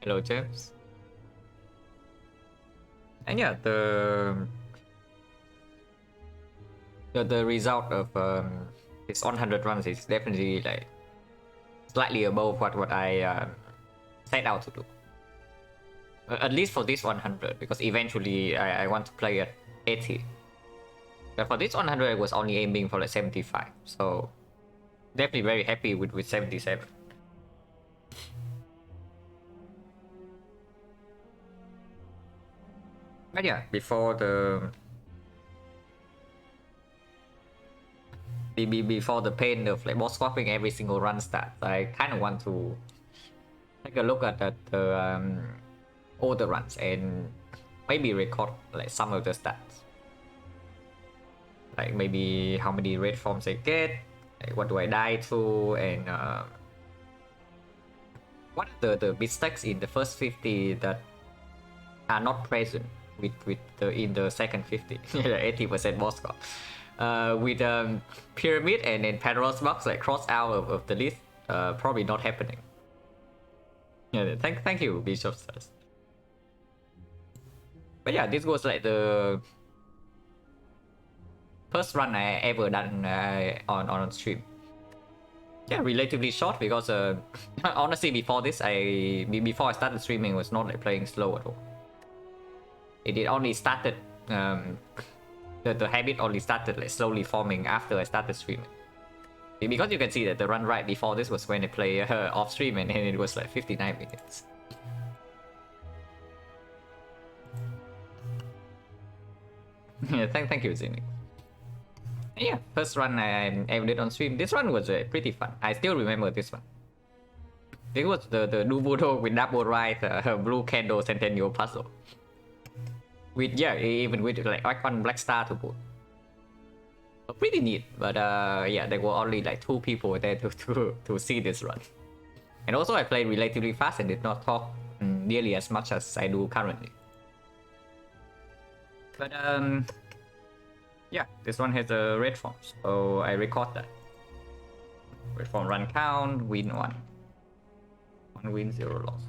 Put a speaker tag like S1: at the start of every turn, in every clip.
S1: Hello, James. And yeah, the result of this 100 runs is definitely like slightly above what I set out to do. At least for this 100, because eventually I want to play at 80. But for this 100, I was only aiming for like 75. So definitely very happy with 77. But yeah, before the pain of like boss swapping every single run starts, I kind of want to take a look at all the runs and maybe record like some of the stats, like maybe how many red forms I get, like what do I die to, and what are the mistakes in the first 50 that are not present with in the second 50. 80% boss score. With pyramid and then Pandora's box like cross out of the list, probably not happening. Yeah, thank you, Bishop says. But yeah, this was like the first run I ever done on stream. Yeah, relatively short because honestly before this before I started streaming, was not like playing slow at all. It only started the habit only started like slowly forming after I started streaming. Because you can see that the run right before this was when I play off stream, and it was like 59 minutes. Yeah, thank you, Zinni. Yeah, first run I ever did on stream. This run was pretty fun. I still remember this one. It was the Nubudo with double right, blue candle centennial puzzle. With yeah, even with like one black star to put. Pretty neat, but yeah, there were only like 2 people there to see this run. And also I played relatively fast and did not talk nearly as much as I do currently. But yeah, this one has a red form, so I record that. Red form run count, win 1. 1 win, 0 loss.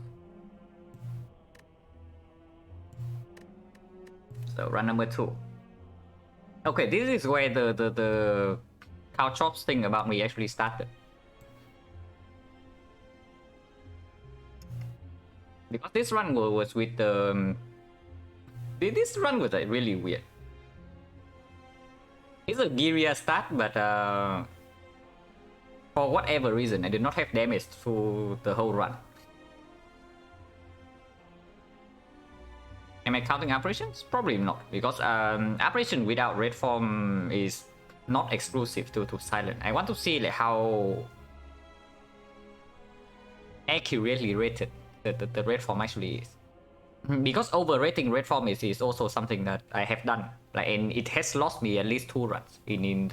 S1: So run number 2. Okay, this is where the cow chops thing about me actually started. Because this run was with the this run was like really weird. It's a Giria stat, but for whatever reason I did not have damage through the whole run. Am I counting operations? Probably not, because operation without red form is not exclusive to silent. I want to see like how accurately rated the red form actually is. Because overrating red form is also something that I have done, like, and it has lost me at least 2 runs in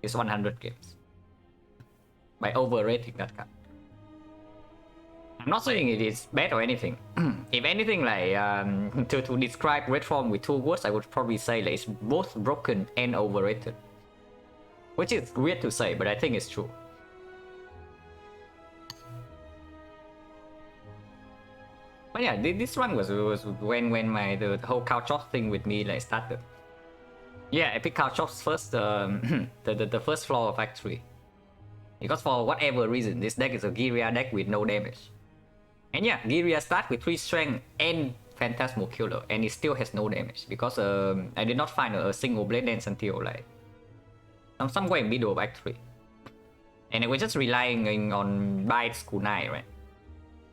S1: this 100 games by overrating that card. I'm not saying it is bad or anything. If anything, like to describe red form with 2 words, I would probably say like it's both broken and overrated, which is weird to say, but I think it's true. But yeah, this one was when the whole cow chop thing with me like started. Yeah, I picked cow chops first, the first floor of Act 3. Because for whatever reason, this deck is a Giria deck with no damage. And yeah, Giria starts with 3 strength and Phantasmal Killer, and it still has no damage. Because I did not find a single Blade Dance until like somewhere in middle of Act 3. And I was just relying on Bites Kunai, right?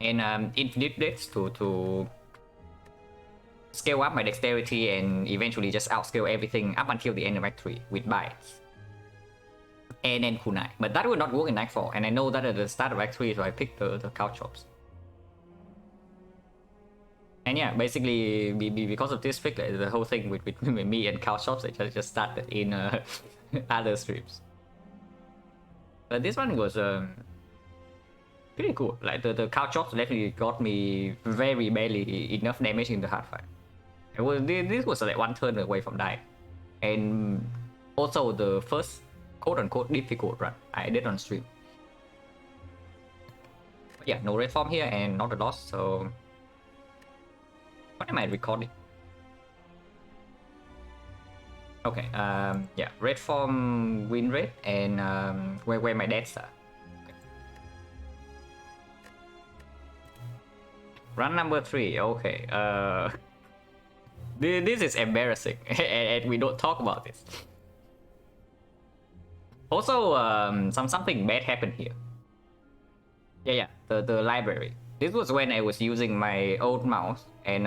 S1: And Infinite Blades to scale up my dexterity and eventually just outscale everything up until the end of Act 3 with Bites. And then Kunai. But that would not work in Act 4, and I know that at the start of Act 3, so I picked the cow chops. And yeah, basically because of this pick, like, the whole thing with me and cow chops, it just started in other streams. But this one was pretty cool. Like the cow chops definitely got me very barely enough damage in the hard fight. This was like 1 turn away from dying, and also the first quote-unquote difficult run I did on stream. But yeah, no red form here and not a loss, so what am I recording? Okay, yeah, red form win rate and where my deaths are. Okay. Run number 3, okay. This is embarrassing, and we don't talk about this. Also, something bad happened here. Yeah, the library. This was when I was using my old mouse, and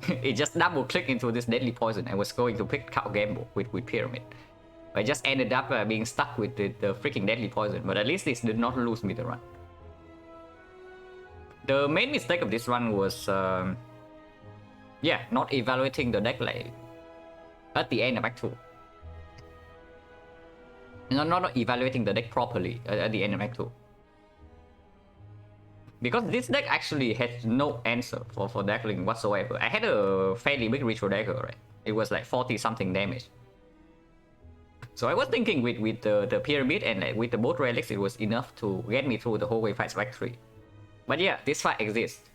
S1: it just double clicked into this deadly poison. I was going to pick cow gamble with pyramid. I just ended up being stuck with the freaking deadly poison, but at least this did not lose me the run. The main mistake of this run was, yeah, not evaluating the deck like at the end of Act 2. Not evaluating the deck properly at the end of Act 2. Because this deck actually has no answer for deckling whatsoever. I had a fairly big ritual dagger, right? It was like 40 something damage. So I was thinking with the pyramid and like with the both relics, it was enough to get me through the whole way fight Act 3. But yeah, this fight exists.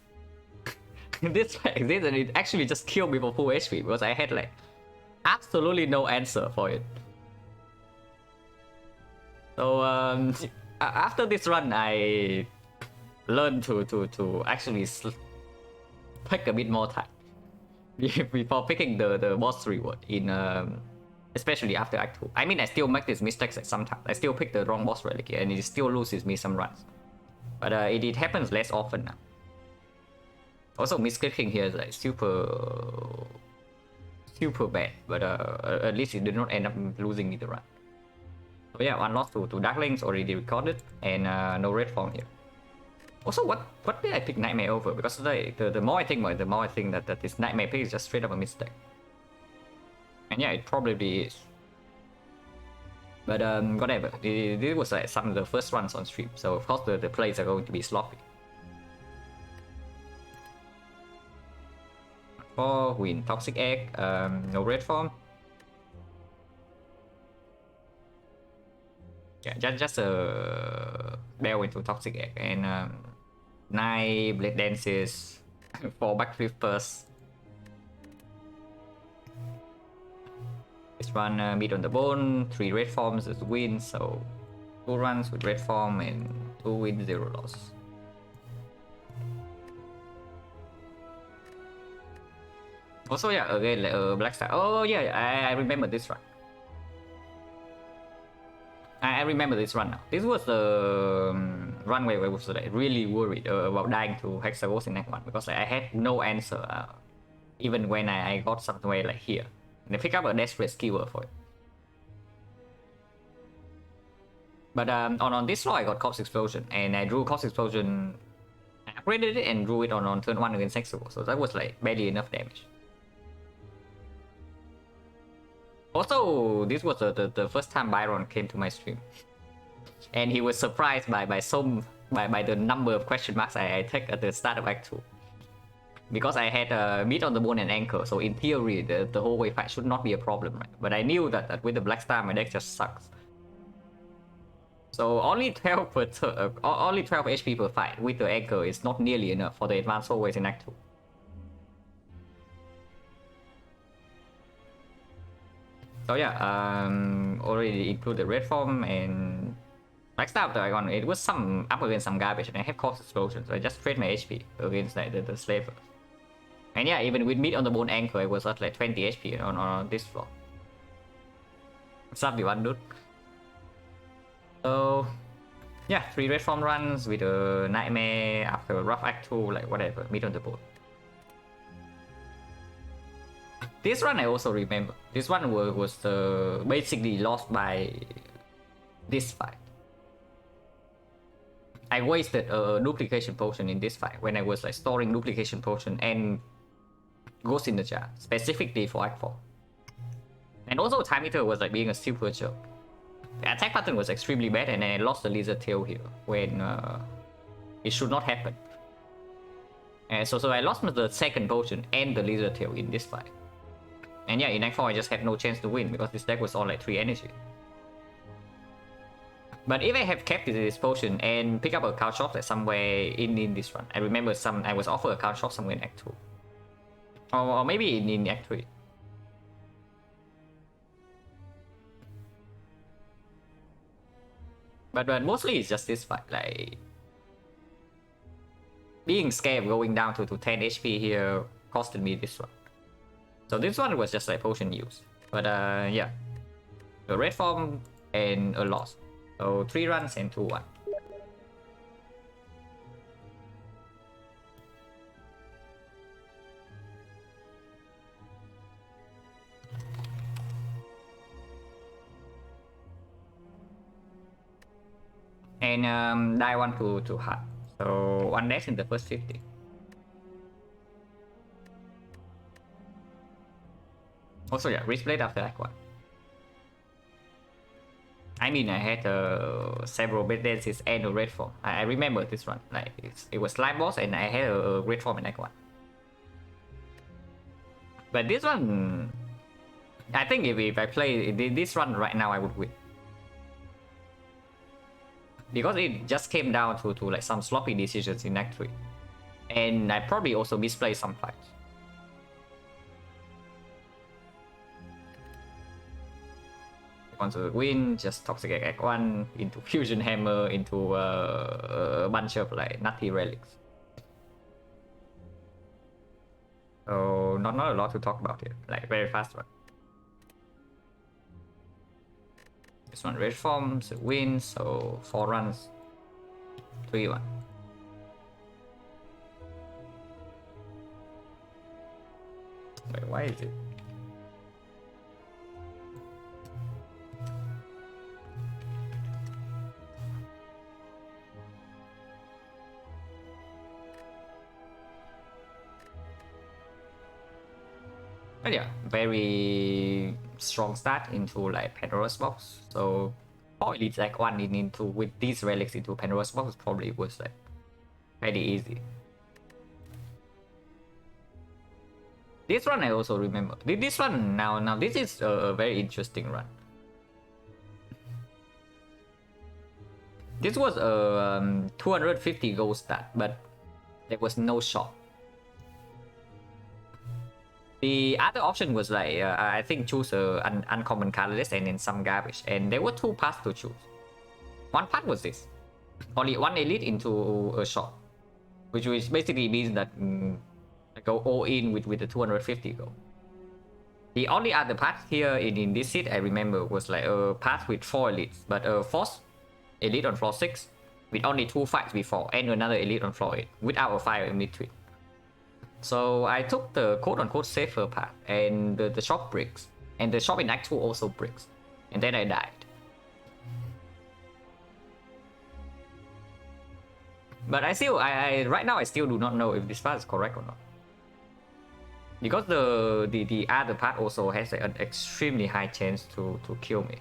S1: This fight exists, and it actually just killed me for full HP because I had like absolutely no answer for it. So after this run, I learned to actually take a bit more time before picking the boss reward in especially after Act 2. I mean, I still make these mistakes like sometimes. I still pick the wrong boss relic and it still loses me some runs. But it happens less often now. Also, misclicking here is like super bad, but at least it did not end up losing me the run. So yeah, one loss to Darklings already recorded, and no red form here. Also, what did I pick Nightmare over? Because the more I think about it, the more I think that this Nightmare pick is just straight up a mistake. And yeah, it probably is. But whatever. This was like some of the first runs on stream, so of course the plays are going to be sloppy. 4 win Toxic Egg, no red form. Yeah, just a bell into Toxic Egg and 9 Blade Dances, 4 Backflip Burst. This run meat on the bone, 3 red forms as win, so 2 runs with red form and 2 wins, 0 loss. Also, yeah, again, like Black Star. Oh, yeah, I remember this run. I remember this run now. This was the run where I was like, really worried about dying to Hexagos in Act 1 because like, I had no answer even when I got somewhere like here. And I pick up a desperate keyword for it. But on this floor I got Corpse Explosion and I drew Corpse Explosion. I upgraded it and drew it on turn 1 against Hexagos, so that was like barely enough damage. Also, this was the first time Byron came to my stream, and he was surprised by the number of question marks I take at the start of Act 2. Because I had meat on the bone and anchor, so in theory the whole way fight should not be a problem, right? But I knew that with the Black Star my deck just sucks. So only 12 HP per fight with the anchor is not nearly enough for the advanced hallways in Act 2. So yeah, already included red form and Black Star after Icon. It was up against some garbage and I have Corpse Explosion, so I just trade my HP against like the Slavers. And yeah, even with meat on the bone anchor, I was at like 20 HP on this floor. What's up, everyone, dude? So yeah, 3 red form runs with a Nightmare after a rough Act 2, like whatever, meat on the bone. This run I also remember. This one was basically lost by this fight. I wasted a duplication potion in this fight when I was like storing duplication potion and Ghost in the Jar specifically for Act 4. And also Time Eater was like being a super jerk. The attack pattern was extremely bad and I lost the Lizard Tail here when it should not happen. And so I lost the second potion and the Lizard Tail in this fight. And yeah, in Act 4 I just had no chance to win because this deck was all like 3 energy. But if I have kept this potion and pick up a couch shop like somewhere in this run, I remember I was offered a couch shop somewhere in Act 2. Or maybe in Act 3. But mostly it's just this fight, like being scared of going down to 10 HP here costed me this one. So this one was just like potion use. But yeah, a red form and a loss. So 3 runs and 2-1. And die 1 to hard. So 1 dash in the first 50. Also, yeah, risk blade after that one. I mean, I had several bad dances and a red form. I remember this one. Like it was slime boss, and I had a red form in that one. But this one, I think if I play this one right now, I would win. Because it just came down to like some sloppy decisions in Act 3. And I probably also misplayed some fights. Want to win, just Toxic Act 1 into Fusion Hammer into a bunch of like nutty relics. So not a lot to talk about here, like very fast one. This one red forms, wins, so 4 runs, 3-1. Wait, why is it? But yeah, very strong start into like Pandora's box. So 4 elites like 1 into with these relics into Pandora's box probably was like very easy. This run I also remember. This one now this is a very interesting run. This was a 250 gold stat, but there was no shop. The other option was like, I think choose an uncommon colorless and then some garbage. And there were 2 paths to choose. One path was this. Only 1 elite into a shop. Which basically means that I go all in with the 250 gold. The only other path here in this seat I remember was like a path with 4 elites. But a force elite on floor 6 with only 2 fights before and another elite on floor 8 without a fire in between. So I took the quote-unquote safer path and the shop bricks. And the shop in Act 2 also bricks. And then I died. But right now I still do not know if this path is correct or not. Because the other path also has an extremely high chance to kill me.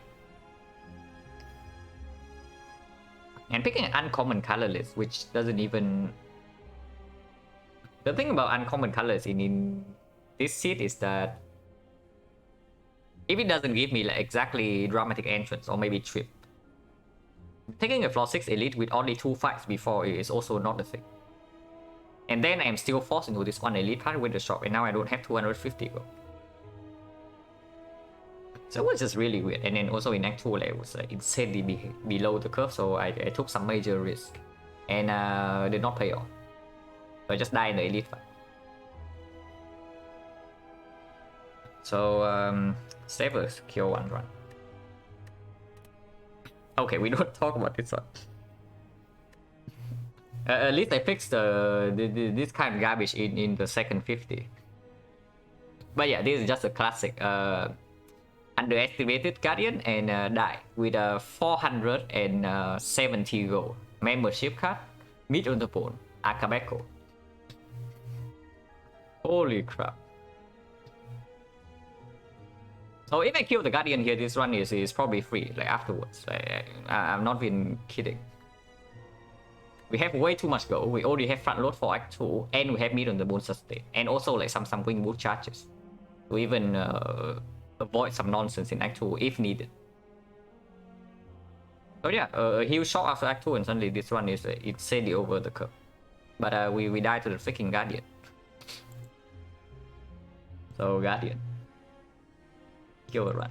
S1: And picking an uncommon colorless, which doesn't even... The thing about uncommon colors in this seat is that if it doesn't give me like exactly dramatic entrance or maybe trip, taking a floor 6 elite with only 2 fights before is also not the thing. And then I'm still forced into this 1 elite part with the shop, and now I don't have 250 gold. So it was just really weird. And then also in Act 2 like, it was like insanely below the curve, so I took some major risk and did not pay off. So I just died in the elite fight. So Savers kill 1 run. Okay, we don't talk about this one. At least I fixed this kind of garbage in the second 50. But yeah, this is just a classic underestimated Guardian and die with a 470 gold membership card, meat on the bone, Akabeko. Holy crap. So if I kill the Guardian here, this run is probably free, like afterwards. Like, I'm not been kidding. We have way too much gold. We already have front load for Act 2, and we have meat on the bone sustain, and also like some wing boot charges to even avoid some nonsense in Act 2 if needed. So yeah, a huge shock after Act 2, and suddenly this one is insanely over the curve. But we died to the freaking Guardian. So Guardian. Kill a run.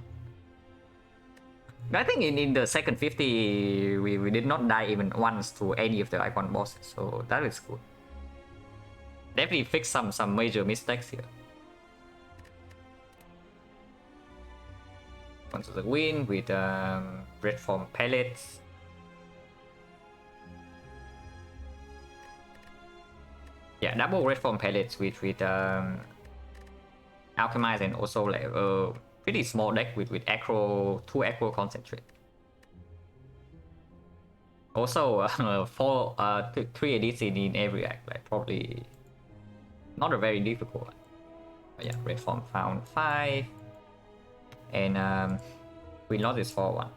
S1: I think in the second 50, we did not die even once to any of the icon bosses, so that is good. Definitely fix some major mistakes here. Onto the win with red form pellets. Yeah, double red form pellets with alchemize, and also like a pretty small deck with acro, 2 acro concentrate. Also 3 edits in every act, like probably not a very difficult one. But yeah, red form found 5, and we lost this 4-1.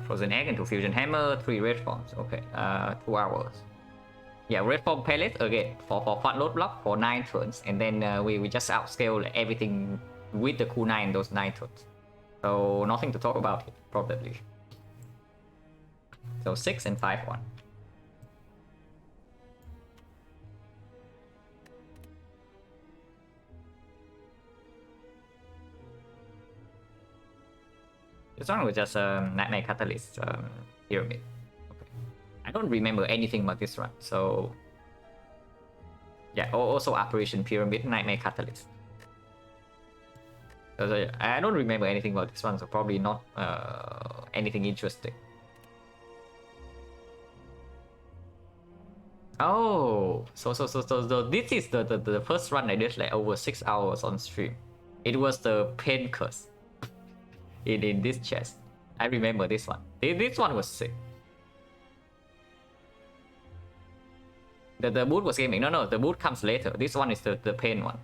S1: Frozen egg into fusion hammer, 3 red forms. Okay, 2 hours. Yeah, red form pellet again for fun load block for 9 turns, and then we just outscale everything with the kunai in those 9 turns. So nothing to talk about here, probably. So 6 and 5-1. This one was just Nightmare Catalyst pyramid. Okay. I don't remember anything about this one, so yeah. Also Apparition Pyramid, Nightmare Catalyst. So I don't remember anything about this one, so probably not anything interesting. Oh, so this is the first run I did like over 6 hours on stream. It was the Pain Curse in this chest. I remember this one. This one was sick. The boot was gaming. No, the boot comes later. This one is the Pain one.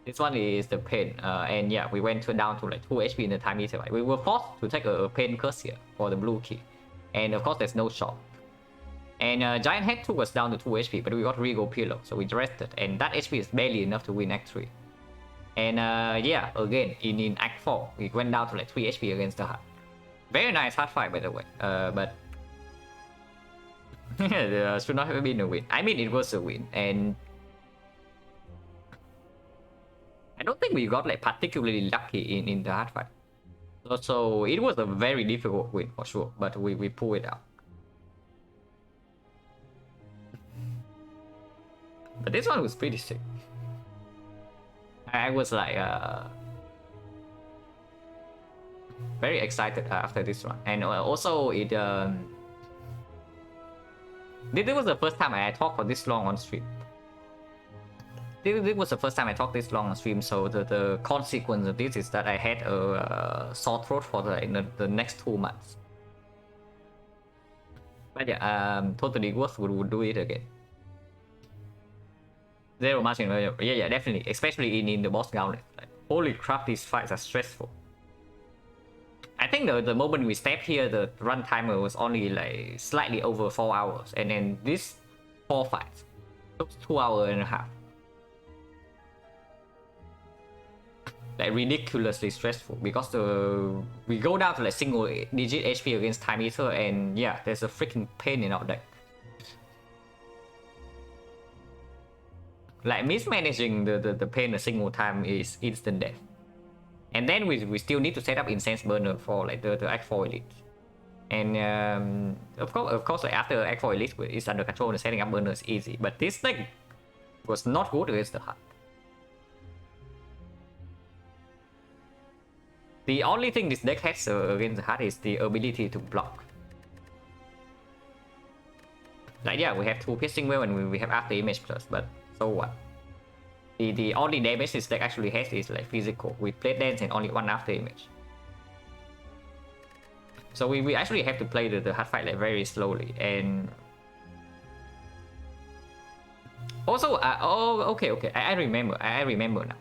S1: This one is the Pain. And yeah, we went down to like 2 HP in the time meter. Right? We were forced to take a Pain Curse here for the blue key. And of course, there's no shot. And Giant Head 2 was down to 2 HP, but we got Regal Pillow, so we rested. And that HP is barely enough to win Act 3. And yeah, again, in Act 4, we went down to like 3 HP against the Hut. Very nice hard fight, by the way. But should not have been a win. I mean, it was a win, and I don't think we got like particularly lucky in the hard fight. So it was a very difficult win for sure, but we pulled it out. But this one was pretty sick. I was like very excited after this one, and also it this was the first time I talked for this long on stream. This was the first time I talked this long on stream, so the consequence of this is that I had a sore throat for the next 2 months. But yeah, totally worth would do it again. Zero margin, yeah, definitely, especially in the boss gauntlet. Like, holy crap, these fights are stressful. I think the moment we stepped here, the run timer was only like slightly over 4 hours, and then this 4 fights took 2 hours and a half. Like ridiculously stressful, because we go down to like single digit HP against Time Eater, and yeah, there's a freaking pain in our deck. Like mismanaging the pain a single time is instant death. And then we still need to set up Incense Burner for like the Act 4 Elite. And of course like after Act 4 Elite is under control, the setting up burner is easy. But this deck was not good against the Hut. The only thing this deck has against the Hut is the ability to block. Like yeah, we have 2 Piercing Well and we have After Image Plus, but so what? The only damage this deck actually has is like physical, with Plate Dance and only 1 After Image. So we actually have to play the hard fight like very slowly. And also, oh okay, I remember now.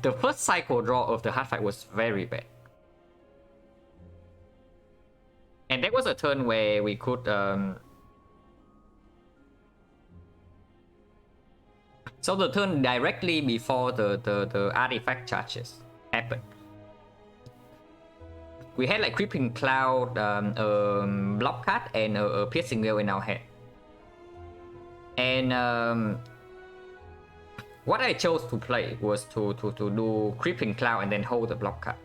S1: The first cycle draw of the hard fight was very bad. And there was a turn where we could So the turn directly before the artifact charges happened, we had like Creeping Cloud, Block Cut, and a Piercing Veil in our hand. And what I chose to play was to do Creeping Cloud and then hold the Block Cut.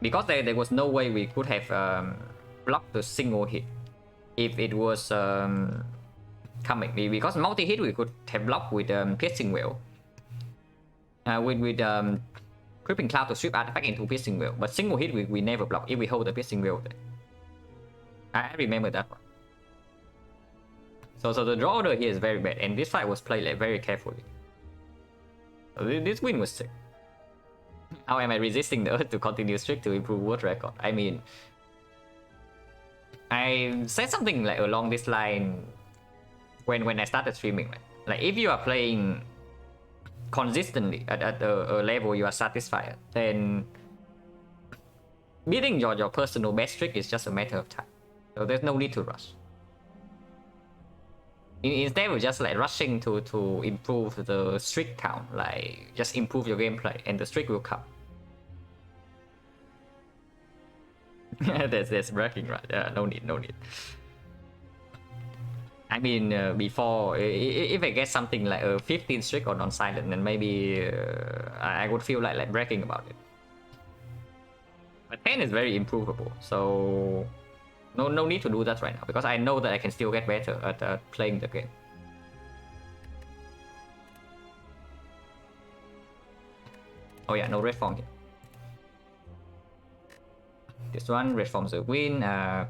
S1: Because there was no way we could have blocked the single hit if it was coming. Because multi-hit we could have blocked with Piercing Veil. With Creeping Cloud to strip artifact into Piercing Veil. But single hit we never block if we hold the Piercing Veil there. I remember that one. So the draw order here is very bad, and this fight was played like very carefully. So this win was sick. How am I resisting the urge to continue streak to improve world record? I mean, I said something like along this line when I started streaming, right? Like if you are playing consistently at a level you are satisfied, then beating your personal best streak is just a matter of time. So there's no need to rush. Instead of just like rushing to improve the streak count, like just improve your gameplay and the streak will come. That's breaking, right? Yeah, no need. I mean, before, if I get something like a 15 streak or non-silent, then maybe I would feel like bragging about it. But 10 is very improvable, so no need to do that right now, because I know that I can still get better at playing the game. Oh yeah, no red form here. This one, red forms a win,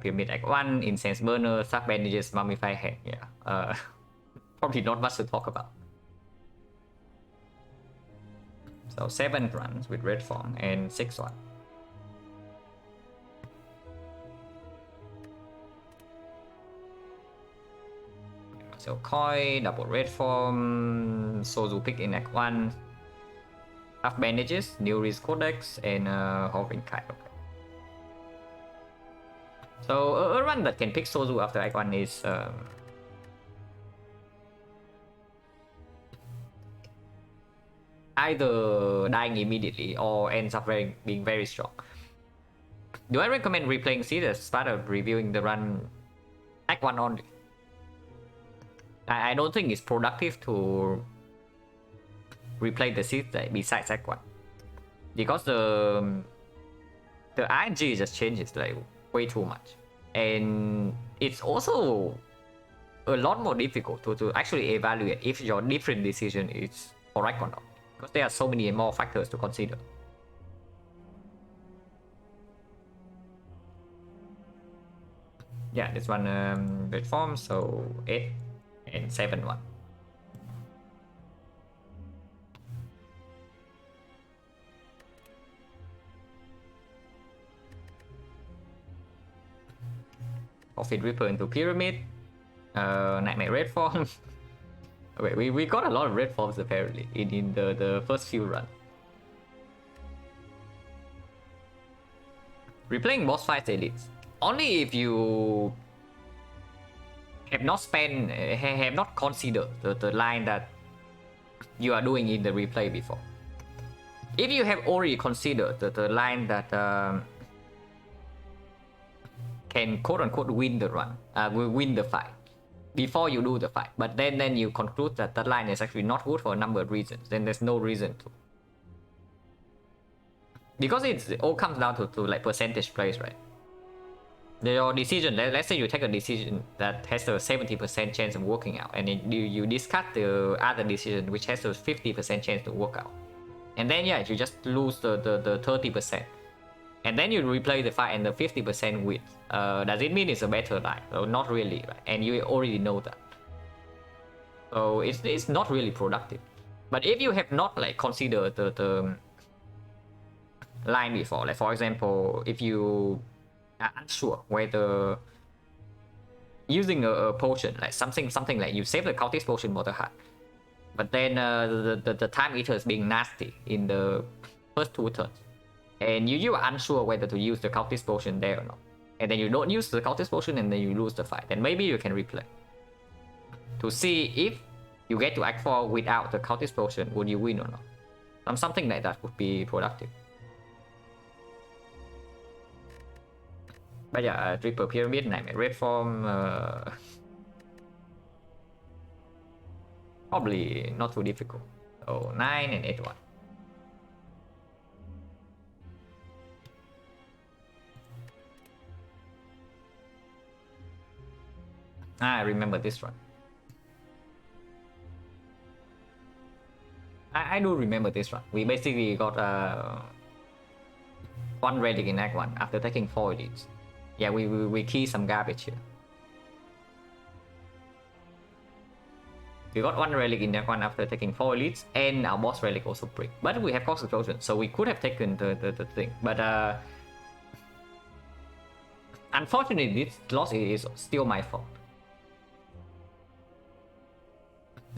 S1: Pyramid Act 1, Incense Burner, Sack Bandages, Mummify Head, yeah. Probably not much to talk about. So 7 runs with red form and 6-1. So Koi, double red form, Sozu pick in Act 1, Half Bandages, New Risk Codex, and Hovering Kite. Okay. So a run that can pick Sozu after Act 1 is either dying immediately or ends up being very strong. Do I recommend replaying Seed as part of reviewing the run Act 1 only? I don't think it's productive to replay the Seed besides Act 1. Because the RNG just changes like way too much. And it's also a lot more difficult to actually evaluate if your different decision is correct or not. Because there are so many more factors to consider. Yeah, this one red form, so 8 and 7-1. Profit Ripper into Pyramid, Nightmare red form. Okay, we got a lot of red forms apparently in the first few runs. Replaying boss fights elites. Only if you have not considered the line that you are doing in the replay before. If you have already considered the line that can quote-unquote win the run, will win the fight before you do the fight, but then you conclude that that line is actually not good for a number of reasons, then there's no reason to. Because it all comes down to like percentage plays, right? Your decision, let's say you take a decision that has a 70% chance of working out, and you discard the other decision which has a 50% chance to work out. And then yeah, you just lose the 30%. And then you replay the fight and the 50% wins. Does it mean it's a better line? So not really, right? And you already know that. So it's not really productive. But if you have not like considered the line before, like for example, if you are unsure whether using a potion, like something like you save the cultist potion water heart, but then the time eater is being nasty in the first 2 turns, and you are unsure whether to use the cultist potion there or not, and then you don't use the cultist potion and then you lose the fight, then maybe you can replay to see if you get to Act 4 without the Cult Explosion, would you win or not? Something like that would be productive. But yeah, Triple Pyramid, Nightmare Red Form, probably not too difficult. So 9 and 8 1. I remember this one. I do remember this one. We basically got one relic in Act 1 after taking 4 elites. Yeah, we key some garbage here. We got one relic in Act 1 after taking 4 elites, and our boss relic also break. But we have Cost Explosion, so we could have taken the thing. But unfortunately, this loss is still my fault.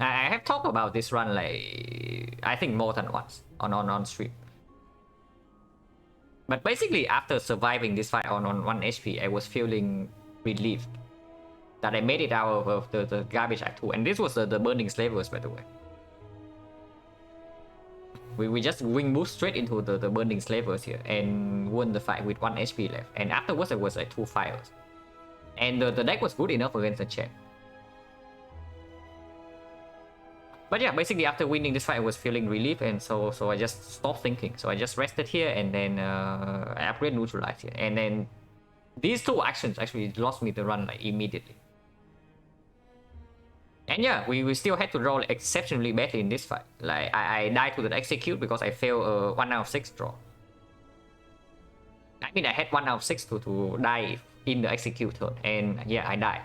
S1: I have talked about this run like I think more than once on stream. But basically, after surviving this fight on 1 HP, I was feeling relieved that I made it out of the garbage Act 2. And this was the Burning Slavers, by the way. We just wing boost straight into the Burning Slavers here and won the fight with 1 HP left. And afterwards, it was like 2 fires. And the deck was good enough against the champ. But yeah, basically after winning this fight, I was feeling relief, and so I just stopped thinking. So I just rested here, and then I upgrade neutralize here, and then these 2 actions actually lost me the run like immediately. And yeah, we still had to roll exceptionally badly in this fight. Like I died to the execute because I failed a 1 out of 6 draw. I mean, I had 1 out of 6 to die in the execute turn, and yeah, I died.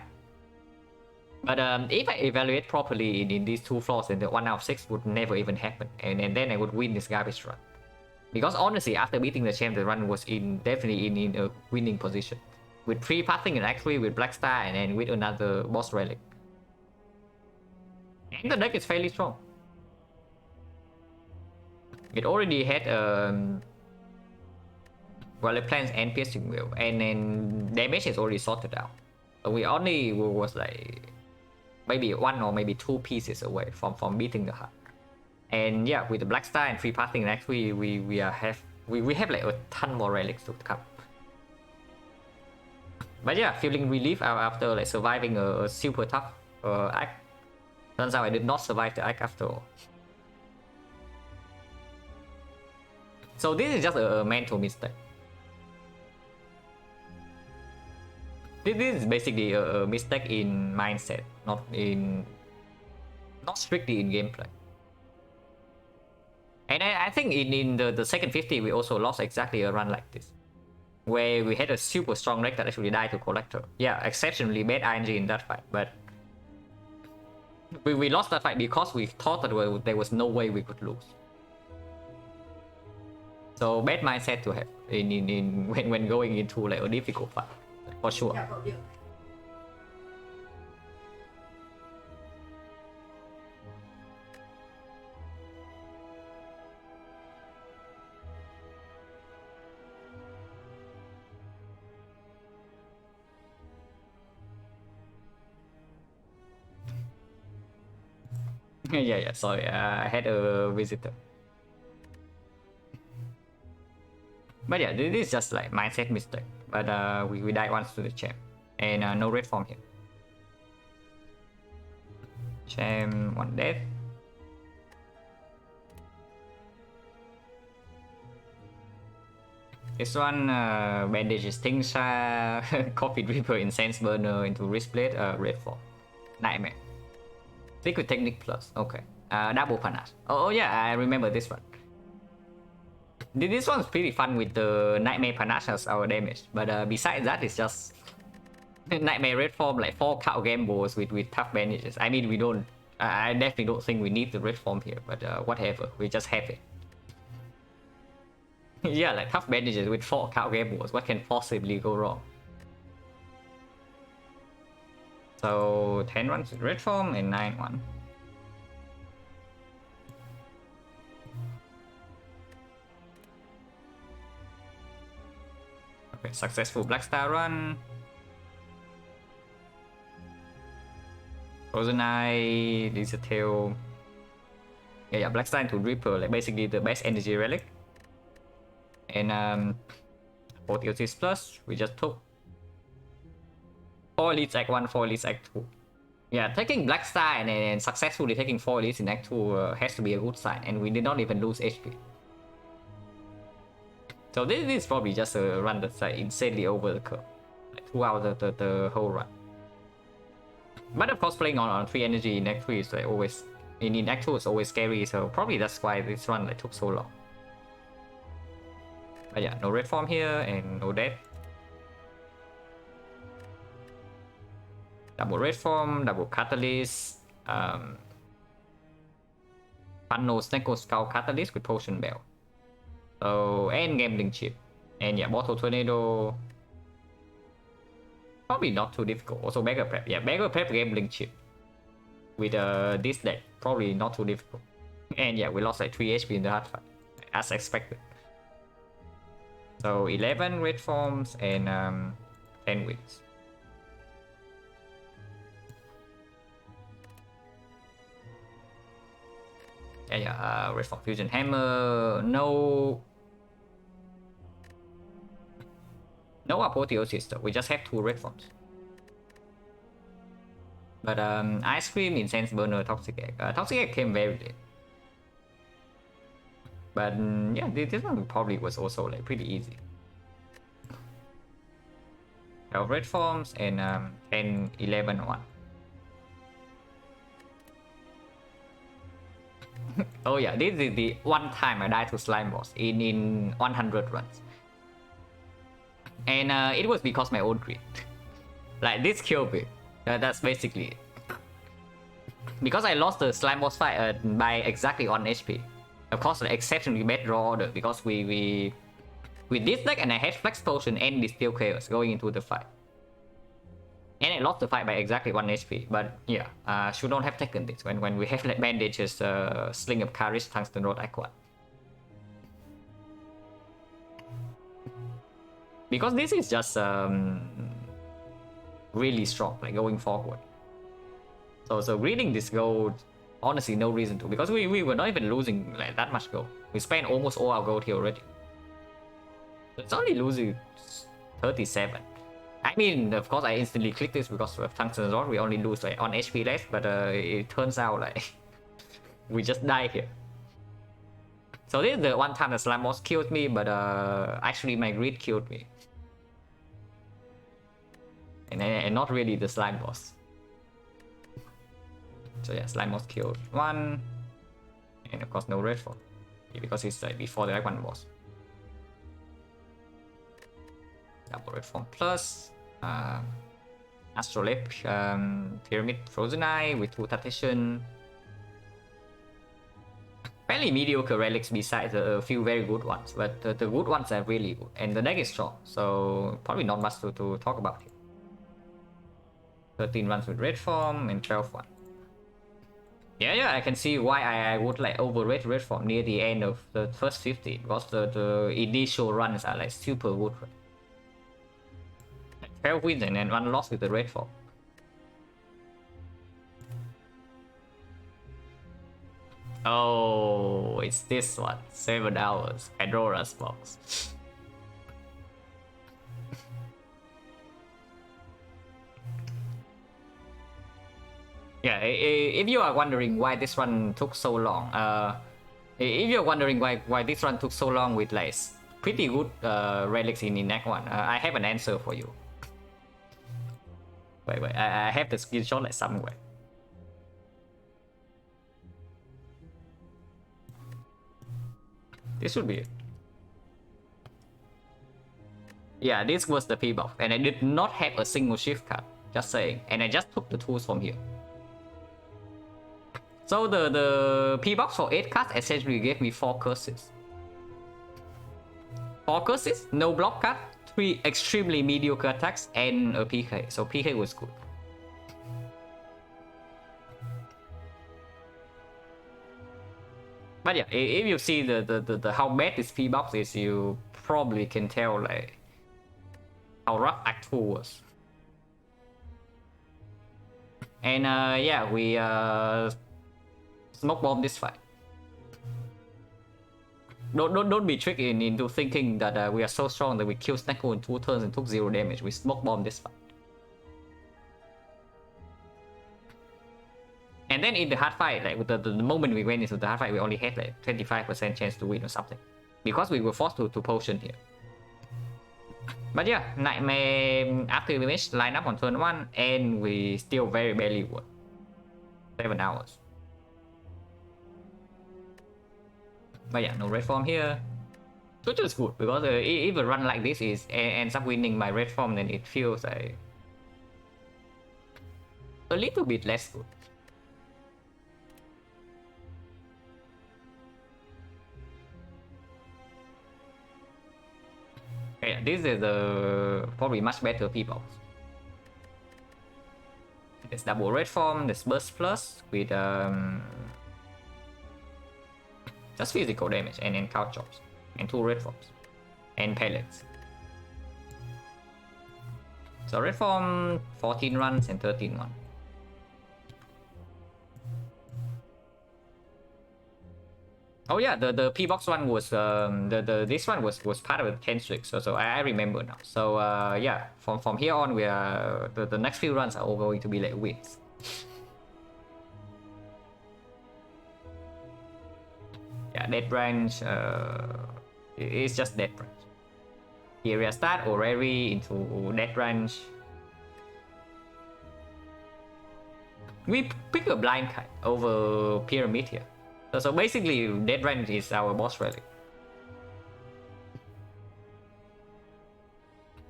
S1: But if I evaluate properly in these 2 flaws, then the 1 out of 6 would never even happen, and then I would win this garbage run. Because honestly, after beating the champ, the run was definitely in a winning position. With 3 pathing in Act 3 with Black Star, and then with another boss relic. And the deck is fairly strong. It already had Violet Plans and Piercing Will, and then damage is already sorted out. We only was like maybe 1 or maybe 2 pieces away from beating the hut. And yeah, with the Black Star and 3 pathing in Act 3, we have like a ton more relics to come. But yeah, feeling relief after like surviving a super tough act. Turns out I did not survive the act after all. So this is just a mental mistake. This is basically a mistake in mindset, not strictly in gameplay. And I think in the second 50 we also lost exactly a run like this, where we had a super strong deck that actually died to Collector. Yeah, exceptionally bad ING in that fight, but we lost that fight because we thought that there was no way we could lose. So bad mindset to have when going into like a difficult fight, for sure. Yeah, sorry, I had a visitor. But yeah, this is just like mindset mistake. But we died once to the champ, and no red form here. Champ 1 death. This one bandages things, Coffee Dripper, Incense Burner into Wristblade, red form. Nightmare. Liquid Technique Plus, okay. Double Panache. Oh yeah, I remember this one. This one's pretty fun with the Nightmare Panache as our damage, but besides that, it's just Nightmare red form, like 4 cow gambos with tough bandages. I mean, we don't. I definitely don't think we need the red form here, but whatever, we just have it. Yeah, like tough bandages with 4 cow gambos. What can possibly go wrong? So 10 runs with red form and 9-1. Okay, successful Black Star run. Frozen Eye, Lisa Tail. Yeah, Black Star into Reaper, like basically the best energy relic. And Apotheosis Plus, we just took 4 elites Act 1, 4 elites Act 2. Yeah, taking Black Star and successfully taking 4 elites in Act 2 has to be a good sign, and we did not even lose HP. So this is probably just a run that's like insanely over the curve, like throughout the whole run. But of course, playing on 3 energy in Act 3 is like always, in Act 2 is always scary, so probably that's why this run like took so long. But yeah, no red form here and no death. Double red form, double catalyst, Funnel Snecko Skull catalyst with potion bell. So, and gambling chip. And yeah, bottle tornado. Probably not too difficult. Also beggar prep. Yeah, beggar prep gambling chip. With this deck, probably not too difficult. And yeah, we lost like 3 HP in the hard fight, as expected. So 11 red forms and 10 wins. Yeah, red form fusion hammer, no apotheosis though. We just have 2 red forms. But ice cream, incense burner, toxic egg. Toxic egg came very late. But yeah, this one probably was also like pretty easy. 12 red forms and 10, 11, 1. Oh yeah, this is the one time I died to slime boss in 100 runs. And it was because my own greed. Like this killed me. That's basically it. Because I lost the slime boss fight by exactly 1 HP. Of course, the exceptionally bad draw order because we with this deck and I had flex potion and Distill Chaos going into the fight. And I lost the fight by exactly 1 HP. But yeah, should not have taken this when we have like bandages, Sling of Courage, Tungsten Rod, Aqua. Because this is just really strong, like going forward. So greeding this gold, honestly no reason to, because we were not even losing like that much gold. We spent almost all our gold here already. It's only losing 37. I mean, of course I instantly clicked this because of Tungsten Rod, we only lose like 1 HP less, but it turns out like we just die here. So this is the one time the slime boss killed me, but actually my greed killed me. And not really the slime boss. So yeah, slime boss killed 1. And of course no red form. Because it's like before the Icon boss. Double red form plus. Astrolep, Pyramid, Frozen Eye with 2 Tactician. Fairly mediocre relics besides a few very good ones, but the good ones are really good. And the deck is strong, so probably not much to talk about here. 13 runs with red form and 12 1. Yeah, I can see why I would like overrate red form near the end of the first 50, because the initial runs are like super good. Like 12 wins and then 1 loss with the red form. Oh, it's this one. 7 hours. Pandora's box. Yeah, if you are wondering why this one took so long, if you're wondering why this one took so long with like pretty good relics in Act 1, I have an answer for you. Wait, I have the screenshot like somewhere. This should be it. Yeah, this was the P-buff, and I did not have a single shift card, just saying, and I just took the tools from here. So the P-buff for 8 cards essentially gave me 4 curses. 4 curses, no block card, 3 extremely mediocre attacks, and a PK, so PK was good. But yeah, if you see the how bad this P-buff is, you probably can tell like how rough Act 2 was. And yeah, we smoke bomb this fight. Don't be tricked into thinking that we are so strong that we killed XecnaR in 2 turns and took 0 damage. We smoke bomb this fight. And then in the hard fight, like with the moment we went into the hard fight, we only had like 25% chance to win or something. Because we were forced to potion here. But yeah, Nightmare after we missed line up on turn 1 and we still very barely won. 7 hours. But yeah, no red form here. Which is good because if a run like this ends up winning my red form, then it feels like a little bit less good. Yeah, this is probably much better people. There's double red form, there's burst plus with just physical damage and then couch chops and 2 red forms and pellets. So red form 14 runs and 13 1. Oh yeah, the P box one was this one was part of the 10 streak, so I remember now. So yeah, from here on we are the next few runs are all going to be like wins. Yeah, dead branch. It's just dead branch. Here we start already into dead branch. We pick a blind kite over pyramid here. So basically, dead branch is our boss relic.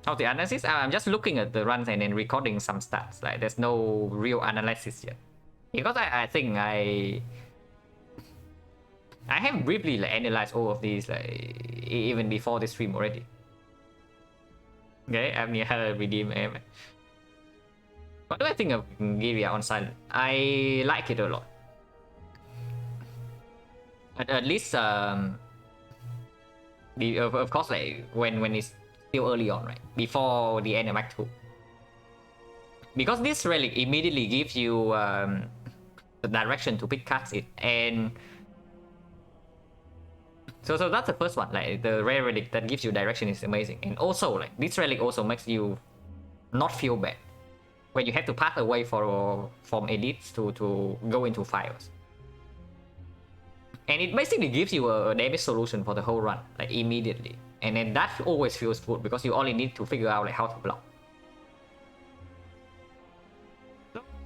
S1: How the analysis? I'm just looking at the runs and then recording some stats. Like there's no real analysis yet, because I think I have briefly like analyzed all of these like even before this stream already. Okay, I'm here redeem M. What do I think of Giria on silent? I like it a lot. At least of course like when it's still early on, right, before the end of Act 2, because this relic immediately gives you the direction to pick cards in, and so that's the first one. Like the rare relic that gives you direction is amazing, and also like this relic also makes you not feel bad when you have to pass away from elites to go into fires. And it basically gives you a damage solution for the whole run, like immediately. And then that always feels good because you only need to figure out like how to block.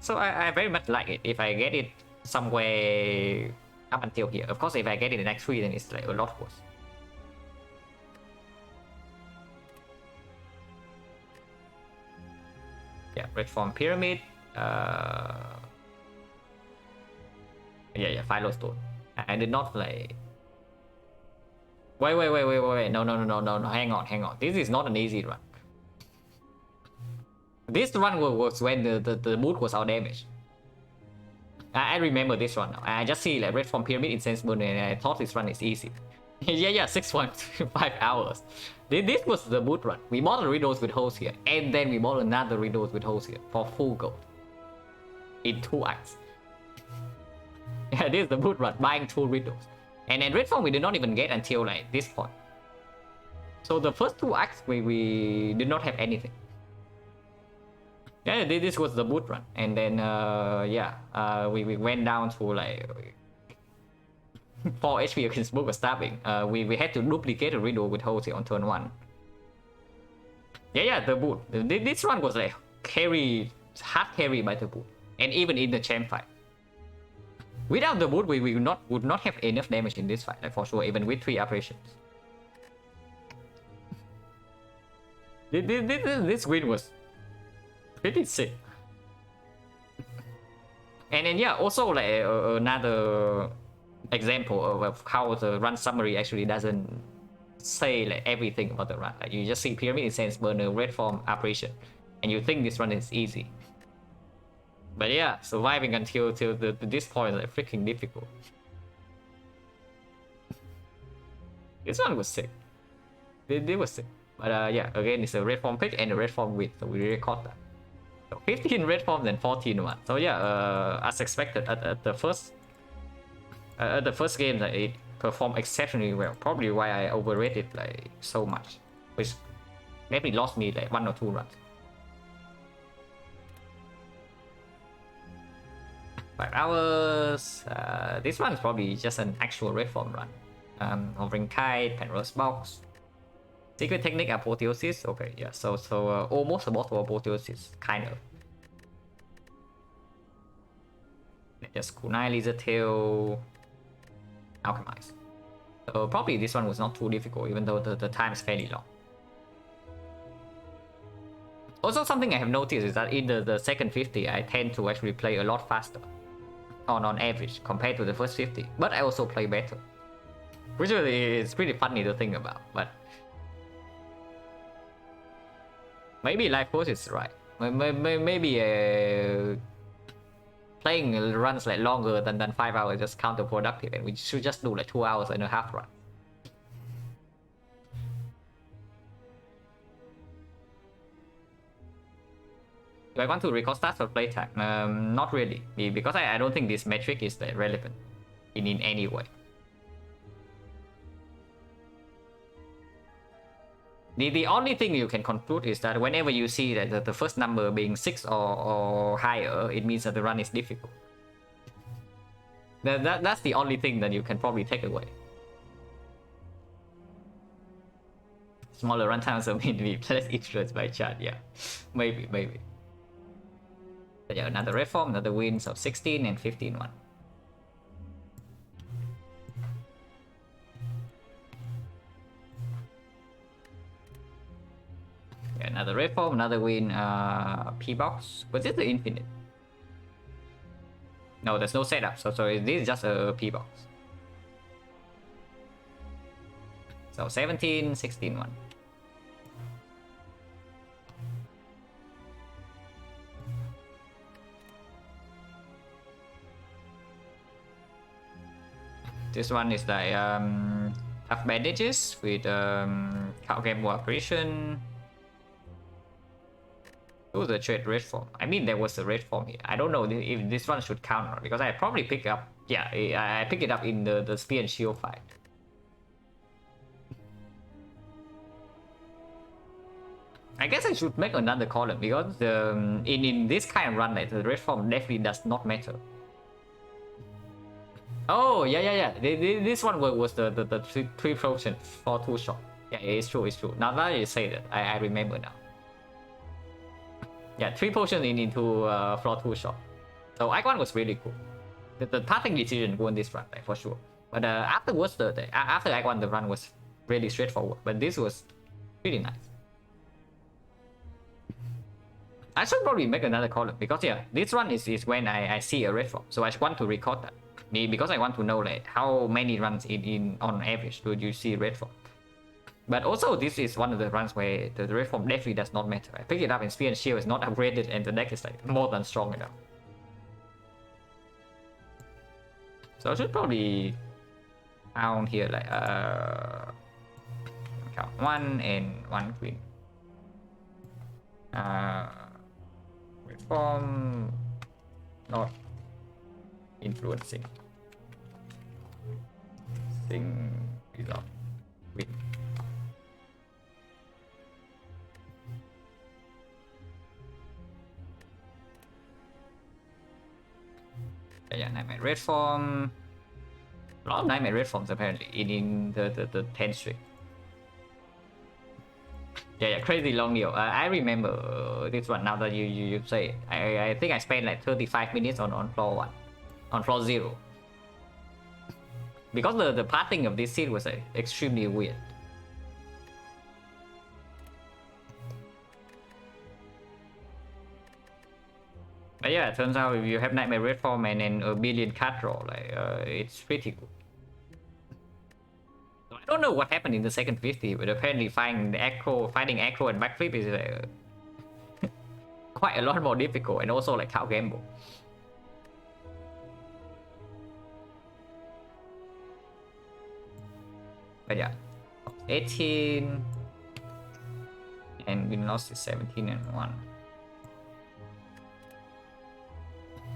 S1: So I very much like it if I get it somewhere up until here. Of course, if I get it in Act 3, then it's like a lot worse. Yeah, red form pyramid. Yeah, Philo stone. I did not like. Wait. No. Hang on. This is not an easy run. This run was when the mood was out damage. I remember this one now. I just see like red from pyramid incense burn and I thought this run is easy. yeah, 6.5 hours. This was the mood run. We bought a Riddles with holes here, and then we bought another Riddles with holes here for full gold in 2 acts. Yeah, this is the mood run, buying 2 Riddles. And then red form we did not even get until like this point. So the first 2 acts we did not have anything. Yeah, this was the boot run, and then we went down to like 4 HP against Book of Stabbing. We had to duplicate a riddle with holes here on turn 1. Yeah, the boot. This run was like hard carry by the boot, and even in the champ fight. Without the boot, we would not have enough damage in this fight, like for sure, even with 3 operations. This win was pretty sick. And then yeah, also like another example of how the run summary actually doesn't say like everything about the run. Like you just see Pyramid Incense Burner, red form operation, and you think this run is easy. But yeah, surviving until this point is like freaking difficult. This one was sick. It was sick. But yeah, again, it's a red form pick and a red form win, so we record that. So 15 red forms and 14 one. So yeah, as expected at the first game, that it performed exceptionally well. Probably why I overrated like so much, which maybe lost me like 1 or 2 runs. But ours, this one is probably just an actual red form run. Hovering Kite, Penrose Box. Secret Technique Apotheosis. Okay, yeah, so almost a bottle of Apotheosis, kind of. Just Kunai, Lizard Tail, Alchemize. So probably this one was not too difficult, even though the time is fairly long. Also, something I have noticed is that in the second 50, I tend to actually play a lot faster on average compared to the first 50, but I also play better, which is pretty funny to think about. But maybe life coach is right. Maybe playing runs like longer than 5 hours just counterproductive, and we should just do like 2 hours and a half run. Do I want to record stats or playtime? Not really, because I don't think this metric is relevant in any way. The only thing you can conclude is that whenever you see that the first number being 6 or higher, it means that the run is difficult. That's the only thing that you can probably take away. Smaller run times will mean be less influenced by chat, yeah. Maybe. But yeah, another red form, another wins of 16 and 15 1. Yeah, another red form, another win, P box. Was it the infinite? No, there's no setup, so this is just a P box. So 17, 16 1. This one is like tough bandages with card game operation. It was a trade red form. I mean, there was a red form here. I don't know if this one should count or not, because I probably picked up. Yeah, I picked it up in the spear and shield fight. I guess I should make another column, because in this kind of run, like, the red form definitely does not matter. Oh yeah. This one was the 3 potion for 2 shot. Yeah, it's true. Now that you say that, I remember now. Yeah, 3 potions into floor 2 shot. So Icon was really cool. The passing decision won this run, like, for sure. But afterwards, after Icon, the run was really straightforward. But this was pretty nice. I should probably make another column, because yeah, this one is when I see a red form. So I want to record that, because I want to know like how many runs on average do you see red form. But also, this is one of the runs where the red form definitely does not matter. I picked it up in Spear and Shield, is not upgraded, and the deck is like more than strong enough. So I should probably count here like count 1 and 1 queen. Red form not influencing. Sing without win. Yeah, Nightmare red form. A lot of Nightmare red forms apparently in the 10 streak. Yeah, crazy long deal. I remember this one now that you say it. I think I spent like 35 minutes on floor 1, on floor 0. Because the pathing of this seed was extremely weird. But yeah, it turns out if you have Nightmare red form and then a billion card draw, like it's pretty good. So I don't know what happened in the second 50, but apparently fighting aggro and backflip is quite a lot more difficult, and also like cow gamble. But yeah, 18 and win loss is 17 and 1.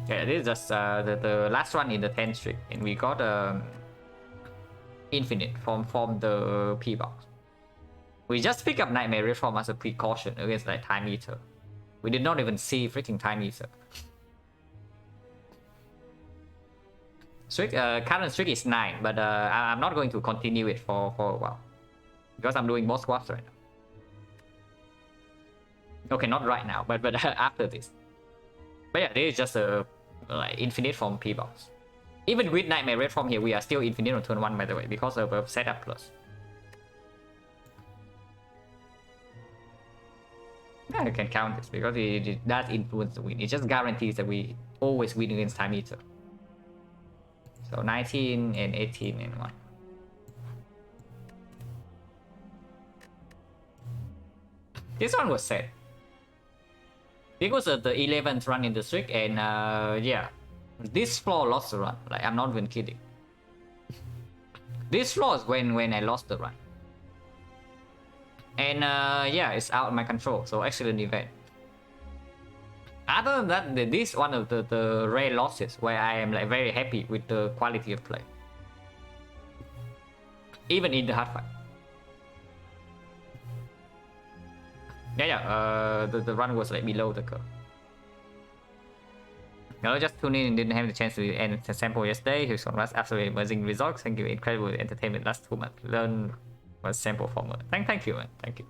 S1: Yeah, this is just the last one in the 10 streak, and we got infinite from the P box. We just pick up Nightmare Reform as a precaution against like Time Eater. We did not even see freaking Time Eater. Streak, current streak is 9, but I'm not going to continue it for a while because I'm doing more squads right now. Okay, not right now, but after this. But yeah, this is just a like infinite from P box. Even with Nightmare Red from here, we are still infinite on turn 1, by the way, because of a setup plus. Yeah, you can count this because it does influence the win. It just guarantees that we always win against Time Eater. So 19 and 18 and 1. This one was set. This was the 11th run in the streak, and yeah, this floor lost the run. Like, I'm not even kidding. This floor is when I lost the run. And yeah, it's out of my control, so excellent event. Other than that, this one of the rare losses where I am like very happy with the quality of play. Even in the hard fight. Yeah, the run was like below the curve. No, just tuned in and didn't have the chance to end the sample yesterday. Here's congrats, absolutely amazing results. Thank you, incredible entertainment last 2 months. Learn was sample format. Thank you, man. Thank you.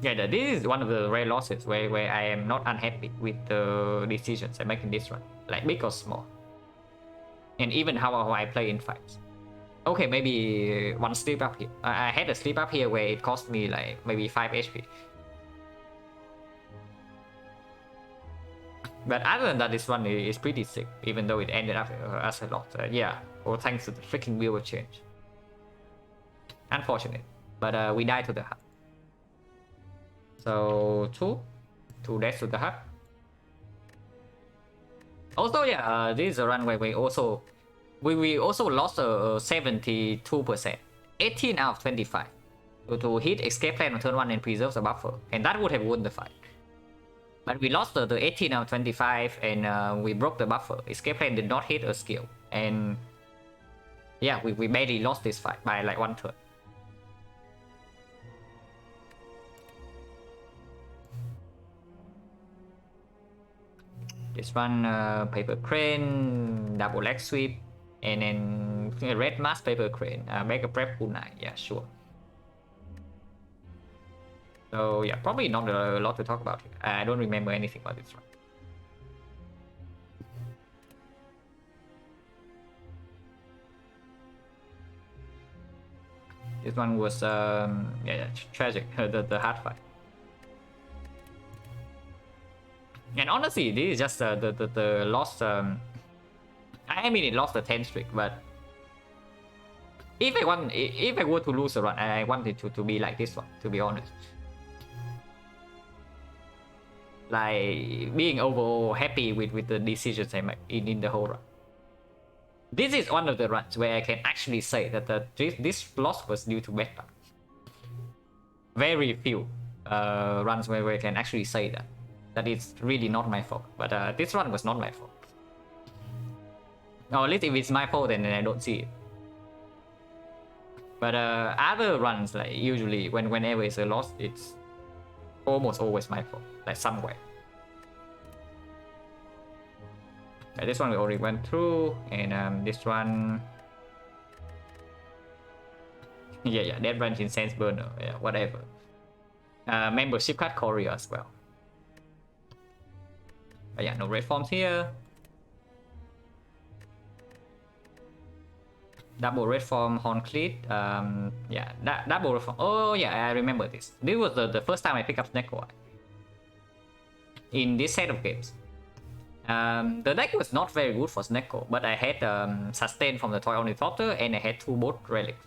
S1: Yeah, this is one of the rare losses where I am not unhappy with the decisions I make in this run, like big or small, and even how I play in fights. Okay, maybe one sleep up here. I had a sleep up here where it cost me like maybe 5 HP. But other than that, this one is pretty sick, even though it ended up as a lot. Yeah, well, thanks to the freaking wheel change. Unfortunate, but we died to the hut. So two deaths to the hut. Also, yeah, this is a run where we also lost 72%, 18 out of 25 to hit escape plan on turn 1 and preserve the buffer, and that would have won the fight. But we lost the 18 out of 25, and we broke the buffer. Escape plan did not hit a skill, and yeah, we barely lost this fight by like 1 turn. This one, paper crane, double leg sweep, and then red mask paper crane, make a prep kunai. Yeah, sure. So yeah, probably not a lot to talk about here. I don't remember anything about this one. This one was yeah, tragic. the hard fight. And honestly, this is just the lost. I mean, it lost the 10 streak, but if I were to lose a run, I want it to be like this one. To be honest, like being overall happy with the decisions I make in the whole run. This is one of the runs where I can actually say that this loss was due to meta. Very few runs where I can actually say that it's really not my fault. But this run was not my fault. Or at least if it's my fault, then I don't see it. But other runs, like usually whenever it's a loss, it's almost always my fault, like somewhere. This one we already went through, and this one, yeah, that runs in Sense Burner, yeah, whatever. Membership card Korea as well. But yeah, no red forms here. Double red form Horn Cleat. Yeah, double red form. Oh yeah, I remember this. This was the first time I picked up XecnaR in this set of games. The deck was not very good for XecnaR, but I had sustain from the Toy Ornithopter, and I had 2 both relics.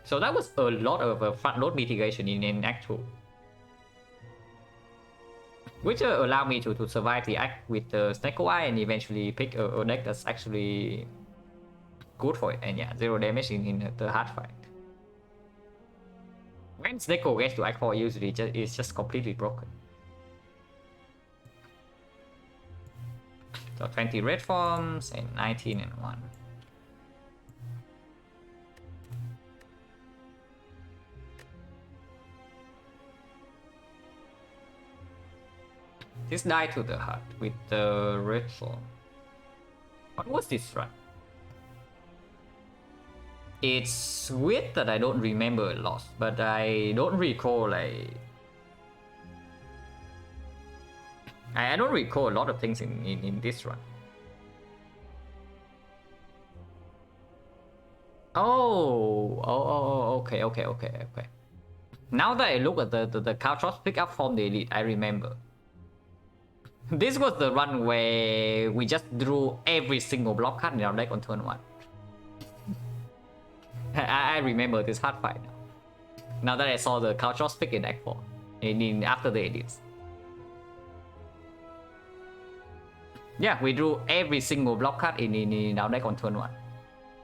S1: So that was a lot of front load mitigation in Act 2. Which allowed me to survive the act with XecnaR and eventually pick a deck that's actually good for it. And yeah, 0 damage in the hard fight. When Sneko gets to Act 4, usually it's just completely broken. So 20 red forms and 19 and 1. This die to the heart with the red form. What was this run? It's weird that I don't remember a lot, but I don't recall like... I don't recall a lot of things in this run. Oh, okay. Now that I look at the Caltrops pick up from the elite, I remember. This was the run where we just drew every single block card in our deck on turn 1. I remember this hard fight now. Now that I saw the Caltrops pick in deck 4, after the edits. Yeah, we drew every single block card in our deck on turn 1.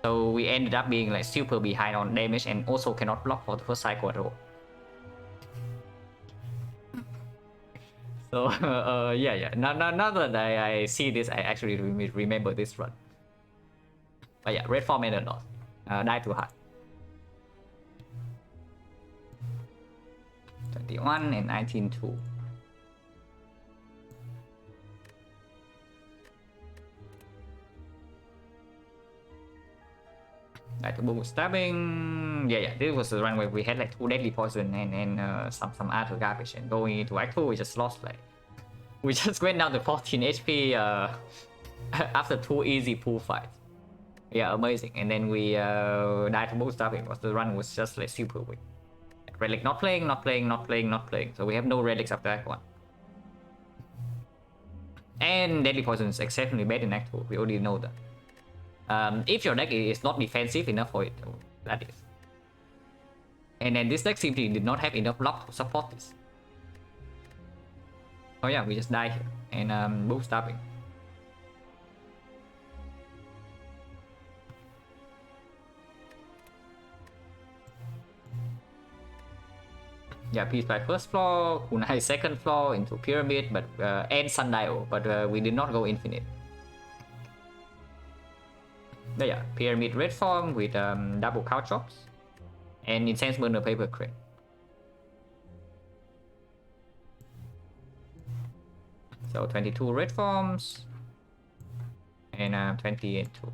S1: So we ended up being like super behind on damage and also cannot block for the first cycle at all. So yeah. Now that I see this, I actually remember this run. But yeah, red form and a lot. Die too hard. 21 and 19-2. Like the boom stabbing. Yeah, this was the run where we had like 2 deadly poison and some other garbage, and going into Act 2 we just lost like... We just went down to 14 HP after 2 easy pool fights. Yeah, amazing. And then we died to boom stabbing because the run was just like super weak. Relic not playing. So we have no relics after Act 1. And deadly poison is exceptionally bad in Act 2. We already know that. If your deck is not defensive enough for it, that is. And then this deck simply did not have enough block to support this. Oh yeah, we just die here. And boom stabbing. Yeah, Peace by first floor, Kunai second floor into Pyramid, but and Sundial, but we did not go infinite. Yeah, Pyramid red form with double Caltrops and Incense Burner Paper Crate. So 22 red forms and 20 and 2.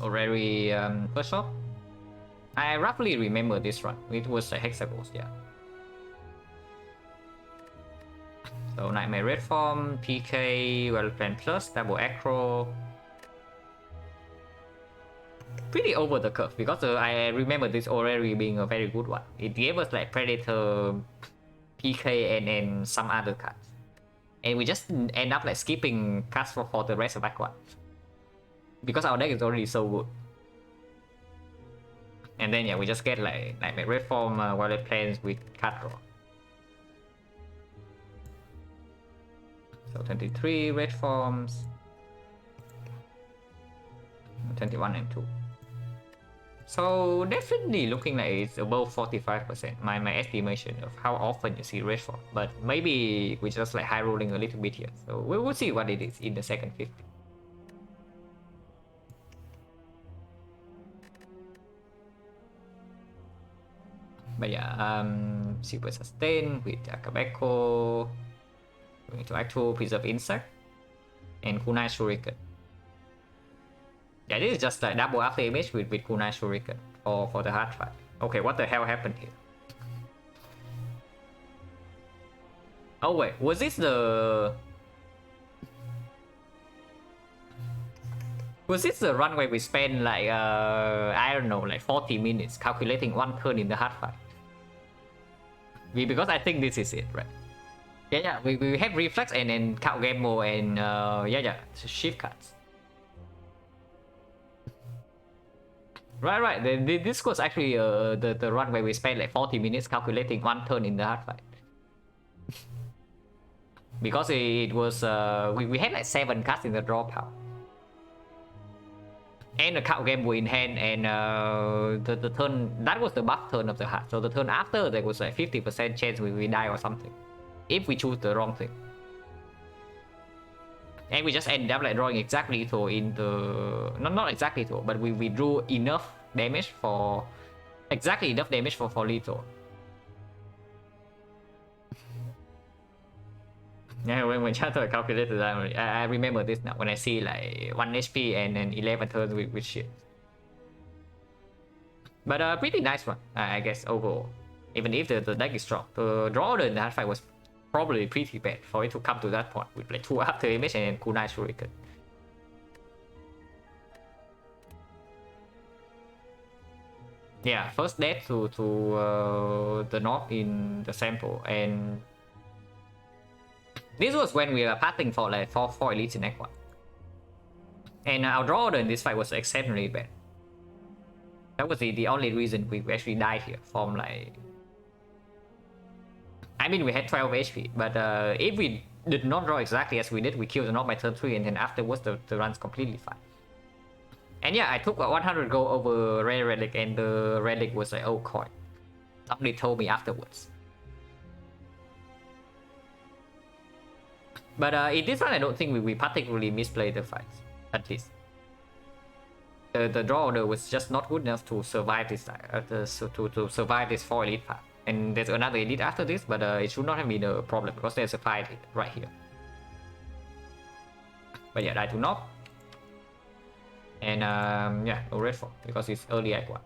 S1: Already first shot. I roughly remember this run. It was a Hexagons, yeah. So Nightmare red form, PK, well planned plus, double acro. Pretty over the curve because I remember this already being a very good one. It gave us like Predator, PK and some other cards. And we just end up like skipping cards for the rest of Act 1. Because our deck is already so good. And then yeah, we just get like Nightmare red form, Violet Plains with card draw. So 23 red forms, 21 and 2. So definitely looking like it's above 45%, my estimation of how often you see red form. But maybe we just like high rolling a little bit here. So we will see what it is in the second 50. But yeah, super sustain with Akabeko. Going to Act 2, Preserve Insect, and Kunai Shuriken. Yeah, this is just like double after image with Kunai Shuriken for the hard fight. Okay, what the hell happened here? Oh wait, was this the... Was this the run where we spent like, I don't know, like 40 minutes calculating one turn in the hard fight? Because I think this is it, right? Yeah, we have reflex and then count game mode and yeah, shift cards. Right. This was actually the run where we spent like 40 minutes calculating one turn in the hard fight. because it was we had like 7 cards in the draw pile. And the card game were in hand, and the turn, that was the buff turn of the heart. So the turn after, there was like 50% chance we die or something if we choose the wrong thing. And we just ended up like drawing exactly to in the not exactly to, but we drew enough damage for exactly enough damage for lethal. Yeah, when Chatter calculated that, I remember this now when I see like 1 HP and then 11 turns with shit. But pretty nice one, I guess, overall. Even if the deck is strong, the draw order in that fight was probably pretty bad for it to come to that point with like 2 after image and then Kunai Shuriken. Yeah, first death to the north in the sample, and this was when we were passing for like 4 elites in Act 1. And our draw order in this fight was exceptionally bad. That was the only reason we actually died here from like... I mean, we had 12 HP, but if we did not draw exactly as we did, we killed the north by turn 3, and then afterwards the run's completely fine. And yeah, I took 100 gold over rare relic, and the relic was like old coin. Somebody told me afterwards. But in this one, I don't think we particularly misplayed the fights, at least. The draw order was just not good enough to survive this to survive this 4 elite path. And there's another elite after this, but it should not have been a problem because there's a fight right here. But yeah, I do not. And yeah, no red form because it's early Act 1.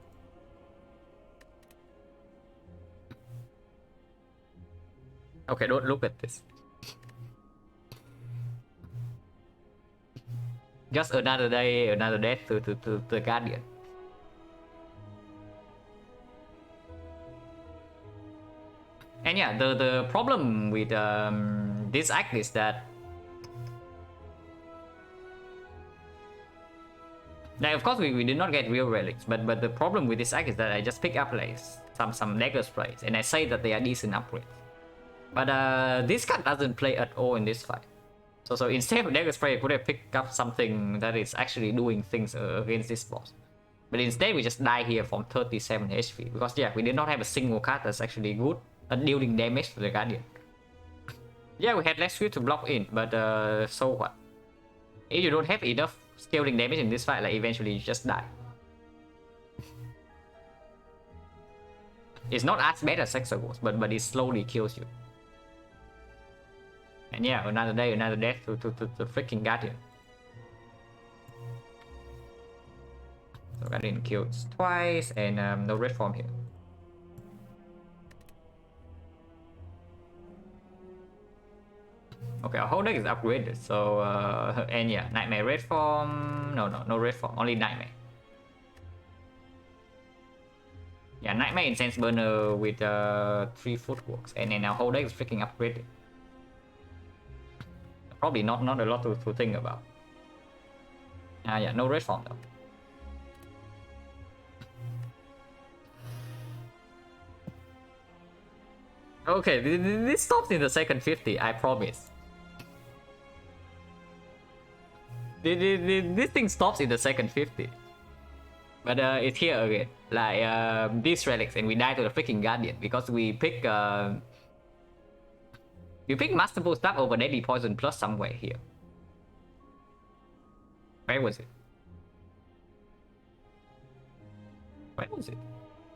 S1: Okay, don't look at this. Just another day, another death to the Guardian. And yeah, the problem with this act is that of course we did not get real relics, but the problem with this act is that I just pick up like some dagger sprays and I say that they are decent upgrades. But this card doesn't play at all in this fight. So instead of dagger spray, I could have picked up something that is actually doing things against this boss. But instead we just die here from 37 HP because yeah, we did not have a single card that's actually good at dealing damage to the Guardian. Yeah, we had less swift to block in, but so what? If you don't have enough scaling damage in this fight, like eventually you just die. It's not as bad as XecnaR, but it slowly kills you. And yeah, another day, another death to the freaking Guardian. So Guardian kills twice, and no red form here. Okay, our whole deck is upgraded, so and yeah, Nightmare red form. No red form, only Nightmare. Yeah, Nightmare Incense Burner with 3 footworks, and then our whole deck is freaking upgraded. Probably not a lot to think about. Yeah, no red form though. Okay, this stops in the second 50, I promise. This thing stops in the second 50. But it's here again. Like these relics, and we die to the freaking Guardian because we pick Masterful Staff over Deadly Poison plus somewhere here. Where was it? Where was it?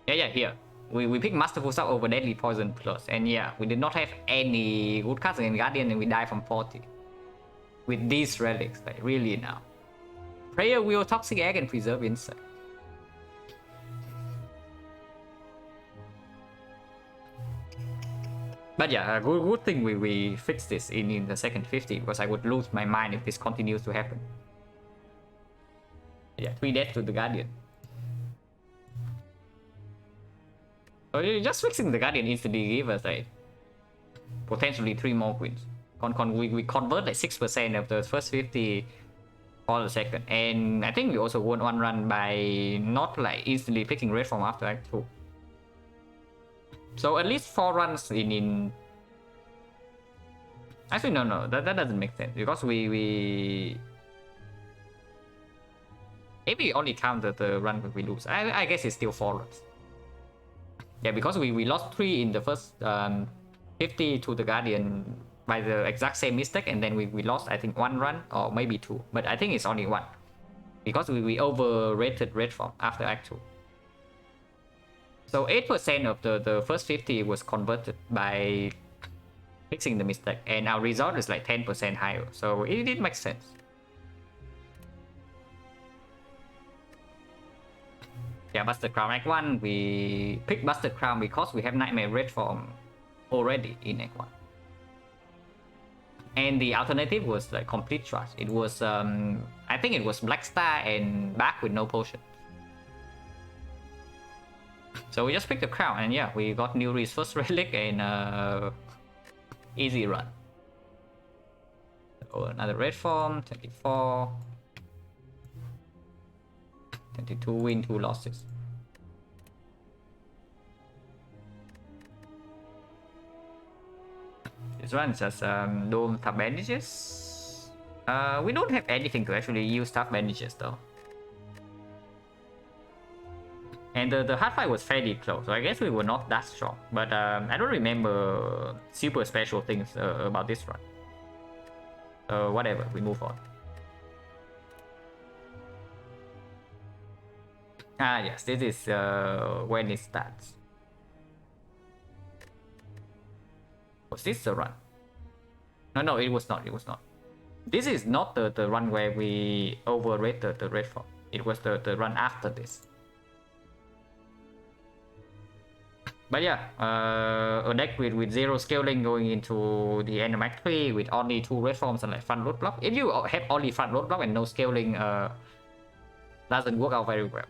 S1: Yeah, here. We picked Masterful Staff over Deadly Poison plus, and yeah, we did not have any good cards in Guardian, and we die from 40. With these relics, like really now. Prayer Wheel, Toxic Egg, and Preserve Insight. But yeah, good thing we fixed this in the second 50, because I would lose my mind if this continues to happen. Yeah, 3 deaths to the Guardian. So just fixing the Guardian instantly give us like potentially 3 more queens. We convert like 6% of the first 50 for the second, and I think we also won 1 run by not like instantly picking red from after Act 2. So at least 4 runs in Actually, no, that doesn't make sense because we if we only count the run we lose, I guess it's still 4 runs. Yeah, because we lost 3 in the first 50 to the Guardian by the exact same mistake, and then we lost I think 1 run or maybe 2, but I think it's only 1 because we overrated red form after Act 2. So 8% of the first 50 was converted by fixing the mistake, and our result is like 10% higher, so it did make sense. Yeah, Buster Crown Act 1, we picked Buster Crown because we have Nightmare Red form already in Act 1. And the alternative was like complete trash. It was, I think it was Black Star and back with no potion. So we just picked the crown, and yeah, we got Nuri's first relic and easy run. So another red form, 24. 22 win, 2 losses. This one just Dome tough bandages. We don't have anything to actually use tough bandages though. And the hard fight was fairly close, so I guess we were not that strong. But I don't remember super special things about this run. Whatever, we move on. Ah yes, this is when it starts. Was this the run? No, it was not. It was not. This is not the run where we overrated the red form. It was the run after this. But yeah, a deck with 0 scaling going into the end of Act 3 with only 2 red forms and like front road block. If you have only front road block and no scaling, doesn't work out very well.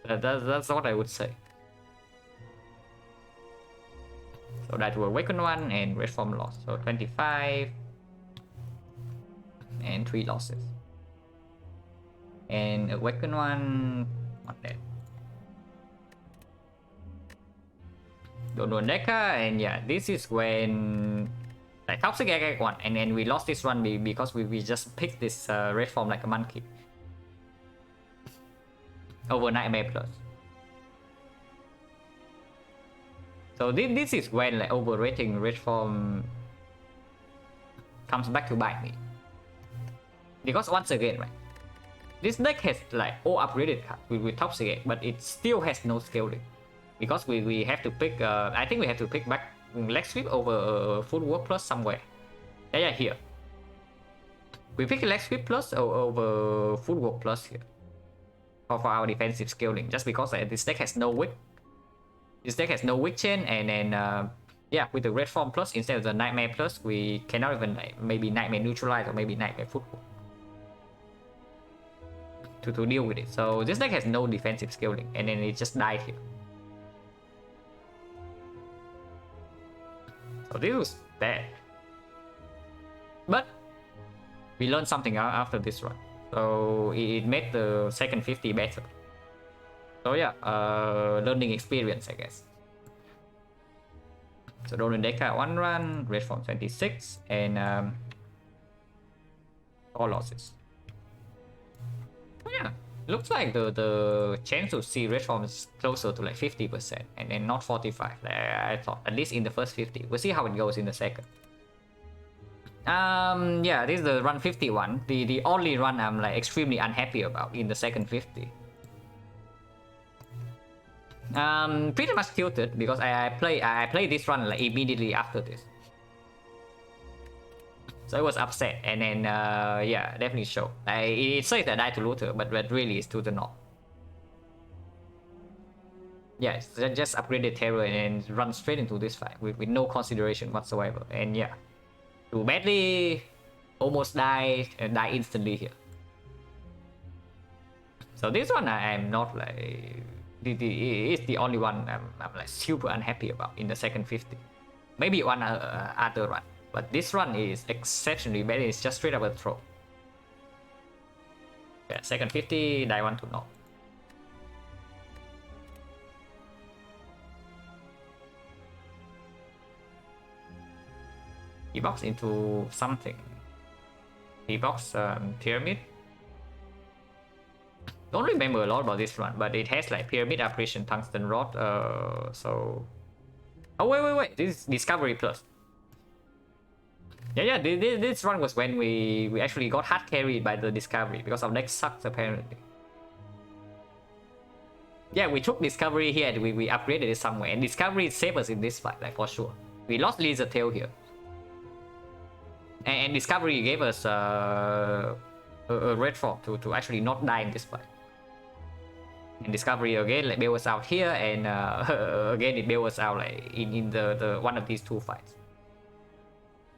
S1: That's what I would say. So that will awaken 1 and red form loss. So 25 and 3 losses. And awaken 1 not dead. Don't Deca, and yeah, this is when like Toxic Egg 1, and then we lost this run because we just picked this red form like a monkey over Nightmare Plus. So this is when like overrating red form comes back to bite me, because once again, right, this deck has like all upgraded cards with Toxic Egg, but it still has no scaling. Because we have to pick, I think we have to pick back leg sweep over footwork plus somewhere. Yeah, here. We pick leg sweep plus over footwork plus here. For our defensive scaling, just because this deck has no wick. This deck has no wick chain, and then yeah, with the red form plus instead of the nightmare plus, we cannot even like, maybe nightmare neutralize or maybe nightmare footwork to deal with it. So this deck has no defensive scaling, and then it just died here. So this was bad, but we learned something after this run, so it made the second 50 better. So yeah, learning experience, I guess. So Ronin Deca 1 run, red form 26, and 4 losses. So yeah, looks like the chance to see red form is closer to like 50% and then not 45 like I thought, at least in the first 50. We'll see how it goes in the second. Yeah, this is the run 51, the only run I'm like extremely unhappy about in the second 50. Pretty much tilted because I play this run like immediately after this, so I was upset, and then yeah, definitely show. It says that I die to Luther, but really it's to the north. Yeah, it's just upgraded terror and run straight into this fight with no consideration whatsoever, and yeah, too badly, almost die and die instantly here. So this one I'm not like. It's the only one I'm like super unhappy about in the second 50. Maybe one other run, but this run is exceptionally bad. It's just straight up a throw. Yeah, second 50, die 1 to no. D-box into something. D-box pyramid. Don't remember a lot about this one, but it has like pyramid apparition, tungsten rod. So. Oh wait. This is discovery plus. Yeah. This one was when we actually got hard carried by the discovery because our deck sucks apparently. Yeah, we took discovery here and we upgraded it somewhere, and discovery saved us in this fight, like for sure. We lost Lizard Tail here, and discovery gave us a red form to actually not die in this fight. And discovery again like bail us out here, and again it bail us out like in the one of these two fights.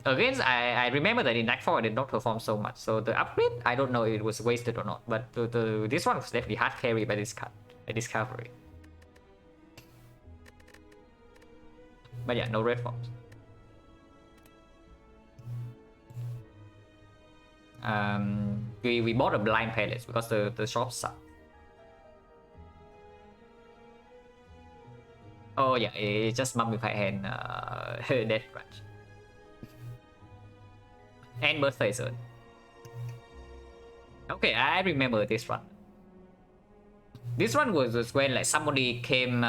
S1: Again, I remember that in Act 4 I did not perform so much, so the upgrade I don't know if it was wasted or not, but this one was definitely hard carry by this card, by discovery. But yeah, no red forms. We bought a blind palace because the shop sucked. Oh yeah, it's just mummified hand death branch. And birthday zone. Okay, I remember this one. This one was when like somebody came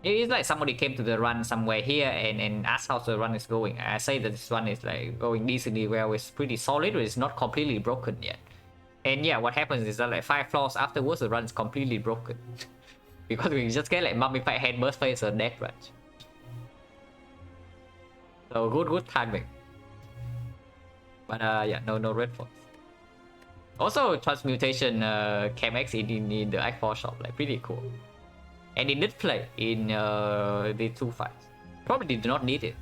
S1: it's like somebody came to the run somewhere here and asked how the run is going. I say that this one is like going decently well, it's pretty solid, but it's not completely broken yet. And yeah, what happens is that like 5 floors afterwards the run is completely broken. Because we just get like mummified hand, burst face, or death branch. So good timing. But yeah, no red forms. Also transmutation Chemex in the Act 4 shop, like pretty cool. And it did play in the 2 fights. Probably did not need it,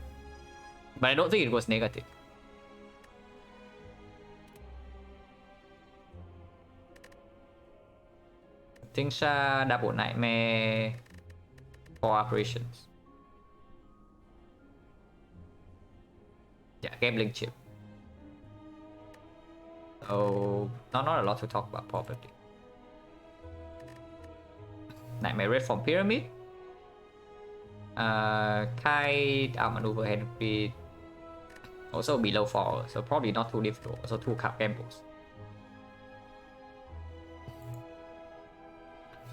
S1: but I don't think it was negative. Tingsha double nightmare for operations. Yeah, gambling chip. So not a lot to talk about probably. Nightmare red from pyramid. Kite outmaneuver head speed. Also below 4, so probably not too difficult. Also 2 cup gambles.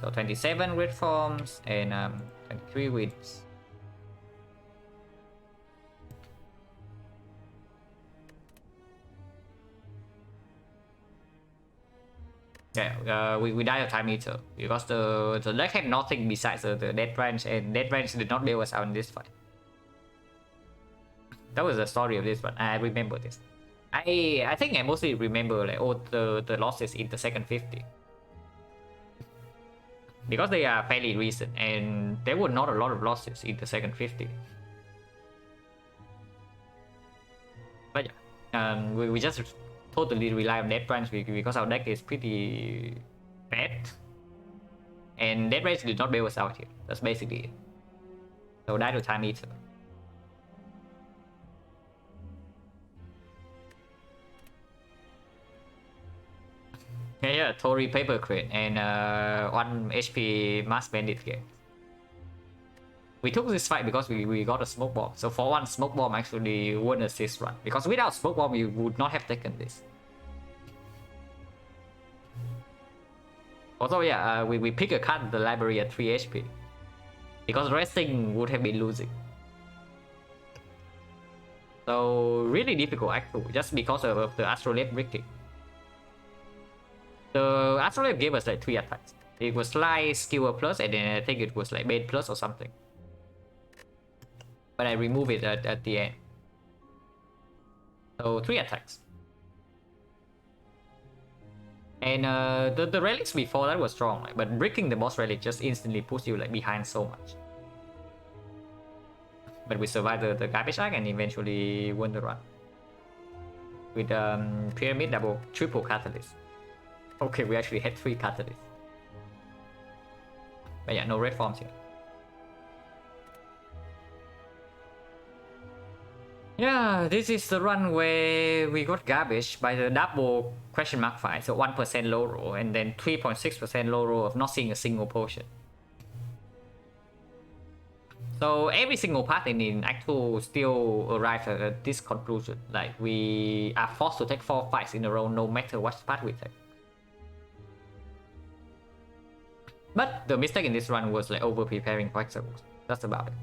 S1: So 27 red forms and 23 wins. Yeah, we died of time eater because the deck had nothing besides the death branch, and death branch did not bail us out in this fight. That was the story of this one. I remember this. I think I mostly remember like all the losses in the second 50. Because they are fairly recent and there were not a lot of losses in the second 50. But yeah, we just totally rely on death branch because our deck is pretty bad. And death branch did not bail us out here. That's basically it. So die to time eater. Yeah, Tory paper crate and 1 HP mass bandit game. We took this fight because we got a smoke bomb. So for one, smoke bomb actually won us this run. Because without smoke bomb, we would not have taken this. Also, yeah, we pick a card in the library at 3 HP. Because resting would have been losing. So really difficult act 2 just because of the Astrolabe bricking. The Astrolabe gave us like 3 attacks. It was Slice, Skewer plus, and then I think it was like Bait plus or something. But I removed it at the end. So 3 attacks. And the relics before that was strong, like, but bricking the boss relic just instantly puts you like behind so much. But we survived the garbage act and eventually won the run. With pyramid triple catalyst. Okay, we actually had 3 catalysts. But yeah, no red forms here. Yeah, this is the run where we got garbage by the double question mark fight. So 1% low roll and then 3.6% low roll of not seeing a single potion. So every single path in Act 2 still arrives at this conclusion. Like we are forced to take 4 fights in a row no matter what path we take. But the mistake in this run was like over preparing for Hexagons. That's about it.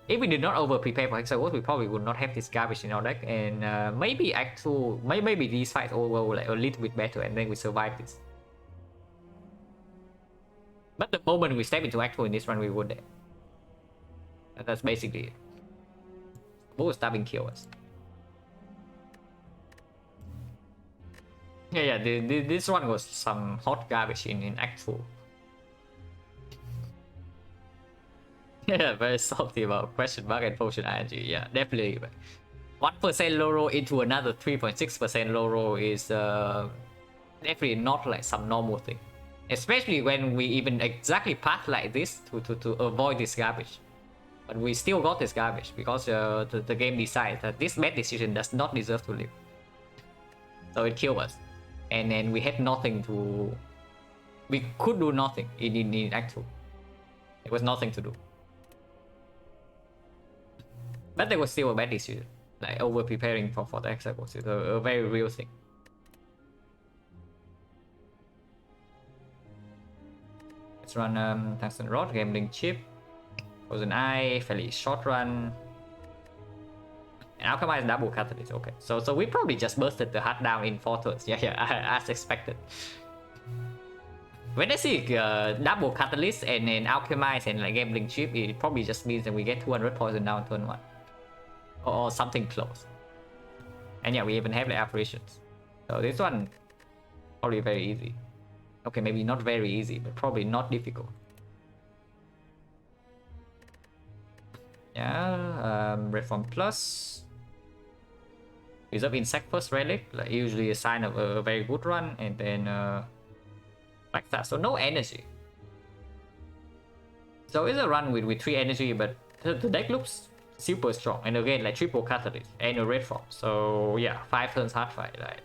S1: If we did not over prepare for Hexagons, we probably would not have this garbage in our deck, and maybe Act 2, maybe these fights over like a little bit better, and then we survive this. But the moment we step into Act 2 in this run, we would dead. That's basically it. Bull stabbing kill us. Yeah, this one was some hot garbage in Act 2. Yeah, very salty about question mark and potion ING. Yeah, definitely. 1% low roll into another 3.6% low roll is definitely not like some normal thing. Especially when we even exactly path like this to avoid this garbage. But we still got this garbage because the game decides that this bad decision does not deserve to live. So it killed us. And then we had nothing to... We could do nothing in Act 2. There was nothing to do. But there was still a bad decision. Like over preparing for the Hexagons is a very real thing. Let's run Tungsten Rod, Gambling Chip, Frozen Eye, fairly short run. And Alchemize double Catalyst, okay. So we probably just bursted the heart down in 4 turns. Yeah, as expected. When I see double Catalyst and then Alchemize and like Gambling Chip, it probably just means that we get 200 poison down turn 1. Or something close. And yeah, we even have the apparitions. So this one, probably very easy. Okay, maybe not very easy, but probably not difficult. Yeah, Reform Plus. Reserve Insect first Relic, like usually a sign of a very good run, and then like that. So no energy. So it's a run with 3 energy, but the deck looks super strong. And again, like triple Catalyst and a red form. So yeah, 5 turns hard fight. Like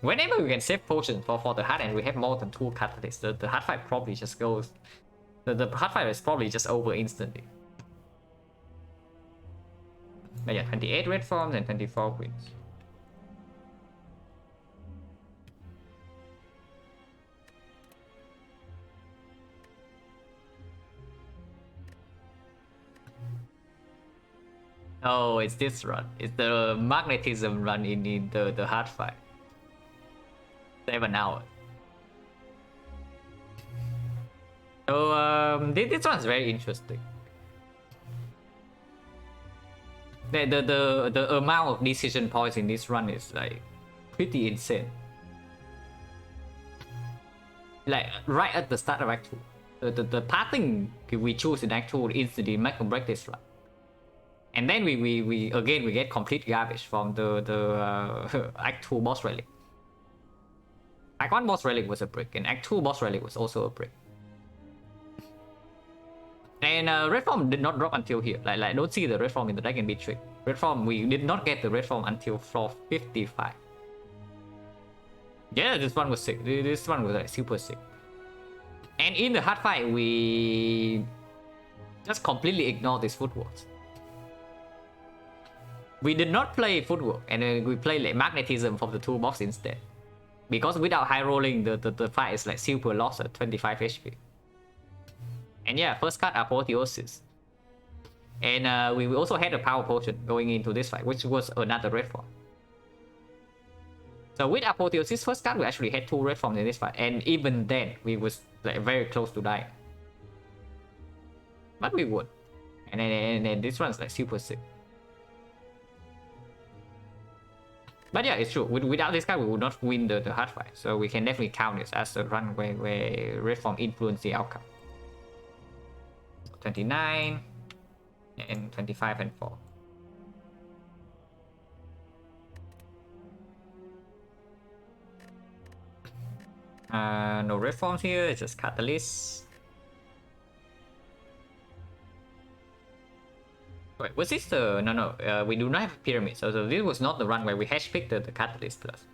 S1: whenever we can save potions for the hard and we have more than 2 Catalysts, the hard fight probably just goes. The hard fight is probably just over instantly. But yeah, 28 red forms and 24 queens. Oh, it's this run. It's the magnetism run in the hard fight. 7 hours. So this one's very interesting. The amount of decision points in this run is like pretty insane. Like right at the start of Act 2, the pathing we choose in Act 2 will instantly make or break this run. And then we again get complete garbage from the Act 2 boss relic. Act 1 boss relic was a brick, and Act 2 boss relic was also a brick. And red form did not drop until here. Like don't see the red form in the deck and be tricked. Red form, we did not get the red form until floor 55. Yeah, this one was sick. This one was like super sick. And in the hard fight, we just completely ignored these footworks. We did not play footwork, and then we play like magnetism from the toolbox instead. Because without high rolling, the fight is like super lost at 25 HP. And yeah, first card Apotheosis. And we also had a power potion going into this fight, which was another red form. So with Apotheosis first card, we actually had 2 red forms in this fight, and even then we was like very close to dying. But we would. And then this one's like super sick. But yeah, it's true. Without this card, we would not win the hard fight. So we can definitely count this as a run where red form influenced the outcome. 29 and 25 and 4. No red forms here, it's just Catalyst. Wait, was this the... No, we do not have a pyramid, so this was not the run where we hash picked the Catalyst plus.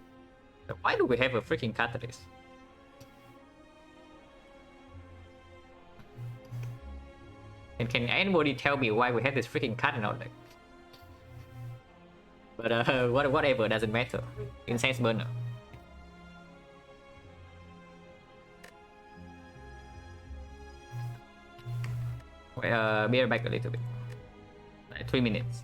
S1: So why do we have a freaking Catalyst? And can anybody tell me why we have this freaking cut in our deck? But whatever, doesn't matter. Incense burner. Wait, bear back a little bit. Like 3 minutes.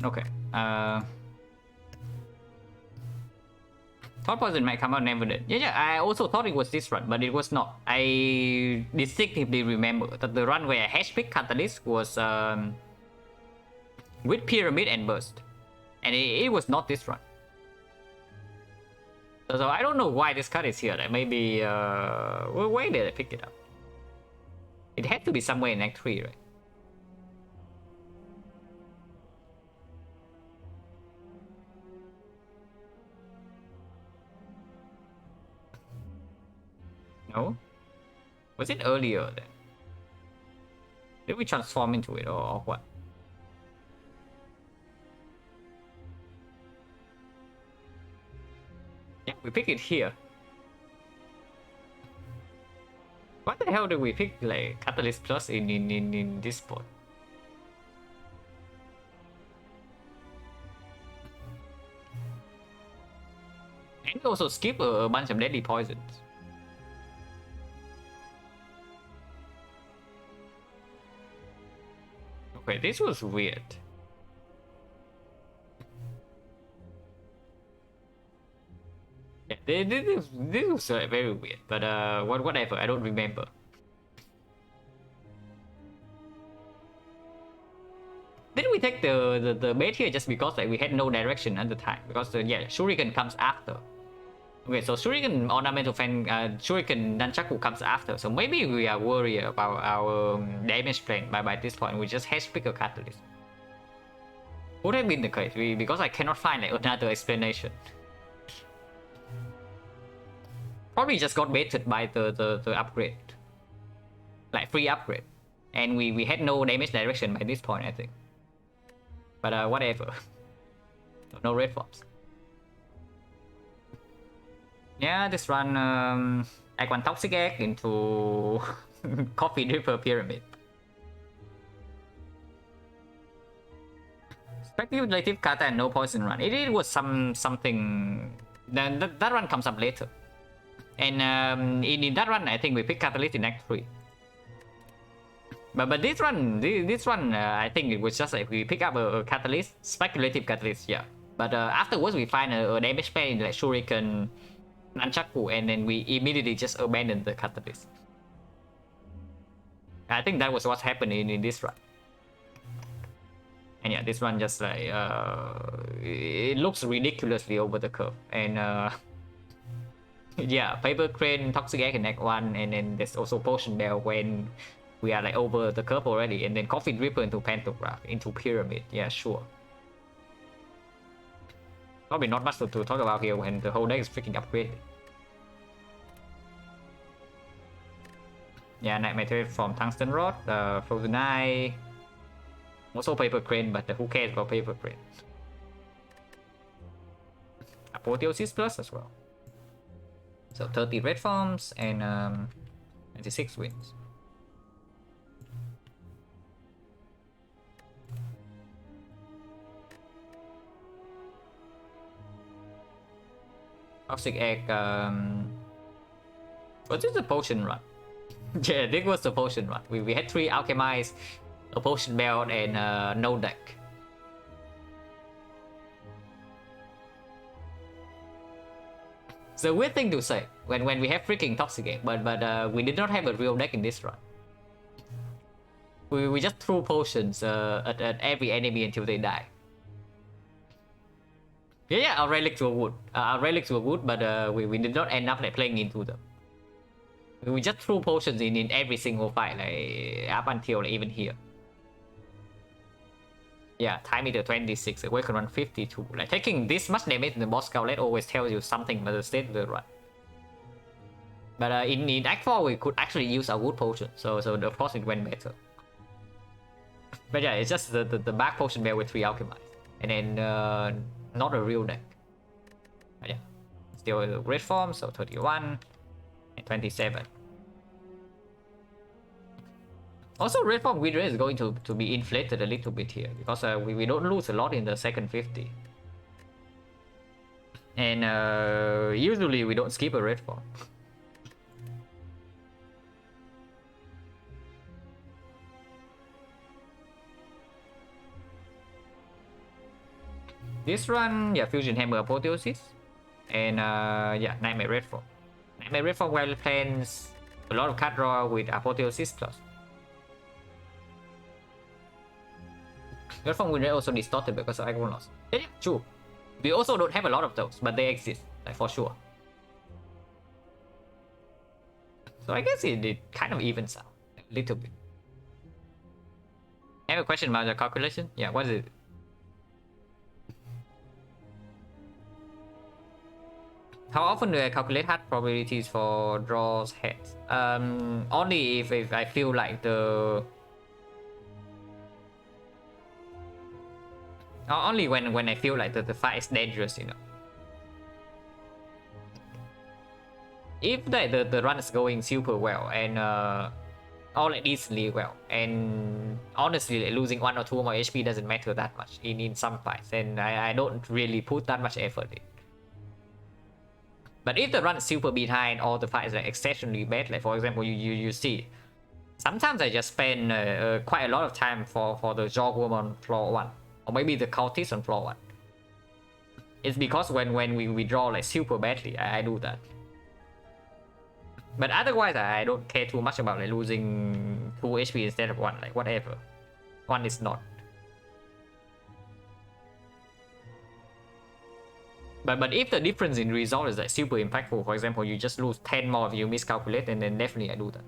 S1: Okay. Thought Poison might come out, never did. Yeah, I also thought it was this run, but it was not. I distinctively remember that the run where Hash pick Catalyst was with Pyramid and Burst. And it was not this run. So I don't know why this card is here. Like maybe, where did I pick it up? It had to be somewhere in Act 3, right? No? Was it earlier then? Did we transform into it or what? Yeah, we pick it here. What the hell did we pick like Catalyst Plus in this spot? And we also skip a bunch of deadly poisons. Okay, this was weird. Yeah, this was very weird, but whatever, I don't remember. Didn't we take the bait here just because like we had no direction at the time? Because yeah, Shuriken comes after. Okay, so Shuriken Ornamental Fan, Shuriken Nunchaku comes after. So maybe we are worried about our damage plan by this point. We just hash pick a catalyst. Would have been the case because I cannot find like another explanation. Probably just got baited by the upgrade, like free upgrade, and we had no damage direction by this point, I think. But whatever. No red forms. Yeah, this run Act 1 Toxic Egg into Coffee Dripper Pyramid. Speculative Kata and no poison run. It was something. That run comes up later. And in that run, I think we pick Catalyst in Act 3. But this run, I think it was just like we pick up a Catalyst, Speculative Catalyst, yeah. But afterwards, we find a damage pair in like Shuriken, Nunchaku, and then we immediately just abandon the Catalyst. I think that was what's happening in this run. And yeah, this one just like it looks ridiculously over the curve. And yeah, Paper Crane, Toxic Egg in Act 1, and then there's also Potion Bell when we are like over the curve already, and then Coffee Dripper into Pantograph, into Pyramid. Yeah, sure. Probably not much to talk about here when the whole deck is freaking upgraded. Yeah, Nightmare from Tungsten Rod, Frozen Eye, also Paper Crane, but who cares about Paper Crane? Apotheosis Plus as well. So 30 red forms and 96 wins. Toxic Egg, was this a potion run? Yeah, this was the potion run. We had 3 Alchemize, a Potion Belt, and no deck. It's a weird thing to say when we have freaking Toxic, but we did not have a real deck in this run. We just threw potions at every enemy until they die. Yeah, our relics were good. But we did not end up like playing into them. We just threw potions in every single fight, like up until like, even here. Yeah, time meter 26, awaken run 52. Like taking this much damage in the boss scout always tells you something about the state of the run. But in Act 4 we could actually use our wood potion, so of course it went better. But yeah, it's just the back potion bear with 3 alchemize. And then not a real deck. But yeah. Still a red form, so 31 and 27. Also, red form win rate is going to be inflated a little bit here because we don't lose a lot in the second 50. And usually we don't skip a red form. This run, yeah, Fusion Hammer Apotheosis. And yeah, Nightmare Red Form. Nightmare Red Form well plans a lot of card draw with Apotheosis plus. Red Form win rate also distorted because of aggro loss. Yeah, true. We also don't have a lot of those, but they exist, like for sure. So I guess it kind of evens out a little bit. I have a question about the calculation. Yeah, what is it? How often do I calculate hard probabilities for draws heads? Only if I feel like only when I feel like the fight is dangerous, you know. If the run is going super well and all like decently well, and honestly like, losing 1 or 2 more HP doesn't matter that much in some fights, and I don't really put that much effort in. But if the run is super behind or the fight is like exceptionally bad, like for example you see, sometimes I just spend quite a lot of time for the Jawworm on floor 1, or maybe the Cultist on floor 1. It's because when we draw like super badly, I do that. But otherwise I don't care too much about like losing 2 HP instead of 1, like whatever. 1 is not. But if the difference in result is like super impactful, for example, you just lose 10 more if you miscalculate, and then definitely I do that.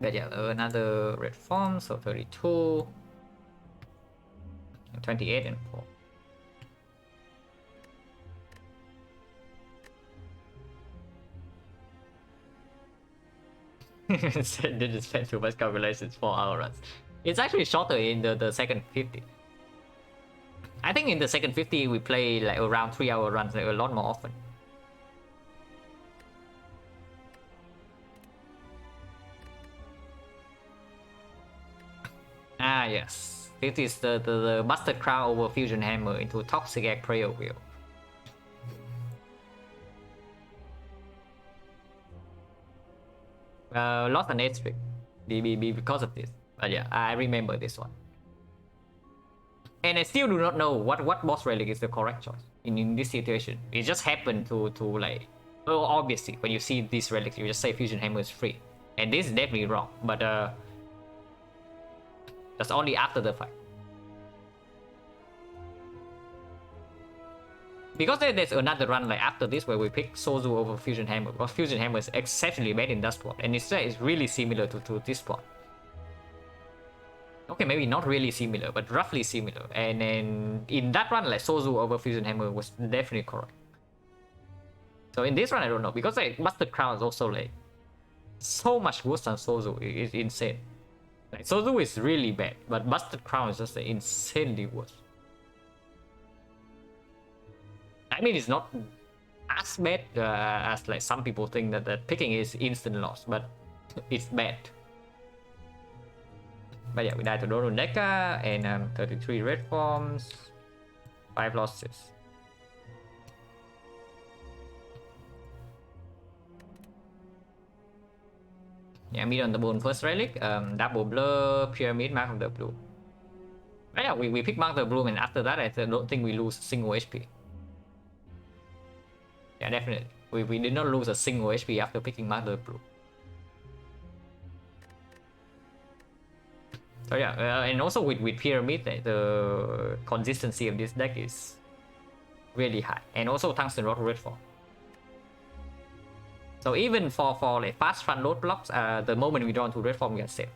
S1: But yeah, another red form, so 32, 28 and 4. Didn't spend too much calculations for our runs. It's actually shorter in the second 50. I think in the second 50 we play like around 3-hour runs, like a lot more often. Ah yes, this is the Busted Crown over Fusion Hammer into Toxic Egg Prayer Wheel. Lost an edge pick because of this, but yeah, I remember this one. And I still do not know what boss relic is the correct choice in this situation. It just happened to like, well, obviously when you see this relic you just say Fusion Hammer is free, and this is definitely wrong, but that's only after the fight. Because there's another run like after this where we pick Sozu over Fusion Hammer, because Fusion Hammer is exceptionally bad in that spot, and it's really similar to this spot. Okay, maybe not really similar, but roughly similar. And then in that run, like Sozu over Fusion Hammer was definitely correct. So in this run, I don't know, because like Busted Crown is also like so much worse than Sozu. It's insane. Like Sozu is really bad, but Busted Crown is just like, insanely worse. I mean, it's not as bad as like some people think that picking is instant loss, but it's bad. But yeah, we died to Doron Deca and 33 red forms, 5 losses. Yeah, mid on the bone first relic, double blur, pyramid, mark of the blue. But yeah, we pick mark of the blue, and after that I don't think we lose single HP. Yeah, definitely. We did not lose a single HP after picking Mother Blue. So yeah, and also with Pyramid, the consistency of this deck is really high, and also Tungsten Rod Red Form. So even for like fast front load blocks, the moment we draw into Red Form, we are safe.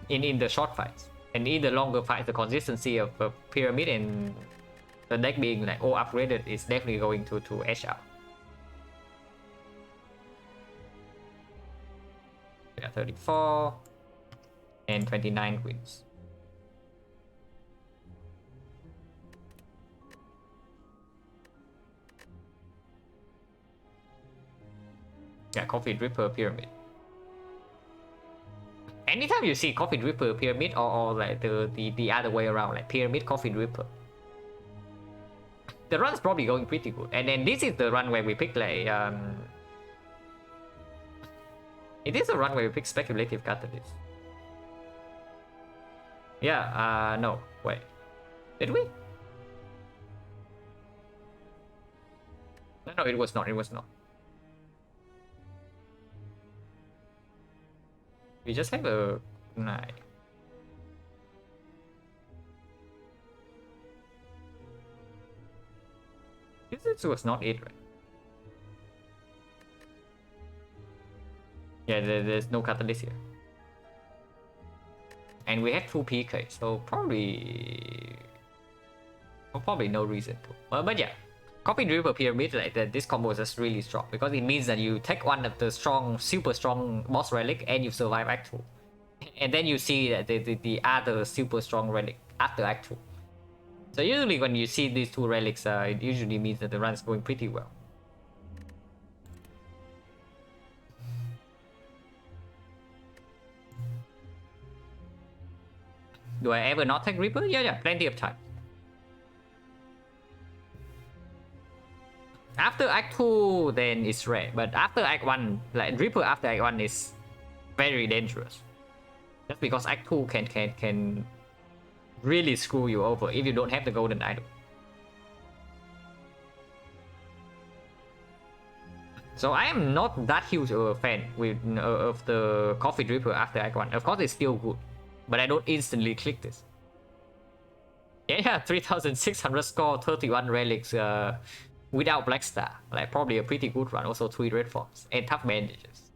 S1: In the short fights, and in the longer fights, the consistency of Pyramid and the deck being like all upgraded is definitely going to edge out. Yeah, 34 and 29 wins. Yeah, Coffee Dripper Pyramid. Anytime you see Coffee Dripper Pyramid or like the other way around, like Pyramid Coffee Dripper, the run's probably going pretty good. And then this is the run where we pick like it is a run where we pick Speculative Catalyst. Yeah, no, wait. Did we? No, it was not, it was not. We just have a 9. This was not it, right? Yeah, there's no catalyst here. And we have 2 PK, so probably no reason to. But yeah, Coffee Dripper Pyramid, like this combo is just really strong because it means that you take one of the super strong boss relic and you survive Act 2. And then you see that the other super strong relic after Act 2. So usually when you see these 2 relics, it usually means that the run's going pretty well. Do I ever not take Reaper? Yeah, plenty of time. After Act 2, then it's rare, but after Act 1, like Reaper after Act 1 is very dangerous. Just because Act 2 can really screw you over if you don't have the golden idol. So I am not that huge of a fan of the Coffee Dripper after Act 1. Of course it's still good, but I don't instantly click this. Yeah, 3600 score, 31 relics without Black Star. Like probably a pretty good run, also 3 red forms and tough bandages.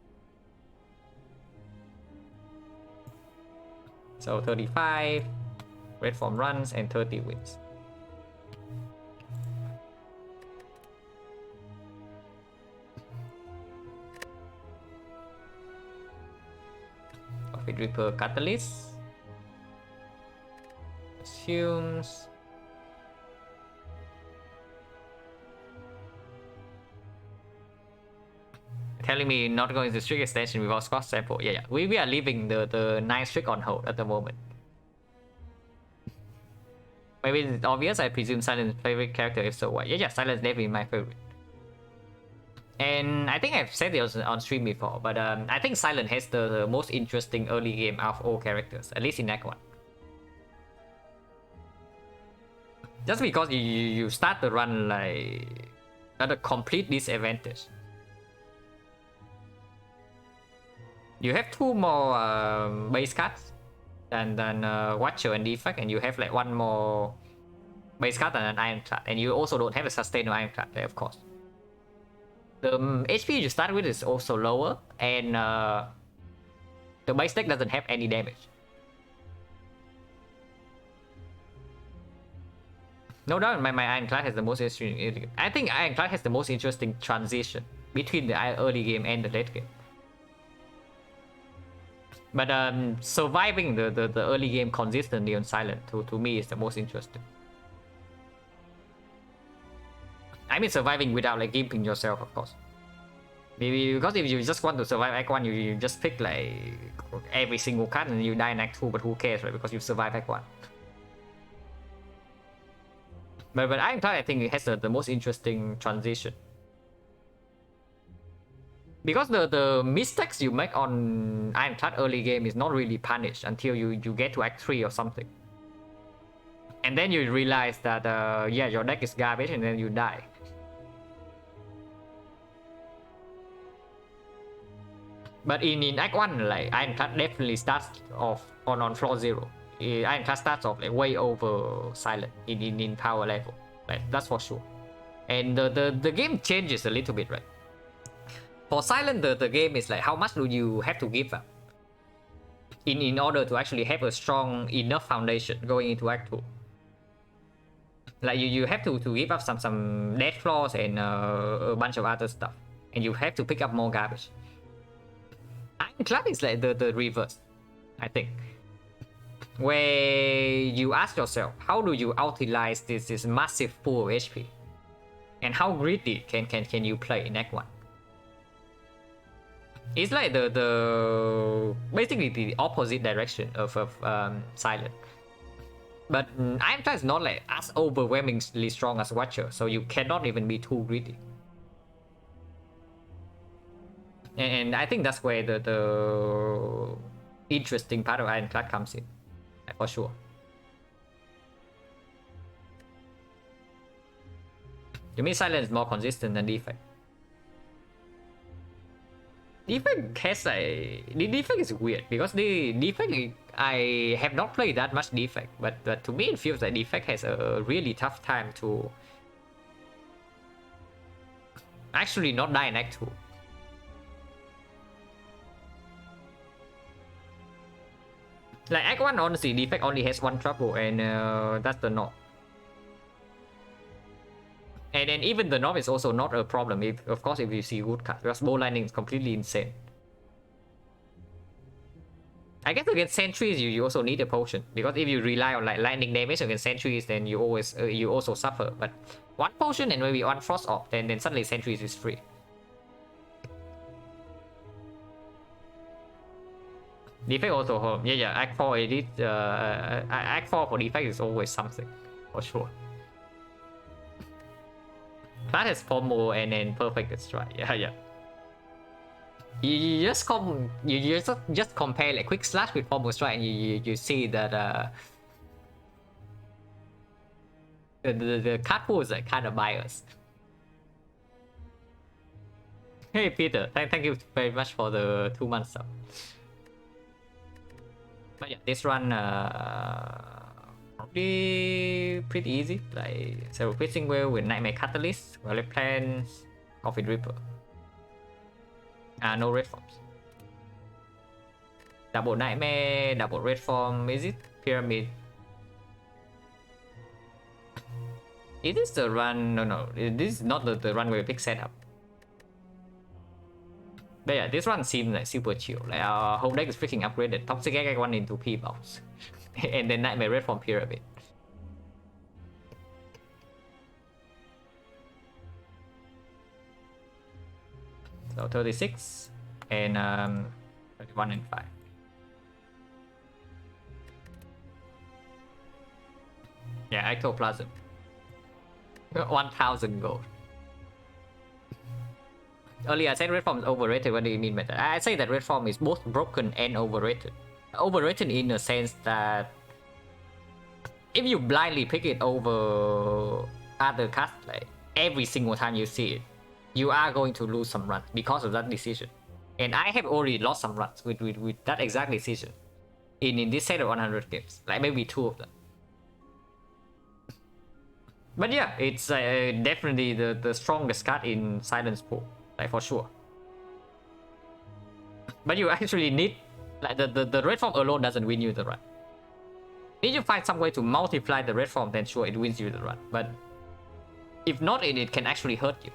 S1: So 35 red form runs and 30 wins. Coffee Dripper Catalyst. Assumes. Telling me not going to strict extension without Scott sample. Yeah. We are leaving the 9 strict on hold at the moment. Maybe it's obvious. I presume Silent's favorite character. If so, why? Yeah, Silent's definitely my favorite. And I think I've said it on stream before, but I think Silent has the most interesting early game of all characters, at least in Act 1. Just because you start the run like at a complete disadvantage. You have 2 more base cards than Watcher and Defect, and you have like 1 more base card than an Ironclad, and you also don't have a Sustain or Ironclad there, of course. The HP you start with is also lower, and the base deck doesn't have any damage. No doubt, my Ironclad has the most interesting. I think Ironclad has the most interesting transition between the early game and the late game. But surviving the early game consistently on Silent to me is the most interesting. I mean surviving without like gimping yourself, of course. Maybe because if you just want to survive Act 1, you just pick like every single card and you die in Act 2, but who cares, right? Because you survive Act 1. But Ironclad, I think it has the most interesting transition. Because the mistakes you make on Ironclad early game is not really punished until you get to Act 3 or something. And then you realize that, yeah, your deck is garbage and then you die. But in Act 1, like Ironclad definitely starts off on floor 0. Ironclad starts off like way over Silent in power level. Like that's for sure. And the game changes a little bit, right? For Silent, the game is like how much do you have to give up in order to actually have a strong enough foundation going into Act 2. Like you have to give up some death floors and a bunch of other stuff, and you have to pick up more garbage. Ironclad is like the reverse, I think, where you ask yourself, how do you utilize this massive pool of HP, and how greedy can you play in Act 1? It's like the basically the opposite direction of Silent. But Ironclad is not like as overwhelmingly strong as Watcher, so you cannot even be too greedy. And I think that's where the interesting part of Ironclad comes in, for sure. To me, Silent is more consistent than Defect. Defect has a... The Defect is weird, because the Defect... I have not played that much Defect, but to me it feels like Defect has a really tough time to... actually not die in Act 2. Like Act 1, honestly, Defect only has one trouble, and that's the knob. And then even the knob is also not a problem, if, of course, if you see good cut, because bow landing is completely insane. I guess against sentries, you also need a potion, because if you rely on like lightning damage against sentries, then you always you also suffer. But one potion and maybe one frost off, then suddenly sentries is free. Defect also home. Yeah. Act 4 edit. Act 4 for Defect is always something, for sure. That has combo and then perfect strike. Yeah. You just compare like quick slash with combo strike, and you see that the card pool is like kind of biased. Hey Peter, thank you very much for the 2 months sub. But yeah, this run pretty easy. Like so fishing well with Nightmare Catalyst, Violet Plans, Coffee Dripper. No red forms. Double Nightmare, double red form. Is it Pyramid? Is this the run? No. This is not the run where we pick setup. But yeah, this run seems like super chill. Like our whole deck is freaking upgraded. Toxic Egg 1 into P-Bounce. And then Nightmare Red from Pyramid. So 36 and 31 and 5. Yeah, Ectoplasm. 1000 gold. Earlier I said red form is overrated. What do you mean by that? I say that red form is both broken and overrated. Overrated in the sense that if you blindly pick it over other cards, like every single time you see it, you are going to lose some runs because of that decision. And I have already lost some runs with that exact decision in this set of 100 games, like maybe 2 of them. But yeah, it's definitely the strongest card in Silence Pool, like for sure. But you actually need, like the red form alone doesn't win you the run. If you find some way to multiply the red form, then sure, it wins you the run. But if not, it can actually hurt you,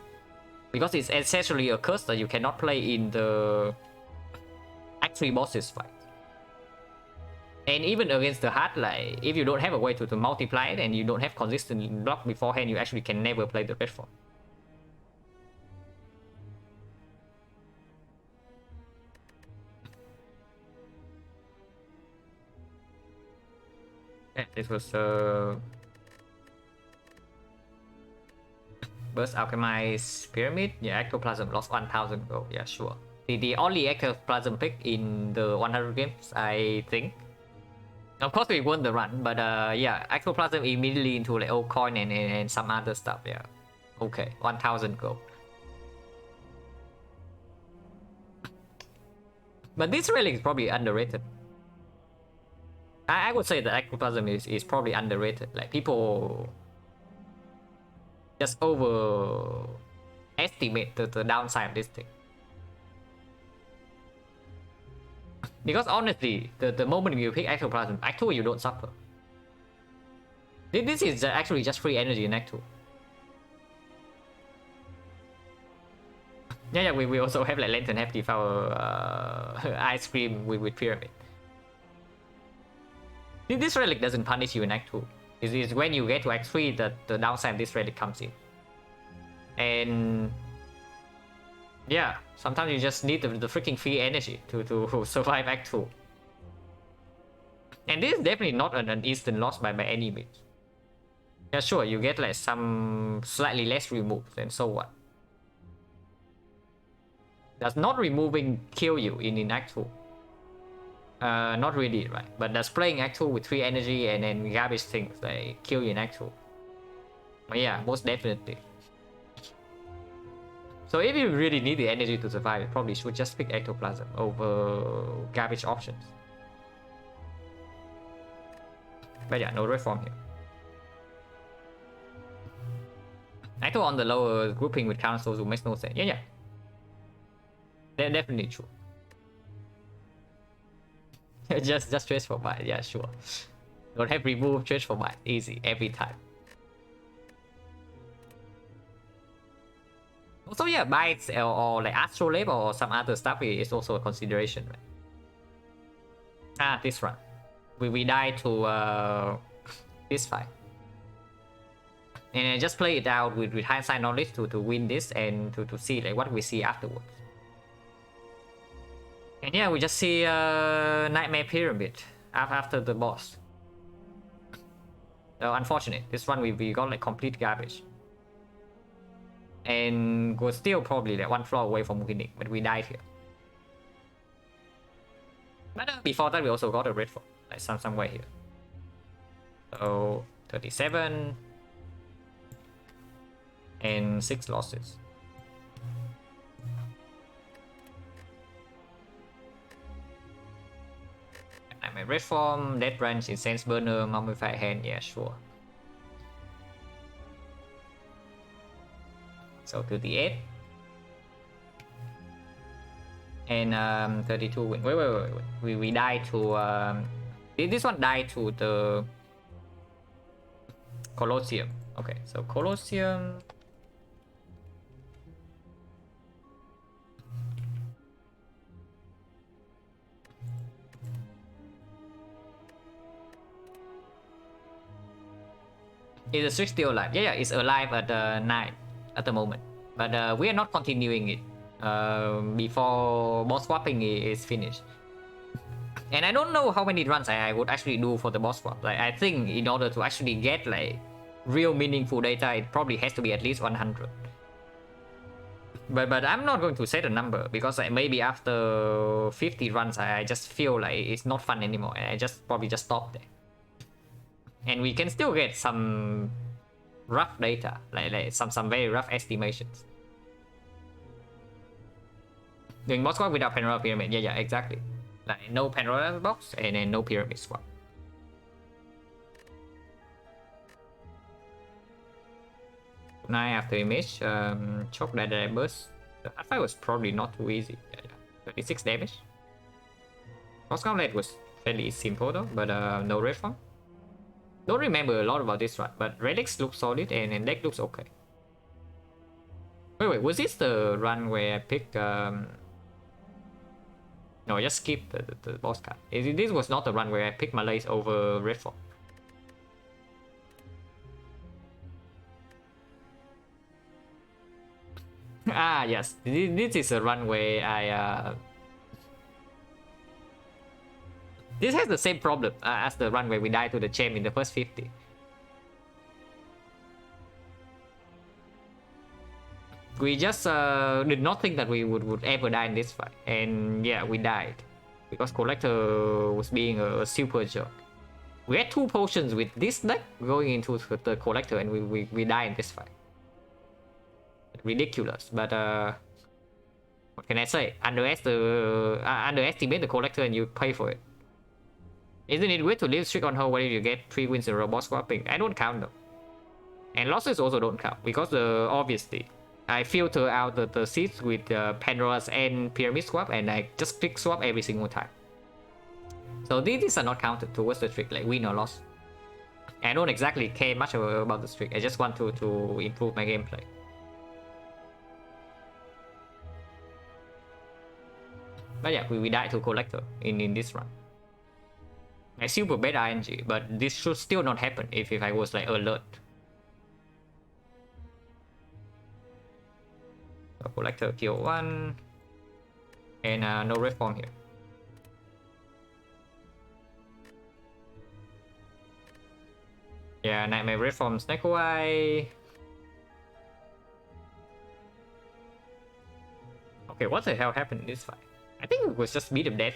S1: because it's essentially a curse that you cannot play in the Act 3 bosses fight. And even against the hard, like if you don't have a way to multiply it and you don't have consistent block beforehand, you actually can never play the red form. Yeah, this was Burst Alchemized Pyramid. Yeah, Ectoplasm lost 1000 gold. Yeah, sure. The only Ectoplasm pick in the 100 games, I think. Of course, we won the run, but yeah, Ectoplasm immediately into like old coin and some other stuff. Yeah, okay, 1000 gold. But this relic is probably underrated. I would say that ectoplasm is probably underrated. Like people just overestimate the downside of this thing. Because honestly, the moment you pick ectoplasm, Act 2 you don't suffer. This is actually just free energy in Act 2. Yeah, we also have like Lantern Hefty Flower ice cream with pyramid. This relic doesn't punish you in Act 2. It's when you get to Act 3 that the downside of this relic comes in. And yeah, sometimes you just need the freaking free energy to survive Act 2. And this is definitely not an instant loss by any means. Yeah, sure, you get like some slightly less removes, and so what? Does not removing kill you in Act 2? Not really, right? But does playing Act 2 with 3 energy and then garbage things like kill you in Act 2? But yeah, most definitely. So if you really need the energy to survive, you probably should just pick ectoplasm over garbage options. But yeah, no reform here. Act 2 on the lower grouping with councils who makes no sense. Yeah. They're definitely true. just trace for mine, yeah, sure. Don't have remove, trace for mine. Easy, every time. Also, yeah, bites or like astrolabe or some other stuff is also a consideration, right? Ah, this run. We die to this fight. And I just play it out with hindsight knowledge to win this and to see like what we see afterwards. And yeah, we just see Nightmare Pyramid after the boss. So unfortunate. This one we got like complete garbage. And we're still probably like one floor away from winning, but we died here. But before that we also got a red fort, like somewhere here. So 37 and 6 losses. My red form, Dead Branch, Incense Burner, Mummified Hand, yeah, sure. So 38 and 32 win. Wait. We died to this one died to the Colosseum. Okay, so Colosseum. Is the streak still alive? Yeah, it's alive at 9 at the moment. But we are not continuing it before boss swapping is finished. And I don't know how many runs I would actually do for the boss swap. Like I think in order to actually get like real meaningful data, it probably has to be at least 100. But I'm not going to set a number because like, maybe after 50 runs I just feel like it's not fun anymore and I just probably just stop there. And we can still get some rough data, like some very rough estimations. Doing boss swap without panorama pyramid, yeah, exactly. Like no panorama box and then no pyramid swap. Nine after image, choke that burst. The alpha was probably not too easy. Yeah. 36 damage. Boss gauntlet was fairly simple though, but no red form. Don't remember a lot about this run, but relics looks solid and deck looks okay. Wait, was this the run where I picked no, I just skipped the boss card. This was not the run where I picked Malays over red form. Ah yes, this is a run where I this has the same problem as the run where we died to the champ in the first 50. We just did not think that we would ever die in this fight, and yeah, we died because Collector was being a super jerk. We had 2 potions with this deck going into the Collector, and we died in this fight. Ridiculous, but what can I say? Underestimate the collector and you pay for it. Isn't it weird to leave streak on hold when you get 3 wins in a row boss swapping? I don't count them. And losses also don't count because obviously I filter out the seeds with Pandora's and Pyramid swap and I just click swap every single time. So these are not counted towards the streak, like win or loss. I don't exactly care much about the streak. I just want to improve my gameplay. But yeah, we died to collector in this run. I super bad ING, but this should still not happen if I was like alert. So collector kill 1. And no reform here. Yeah, Nightmare reform Snake Eye. Okay, what the hell happened in this fight? I think it was just medium death.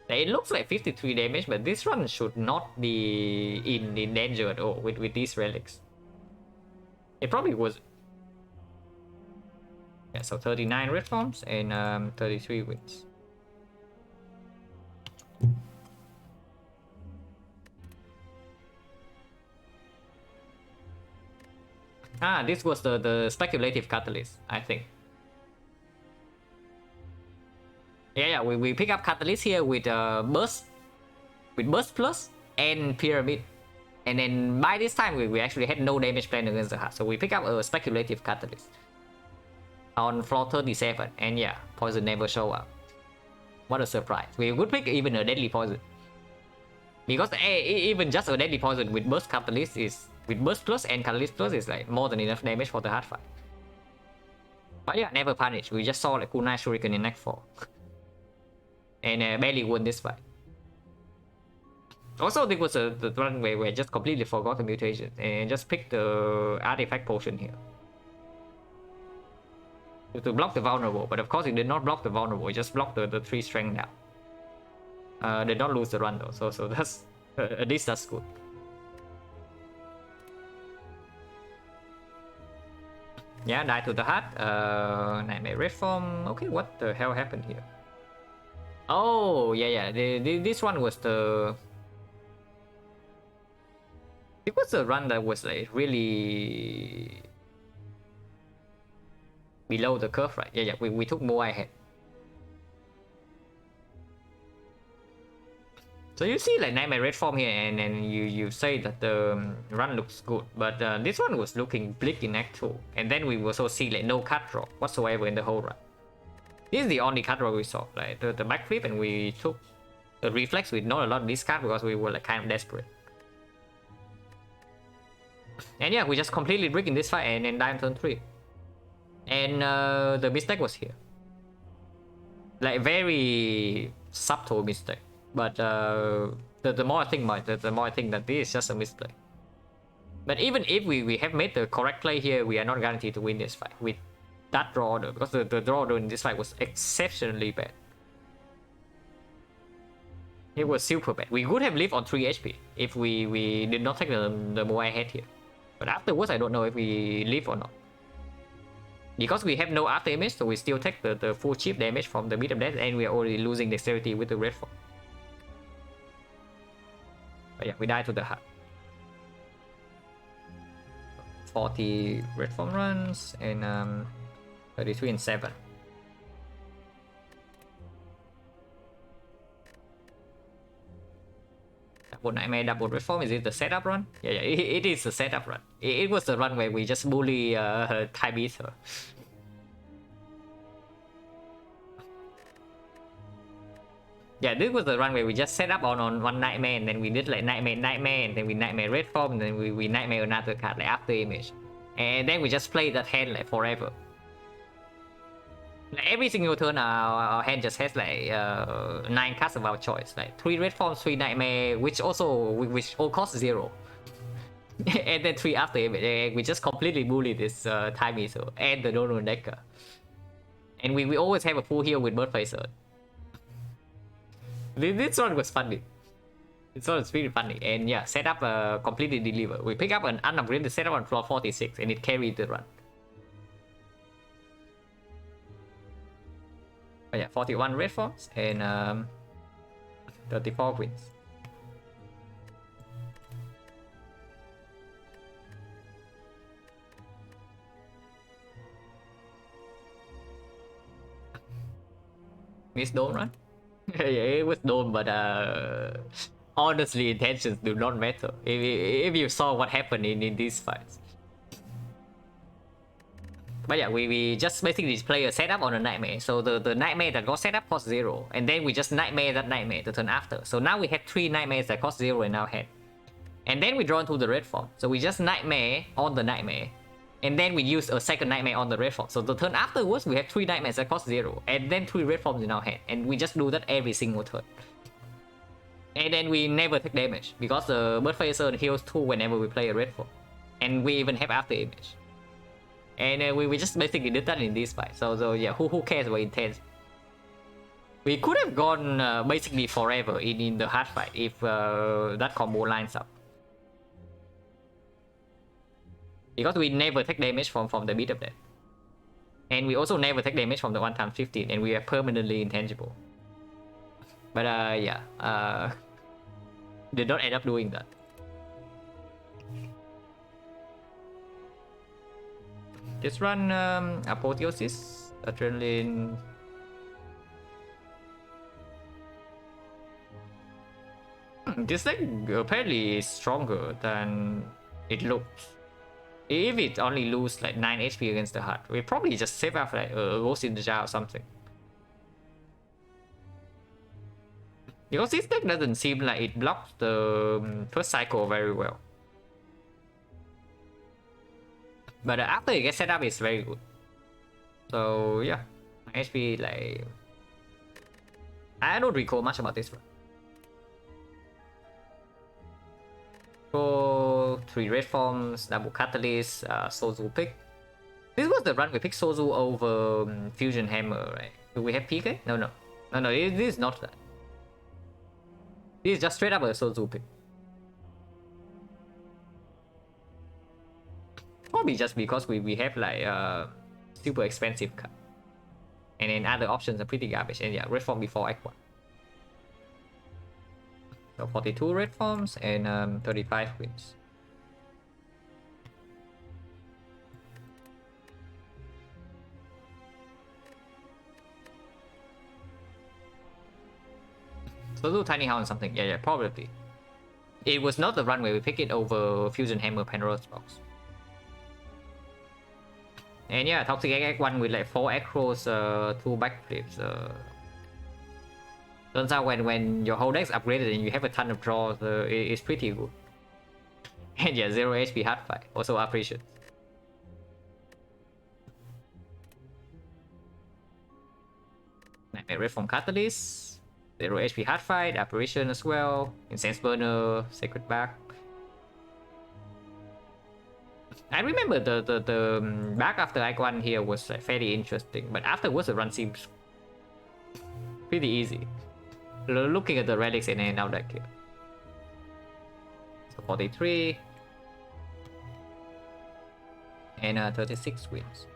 S1: It looks like 53 damage, but this run should not be in danger at all with these relics. It probably was. Yeah, so 39 reforms and 33 wins. Ah, this was the speculative catalyst, I think. Yeah, we pick up catalyst here with burst plus and pyramid, and then by this time we actually had no damage plan against the heart, so we pick up a speculative catalyst on floor 37, and yeah, poison never show up. What a surprise! We would pick even a deadly poison because even just a deadly poison with burst catalyst is with burst plus and catalyst plus is like more than enough damage for the hard fight. But yeah, never punish. We just saw like kunai shuriken in Act 4. And barely won this fight. Also, this was the one where I just completely forgot the mutation and just picked the artifact potion here to block the vulnerable. But of course, it did not block the vulnerable. It just blocked the 3 strength down. Did not lose the run though, so that's at least that's good. Yeah, die to the heart. Nightmare reform. Okay, what the hell happened here? Oh, yeah. This one was the... It was a run that was like really... below the curve, right? Yeah, we took more ahead. So you see like Nightmare Red form here and you say that the run looks good. But this one was looking bleak in Act 2. And then we also see like no cut draw whatsoever in the whole run. This is the only card draw we saw, like the backflip, and we took the reflex with not a lot of this card because we were like kind of desperate. And yeah, we just completely brick in this fight and then die on turn 3. And the mistake was here. Like very subtle mistake. But the more I think about it, the more I think that this is just a mistake. But even if we have made the correct play here, we are not guaranteed to win this fight with that draw order, because the draw order in this fight was exceptionally bad. It was super bad. We would have lived on 3 HP if we did not take the Moai head here. But afterwards, I don't know if we live or not. Because we have no after image, so we still take the full chip damage from the medium death, and we are already losing dexterity with the red form. But yeah, we die to the heart. 40 red form runs and 33 and 7. Double Nightmare, double reform. Is it the setup run? Yeah, it is the setup run. It was the run where we just bully Time Eater. Yeah, this was the run where we just set up on one Nightmare, and then we did like Nightmare, and then we Nightmare red form, and then we Nightmare another card like after image. And then we just play that hand like forever. Like every single turn our hand just has like 9 cards of our choice, like 3 red forms, 3 Nightmare, which all cost 0. And then 3 after image. We just completely bully this Time Eater and the Donor Decker. And we always have a full heal with Birthplace Earth. This one was funny. This one was really funny. And yeah, setup completely delivered. We pick up an unupgraded setup on floor 46 and it carried the run. But yeah, 41 red forms and 34 greens. Miss Dawn, right? Yeah, it was Dawn, but honestly, intentions do not matter. If you saw what happened in these fights. But yeah, we just basically play a setup on a nightmare. So the nightmare that got set up cost 0. And then we just nightmare that nightmare the turn after. So now we have 3 nightmares that cost 0 in our hand. And then we draw into the red form. So we just nightmare on the nightmare. And then we use a second nightmare on the red form. So the turn afterwards, we have 3 nightmares that cost 0. And then 3 red forms in our hand. And we just do that every single turn. And then we never take damage. Because the Bird Phaser heals 2 whenever we play a red form. And we even have after image. And we just basically did that in this fight. So yeah, who cares about intense? We could have gone basically forever in the hard fight if that combo lines up. Because we never take damage from the beat of that. And we also never take damage from the 1x15, and we are permanently intangible. But yeah, did not end up doing that. Just run Apotheosis, Adrenaline. This deck apparently is stronger than it looks. If it only lose like 9 HP against the heart, we probably just save up like a Ghost in the Jar or something. Because this deck doesn't seem like it blocks the first cycle very well. But after it gets set up, it's very good. So yeah, HP like... I don't recall much about this one. Go 3 red forms, double catalyst, Sozu pick. This was the run we picked Sozu over Fusion Hammer, right? Do we have PK? No, this is not that. This is just straight up a Sozu pick. Probably just because we have like super expensive card. And then other options are pretty garbage. And yeah, red form before Act 1. So 42 red forms and 35 wins. So do Tiny Hound something. Yeah, probably. It was not the run where we pick it over Fusion Hammer Pandaros box. And yeah, Toxic Egg 1 with like 4 acros, 2 backflips. Turns out when your whole deck's upgraded and you have a ton of draws, it's pretty good. And yeah, 0 HP hard fight. Also appreciate. Nightmare Red from Catalyst. 0 HP hard fight, apparition as well. Incense Burner, Sacred Back. I remember the back after Act 1 here was like fairly interesting, but afterwards the run seems pretty easy. Looking at the relics in and out deck here. So 43 and 36 wins.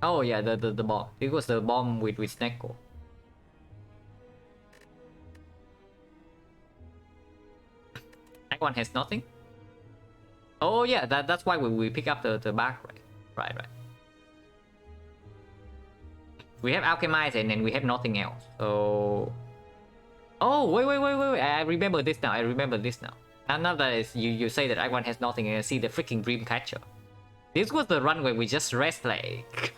S1: Oh yeah, the bomb. It was the bomb with XecnaR. Act 1 has nothing. Oh yeah, that's why we pick up the back, right. Right. We have Alchemize and then we have nothing else. So... Oh, wait. I remember this now. Now that you say that Act 1 has nothing and I see the freaking Dreamcatcher. This was the run where we just rest like...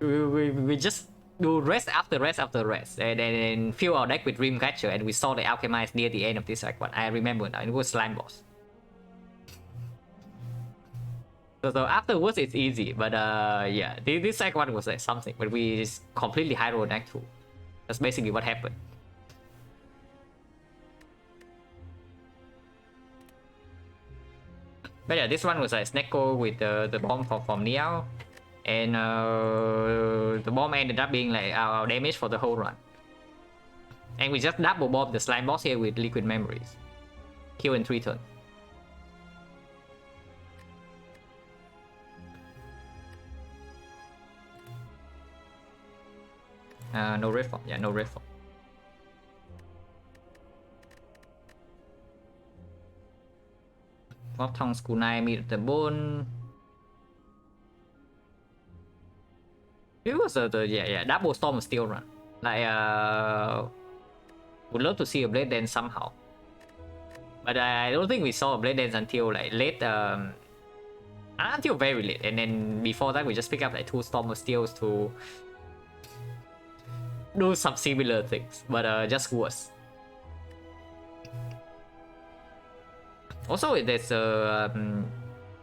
S1: we just do rest after rest after rest. And then fill our deck with Dreamcatcher and we saw the Alchemize near the end of this Act 1. I remember now. It was Slime Boss. So afterwards it's easy, but yeah, this Act 1 was like something, but we just completely high rolled Act 2. That's basically what happened. But yeah, this one was like XecnaR with the bomb from Niao, and the bomb ended up being like our damage for the whole run. And we just double bomb the Slime Boss here with Liquid Memories. Kill in 3 turns. No red form. Yeah, no red form. Pop Tong School 9 meet the bone. It was yeah, double storm steel run. Like would love to see a blade dance somehow. But I don't think we saw a blade dance until like late until very late, and then before that we just pick up like 2 storm steels to do some similar things, but just worse. Also, there's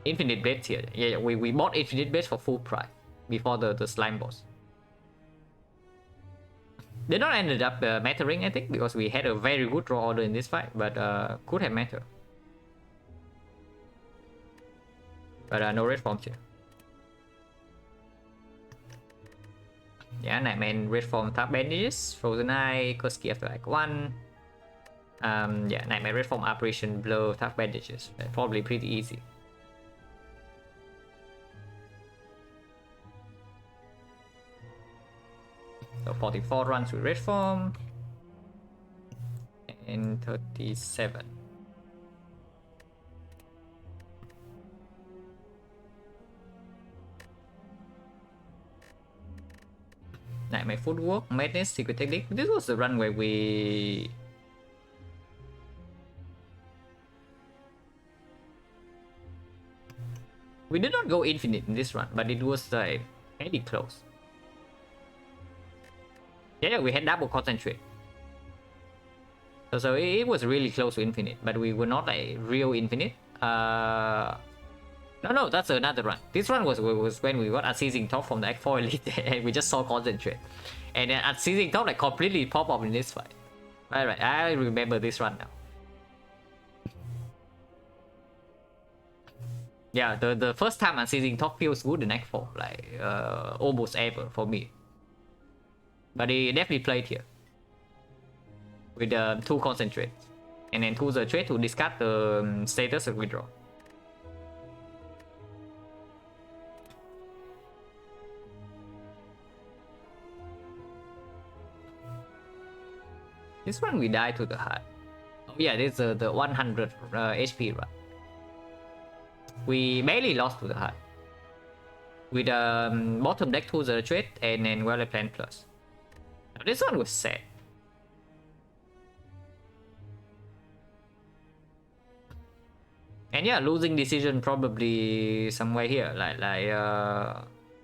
S1: infinite blades here. Yeah, we bought infinite blades for full price before the slime boss. They not ended up mattering, I think, because we had a very good draw order in this fight, but could have mattered. But no red forms here. Yeah, Nightman red form top bandages, Frozen Eye, Curse Key after like 1. Yeah, Nightmare red form Operation Blow, top bandages. Probably pretty easy. So 44 runs with red form. And 37. Nightmare Footwork, Madness, Secret Technique. This was the run where we did not go infinite in this run, but it was like very close. Yeah, we had double concentrate. So it was really close to infinite, but we were not like real infinite. No, that's another run. This run was when we got Unceasing Top from the Act 4 Elite and we just saw concentrate. And then Unceasing Top like completely pop up in this fight. Right, I remember this run now. Yeah, the first time Unceasing Top feels good in Act 4, like almost ever for me. But he definitely played here. With 2 concentrates. And then 2 the trade to discard the status of withdraw. This one we die to the heart. Oh yeah, this is the 100 HP run. We barely lost to the heart. With bottom deck to the trade and then well plan plus. Now, this one was sad. And yeah, losing decision probably somewhere here, like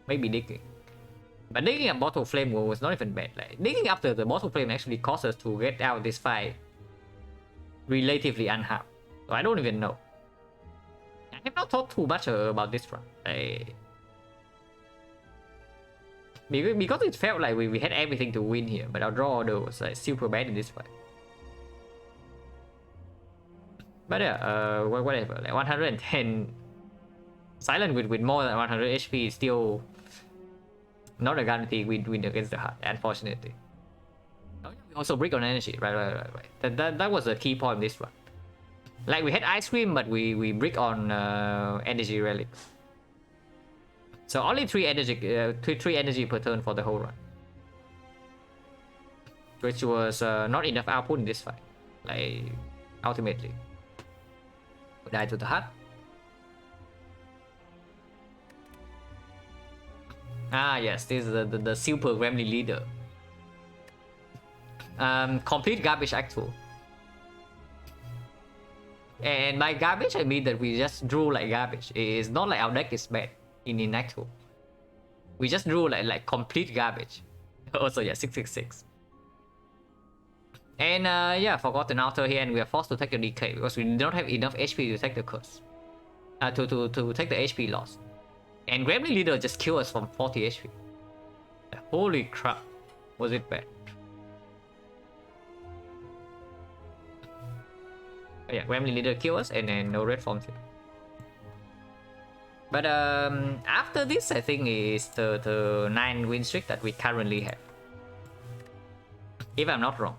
S1: maybe digging. But digging up Bottle Flame was not even bad. Like digging after the Bottle Flame actually caused us to get out this fight relatively unharmed. So I don't even know. I have not thought too much about this run. Because it felt like we had everything to win here, but our draw order was like super bad in this fight. But yeah, whatever. Like 110 silent with more than 100 HP is still not a guarantee win against the heart, unfortunately. Oh, yeah, we also brick on energy, right. That was the key point in this one. Like we had ice cream, but we brick on energy relics. So only 3 energy per turn for the whole run, which was not enough output in this fight. Like ultimately, we died to the heart. Ah yes, this is the super Gremlin leader. Complete garbage act 2. And by garbage I mean that we just drew like garbage. It's not like our deck is bad in act 2. We just drew like complete garbage. Also yeah, 666. And yeah, Forgotten Altar here, and we are forced to take the decay because we don't have enough HP to take the curse. To take the HP loss. And Gremlin Leader just killed us from 40 HP. Holy crap, was it bad. Oh, yeah, Gremlin Leader killed us and then no red forms here. But after this, I think is the 9 win streak that we currently have. If I'm not wrong.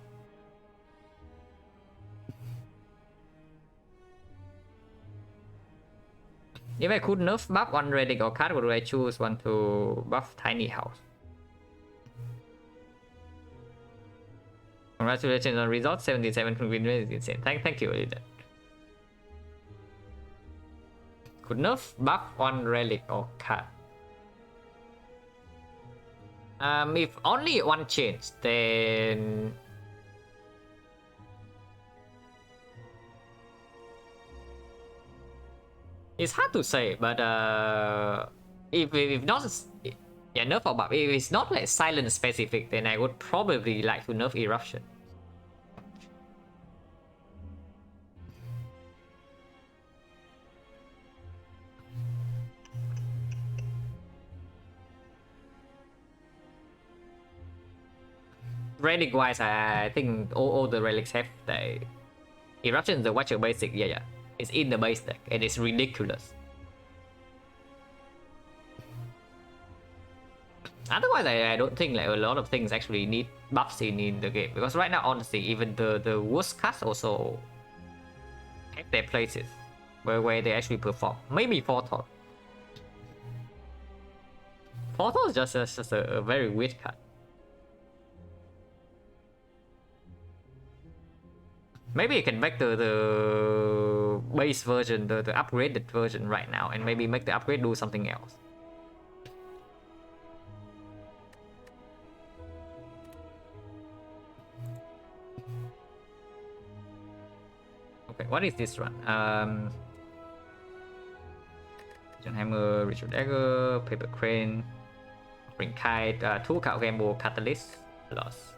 S1: If I could nerf buff one relic or card, would I choose one to buff Tiny House? Congratulations on results. 77 win rate is insane. Thank you. Could nerf buff on relic or card. If only one change, then it's hard to say. But if not, yeah, nerf or buff. If it's not like silent specific, then I would probably like to nerf eruption. Relic wise, I think all the relics have the eruption is the Watcher basic. Yeah, it's in the base deck and it's ridiculous. Otherwise, I don't think like a lot of things actually need buffs in the game, because right now, honestly, even the worst cards also have their places where they actually perform. Maybe Forethought. Forethought is just a very weird card. Maybe you can make the base version, the upgraded version right now, and maybe make the upgrade do something else. Okay, what is this run? John Hammer, Richard Dagger, Paper Crane, Spring Kite, 2 card Gamble Catalyst, loss.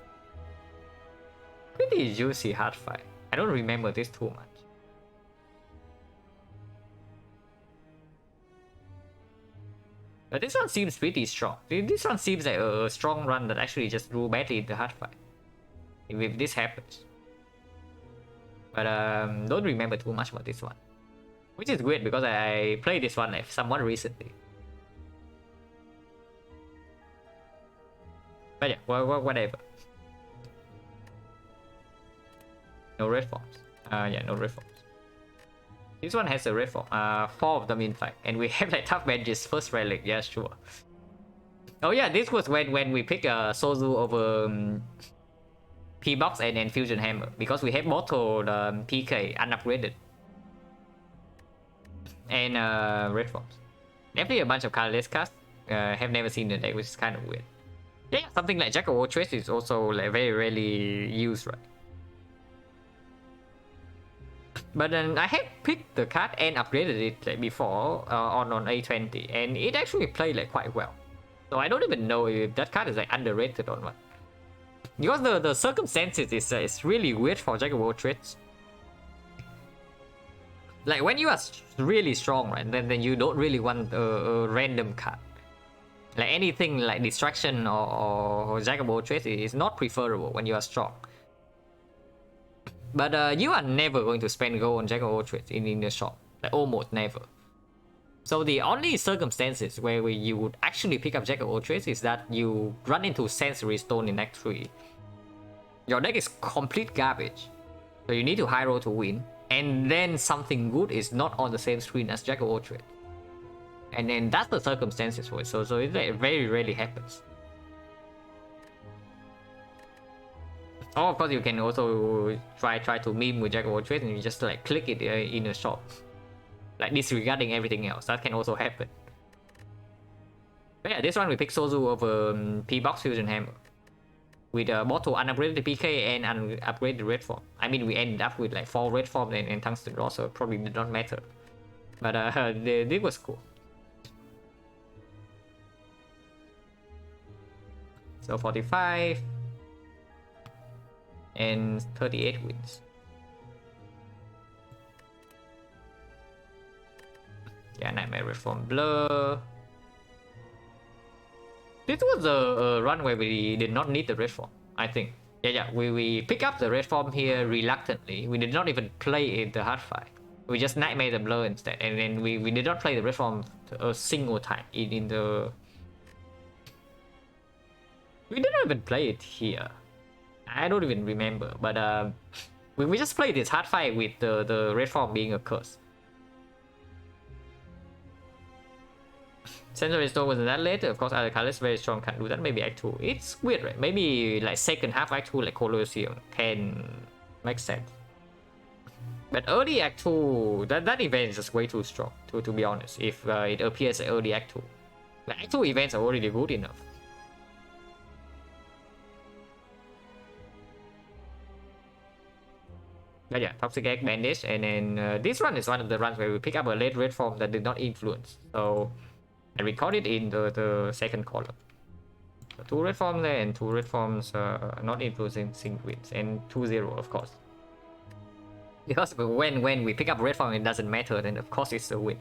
S1: Pretty juicy hard fight. I don't remember this too much. But this one seems pretty strong. This one seems like a strong run that actually just drew badly in the hard fight. If this happens. But don't remember too much about this one. Which is weird because I played this one like somewhat recently. But yeah, whatever. No red forms. Yeah, no red forms. This one has a red form. 4 of them in fact. And we have like tough benches, first relic, yeah, sure. Oh yeah, this was when we pick Sozu over P-Box and Fusion Hammer. Because we have bottled PK unupgraded. And red forms. Definitely a bunch of colorless cards. Have never seen the deck, which is kind of weird. Yeah, something like Jack of All Trades is also like very rarely used, right? But then I had picked the card and upgraded it like before on A20, and it actually played like quite well. So I don't even know if that card is like underrated or not. Because the circumstances is really weird for Jack of All Trades. Like when you are really strong, right, then you don't really want a random card. Like anything like Distraction or Jack of All Trades is not preferable when you are strong. But you are never going to spend gold on Jack of All Trades in the shop. Like almost never. So the only circumstances where you would actually pick up Jack of All Trades is that you run into Sensory Stone in Act 3. Your deck is complete garbage. So you need to high roll to win. And then something good is not on the same screen as Jack of All Trades. And then that's the circumstances for it. So it very rarely happens. Or of course you can also try to meme with Jack of All Trades and you just like click it in a shop. Like disregarding everything else. That can also happen. But yeah, this one we pick Sozu over P-Box Fusion Hammer. With bottle unupgraded PK and upgraded red form. I mean, we ended up with like 4 red form and tungsten raw, so it probably did not matter. But this was cool. So 45 and 38 wins. Yeah, Nightmare Reform Blur. This was a run where we did not need the red form, I think. Yeah, we pick up the red form here reluctantly. We did not even play in the hard fight. We just Nightmare the Blur instead, and then we did not play the red form a single time in the... We did not even play it here. I don't even remember, but we just played this hard fight with the red form being a curse. Century Stone wasn't that late. Of course, other colors very strong can do that. Maybe Act 2. It's weird, right? Maybe like second half Act 2, like Colosseum, can make sense. But early Act 2, that event is just way too strong, to be honest. If it appears early Act 2. But Act 2 events are already good enough. But yeah, Toxic Egg, Bandage, and then this run is one of the runs where we pick up a late red form that did not influence. So I recorded in the second column. So 2 red forms there and 2 red forms not influencing sync wins, and 2-0 of course. Because when we pick up red form, it doesn't matter, then of course it's a win.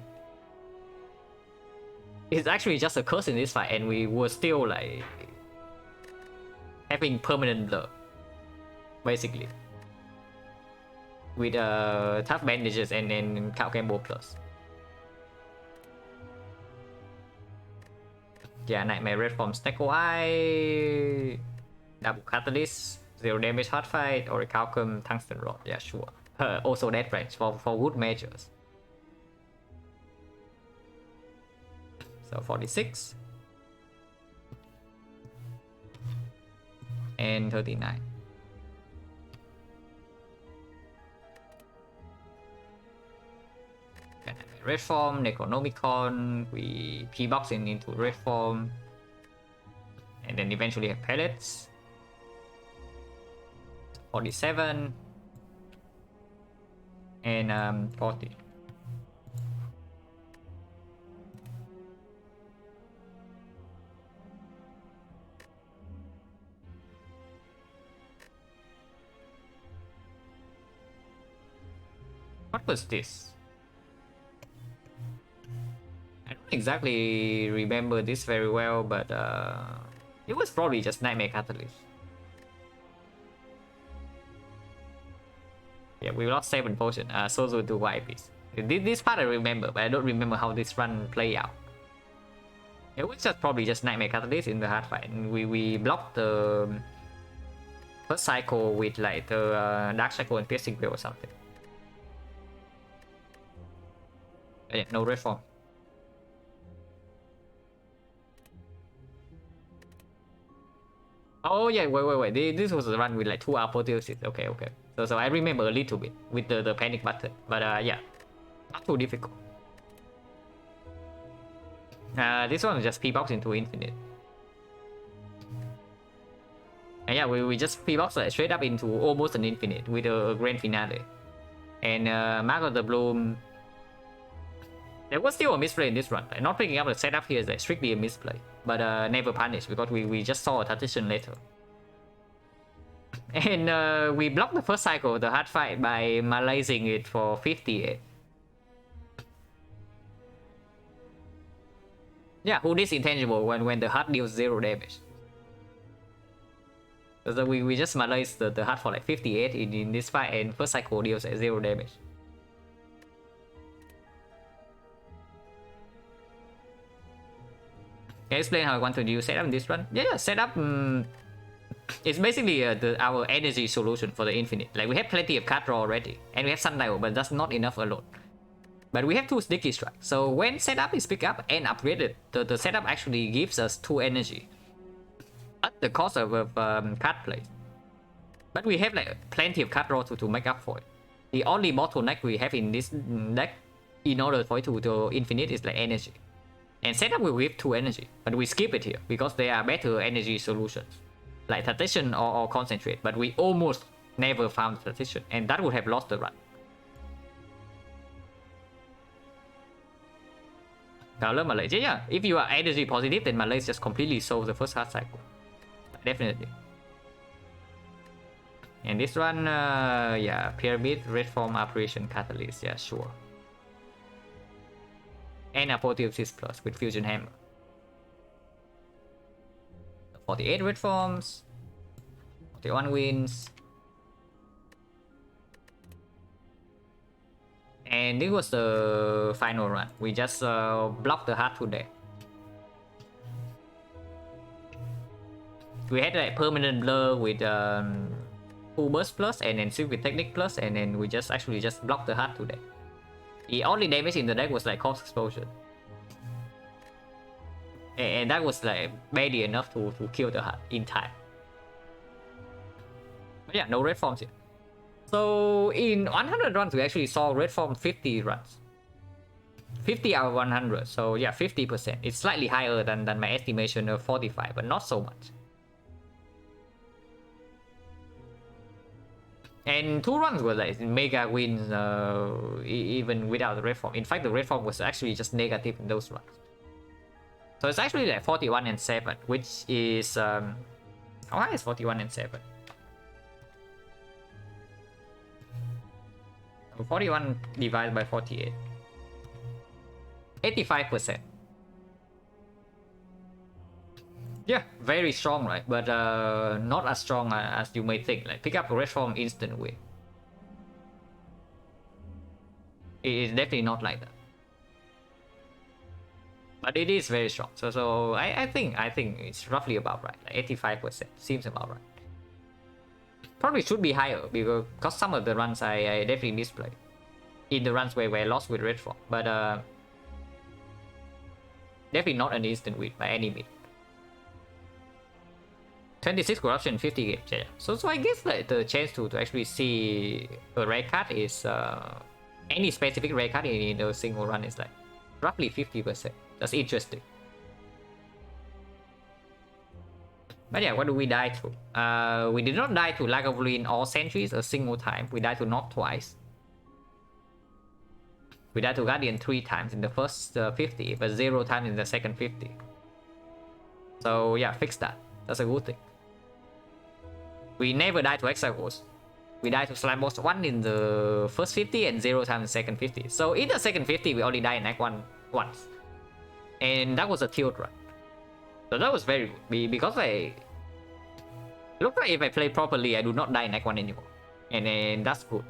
S1: It's actually just a curse in this fight, and we were still like having permanent blur, basically, with tough bandages and then Cow Combo plus. Yeah, Nightmare red form Snecko Eye, double Catalyst, 0 damage hard fight, or a Calcum Tungsten Rod. Yeah, sure. Also that range for good measures. So 46 and 39. Red form, Necronomicon, we P-box into red form, and then eventually have pellets. 47 and 40. What was this? I don't exactly remember this very well, but it was probably just Nightmare Catalyst. Yeah, we lost 7 potions. Sozo to Wipes. This part I remember, but I don't remember how this run play out. It was just probably just Nightmare Catalyst in the hard fight. And we blocked the first cycle with like the Dark Cycle and Piercing Veil or something. Yeah, no red form. Oh yeah, wait. This was a run with like 2 apotheosis. Okay. So I remember a little bit with the panic button, but yeah, not too difficult. This one is just P-box into infinite. And yeah, we just P-box like straight up into almost an infinite with a grand finale. And Mark of the Bloom, there was still a misplay in this run. Like, not picking up the setup here is like strictly a misplay, but never punished because we just saw a transition later. And we blocked the first cycle of the hard fight by malaising it for 58. Yeah, who is intangible when the hard deals 0 damage. So we just malaised the hard for like 58 in this fight, and first cycle deals at 0 damage. Can you explain how I want to use setup in this run? Yeah, setup it's basically our energy solution for the infinite. Like we have plenty of card draw already, and we have Sundial, but that's not enough alone. But we have 2 sticky strikes, so when setup is picked up and upgraded, the setup actually gives us 2 energy at the cost of card play. But we have like plenty of card draw to make up for it. The only bottleneck we have in this deck, in order for it to infinite, is like energy. And setup will give 2 energy, but we skip it here because there are better energy solutions, like Tactician or Concentrate, but we almost never found Tactician, and that would have lost the run. Yeah, if you are energy positive, then Malaise just completely solves the first hard cycle. Definitely. And this run, yeah, Pyramid, Red Form, Operation Catalyst, yeah, sure. And Apotheosis Plus with Fusion Hammer. 48 red forms, 41 wins. And this was the final run. We just blocked the hard today. We had like permanent blur with full burst plus and then sweep with technique plus, and then we just actually just blocked the hard today. The only damage in the deck was like Corpse Explosion. and that was like barely enough to kill the HUD in time. But yeah, no red forms yet. So in 100 runs, we actually saw red form 50 runs. 50 out of 100, so yeah, 50%. It's slightly higher than my estimation of 45, but not so much. And 2 runs were like mega wins, even without the red form. In fact, the red form was actually just negative in those runs. So it's actually like 41 and 7, which is how high is 41 and 7? 41 divided by 48. 85%. Yeah, very strong, right? But not as strong as you may think. Like pick up a red form, instant win. It is definitely not like that. But it is very strong. So I think it's roughly about right. Like 85% seems about right. Probably should be higher because some of the runs I definitely misplayed. In the runs where I lost with red form. But definitely not an instant win by any means. 26 corruption, 50 games. Yeah. So I guess like the chance to actually see a rare card is any specific rare card in a single run is like roughly 50%. That's interesting. But yeah, what do we die to? We did not die to Lagavulin or Sentries a single time. We died to Knock twice. We died to Guardian 3 times in the first 50, but 0 times in the second 50. So yeah, fix that. That's a good thing. We never died to Exarchos. We died to Slime Boss 1 in the first 50 and 0 times in the second 50. So in the second 50, we only died in Act 1 once. And that was a tilt run. So that was very good. Because look like if I play properly, I do not die in Act 1 anymore. And that's good.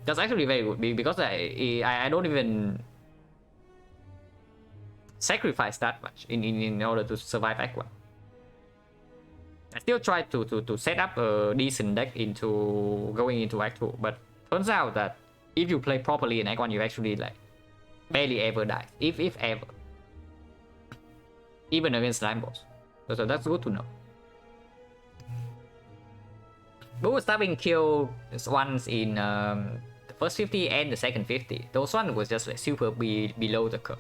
S1: That's actually very good because I don't even sacrifice that much in order to survive Act 1. I still try to set up a decent deck into going into Act 2, but turns out that if you play properly in Act 1, you actually like barely ever die, if ever, even against Slime Boss. So that's good to know. Boo stabbing killed once in the first 50 and the second 50. Those one was just like super below the curve.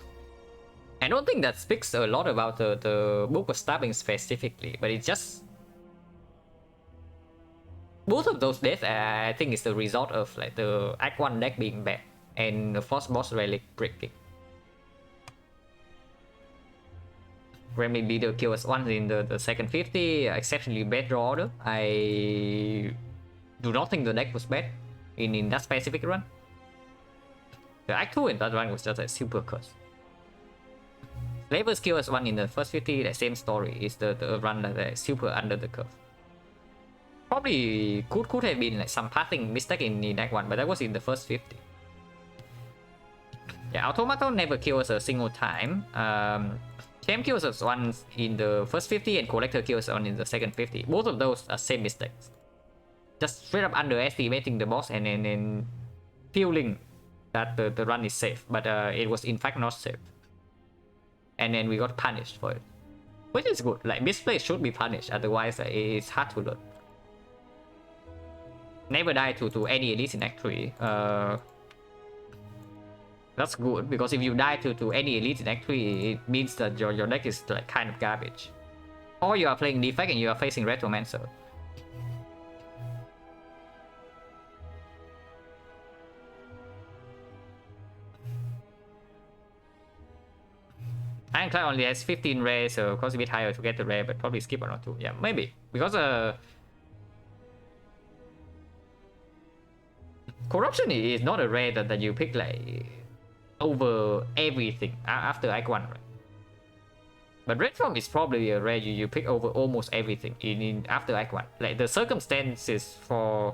S1: I don't think that speaks a lot about the book of stabbing specifically, but it's just both of those deaths I think is the result of like the Act 1 deck being bad and the first boss relic breaking. Gremlin Beater kills once in the second 50, exceptionally bad draw order. I do not think the deck was bad in that specific run. The Act 2 in that run was just a super curse. Slaver's kills one in the first 50, the same story, is the run that is super under the curve. Probably could have been like some pathing mistake in Act 1, but that was in the first 50. Yeah, Automaton never kills a single time. Chem kills us once in the first 50 and Collector kills one in the second 50. Both of those are same mistakes. Just straight up underestimating the boss and then feeling that the run is safe, but it was in fact not safe. And then we got punished for it, which is good. Like misplays should be punished, otherwise it's hard to learn. Never die to any elite in Act 3. That's good, because if you die to any elite in Act 3, it means that your deck is like kind of garbage. Or you are playing Defect and you are facing Retromancer. Ironclad only has 15 rares, so it costs a bit higher to get the rare, but probably skip one or two. Yeah, maybe. Because Corruption is not a rare that you pick like over everything after Act 1, right? But Red Form is probably a rare you pick over almost everything in after Act 1. Like the circumstances for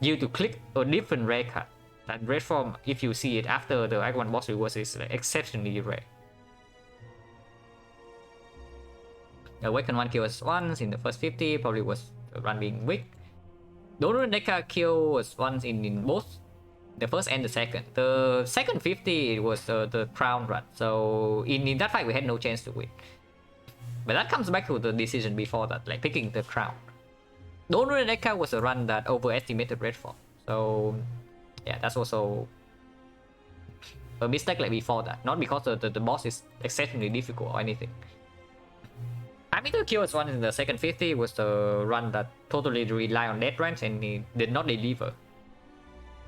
S1: you to click a different rare card than Red Form if you see it after the Act 1 boss rewards is like exceptionally rare. Awaken 1 kills once in the first 50, probably was the run being weak. Donor Neca kill was once in both The first and the second. The second 50 was the crown run, so in that fight we had no chance to win. But that comes back to the decision before that, like picking the crown. The Only Deca was a run that overestimated red form, so yeah, that's also a mistake like before that. Not because the boss is exceptionally difficult or anything. Time Eater kills one in the second 50 was the run that totally relied on death range and he did not deliver.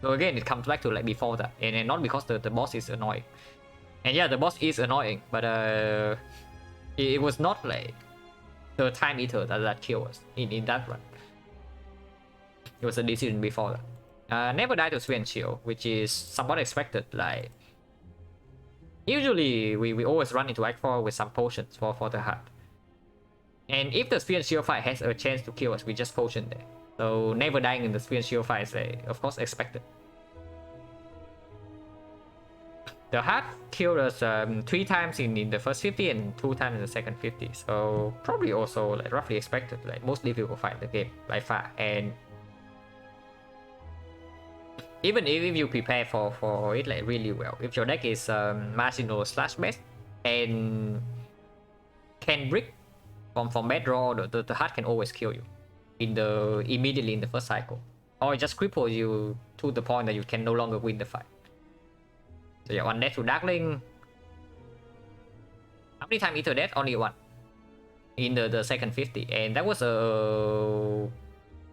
S1: So again, it comes back to like before that, and not because the boss is annoying. And yeah, the boss is annoying, but it was not like the Time Eater that killed us in that run. It was a decision before that. Never die to Sphere and Shield, which is somewhat expected. Like usually we always run into Act 4 with some potions for the heart. And if the Sphere and Shield fight has a chance to kill us, we just potion there. So never dying in the Sphere and Shield fight is of course expected. The heart killed us 3 times in the first 50 and 2 times in the second 50. So probably also like roughly expected, like most difficult fight in the game by far. And even if you prepare for it like really well, if your deck is marginal slash best and can brick from bad draw, the heart can always kill you immediately in the first cycle, or it just cripple you to the point that you can no longer win the fight. So yeah, one death to Darkling. How many times Ether death? Only one in the second 50, and that was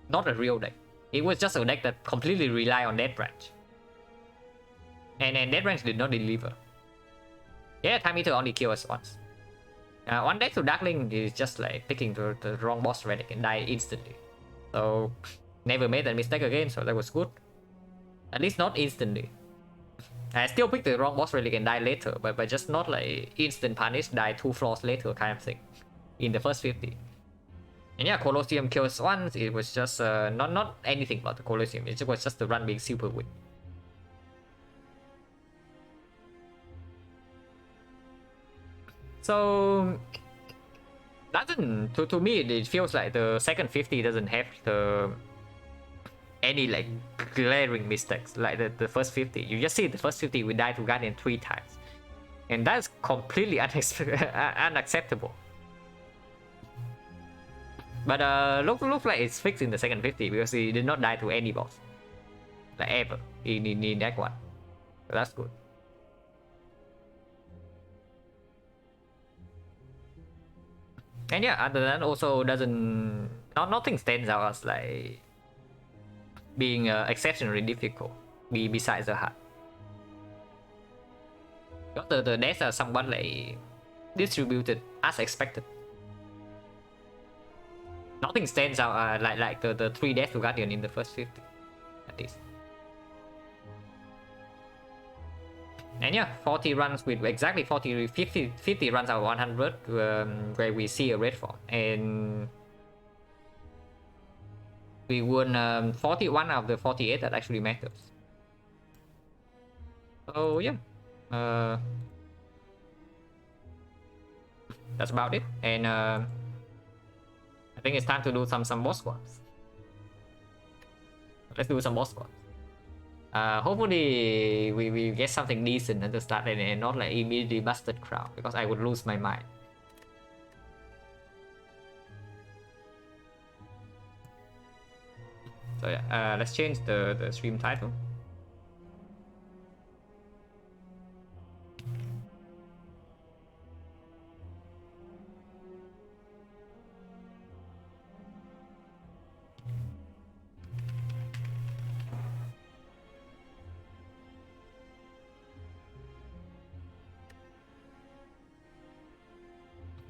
S1: not a real deck. It was just a deck that completely relied on Death Range, and Death Range did not deliver. Yeah, Time Eater only kills us once. One deck to Darkling is just like picking the wrong boss relic and die instantly. So never made that mistake again, so that was good. At least not instantly. I still picked the wrong boss relic and die later, but just not like instant punish, die 2 floors later kind of thing in the first 50. And yeah, Colosseum kills once. It was just not anything about the Colosseum. It was just the run being super weak. So doesn't to me it feels like the second 50 doesn't have any like glaring mistakes like the first 50. You just see the first 50 we died to Guardian 3 times, and that's completely unacceptable. But looks like it's fixed in the second 50 because he did not die to any boss like ever in that one. So that's good. And yeah, other than that, also nothing stands out as like being exceptionally difficult besides the heart. Because the deaths are somewhat like distributed as expected. Nothing stands out like the 3 deaths to Guardian in the first 50 at least. And yeah, 40 runs with exactly 50 runs out of 100 where we see a red form, and we won 41 out of the 48 that actually matters. So yeah, that's about it. And I think it's time to do some boss squads. Let's do some boss squads. Hopefully we get something decent at the start and not like immediately busted crown, because I would lose my mind. So yeah, let's change the stream title.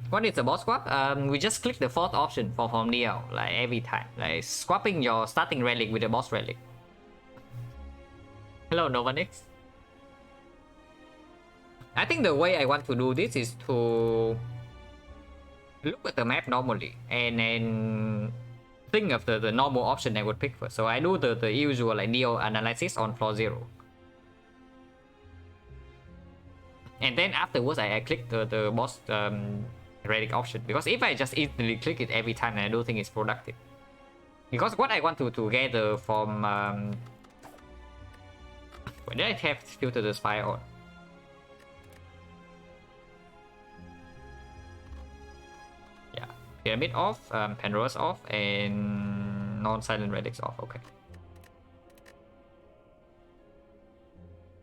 S1: What is the boss swap? We just click the 4th option from Neo, like every time, like swapping your starting relic with the boss relic. Hello, Novanix. I think the way I want to do this is to look at the map normally and then think of the normal option I would pick first. So I do the usual like Neo analysis on floor 0. And then afterwards I click the boss relic option, because if I just instantly click it every time, I don't think it's productive. Because what I want to gather from Wait, did I have filter the spy on? Yeah, pyramid off, Pandora's off, and non-silent relics off. Okay.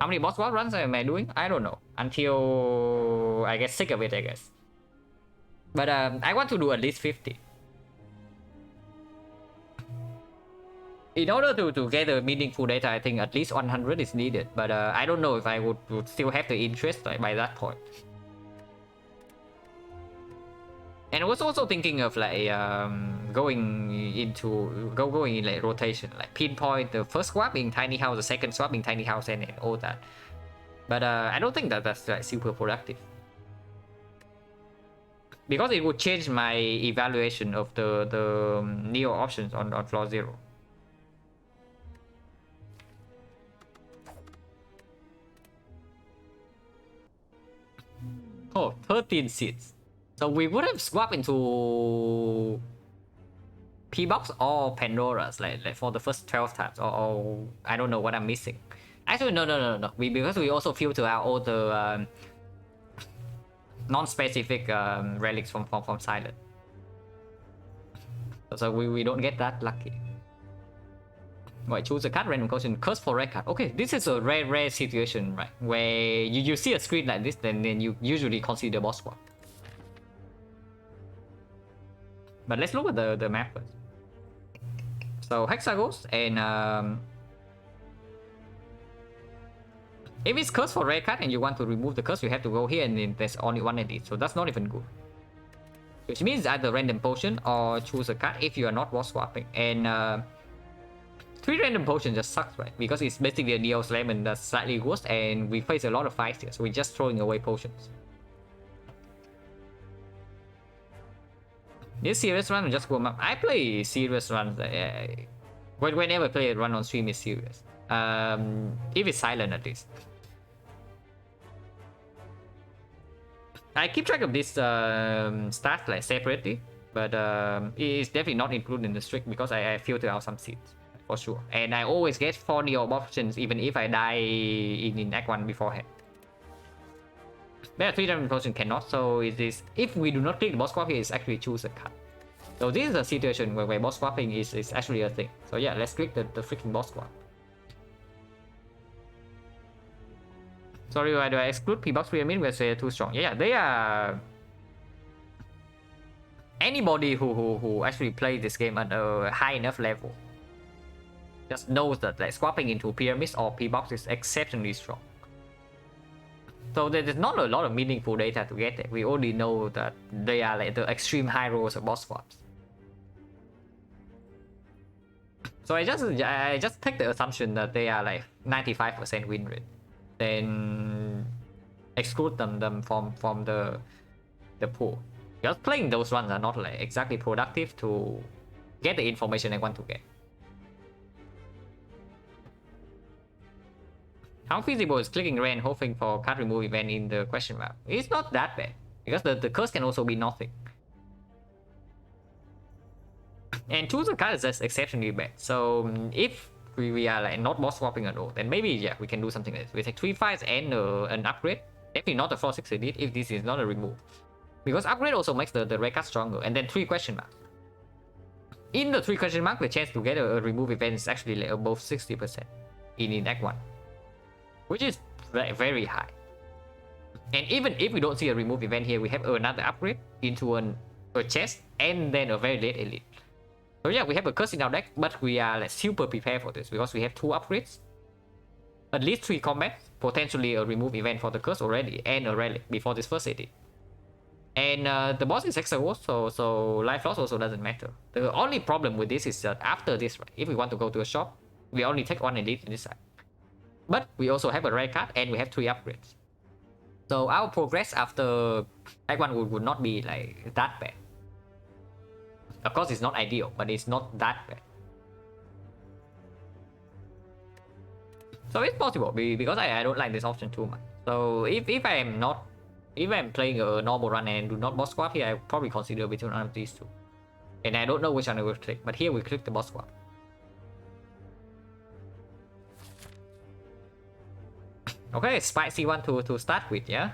S1: How many boss swap runs am I doing? I don't know. Until I get sick of it, I guess. But I want to do at least 50. In order to get a meaningful data, I think at least 100 is needed. But I don't know if I would still have the interest like, by that point. And I was also thinking of like going in like rotation, like pinpoint the first swap being tiny house, the second swap being tiny house, and all that. But I don't think that's like super productive, because it would change my evaluation of the neo options on floor 0. Oh, 13 seats. So we would have swapped into P-Box or Pandora's like for the first 12 times, or I don't know what I'm missing. Actually, no. Because we also filter out all the non-specific relics from Silent. So we don't get that lucky. Right, choose a card, random collection, curse for red card. Okay, this is a rare situation, right? Where you see a screen like this, then you usually consider boss swap. But let's look at the map first. So Hexagons and if it's curse for red card and you want to remove the curse, you have to go here and then there's only one edit. So that's not even good. Which means either random potion or choose a card if you are not boss swapping. And 3 random potions just sucks, right? Because it's basically a Neo Slam and that's slightly worse, and we face a lot of fights here, so we're just throwing away potions. This serious run, just warm up. I play serious runs. Whenever I play a run on stream is serious. If it's silent at least. I keep track of this stats like separately, but it's definitely not included in the streak because I filter out some seeds. For sure, and I always get 4 neo options even if I die in Act 1 beforehand. But 3 random potion cannot, so it is if we do not click the boss swap here, it's actually choose a card. So this is a situation where boss swapping is actually a thing. So yeah, let's click the freaking boss swap. Sorry, why do I exclude P-Box Pyramid because they're too strong? Yeah, they are. Anybody who actually plays this game at a high enough level just knows that like swapping into pyramids or P-Box is exceptionally strong. So there's not a lot of meaningful data to get there. We only know that they are like the extreme high rolls of boss swaps. So I just take the assumption that they are like 95% win rate, then exclude them from the pool. Because playing those runs are not like exactly productive to get the information I want to get. How feasible is clicking red and hoping for card remove event in the question mark? It's not that bad, because the curse can also be nothing. And choose a card is just exceptionally bad. So if we are like not boss swapping at all, then maybe yeah, we can do something like this. We take 3 fights and an upgrade. Definitely not a 4-6 edit if this is not a remove. Because upgrade also makes the red card stronger. And then 3 question marks. In the 3 question mark, the chance to get a remove event is actually like above 60% in Act 1. Which is very high. And even if we don't see a remove event here, we have another upgrade into a chest and then a very late elite. So yeah, we have a curse in our deck, but we are like super prepared for this because we have 2 upgrades, at least 3 combats, potentially a remove event for the curse already, and a relic before this first edit. And the boss is Hexagons, so life loss also doesn't matter. The only problem with this is that after this, right, if we want to go to a shop, we only take 1 elite in this side. But we also have a rare card and we have 3 upgrades. So our progress after Act 1 would not be like that bad. Of course it's not ideal, but it's not that bad. So it's possible because I don't like this option too much. So if I'm playing a normal run and do not boss swap here, I probably consider between one of these 2. And I don't know which one I will click, but here we click the boss swap. Okay, spicy one to start with, yeah.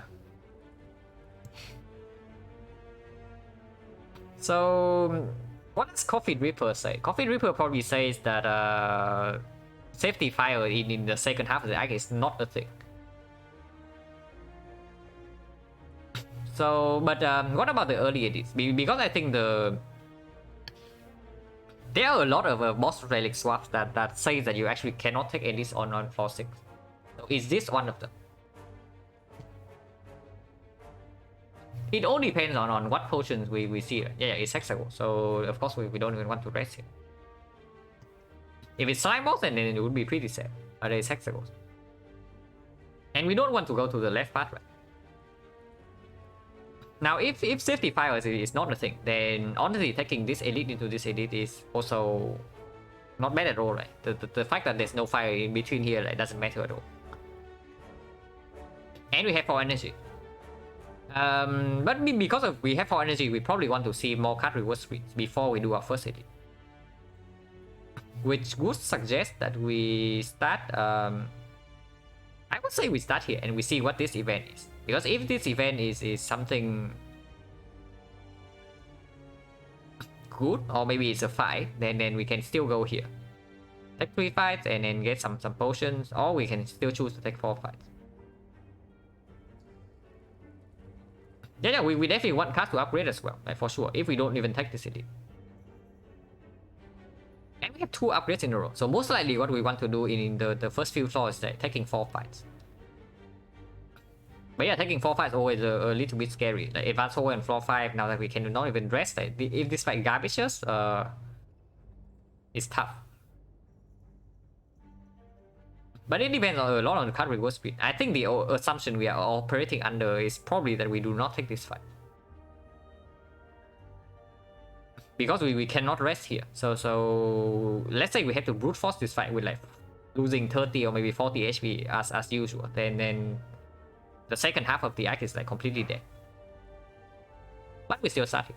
S1: So, what does Coffee Reaper say? Coffee Reaper probably says that safety fire in the second half of the act is not a thing. So, but what about the early edits? Because I think there are a lot of boss relic swaps that say that you actually cannot take edits on floor 6. So is this one of them? It all depends on what potions we see. Yeah, it's hexagon. So of course we don't even want to rest here. If it's slime boss, then it would be pretty sad. But it's hexagon. And we don't want to go to the left path, right? Now, if safety fire is not a thing, then honestly taking this elite into this elite is also not bad at all, right? The fact that there's no fire in between here, like, doesn't matter at all. And we have 4 energy. But because we have 4 energy, we probably want to see more card reward screens before we do our first edit. Which would suggest that we start, I would say we start here and we see what this event is. Because if this event is something good, or maybe it's a fight, then we can still go here. Take 3 fights and then get some potions, or we can still choose to take 4 fights. Yeah, we definitely want cards to upgrade as well, like for sure, if we don't even take the city. And we have 2 upgrades in a row, so most likely what we want to do in the first few floors is like taking 4 fights. But yeah, taking 4 fights is always a little bit scary. Like advance over on floor 5, now that we can not even rest, like, if this fight garbages, it's tough. But it depends a lot on the card reward speed. I think the assumption we are operating under is probably that we do not take this fight. Because we cannot rest here. So let's say we have to brute force this fight with like losing 30 or maybe 40 HP as usual. Then the second half of the act is like completely dead. But we still start here.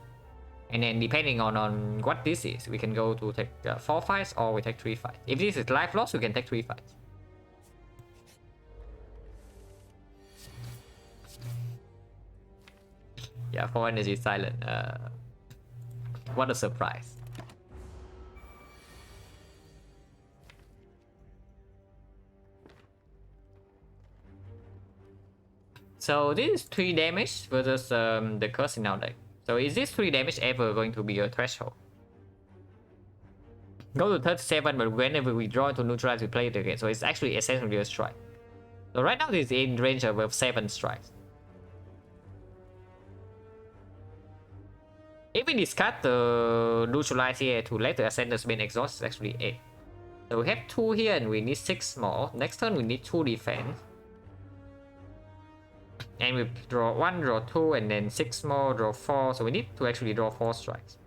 S1: And then depending on what this is, we can go to take 4 fights or we take 3 fights. If this is life loss, we can take 3 fights. Yeah, 4 energy silent. What a surprise. So this is 3 damage versus the curse in our deck. So is this 3 damage ever going to be a threshold? Go to 37, but whenever we draw to neutralize, we play it again. So it's actually essentially a strike. So right now this is in range of 7 strikes. If we discard the neutralize here to let the Ascender's Bane exhaust, it's actually 8. So we have 2 here and we need 6 more. Next turn we need 2 defense. And we draw 1, draw 2, and then 6 more, draw 4. So we need to actually draw 4 strikes.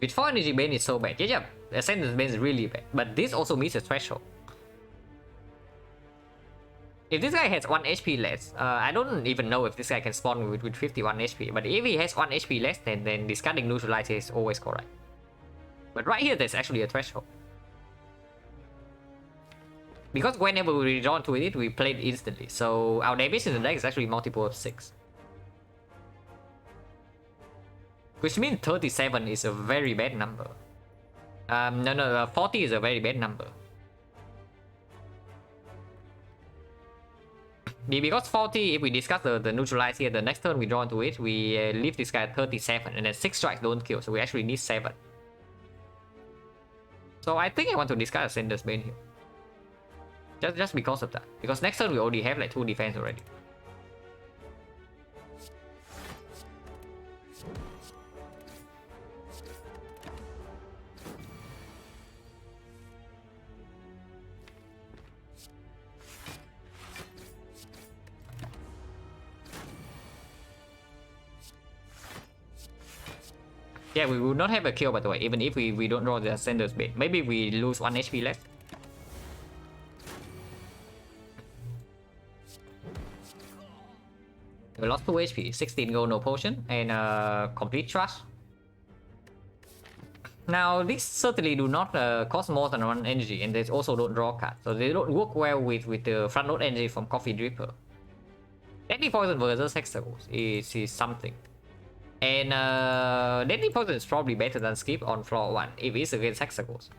S1: With 4 energy Bane is so bad. Yeah, Ascender's Bane is really bad. But this also meets a threshold. If this guy has 1 HP less, I don't even know if this guy can spawn with 51 HP. But if he has 1 HP less, then discarding neutralizer is always correct. But right here, there's actually a threshold. Because whenever we redraw to it, we play it instantly. So our damage in the deck is actually multiple of 6. Which means 37 is a very bad number. No, 40 is a very bad number. Because 40, if we discuss the neutralize here, the next turn we draw into it, we leave this guy at 37, and then 6 strikes don't kill, so we actually need 7. So I think I want to discard Ascender's Bane here. Just because of that. Because next turn we already have like 2 defense already. Yeah, we will not have a kill by the way, even if we don't draw the Ascender's Bane. Maybe we lose 1 HP left. We lost 2 HP, 16 gold, no potion, and complete trash. Now, these certainly do not cost more than 1 energy, and they also don't draw cards, so they don't work well with the front load energy from Coffee Dripper. Deadly Poison versus Hexagons is something. And Deadly Poison is probably better than Skip on floor 1 if it's against Hexagons.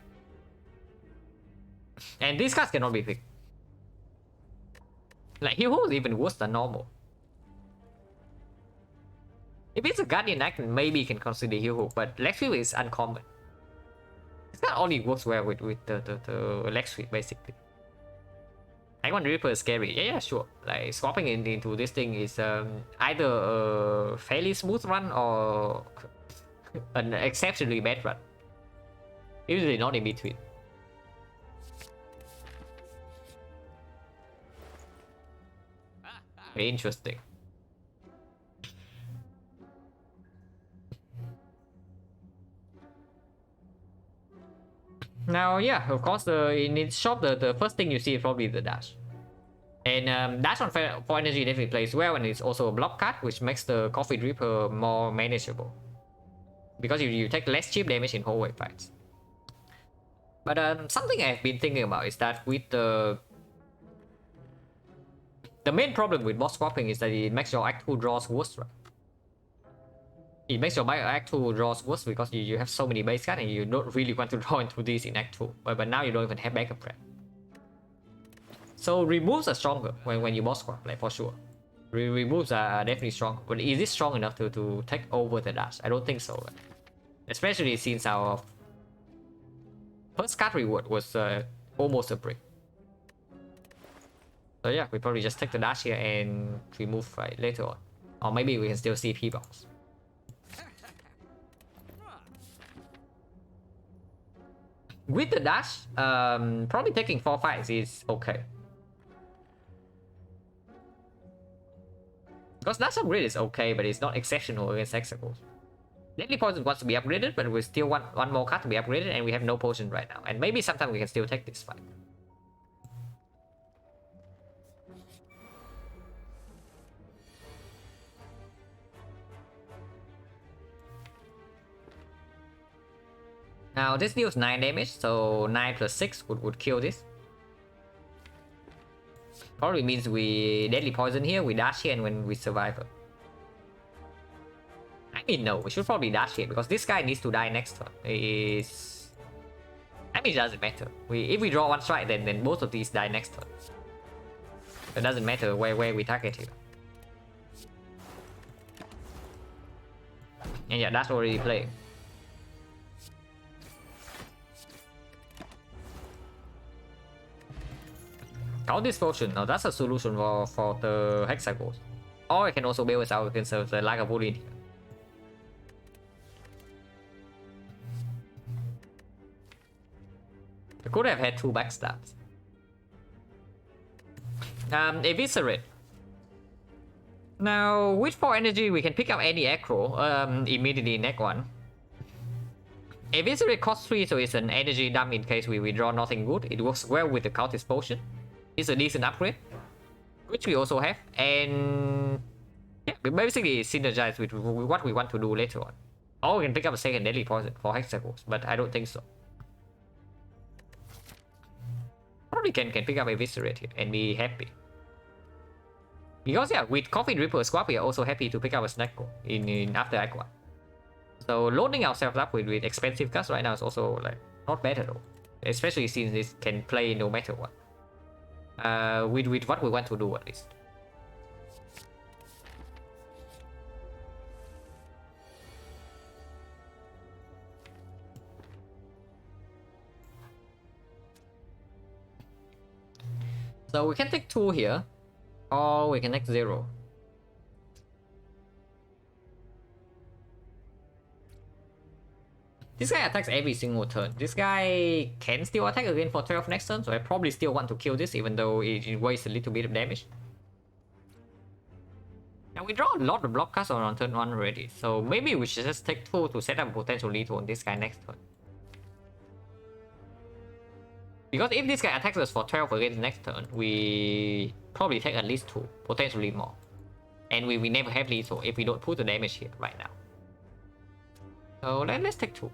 S1: And these cards cannot be picked. Like, Hero is even worse than normal. If it's a Guardian Act, maybe you can consider Hero, but Leg Sweep is uncommon. This card only works well with the Leg Sweep, basically. Icon Reaper is scary. Yeah, sure. Like, swapping into this thing is either a fairly smooth run or an exceptionally bad run. Usually not in between. Very interesting. Now, yeah, of course, in its shop, the first thing you see is probably the dash. And dash on 4 energy definitely plays well, and it's also a block card, which makes the Coffee Dripper more manageable. Because you take less chip damage in hallway fights. But something I've been thinking about is that with the main problem with boss swapping is that it makes your Act 2 draws worse, right? It makes your Act 2 draws worse because you have so many base cards and you don't really want to draw into these in Act 2. But now you don't even have backup plan. So removes are stronger when you boss swap, like for sure. Removes are definitely strong. But is it strong enough to take over the dash? I don't think so. Right? Especially since our first card reward was almost a brick. So yeah, we probably just take the dash here and remove right later on. Or maybe we can still see P-Box. With the dash, probably taking 4 fights is okay. Because dash upgrade is okay, but it's not exceptional against Hexagons. Deadly Poison wants to be upgraded, but we still want one more card to be upgraded, and we have no potion right now. And maybe sometime we can still take this fight. Now this deals 9 damage, so 9 plus 6 would kill this. Probably means we Deadly Poison here, we dash here, and when we survive it. I mean, no, we should probably dash here because this guy needs to die next turn. I mean, it doesn't matter. If we draw 1 strike, then both of these die next turn. It doesn't matter where we target here. And yeah, that's already playing. Count this potion. Now that's a solution for the Hexagons. Or I can also build this out against the Lager Bullion here. I could have had 2 backstabs. Eviscerate. Now, with 4 energy, we can pick up any aggro immediately in Act 1. Eviscerate costs 3, so it's an energy dump in case we draw nothing good. It works well with the Cultist Potion. It's a decent upgrade, which we also have. And yeah, we basically synergize with what we want to do later on. Or we can pick up a second Deadly Poison for Hexagons, but I don't think so. Probably can pick up Eviscerate here and be happy. Because yeah, with Coffee Dripper Squad, we are also happy to pick up a Snacko in after Act 1. So loading ourselves up with expensive cards right now is also like not bad at all. Especially since this can play no matter what. With what we want to do at least. So we can take 2 here, or we can take 0. This guy attacks every single turn. This guy can still attack again for 12 next turn, so I probably still want to kill this even though it wastes a little bit of damage. Now we draw a lot of block cards on turn 1 already, so maybe we should just take 2 to set up a potential lethal on this guy next turn. Because if this guy attacks us for 12 against next turn, we probably take at least 2, potentially more. And we never have lethal if we don't put the damage here right now. So let's take 2.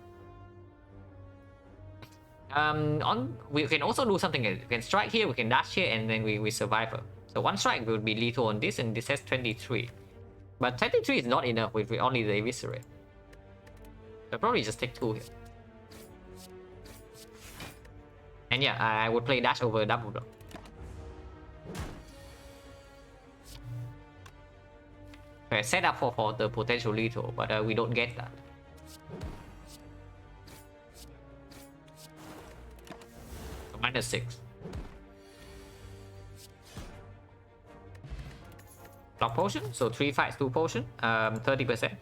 S1: We can also do something else. We can strike here, we can dash here, and then we survive her. So one strike would be lethal on this, and this has 23. But 23 is not enough with only the eviscerate. I'll probably just take 2 here. And yeah, I would play dash over double block. Okay, set up for the potential lethal, but we don't get that. So -6. Block potion, so 3 fights, 2 potion, 30%.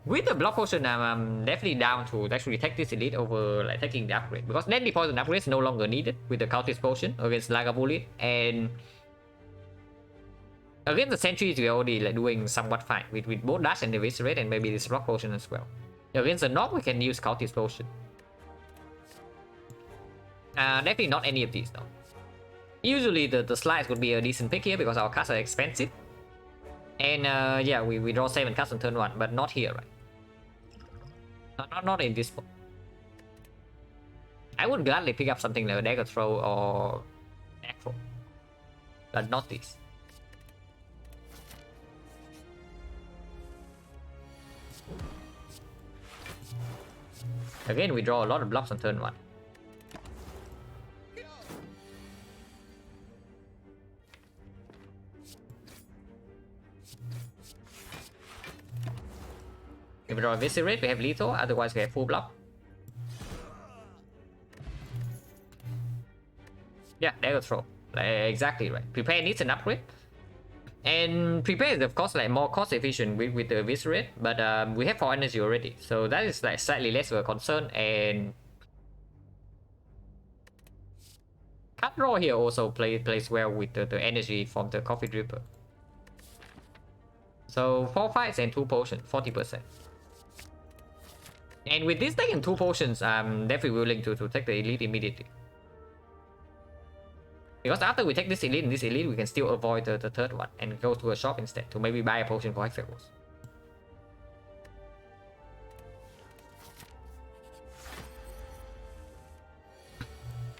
S1: With the block potion, I'm definitely down to actually take this elite over like taking the upgrade, because deadly poison upgrade is no longer needed with the cultist potion against Lagavulin, and against the sentries we're already like doing somewhat fine with both dash and eviscerate, and maybe this block potion as well. Against the knock we can use cultist potion. Definitely not any of these though. Usually the slides would be a decent pick here because our cards are expensive. And yeah, we draw 7 cards on turn 1, but not here, right? Not in this spot. I would gladly pick up something like a dagger throw or necro, but not this. Again, we draw a lot of blocks on turn 1. If we draw eviscerate, we have lethal, otherwise we have full block. Yeah, dagger throw. Exactly right. Prepare needs an upgrade. And prepare is of course like more cost efficient with the eviscerate, but we have 4 energy already, so that is like slightly less of a concern. And card draw here also plays well with the energy from the coffee dripper. So 4 fights and 2 potions, 40%. And with this deck and 2 potions, I'm definitely willing to take the elite immediately. Because after we take this elite and this elite, we can still avoid the third one and go to a shop instead to maybe buy a potion for Hexagons.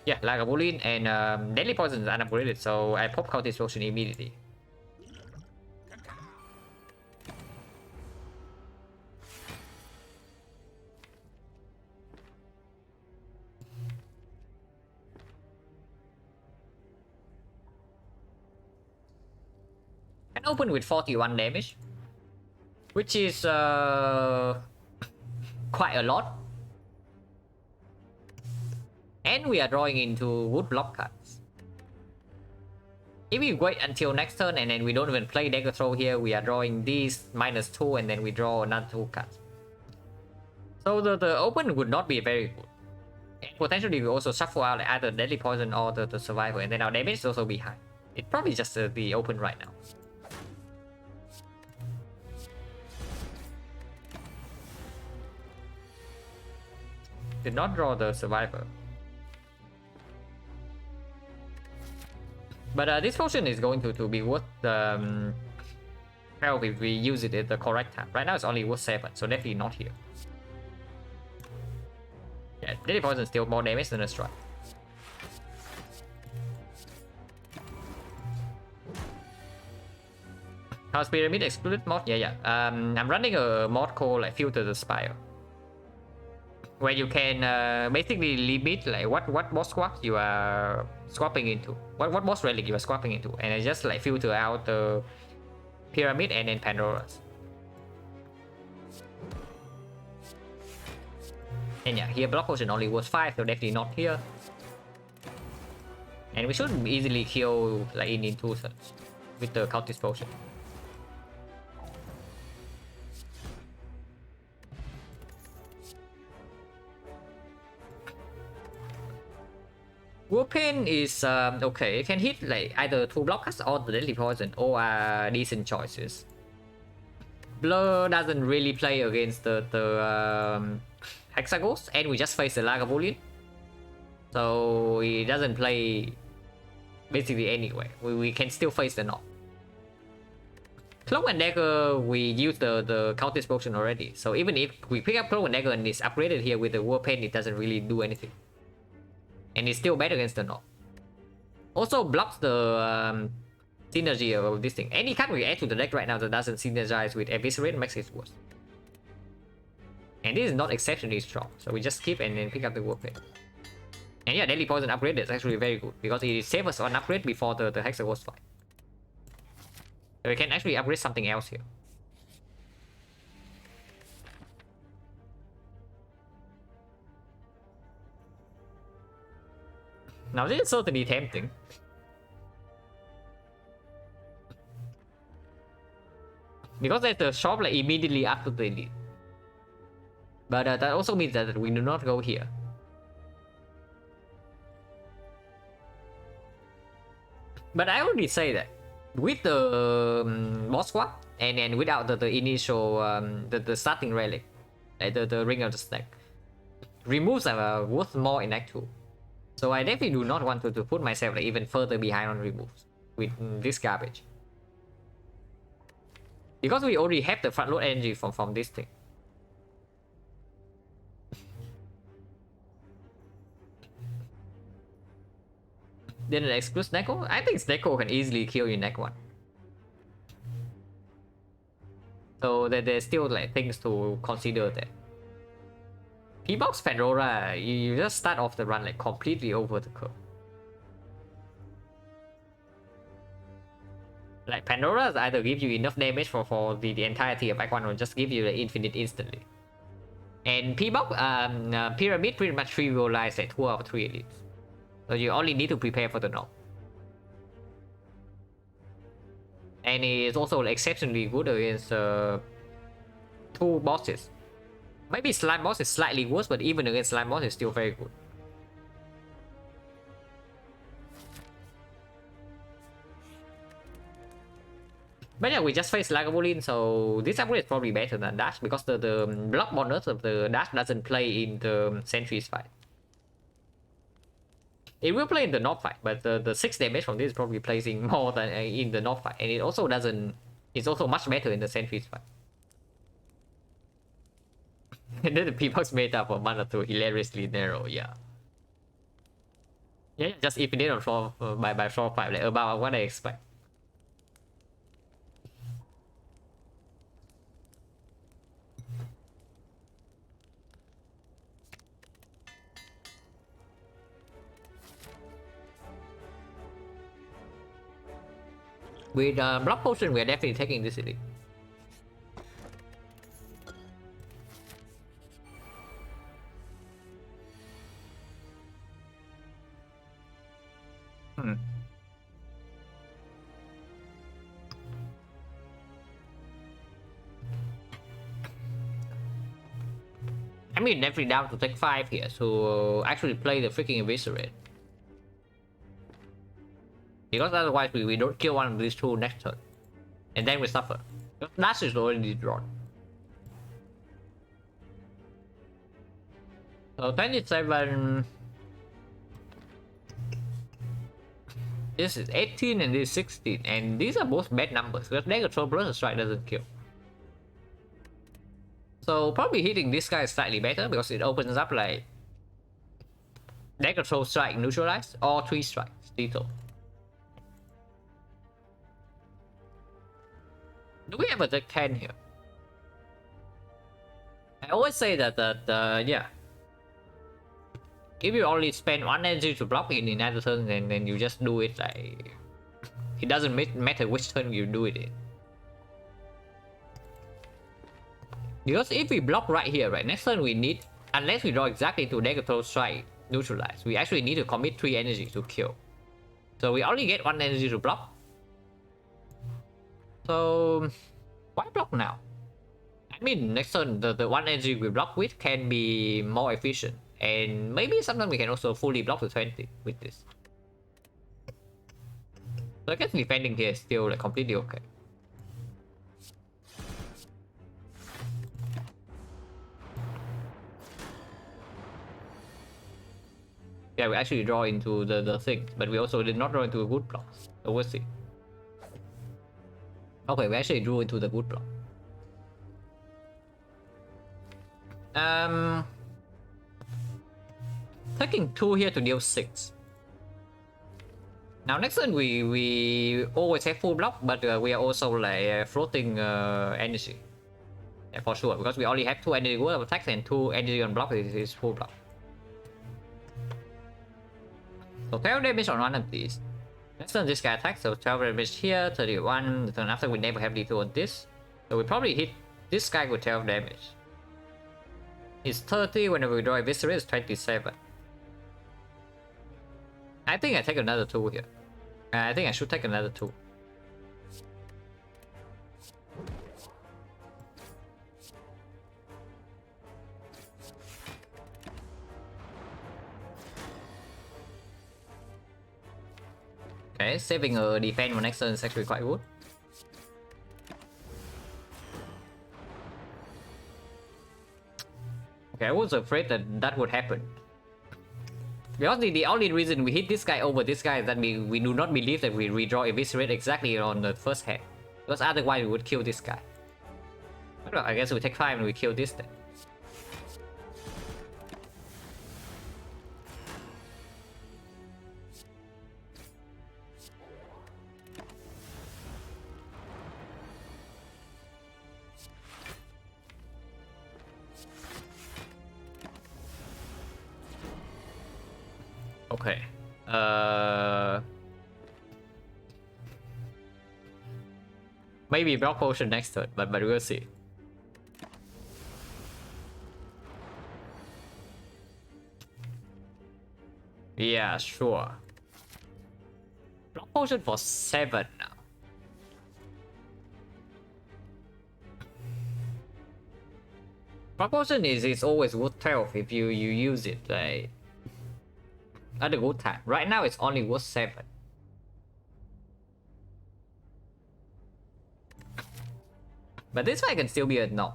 S1: Yeah, Lagavulin and Deadly Poison is unupgraded, so I pop out this potion immediately. And open with 41 damage, which is quite a lot. And we are drawing into wood block cards. If we wait until next turn and then we don't even play dagger throw here, we are drawing these -2 and then we draw another 2 cards. So the open would not be very good. And potentially we also shuffle out like either Deadly Poison or the Survivor, and then our damage is also be high. It's probably just the open right now. Did not draw the Survivor. But this potion is going to be worth the 12 if we use it at the correct time. Right now it's only worth 7, so definitely not here. Yeah, Deadly Poison is still more damage than a strike. House Pyramid excluded mod? Yeah. I'm running a mod called like Filter the Spire, where you can basically limit like what boss swap you are swapping into, what boss relic you are swapping into, and I just like filter out the Pyramid and then Pandora's. And yeah, here block potion only was 5, so definitely not here. And we should easily kill like in 2 turns with the cultist potion. Warpaint is okay. It can hit like either 2 blockers or the Deadly Poison, or decent choices. Blur doesn't really play against the Hexagons, and we just face the Lagavulin, so he doesn't play basically anyway. We can still face the knock. Cloak and Dagger, we use the Cultist potion already. So even if we pick up Cloak and Dagger and it's upgraded here with the War Paint, it doesn't really do anything. And it's still better against the Knob. Also blocks the synergy of this thing. Any card we add to the deck right now that doesn't synergize with Eviscerate makes it worse. And this is not exceptionally strong, so we just skip and then pick up the War Paint. And yeah, Deadly Poison upgrade is actually very good because it saves us on upgrade before the Hexaghost fight. So we can actually upgrade something else here. Now this is certainly tempting. Because there's the shop like immediately after the elite. But that also means that we do not go here. But I already say that with the boss squad and without the initial the starting relic, like the ring of the snake, removes are worth more in Act 2. So I definitely do not want to put myself like even further behind on removes with this garbage. Because we already have the front load energy from this thing. Then it excludes Neko? I think Neko can easily kill you next one. So there's still like things to consider there. P-Box Pandora, you just start off the run like completely over the curve. Like Pandora either give you enough damage for the entirety of Act 1 or just give you the infinite instantly. And P-Box Pyramid pretty much trivialized like 2 out of 3 elites. So you only need to prepare for the knob. And it's also exceptionally good against 2 bosses. Maybe Slime Boss is slightly worse, but even against Slime Boss it's still very good. But yeah, we just faced Lagavulin, so this upgrade is probably better than Dash because the block bonus of the Dash doesn't play in the Sentries fight. It will play in the North fight, but the 6 damage from this probably plays in more than in the North fight, and it also doesn't. It's also much better in the Sentries fight. And then the P-Box meta for mana 2 hilariously narrow, yeah. Yeah, just infinite on floor by floor 5, like about what I expect. With block potion, we are definitely taking this elite. I mean, definitely down to take 5 here, so actually play the freaking Eviscerate. Because otherwise we don't kill one of these 2 next turn. And then we suffer. Dash is already drawn. So 27... This is 18 and this is 16. And these are both bad numbers. Because Dagger Throw plus Strike doesn't kill. So probably hitting this guy is slightly better because it opens up like... Dagger Throw Strike neutralize or 3 strikes. Lethal. Do we ever take 10 here? I always say that yeah. If you only spend 1 energy to block it in another turn, then you just do it like... It doesn't matter which turn you do it in. Because if we block right here, right, next turn we need... Unless we draw exactly to Dagger Throw Strike neutralize, we actually need to commit 3 energy to kill. So we only get 1 energy to block. So why block now? I mean, next turn the 1 energy we block with can be more efficient, and maybe sometimes we can also fully block the 20 with this. So I guess defending here is still like completely okay. Yeah, we actually draw into the thing, but we also did not draw into a good block. So we'll see. Okay, we actually drew into the good block. Taking 2 here to deal 6. Now next turn we always have full block, but we are also like floating energy. Yeah, for sure, because we only have 2 energy worth of attacks and 2 energy on block is full block. So 12 damage on one of these. Next turn this guy attacks, so 12 damage here, 31. The turn after we never have lethal on this. So we probably hit this guy with 12 damage. It's 30, whenever we draw a Viscera it's 27. I think I take another 2 here. I think I should take another 2. Okay, saving a defense on next turn is actually quite good. Okay, I was afraid that that would happen. Because the only reason we hit this guy over this guy is that we do not believe that we redraw Eviscerate exactly on the first hand. Because otherwise we would kill this guy. I guess we take 5 and we kill this then. Okay. Maybe block potion next turn, but we'll see. Yeah, sure. Block potion for 7 now. Block potion is always worth 12 if you use it like at a good time. Right now it's only worth 7. But this fight can still be a no.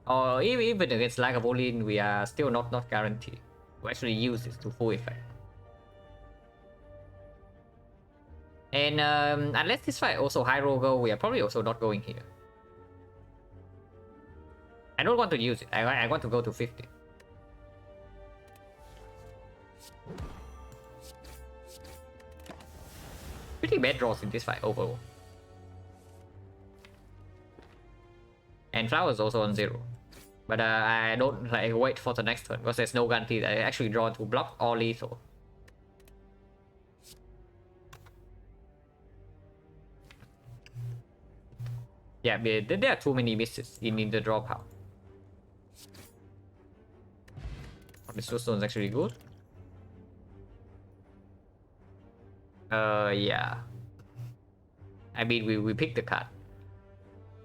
S1: Or even against Lagavulin, we are still not guaranteed to actually use this to full effect. And unless this fight also high roll go, we are probably also not going here. I don't want to use it. I want to go to 50. Pretty bad draws in this fight overall. And Flower is also on 0. But I don't like wait for the next turn because there's no guarantee that I actually draw to block or lethal. Yeah, there are too many misses in the draw pile. This stone is actually good. Yeah. I mean, we picked the card.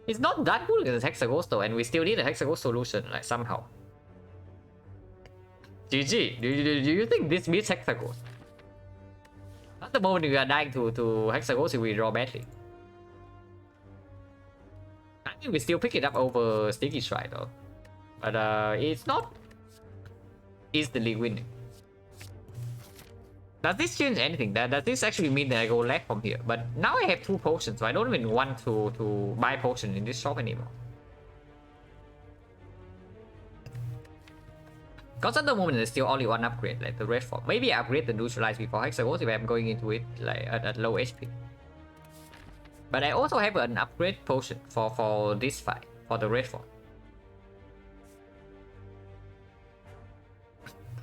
S1: It's not that good against Hexaghost though, and we still need a Hexaghost solution, like somehow. GG, do you think this beats Hexaghost? At the moment we are dying to Hexaghost if we draw badly. I think we still pick it up over Sticky Strike though. But it's not instantly winning. Does this change anything? Does this actually mean that I go left from here? But now I have 2 potions, so I don't even want to buy potion in this shop anymore. Because at the moment there's still only 1 upgrade, like the red form. Maybe I upgrade the neutralize before Hexaghost if I'm going into it like at low HP. But I also have an upgrade potion for this fight, for the red form.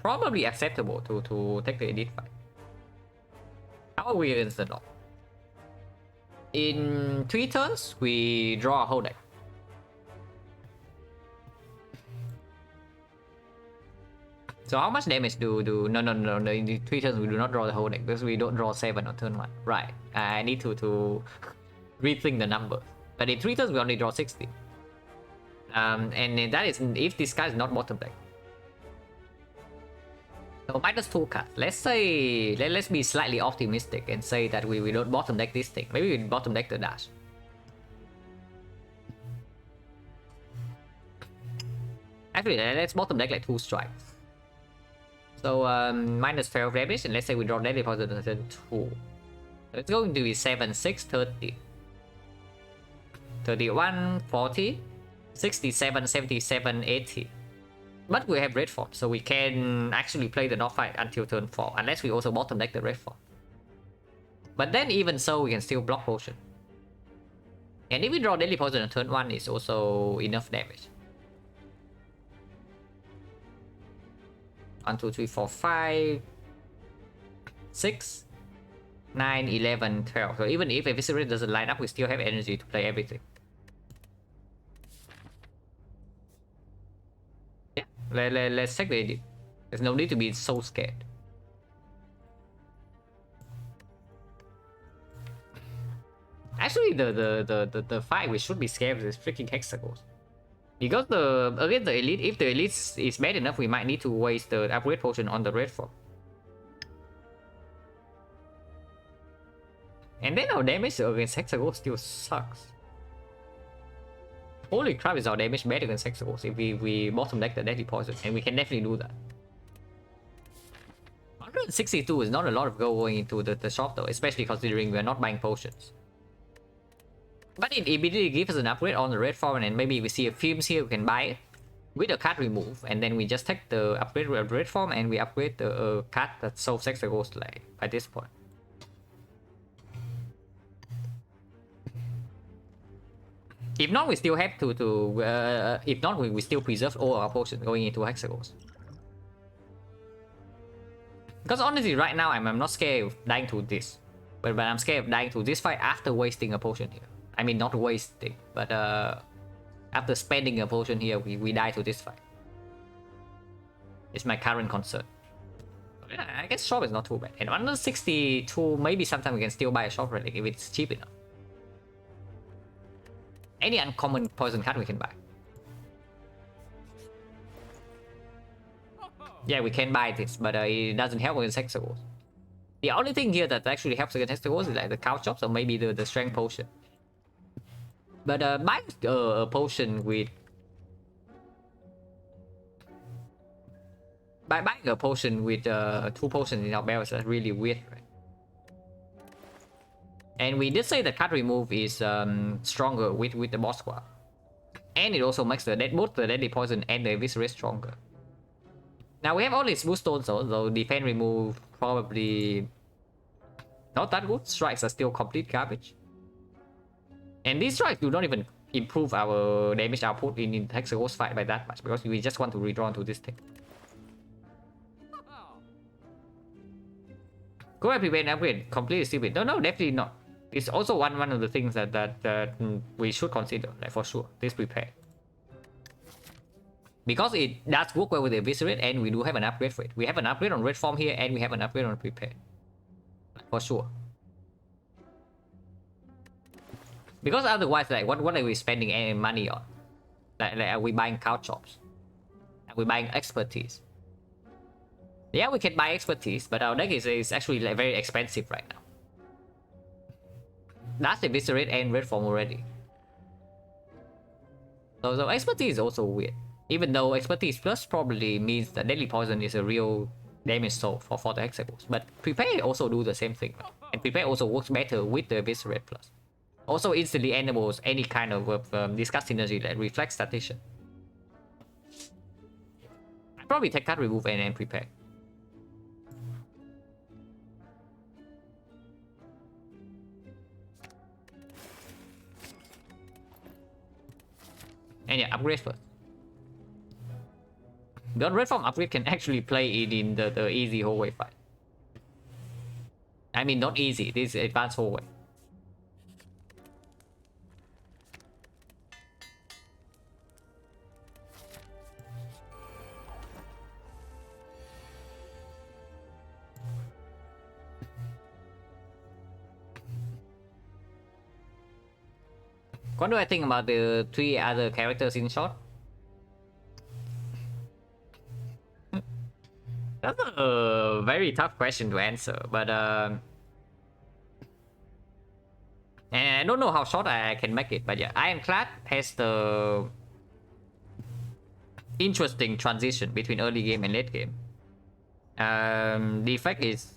S1: Probably acceptable to take the edit fight. How are we against the knock? In 3 turns, we draw a whole deck. So how much damage do no in 3 turns we do not draw the whole deck because we don't draw 7 on turn 1. Right. I need to rethink the number. But in 3 turns we only draw 60. And that is if this guy is not bottom deck. So -2 cards. Let's say let's be slightly optimistic and say that we don't bottom deck this thing. Maybe we bottom deck the dash. Actually, let's bottom deck like 2 strikes. So -12 damage, and let's say we draw deadly poison on turn 2. So it's going to be 7, 6, 30. 31, 40, 67, 77, 80. But we have red form, so we can actually play the knock fight until turn 4, unless we also bottom deck the red form. But then even so, we can still block potion. And if we draw deadly poison on turn 1, it's also enough damage. 1, 2, 3, 4, 5, 6, 9, 11, 12. So even if Eviscerate doesn't line up, we still have energy to play everything. Yeah, let's check the edit. There's no need to be so scared. Actually, the fight we should be scared of is freaking Hexagons. Because against the elite, if the elite is bad enough, we might need to waste the upgrade potion on the red form. And then our damage against Hexagons still sucks. Holy crap, is our damage better against Hexagons if we bottom deck the deadly poison, and we can definitely do that. 162 is not a lot of gold going into the shop though, especially considering we're not buying potions. But it immediately gives us an upgrade on the red form, and maybe we see a fumes here, we can buy it with a card remove, and then we just take the upgrade of red form and we upgrade the card that solves Hexagons like by this point. If not, we still have if not, we still preserve all our potions going into Hexagons. Because honestly, right now, I'm not scared of dying to this. But I'm scared of dying to this fight after wasting a potion here. I mean, not wasting, but after spending a potion here, we die to this fight. It's my current concern. Yeah, I guess shop is not too bad. And 162, maybe sometime we can still buy a shop relic if it's cheap enough. Any uncommon poison card we can buy. Yeah, we can buy this, but it doesn't help against Hexagons. The only thing here that actually helps against Hexagons is like the cow chops or maybe the strength potion. But buying a potion with... buying a potion with 2 potions in our belt is really weird, right? And we did say that card remove is stronger with the boss squad. And it also makes both the deadly poison and the eviscerate stronger. Now we have all these boost stones though defense remove probably not that good. Strikes are still complete garbage. And these strikes do not even improve our damage output in Hexagons fight by that much, because we just want to redraw into this thing. Go ahead, prevent upgrade completely stupid. No, definitely not. It's also one of the things that we should consider, like for sure. This prepare. Because it does work well with the eviscerate, and we do have an upgrade for it. We have an upgrade on red form here, and we have an upgrade on prepare. For sure. Because otherwise, like, what are we spending any money on? Like are we buying cow chops? Are we buying expertise? Yeah, we can buy expertise, but our deck is actually like very expensive right now. That's eviscerate and red form already. So expertise is also weird. Even though expertise plus probably means that deadly poison is a real damage sold for the Hexagons. But prepare also do the same thing. And prepare also works better with the eviscerate plus. Also instantly enables any kind of discuss synergy that reflects statistician. I'd probably take card remove and prepare. And yeah, upgrade first. The red form upgrade can actually play it in the easy hallway fight. I mean, not easy, this is advanced hallway. What do I think about the 3 other characters in short? That's a very tough question to answer, but and I don't know how short I can make it, but yeah, Ironclad has the interesting transition between early game and late game. The effect is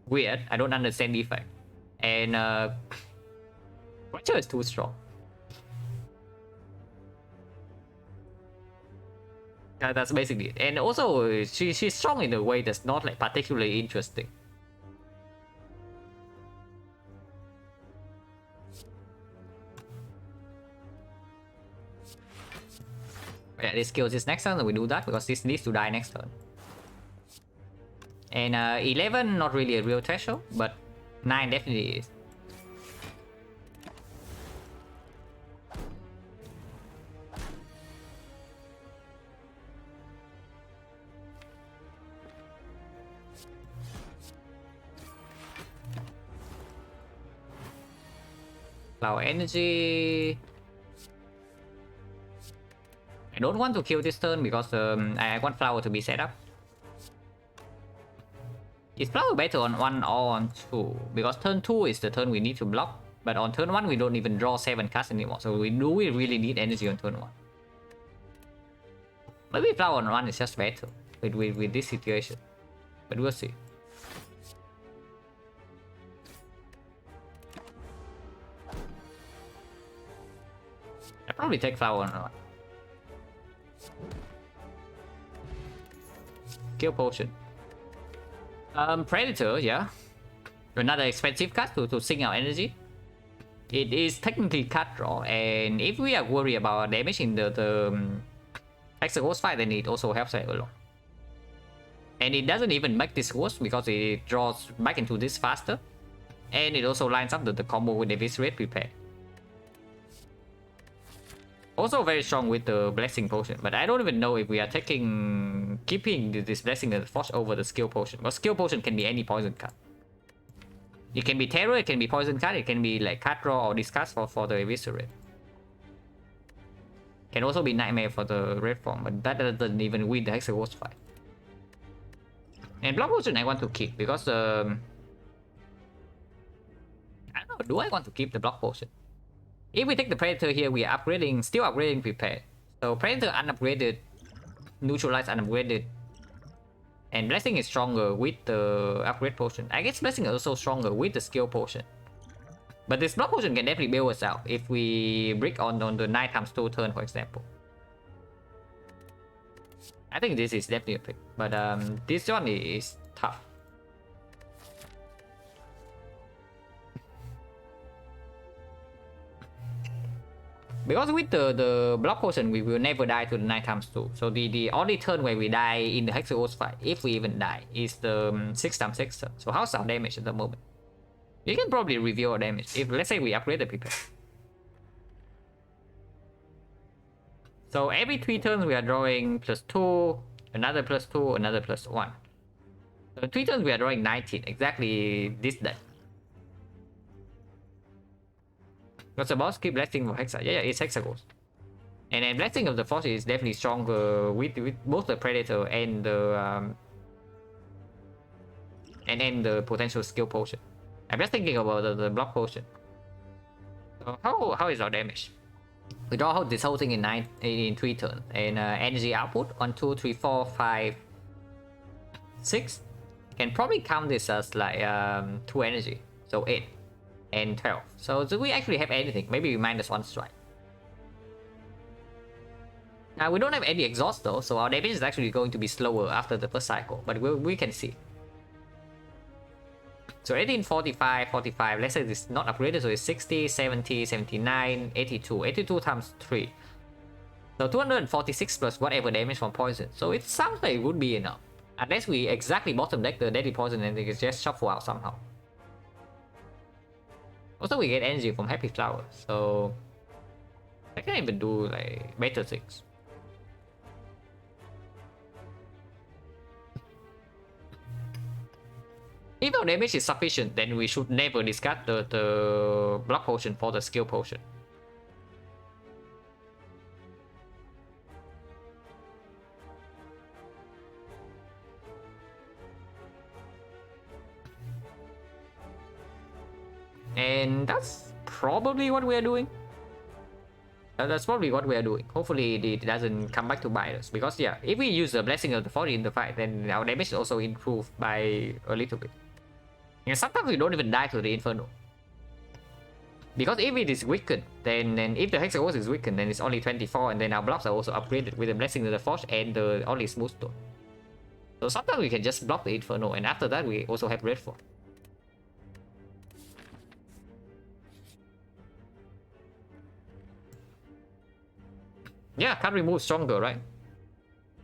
S1: weird. I don't understand the effect, and Watcher is too strong. That's basically it. And also, she's strong in a way that's not like particularly interesting. Yeah, this kills this next turn, and we do that because this needs to die next turn. And 11, not really a real threshold, but 9 definitely is. Flower energy. I don't want to kill this turn because I want flower to be set up. Is flower better on 1 or on 2? Because turn 2 is the turn we need to block. But on turn 1 we don't even draw 7 cards anymore. So we really need energy on turn 1? Maybe flower on 1 is just better with this situation. But we'll see. I'll probably take flower on 1. Kill potion. Predator, yeah. Another expensive card to sink our energy. It is technically card draw, and if we are worried about damage in the Hexaghost fight, then it also helps a lot. And it doesn't even make this worse because it draws back into this faster. And it also lines up the combo with Eviscerate prepared. Also very strong with the Blessing Potion, but I don't even know if we are keeping this Blessing and Force over the Skill Potion. Because Skill Potion can be any poison card. It can be Terror, it can be Poison card, it can be like card draw or discard for the Eviscerate. Can also be Nightmare for the red form, but that doesn't even win the Hexaghost fight. And Block Potion I want to keep because I don't know, do I want to keep the Block Potion? If we take the Predator here, we are upgrading, still upgrading prepared. So Predator unupgraded, Neutralize unupgraded, and Blessing is stronger with the upgrade potion. I guess Blessing is also stronger with the skill potion. But this block potion can definitely bail us out if we brick on the 9×2 turn, for example. I think this is definitely a pick, but this one is tough. Because with the block potion, we will never die to the 9×2. So the only turn where we die in the Hexaghost fight, if we even die, is the 6×6 turn. So how's our damage at the moment? You can probably review our damage. If let's say we upgrade the people. So every 3 turns we are drawing +2, another +2, another +1. So 3 turns we are drawing 19, exactly this deck. Because the boss keep Blessing for Hexa. Yeah, it's Hexaghost. And then Blessing of the Force is definitely stronger with both the Predator and the the potential skill potion. I'm just thinking about the block potion. So how is our damage? We draw this whole thing in 3 turns. And energy output on 2, 3, 4, 5, 6. Can probably count this as like 2 energy. So 8. And 12. So do we actually have anything? Maybe we -1 strike. Now we don't have any exhaust though, so our damage is actually going to be slower after the first cycle, but we can see. So 18, 45, 45, let's say this is not upgraded, so it's 60, 70, 79, 82. 82 times 3. So 246 plus whatever damage from poison. So it sounds like it would be enough. Unless we exactly bottom deck the deadly poison and they just shuffle out somehow. Also, we get energy from Happy Flower, so I can even do like better things. If our damage is sufficient, then we should never discard the block potion for the skill potion. And that's probably what we are doing. That's probably what we are doing. Hopefully it doesn't come back to bite us. Because yeah, if we use the Blessing of the Force in the fight, then our damage also improve by a little bit. And sometimes we don't even die to the Inferno. Because if it is weakened, then if the Hexaghost is weakened, then it's only 24, and then our blocks are also upgraded with the Blessing of the Forge and the only Smooth Stone. So sometimes we can just block the Inferno, and after that we also have Red Fort. Yeah, can't remove stronger, right?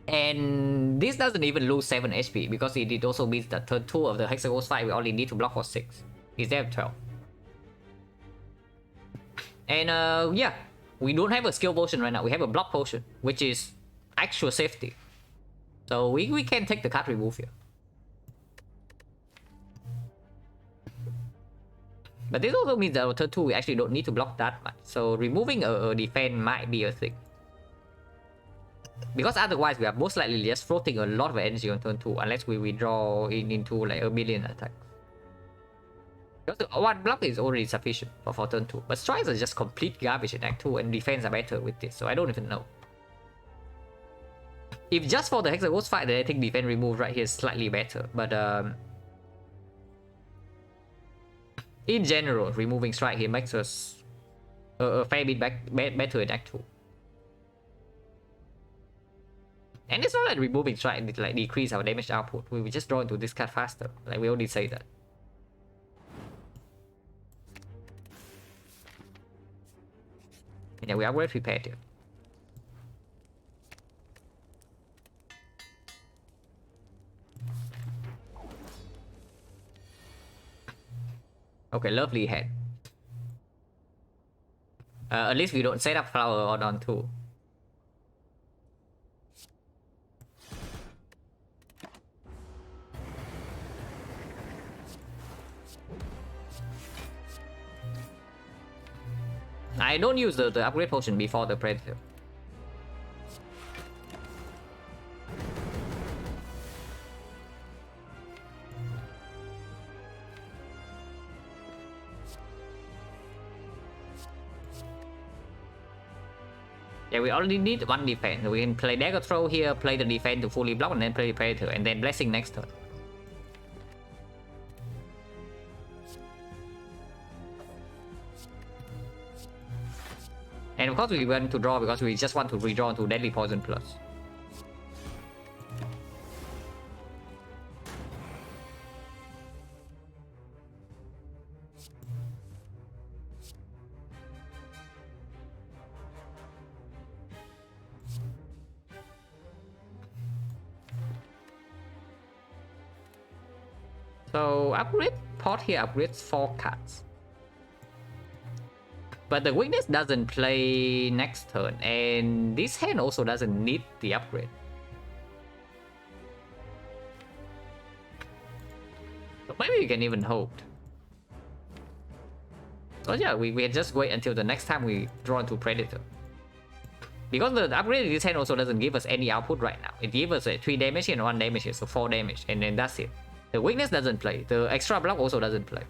S1: And this doesn't even lose 7 HP, because it also means that turn 2 of the Hexaghost fight we only need to block for 6. Instead of 12. And yeah, we don't have a skill potion right now. We have a block potion, which is actual safety. So we can take the card remove here. But this also means that on turn 2 we actually don't need to block that much. So removing a defense might be a thing. Because otherwise we are most likely just floating a lot of energy on turn 2 unless we withdraw into like a million attacks. Because one block is already sufficient for turn 2. But strikes are just complete garbage in Act 2 and defense are better with this, so I don't even know. If just for the Hexaghost fight, then I think defense remove right here is slightly better. But in general, removing strike here makes us a fair bit better in Act 2. And it's not like removing strike like decrease our damage output. We will just draw into this card faster. Like we already say that. Yeah, we are well prepared here. Okay, lovely head. At least we don't set up flower on 2. I don't use the upgrade potion before the Predator. Yeah, we only need one defense. We can play Dagger Throw here, play the defense to fully block, and then play the Predator, and then Blessing next turn. And of course we want to draw because we just want to redraw to Deadly Poison Plus. So upgrade pot here upgrades 4 cards. But the weakness doesn't play next turn, and this hand also doesn't need the upgrade. So maybe we can even hold. So yeah, we just wait until the next time we draw into Predator. Because the upgrade in this hand also doesn't give us any output right now. It gives us 3 damage and 1 damage here, so 4 damage, and then that's it. The weakness doesn't play. The extra block also doesn't play.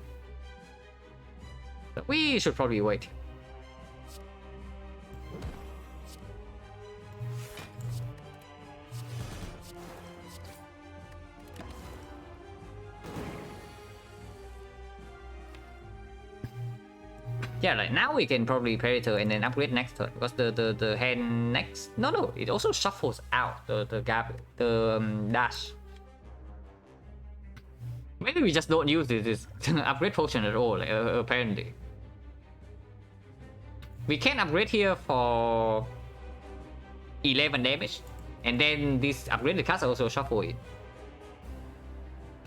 S1: So we should probably wait. Yeah, like now we can probably Predator and then upgrade next turn because the hand next no it also shuffles out the gap dash. Maybe we just don't use this upgrade potion at all. Apparently, we can upgrade here for 11 damage, and then this upgraded cards also shuffle it.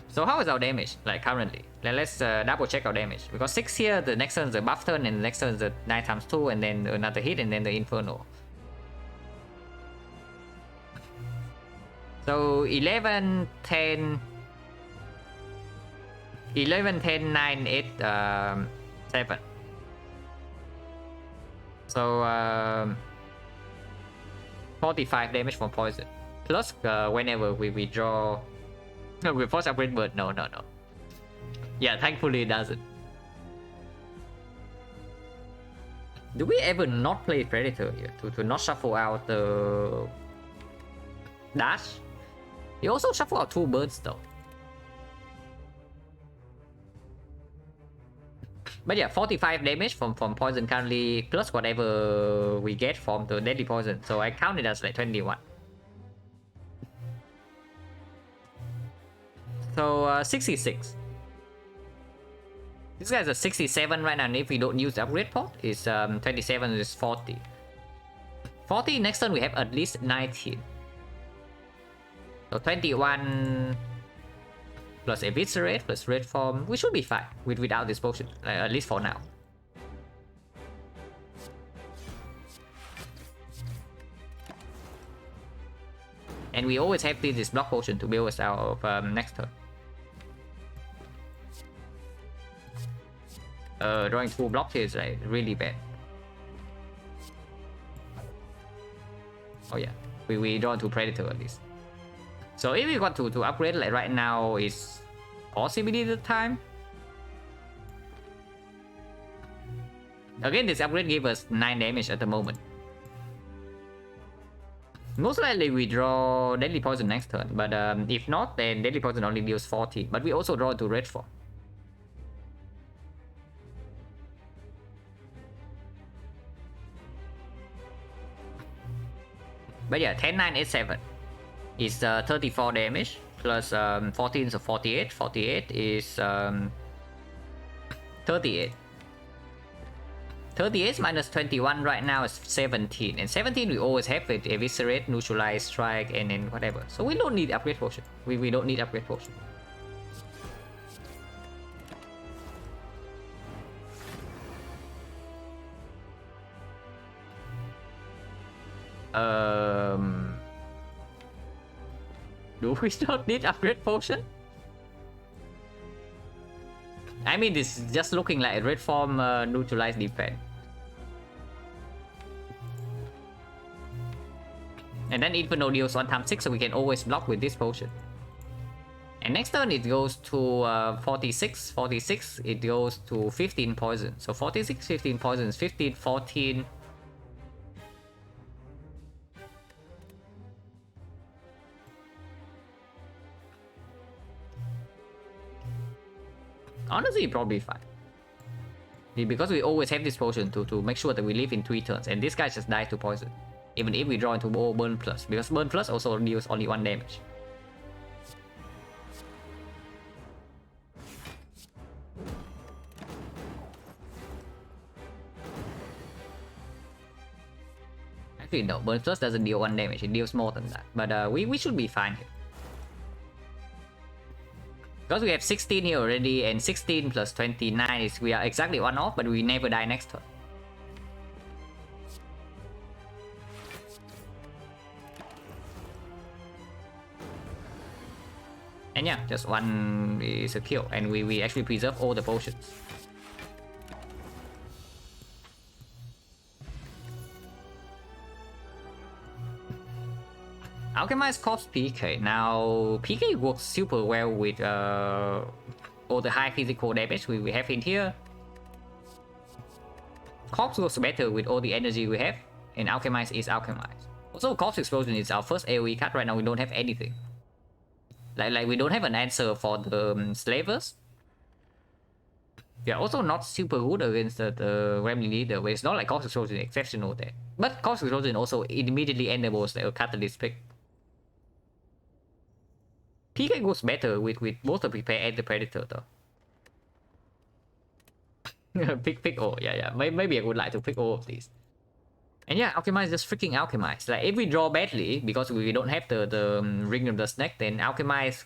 S1: So how is our damage like currently? Let's double check our damage. Because 6 here, the next turn is a buff turn, and the next turn is a 9 times 2, and then another hit, and then the Inferno. So 11, 10, 9, 8, 7. So 45 damage from poison. Plus whenever we withdraw. No, we force upgrade bird. No. Yeah, thankfully it doesn't. Do we ever not play Predator here to not shuffle out the dash? You also shuffle out 2 birds though. But yeah, 45 damage from poison currently, plus whatever we get from the deadly poison. So I count it as like 21. So 66. This guy's a 67 right now, and if we don't use the upgrade pot, it's 27 is 40. 40, next turn we have at least 19. So 21 plus Eviscerate plus Red Form, we should be fine without this potion, at least for now. And we always have this block potion to build us out of next turn. Drawing 2 blocks here is like really bad. Oh yeah, we draw 2 Predator at least. So if we want to upgrade, like right now is possibly the time. Again, this upgrade gave us 9 damage at the moment. Most likely we draw Deadly Poison next turn, but if not, then Deadly Poison only deals 40. But we also draw to Red Form. But yeah, 10, 9, 8, 7 is 34 damage plus 14, so 48. 48 is 38. 38 minus 21 right now is 17, and 17 we always have with Eviscerate, Neutralize, Strike, and then whatever. So we don't need upgrade potion. We don't need upgrade potion. Do we still need upgrade potion? I mean, this is just looking like Red Form Neutralize defense. And then Inferno deals 1 times 6, so we can always block with this potion. And next turn it goes to 46. 46, it goes to 15 poison. So 46, 15 poisons, 15, 14. Honestly, probably fine. Because we always have this potion to make sure that we live in 3 turns. And this guy just dies to poison. Even if we draw into Burn Plus. Because Burn Plus also deals only 1 damage. Actually, no. Burn Plus doesn't deal 1 damage. It deals more than that. But we should be fine here. Because we have 16 here already, and 16 plus 29 is we are exactly 1 off, but we never die next turn. And yeah, just 1 is a kill, and we actually preserve all the potions. Alchemize costs PK. Now, PK works super well with all the high physical damage we have in here. Corpse works better with all the energy we have, and Alchemize is Alchemize. Also, Corpse Explosion is our first AoE card. Right now, we don't have anything. Like we don't have an answer for the Slavers. We are also not super good against the Gremlin Leader, but it's not like Corpse Explosion is exceptional there. But Corpse Explosion also immediately enables a Catalyst pick. PK goes better with both the Prepare and the Predator though. pick all, yeah. Maybe I would like to pick all of these. And yeah, Alchemize just freaking Alchemize. Like if we draw badly because we don't have the Ring of the Snake, then Alchemize,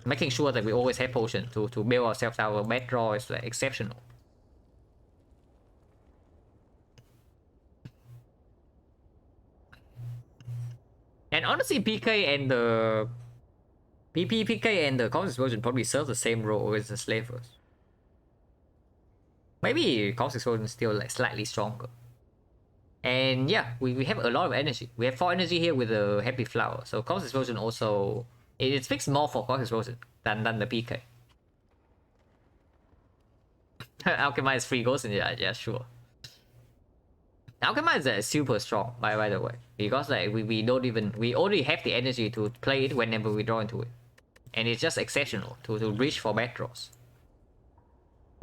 S1: making sure that we always have potion to build ourselves our bad draw is like exceptional. And honestly, PK and the PK and the Corpse Explosion probably serve the same role as the Slavers. Maybe Corpse Explosion is still like slightly stronger. And yeah, we have a lot of energy. We have 4 energy here with the Happy Flower. So Corpse Explosion also, it's fixed more for Corpse Explosion than the PK. Alchemize free ghost, yeah, sure. Alchemize is super strong by the way, because like we already have the energy to play it whenever we draw into it. And it's just exceptional to reach for bad draws.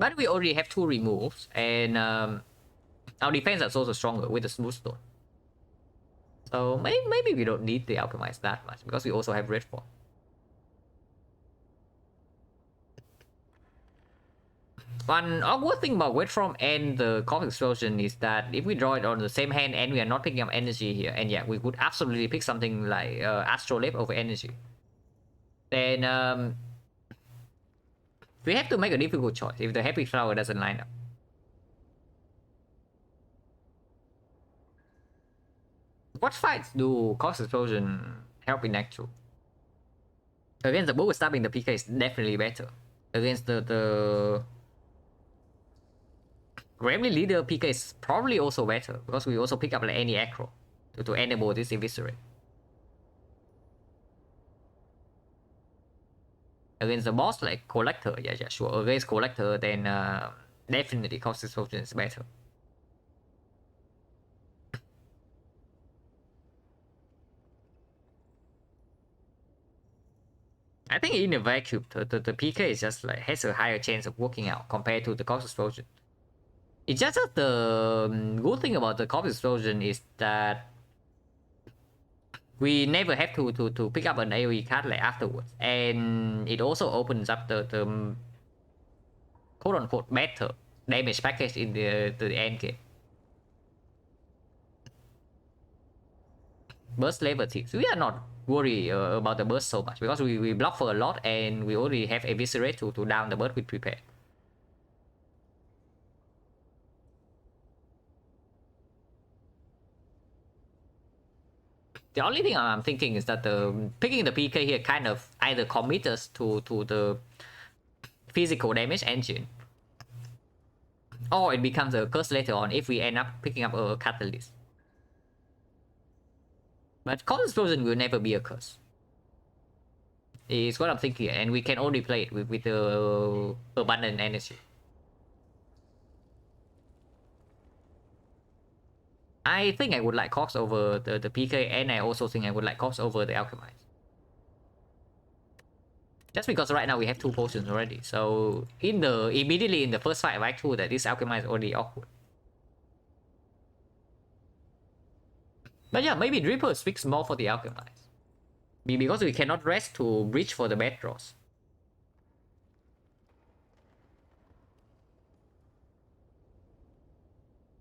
S1: But we already have 2 removes, and our defense is also stronger with the smooth stone. So maybe we don't need the alchemize that much because we also have red form. One awkward thing about Wetform and the Cosmic Explosion is that if we draw it on the same hand and we are not picking up energy here, and yeah, we could absolutely pick something like Astrolabe over energy, then we have to make a difficult choice if the Happy Flower doesn't line up. What fights do Cosmic Explosion help in Act 2? Against the Bullet Stabbing, the PK is definitely better. Against the Gremlin Leader, PK is probably also better because we also pick up like any acro to enable this Eviscerate. Against the boss like Collector, yeah, sure. Against Collector, then definitely Cosmic Explosion is better. I think in a vacuum, the PK is just like has a higher chance of working out compared to the Cosmic Explosion. It's just that the good thing about the Cosmic Explosion is that we never have to pick up an AoE card like afterwards, and it also opens up the quote unquote better damage package in the end game. Burst level 6. We are not worried about the burst so much because we block for a lot and we already have Eviscerate to down the burst with Prepare. The only thing I'm thinking is that picking the PK here kind of either commit us to the physical damage engine, or it becomes a curse later on if we end up picking up a catalyst. But Cosmic Explosion will never be a curse. It's what I'm thinking, and we can only play it with the abundant energy. I think I would like Cox over the PK, and I also think I would like Cox over the Alchemize. Just because right now we have 2 potions already, so immediately in the first fight of Act 2 that this Alchemize is already awkward. But yeah, maybe Dripper speaks more for the Alchemize. Because we cannot rest to breach for the bad draws.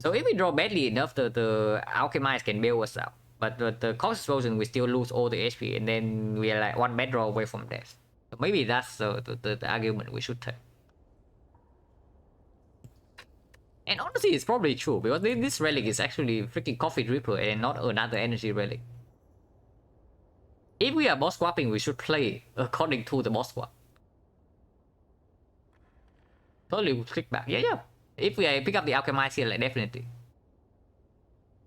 S1: So if we draw badly enough, the Alchemize can bail us out. But the Cosmic Explosion, we still lose all the HP, and then we are like 1 bad draw away from death. So maybe that's the argument we should take. And honestly, it's probably true, because this relic is actually freaking Coffee Dripper and not another energy relic. If we are boss swapping, we should play according to the boss swap. Totally click back. Yeah. If we pick up the Alchemize here, like definitely.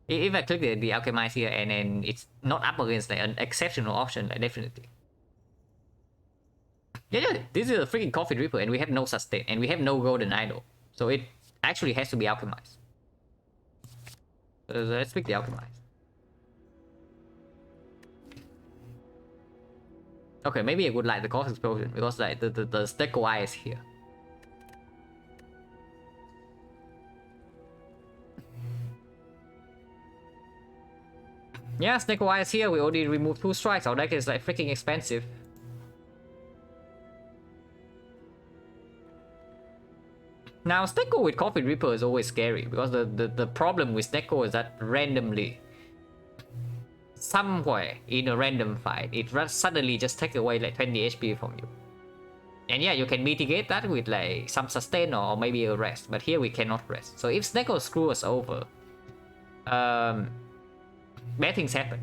S1: If I click the Alchemize here and then it's not up against like an exceptional option, like definitely. Yeah, this is a freaking Coffee Dripper and we have no sustain and we have no golden idol. So it actually has to be Alchemized. So let's pick the Alchemized. Okay, maybe I would like the Cosmic Explosion because like the Stecco Eye is here. Yeah, Stecco Eye is here. We already removed 2 strikes. Our deck is like freaking expensive. Now, Stecco with Coffee Dripper is always scary because the problem with Stecco is that randomly, somewhere in a random fight, it suddenly just takes away like 20 HP from you. And yeah, you can mitigate that with like some sustain or maybe a rest, but here we cannot rest. So if Stecco screws us over, bad things happen.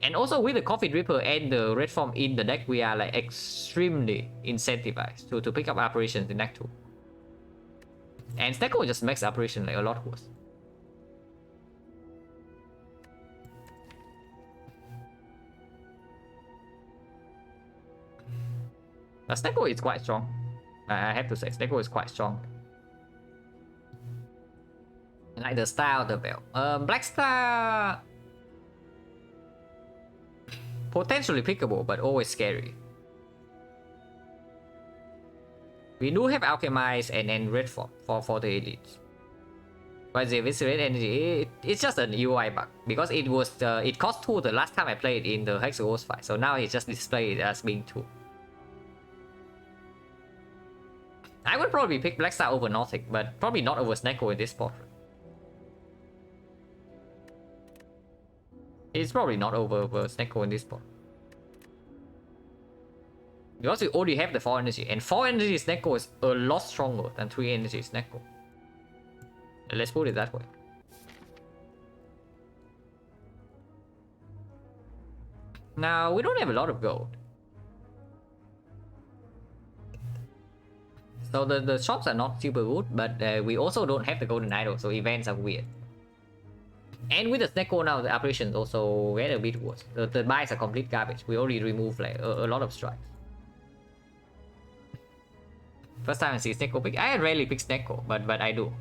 S1: And also with the Coffee Dripper and the red form in the deck, we are like extremely incentivized to pick up operations in Act 2. And Stecco just makes the operation like a lot worse. But Stecco is quite strong. I have to say, Stecco is quite strong. Like the style of the belt. Black Star... potentially pickable, but always scary. We do have Alchemize and Red Form for the elites. But the Eviscerate Energy, it's just an UI bug. Because it was it cost 2 the last time I played in the Hexaghost fight. So now it's just displayed as being 2. I would probably pick Black Star over Nordic, but probably not over Snecko in this portrait. It's probably not over Snecko in this portrait. Because we already have the 4 energy, and 4 energy Snecko is a lot stronger than 3 energy Snecko. Let's put it that way. Now, we don't have a lot of gold. So the shops are not super good, but we also don't have the golden idol, so events are weird. And with the Snecko now, the operations also get a bit worse. The buys are complete garbage. We already removed like a lot of strikes. First time I see Snecko pick. I rarely pick Snecko, but I do.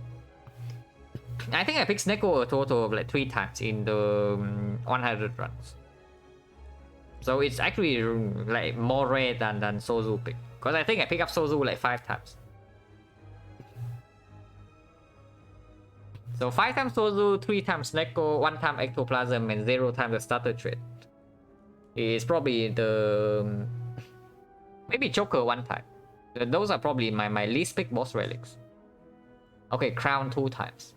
S1: I think I picked Snecko a total of like 3 times in the 100 runs. So it's actually like more rare than Sozu pick. Because I think I pick up Sozu like 5 times. So 5 times Sozu, 3 times Snecko, 1 time Ectoplasm, and 0 times the starter trait. Is probably the... maybe Joker 1 time. Those are probably my least pick boss relics. Okay, Crown 2 times.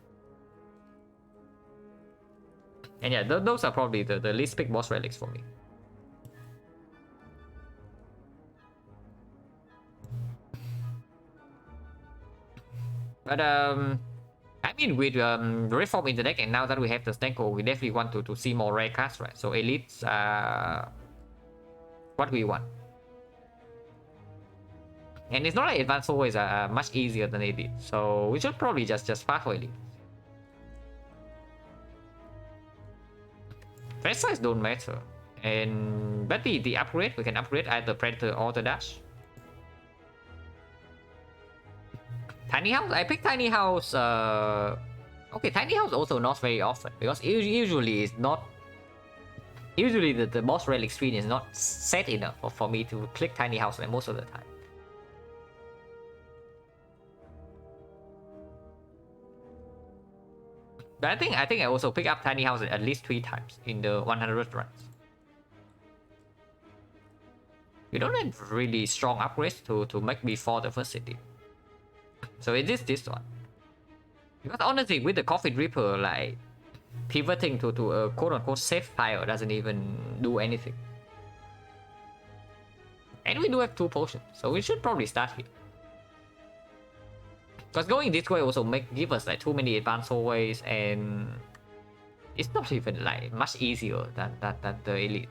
S1: And yeah, those are probably the least pick boss relics for me. But I mean, with Reform in the deck, and now that we have the Snecko, we definitely want to see more rare cards, right? So elites are what we want. And it's not like advanced always are much easier than elite, so we should probably just fast for elite. Threat size don't matter, and but the upgrade, we can upgrade either Predator or the Dash. Tiny House, I pick Tiny House. Okay, Tiny House also not very often because usually it's not. Usually the boss relic screen is not set enough for me to click Tiny House like most of the time. But I think I also pick up Tiny House at least 3 times in the 100 runs. You don't have really strong upgrades to make before the first city. So it is this one. Because honestly, with the Coffin Reaper, like pivoting to a quote-unquote safe fire doesn't even do anything. And we do have 2 potions, so we should probably start here. Because going this way also give us like too many advanced hallways, and it's not even like much easier than the elite.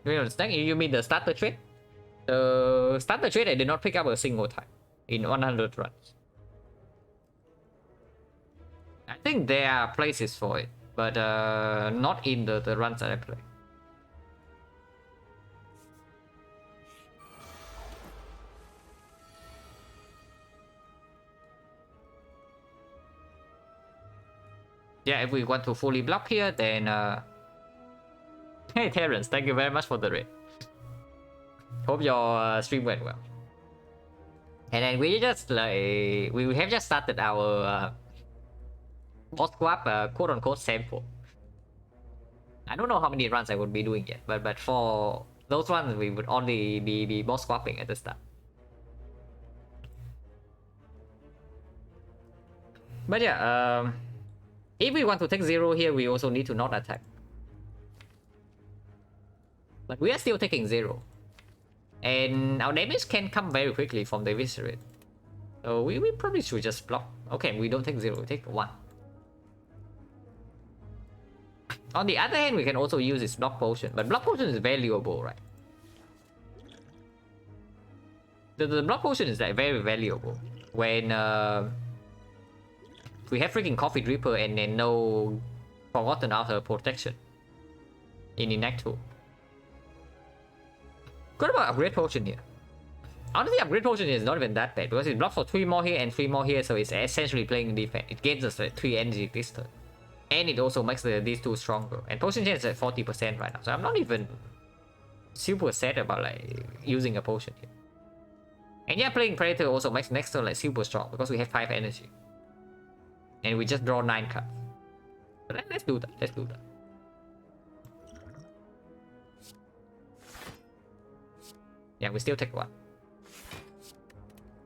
S1: You understand? You mean the starter trait? The starter trait I did not pick up a single time in 100 runs. I think there are places for it, but not in the runs that I play. Yeah, if we want to fully block here, then hey Terrence, thank you very much for the raid. Hope your stream went well. And then we just like we have just started our boss swap quote unquote sample. I don't know how many runs I would be doing yet, but for those ones we would only be boss swapping at the start. But yeah, if we want to take 0 here, we also need to not attack. But we are still taking 0. And our damage can come very quickly from the Eviscerate. So we probably should just block. Okay, we don't take 0, we take 1. On the other hand, we can also use this block potion. But block potion is valuable, right? The block potion is like very valuable. When we have freaking Coffin Reaper and then no Forgotten Outer protection in Act 2. Good about Upgrade Potion here. Honestly, Upgrade Potion is not even that bad because it blocks for 3 more here and 3 more here, so it's essentially playing defense. It gains us like 3 energy this turn. And it also makes these 2 stronger. And Potion Chain is at 40% right now, so I'm not even super sad about like using a potion here. And yeah, playing Predator also makes next turn like super strong because we have 5 energy. And we just draw 9 cards. So let's do that. Let's do that. Yeah, we still take 1.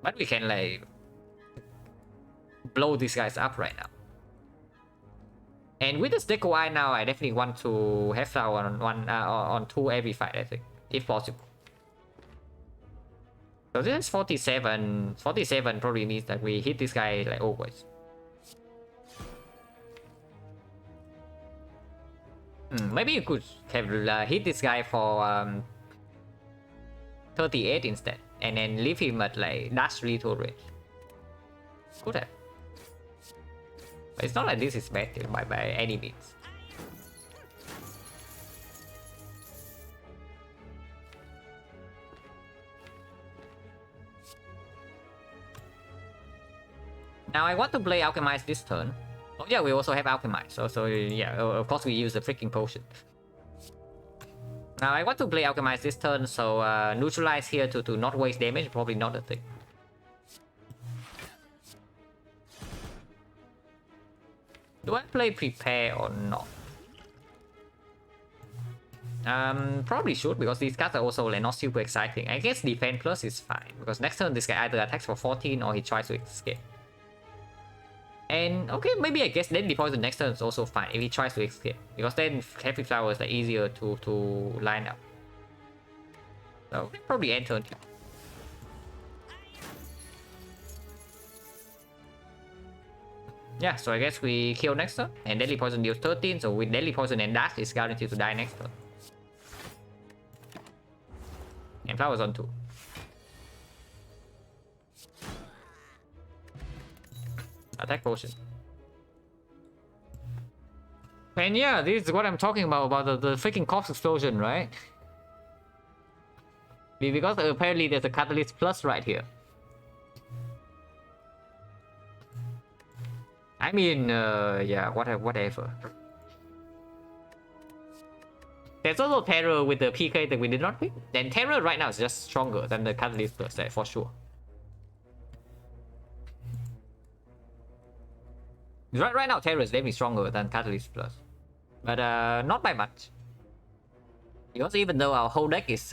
S1: But we can like blow these guys up right now. And with the Snake Eye now, I definitely want to have flower on 2 every fight, I think, if possible. So this is 47. 47 probably means that we hit this guy like always. Maybe you could have hit this guy for 38 instead, and then leave him at like dash lethal range. Could have. But it's not like this is bad by any means. Now I want to play Alchemize this turn. Oh yeah, we also have Alchemize. So yeah, of course we use the freaking potion. Now I want to play Alchemize this turn, so neutralize here to not waste damage, probably not a thing. Do I play Prepare or not? Probably should, because these cards are also like not super exciting. I guess Defense Plus is fine, because next turn this guy either attacks for 14 or he tries to escape. And okay, maybe I guess then Deposit next turn is also fine if he tries to escape, because then Happy Flower is like easier to line up. So probably end turn 2. Yeah, so I guess we kill next turn, and Deadly Poison deals 13, so with Deadly Poison and Dash, it's guaranteed to die next turn. And Flowers on 2. Attack Potion. And yeah, this is what I'm talking about the freaking Corpse Explosion, right? Because apparently there's a Catalyst Plus right here. I mean, yeah, whatever. There's also Terror with the PK that we did not pick. Then Terror right now is just stronger than the Catalyst Plus, for sure. Right now, Terror is definitely stronger than Catalyst Plus. But not by much. Because even though our whole deck is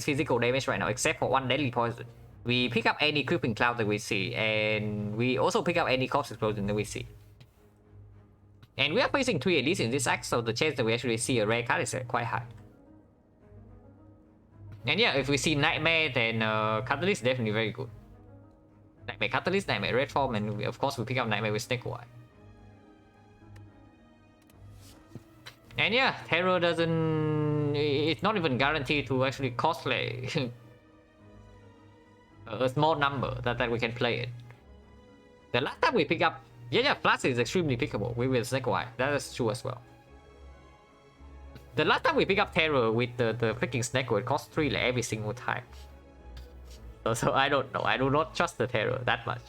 S1: physical damage right now, except for 1 Deadly Poison. We pick up any Creeping Cloud that we see, and we also pick up any Corpse Explosion that we see. And we are facing 3 elites in this act, so the chance that we actually see a rare card is quite high. And yeah, if we see Nightmare, then Catalyst is definitely very good. Nightmare Catalyst, Nightmare Red Form, and of course we pick up Nightmare with Snake Eye. And yeah, Terror doesn't... It's not even guaranteed to actually cost like a small number that we can play it. The last time we pick up... Yeah, Flash is extremely pickable with Snake Eye. That is true as well. The last time we pick up Terror with the freaking Snake Eye, it costs 3 like every single time. So I don't know. I do not trust the Terror that much.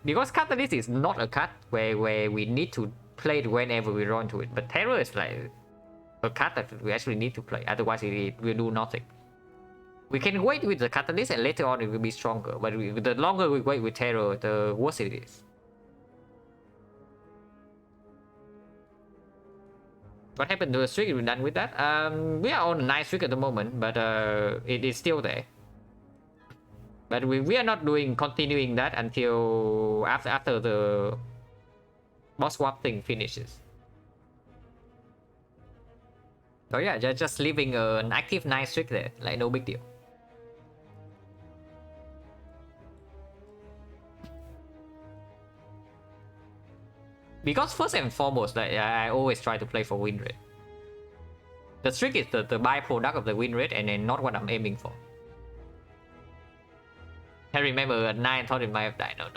S1: Because Catalyst is not a card where we need to play it whenever we run to it. But Terror is like a card that we actually need to play. Otherwise it will do nothing. We can wait with the Catalyst and later on it will be stronger. But the longer we wait with Terror, the worse it is. What happened to the streak? We're done with that. We are on a nice streak at the moment, but it is still there. But we are not continuing that until after the boss swap thing finishes. So yeah, just leaving an active nice streak there, like no big deal. Because first and foremost, like, I always try to play for win rate. The streak is the byproduct of the win rate and then not what I'm aiming for. I remember at 9 thought it might have died. No.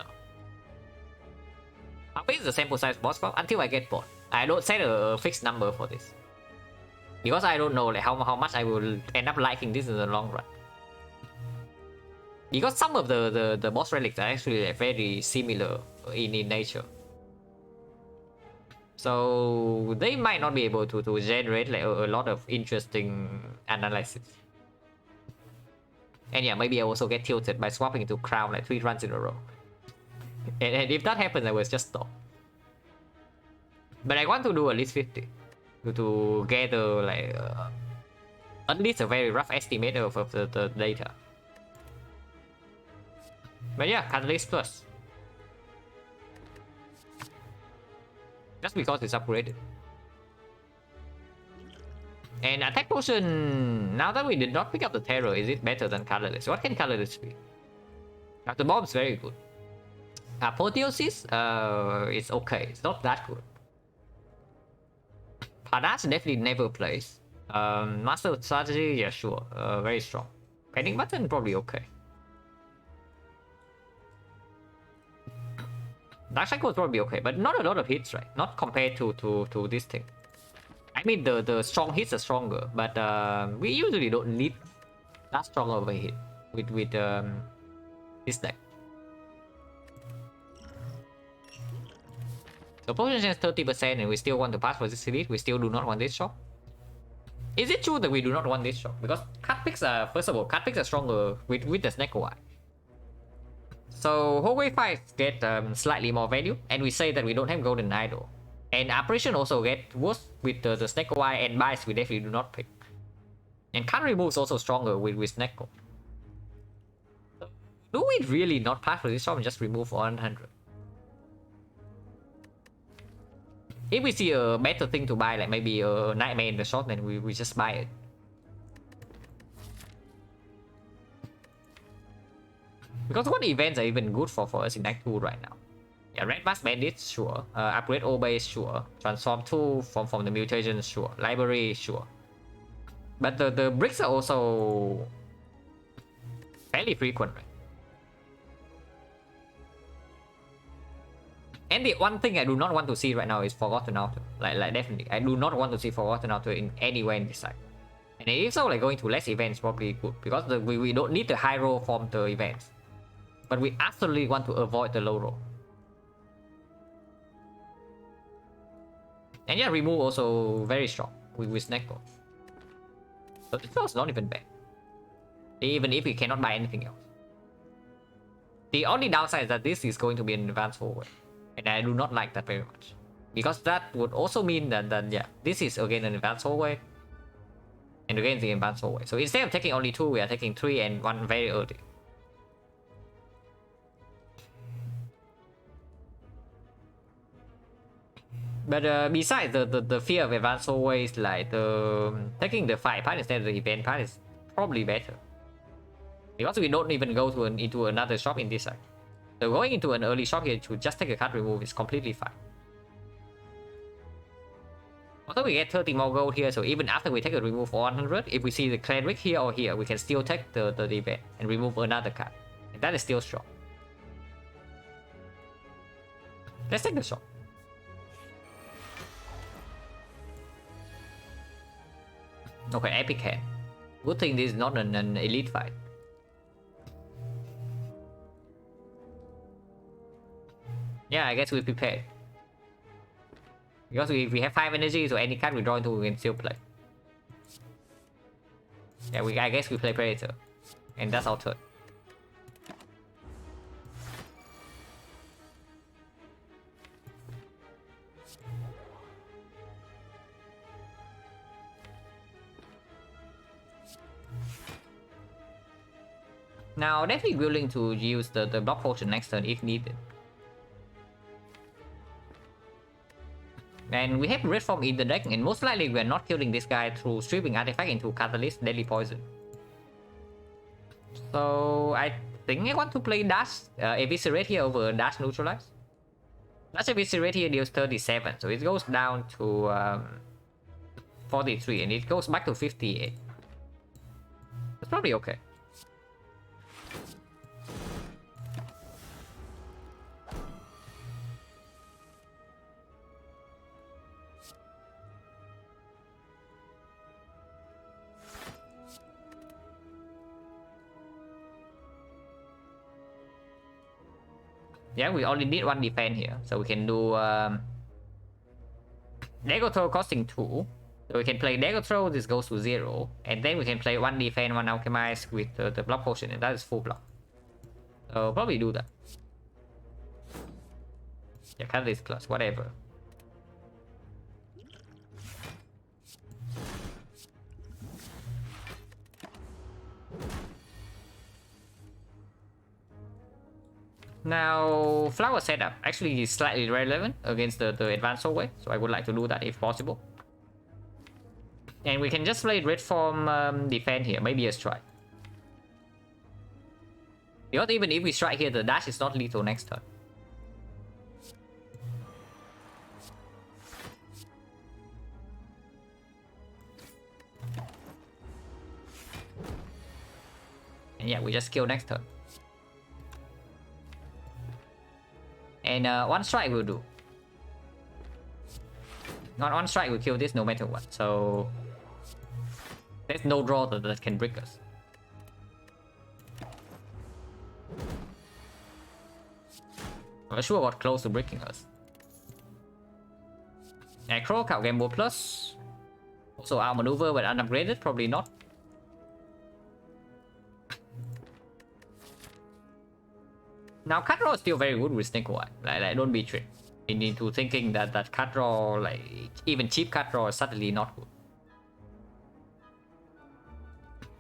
S1: How big is the sample size boss swap? Until I get bored. I don't set a fixed number for this. Because I don't know like how much I will end up liking this in the long run. Because some of the boss relics are actually like very similar in nature. So they might not be able to generate like a lot of interesting analysis. And yeah, maybe I also get tilted by swapping into crown like 3 runs in a row. And if that happens, I will just stop. But I want to do at least 50 to gather like at least a very rough estimate of the data. But yeah, Catalyst Plus. Just because it's upgraded. And attack potion, now that we did not pick up the terror, is it better than Catalyst? What can Catalyst be? The bomb is very good. Apotheosis, it's okay. It's not that good. Panache definitely never plays. Master of Strategy, yeah, sure. Very strong. Panic Button, probably okay. Dark Cycle is probably okay, but not a lot of hits, right? Not compared to this thing. I mean, the strong hits are stronger, but we usually don't need that strong of a hit with this deck. So potion chance 30% and we still want to pass for this elite. We still do not want this shop. Is it true that we do not want this shop? Because card picks are, first of all, card picks are stronger with the XecnaR. So hallway fights get slightly more value, and we say that we don't have golden idol. And apparition also get worse with the XecnaR, and bias we definitely do not pick. And card remove is also stronger with XecnaR. Do we really not pass for this shop and just remove 100? If we see a better thing to buy, like maybe a nightmare in the shop, then we just buy it. Because what events are even good for us in Act 2 right now? Yeah, Red Mask Bandit, sure. Upgrade Obey, sure. Transform 2 from the mutation, sure. Library, sure. But the bricks are also fairly frequent, right? And the one thing I do not want to see right now is Forgotten Outer. Like definitely, I do not want to see Forgotten Outer in anywhere in this side. And if so, like going to less events probably good, because we don't need the high roll from the events, but we absolutely want to avoid the low roll. And yeah, remove also very strong with XecnaR. So this was not even bad, even if we cannot buy anything else. The only downside is that this is going to be an advanced forward. And I do not like that very much. Because that would also mean that yeah, this is again an advanced hallway. And again the advanced hallway. So instead of taking only 2, we are taking 3 and 1 very early. But besides the fear of advanced hallways, like taking the fight part instead of the event part is probably better. Because we don't even go to into another shop in this side. So going into an early shop here to just take a card remove is completely fine. Also we get 30 more gold here, so even after we take a remove for 100, if we see the cleric here or here, we can still take the event and remove another card. And that is still strong. Let's take the shop. Okay, epic hand. Good thing this is not an elite fight. Yeah, I guess we prepared. Because we have 5 energy, so any card we draw into we can still play. Yeah, I guess we play Predator. And that's our turn. Now, definitely willing to use the block potion next turn if needed. And we have Red Form in the deck, and most likely we are not killing this guy through stripping artifact into Catalyst, Deadly Poison. So I think I want to play Dash Eviscerate here over Dash Neutralize. Dash Eviscerate here deals 37, so it goes down to 43, and it goes back to 58. It's probably okay. Yeah, we only need 1 defense here, so we can do Dagger Throw costing 2. So we can play Dagger Throw, this goes to 0. And then we can play 1 defense, 1 alchemize with the block potion, and that is full block. So probably do that. Yeah, Catalyst Plus, whatever. Now, Flower setup actually is slightly relevant against the advanced way, so I would like to do that if possible. And we can just play red form defense here, maybe a strike. Because even if we strike here, the dash is not lethal next turn. And yeah, we just kill next turn. And 1 strike will do. Not 1 strike will kill this no matter what. So there's no draw that can break us. I'm not sure what close to breaking us. Acro, Cow Gamble Plus. Also outmaneuver but unupgraded, probably not. Now cut draw is still very good with Snake White. Like don't be tricked into thinking that cut draw, like even cheap cut draw, is suddenly not good.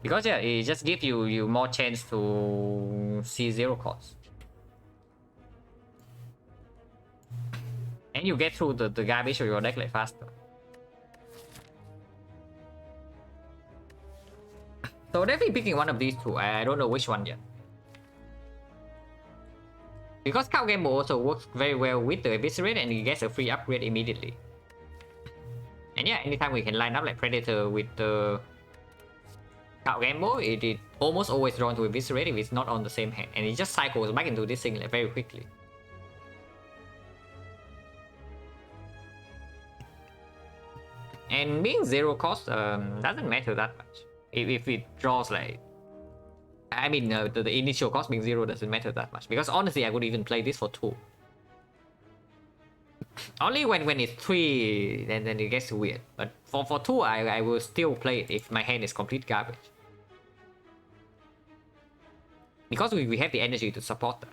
S1: Because yeah, it just gives you more chance to see 0 cost. And you get through the garbage of your deck like faster. So definitely picking one of these two. I don't know which one yet. Because Cow Gamble also works very well with the Eviscerate and he gets a free upgrade immediately. And yeah, anytime we can line up like Predator with the Cow Gamble, it almost always drawn to Eviscerate if it's not on the same hand. And it just cycles back into this thing like very quickly. And being 0 cost doesn't matter that much. If it draws like... I mean, the initial cost being 0 doesn't matter that much. Because honestly, I would even play this for 2. Only when it's 3, then it gets weird. But for 2, I will still play it if my hand is complete garbage. Because we have the energy to support that.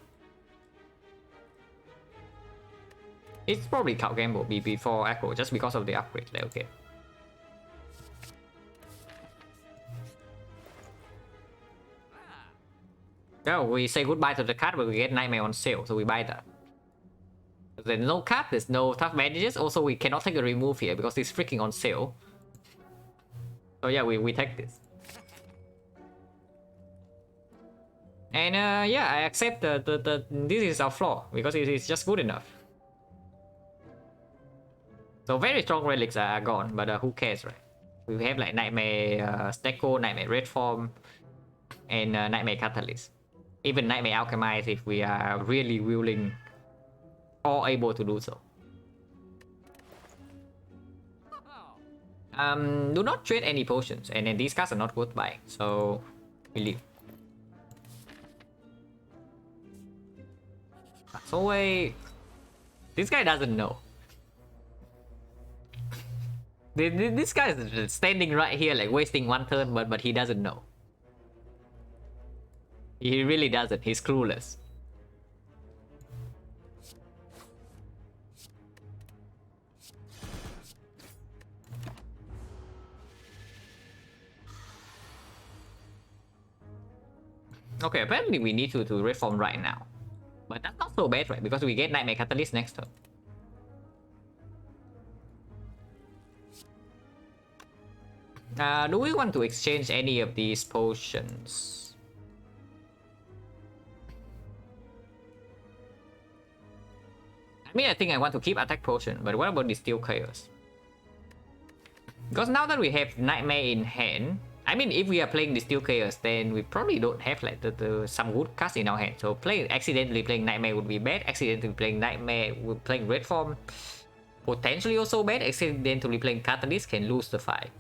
S1: It's probably Cow Gamble before Echo, just because of the upgrade. Like, okay. Well, we say goodbye to the card, but we get Nightmare on sale, so we buy that. There's no card, there's no tough bandages. Also, we cannot take a remove here because it's freaking on sale. So yeah, we take this. And yeah, I accept this is our flaw because it is just good enough. So very strong relics are gone, but who cares, right? We have like Nightmare Stecco, Nightmare Red Form, and Nightmare Catalyst. Even Nightmare Alchemize if we are really willing or able to do so. Do not trade any potions, and then these cards are not worth buying, so we leave. So wait, this guy doesn't know. This guy is standing right here like wasting 1 turn, but he doesn't know. He really doesn't. He's clueless. Okay, apparently we need to reform right now. But that's not so bad, right? Because we get Nightmare Catalyst next turn. Do we want to exchange any of these potions? I mean, I think I want to keep Attack Potion, but what about the Steel Chaos? Because now that we have Nightmare in hand, I mean, if we are playing the Steel Chaos, then we probably don't have like some good cards in our hand. So accidentally playing Nightmare would be bad. Accidentally playing Nightmare with playing Red Form, potentially also bad. Accidentally playing Catalyst can lose the fight.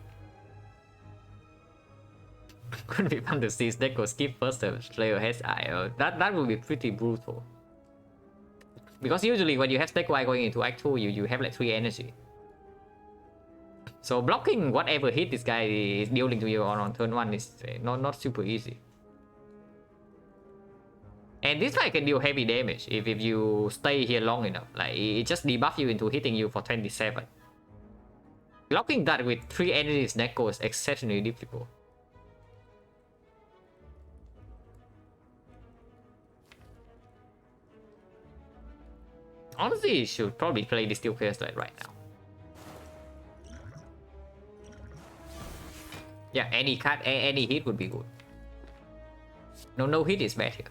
S1: Could be fun to see Deco skip first player has eye. That would be pretty brutal. Because usually when you have Snake White going into Act 2, you have like 3 energy. So blocking whatever hit this guy is dealing to you on turn 1 is not super easy. And this guy can deal heavy damage if you stay here long enough. Like, it just debuff you into hitting you for 27. Blocking that with 3 enemies Neko is exceptionally difficult. Honestly, you should probably play this Steel Chaos Blade right now. Yeah, any cut, any hit would be good. No hit is bad here.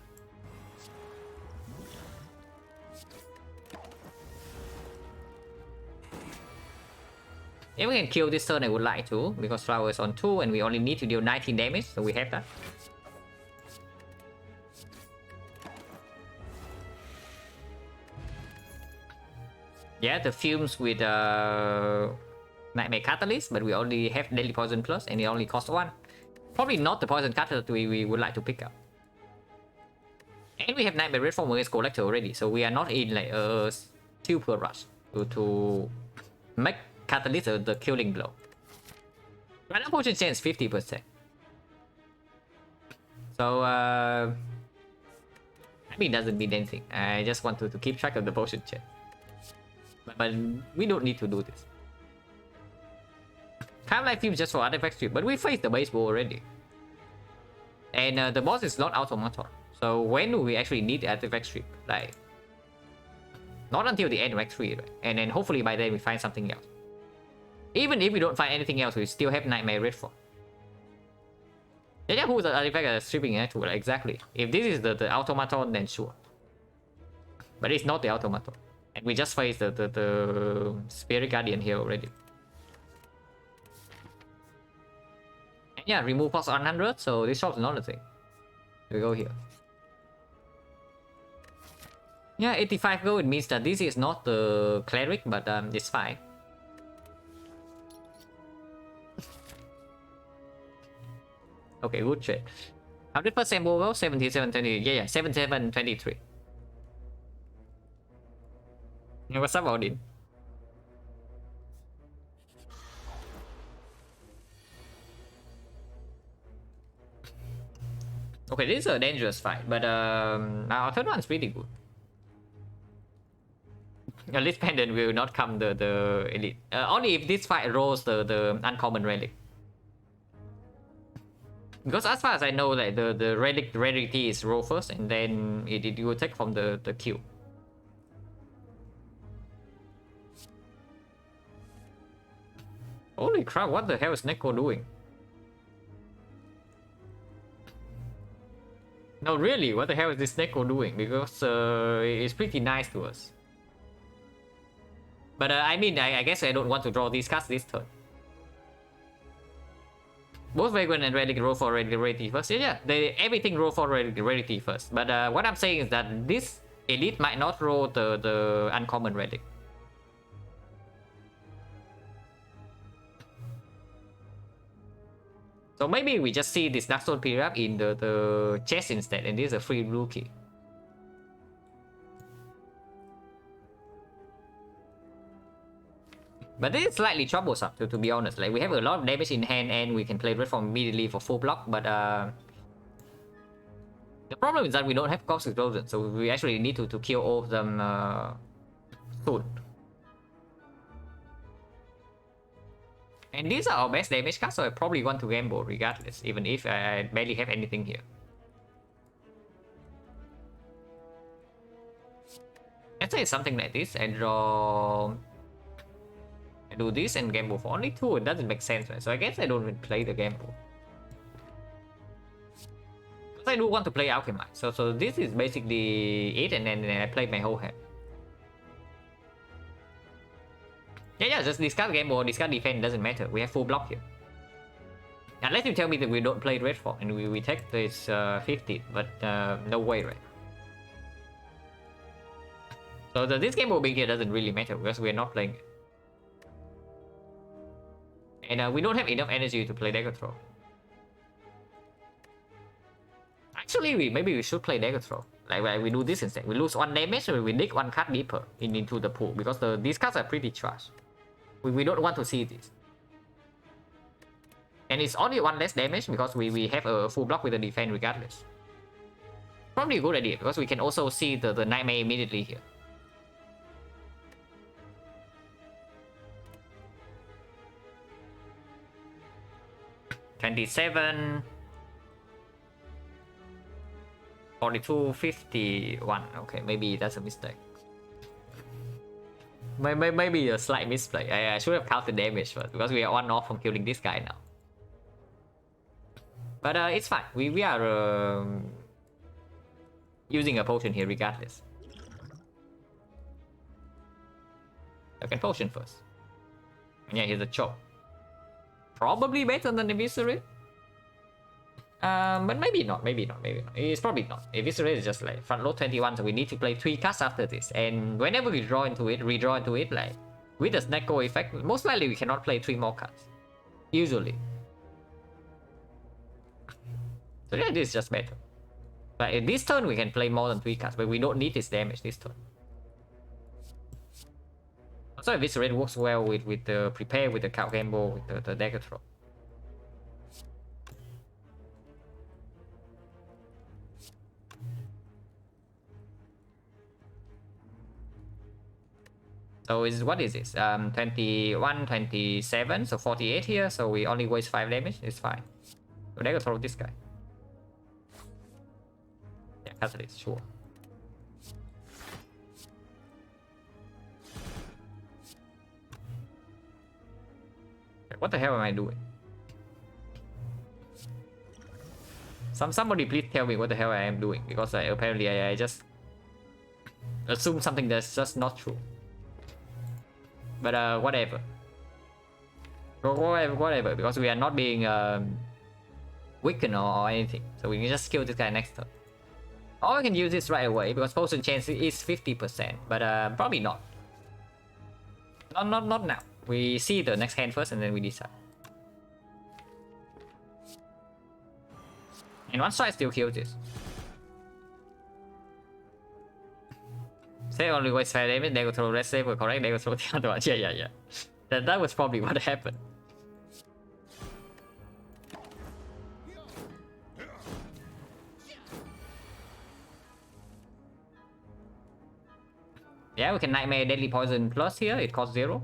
S1: If we can kill this turn, I would like to, because Flower is on 2 and we only need to deal 19 damage, so we have that. Yeah, the fumes with Nightmare Catalyst, but we only have Deadly Poison Plus and it only costs 1. Probably not the Poison Catalyst we would like to pick up. And we have Nightmare Red from Merge Collector already, so we are not in like a super rush to make Catalyst the killing blow. Right now potion chance 50%. So I mean, it doesn't mean anything. I just want to keep track of the potion chance. But we don't need to do this. Time Life Fume just for artifact strip, but we faced the baseball already. And the boss is not automaton. So when do we actually need the artifact strip? Like, not until the end of Act 3, right? And then hopefully by then we find something else. Even if we don't find anything else, we still have Nightmare Redfall. Yeah, who's the artifact stripping actually? Like, exactly. If this is the automaton, then sure. But it's not the automaton. And we just faced the Spirit Guardian here already. And yeah, remove cost 100, so this shop's not a thing. We go here. Yeah, 85 gold, it means that this is not the cleric, but it's fine. Okay, good trade. 100% more 77.20. Yeah, 77.23. What's up, Odin? Okay, this is a dangerous fight, but our third one's pretty good. At least Pendant will not come the elite. Only if this fight rolls the uncommon relic. Because as far as I know, like the relic rarity is roll first, and then it will take from the queue. Holy crap! What the hell is Neko doing? No, really, what the hell is this Neko doing? Because it's pretty nice to us. But I mean, I guess I don't want to draw these cards this turn. Both Vagrant and Relic roll for rarity first. Yeah, everything roll for rarity first. But what I'm saying is that this elite might not roll the uncommon relic. So maybe we just see this Darkstone Pyramid in the chest instead, and this is a free blue key. But this is slightly troublesome, to be honest. Like, we have a lot of damage in hand and we can play Red Form immediately for full block, but the problem is that we don't have Corpse Explosion, so we actually need to kill all of them soon. And these are our best damage cards, so I probably want to gamble regardless, even if I barely have anything here. Let's say something like this, and draw... I do this and gamble for only 2, it doesn't make sense, right? So I guess I don't even play the gamble. Because I do want to play Alchemite, so this is basically it, and then I play my whole hand. Yeah, just discard gamble or discard defense, doesn't matter. We have full block here. Unless you tell me that we don't play red form and we take this 50, but no way, right? So this gamble being here doesn't really matter because we're not playing it. And we don't have enough energy to play Dagger Throw. Actually, maybe we should play Dagger Throw. Like we do this instead. We lose 1 damage and we dig 1 card deeper into the pool because these cards are pretty trash. We don't want to see this. And it's only one less damage because we have a full block with the defense regardless. Probably a good idea because we can also see the nightmare immediately here. $27, 42, 51. Okay, maybe that's a mistake. Maybe a slight misplay. I should have counted damage first because we are one off from killing this guy now. But it's fine. We are using a potion here regardless. Okay, potion first. And yeah, here's a choke. Probably better than Eviscerate. But maybe not. It's probably not. Eviscerate is just like front load 21, so we need to play 3 cards after this. And whenever we redraw into it, like with the Snecko effect, most likely we cannot play 3 more cards. Usually. So yeah, this is just better. But in this turn we can play more than 3 cards, but we don't need this damage this turn. Also, Eviscerate works well with the prepare, with the Count Gamble, with the dagger throw. So what is this? 21, 27, so 48 here. So we only waste 5 damage. It's fine. So dagger throw this guy. Yeah, Catalyst, sure. What the hell am I doing? Somebody please tell me what the hell I am doing, because apparently I just assume something that's just not true. But whatever. Whatever, because we are not being weakened or anything, so we can just kill this guy next turn. Or we can use this right away because potion chance is 50%, but probably not. Not now. We see the next hand first and then we decide. And one strike still kills this. Say only waste 5 damage, they go throw red saber, correct? They go throw the other one. Yeah. That was probably what happened. Yeah, we can Nightmare Deadly Poison plus here, it costs 0.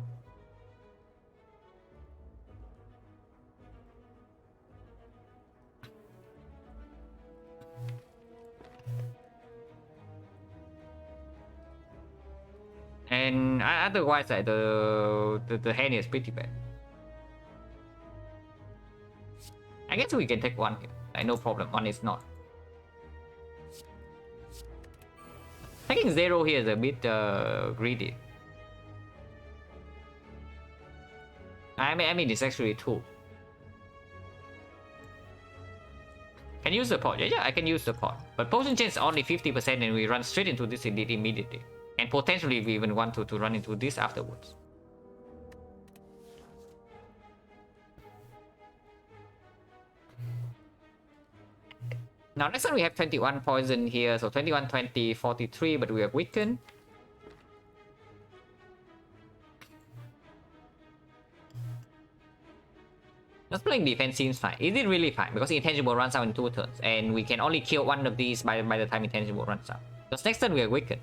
S1: And otherwise, like, the hand is pretty bad. I guess we can take 1 here. Like, no problem, 1 is not. Taking 0 here is a bit greedy. I mean, it's actually 2. Can use the pot? Yeah, I can use the pot. But potion chance is only 50% and we run straight into this immediately. And potentially we even want to run into this afterwards. Now next time we have 21 poison here, so 21, 20, 43, but we are weakened. Just playing defense seems fine. Is it really fine? Because intangible runs out in 2 turns, and we can only kill 1 of these by the time intangible runs out. Because next turn we are weakened.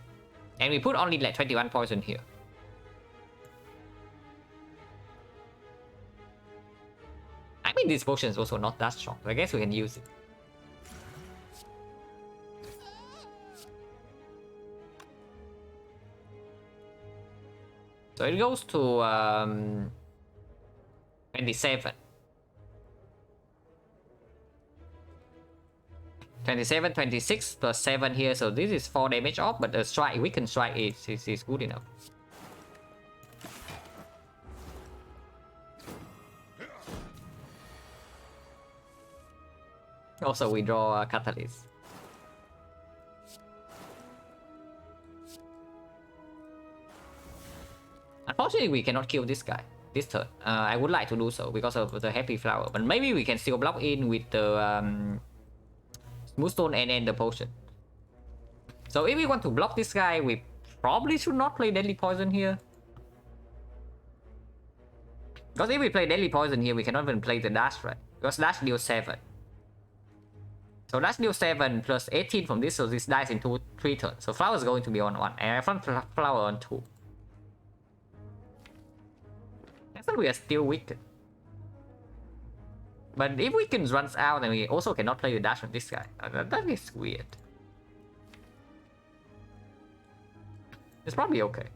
S1: And we put only like 21 poison here. I mean, this potion is also not that strong, so I guess we can use it. So it goes to 27. 27, 26 plus 7 here, so this is 4 damage off, but the strike, weakened strike is good enough. Also, we draw a Catalyst. Unfortunately, we cannot kill this guy this turn. I would like to do so because of the Happy Flower, but maybe we can still block in with the Moonstone and the potion. So if we want to block this guy, we probably should not play Deadly Poison here. Because if we play Deadly Poison here, we cannot even play the Dash, right? Because dash deals 7. So dash deals 7 plus 18 from this, so this dies into 3 turns. So flower is going to be on 1, and I front flower on 2. I think we are still weakened. But if weakens runs out, then we also cannot play the dash on this guy. That is weird. It's probably okay.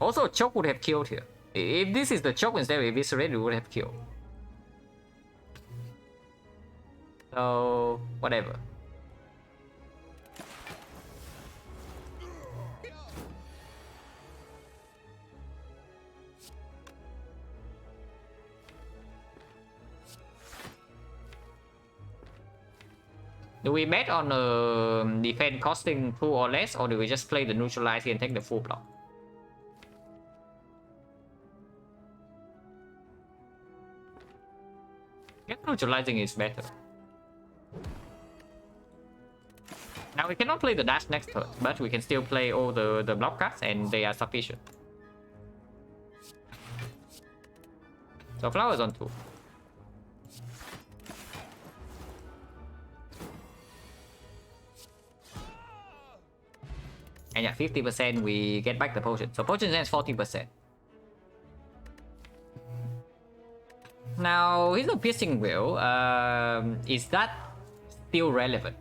S1: Also, choke would have killed here. If this is the choke instead of eviscerate, it would have killed. So, whatever. Do we bet on defense costing 2 or less, or do we just play the neutralize here and take the full block? I guess neutralizing is better. Now we cannot play the dash next turn, but we can still play all the block cards and they are sufficient. So flowers on 2. And yeah, 50% we get back the potion. So potion is 40%. Now, here's a piercing will. Is that still relevant?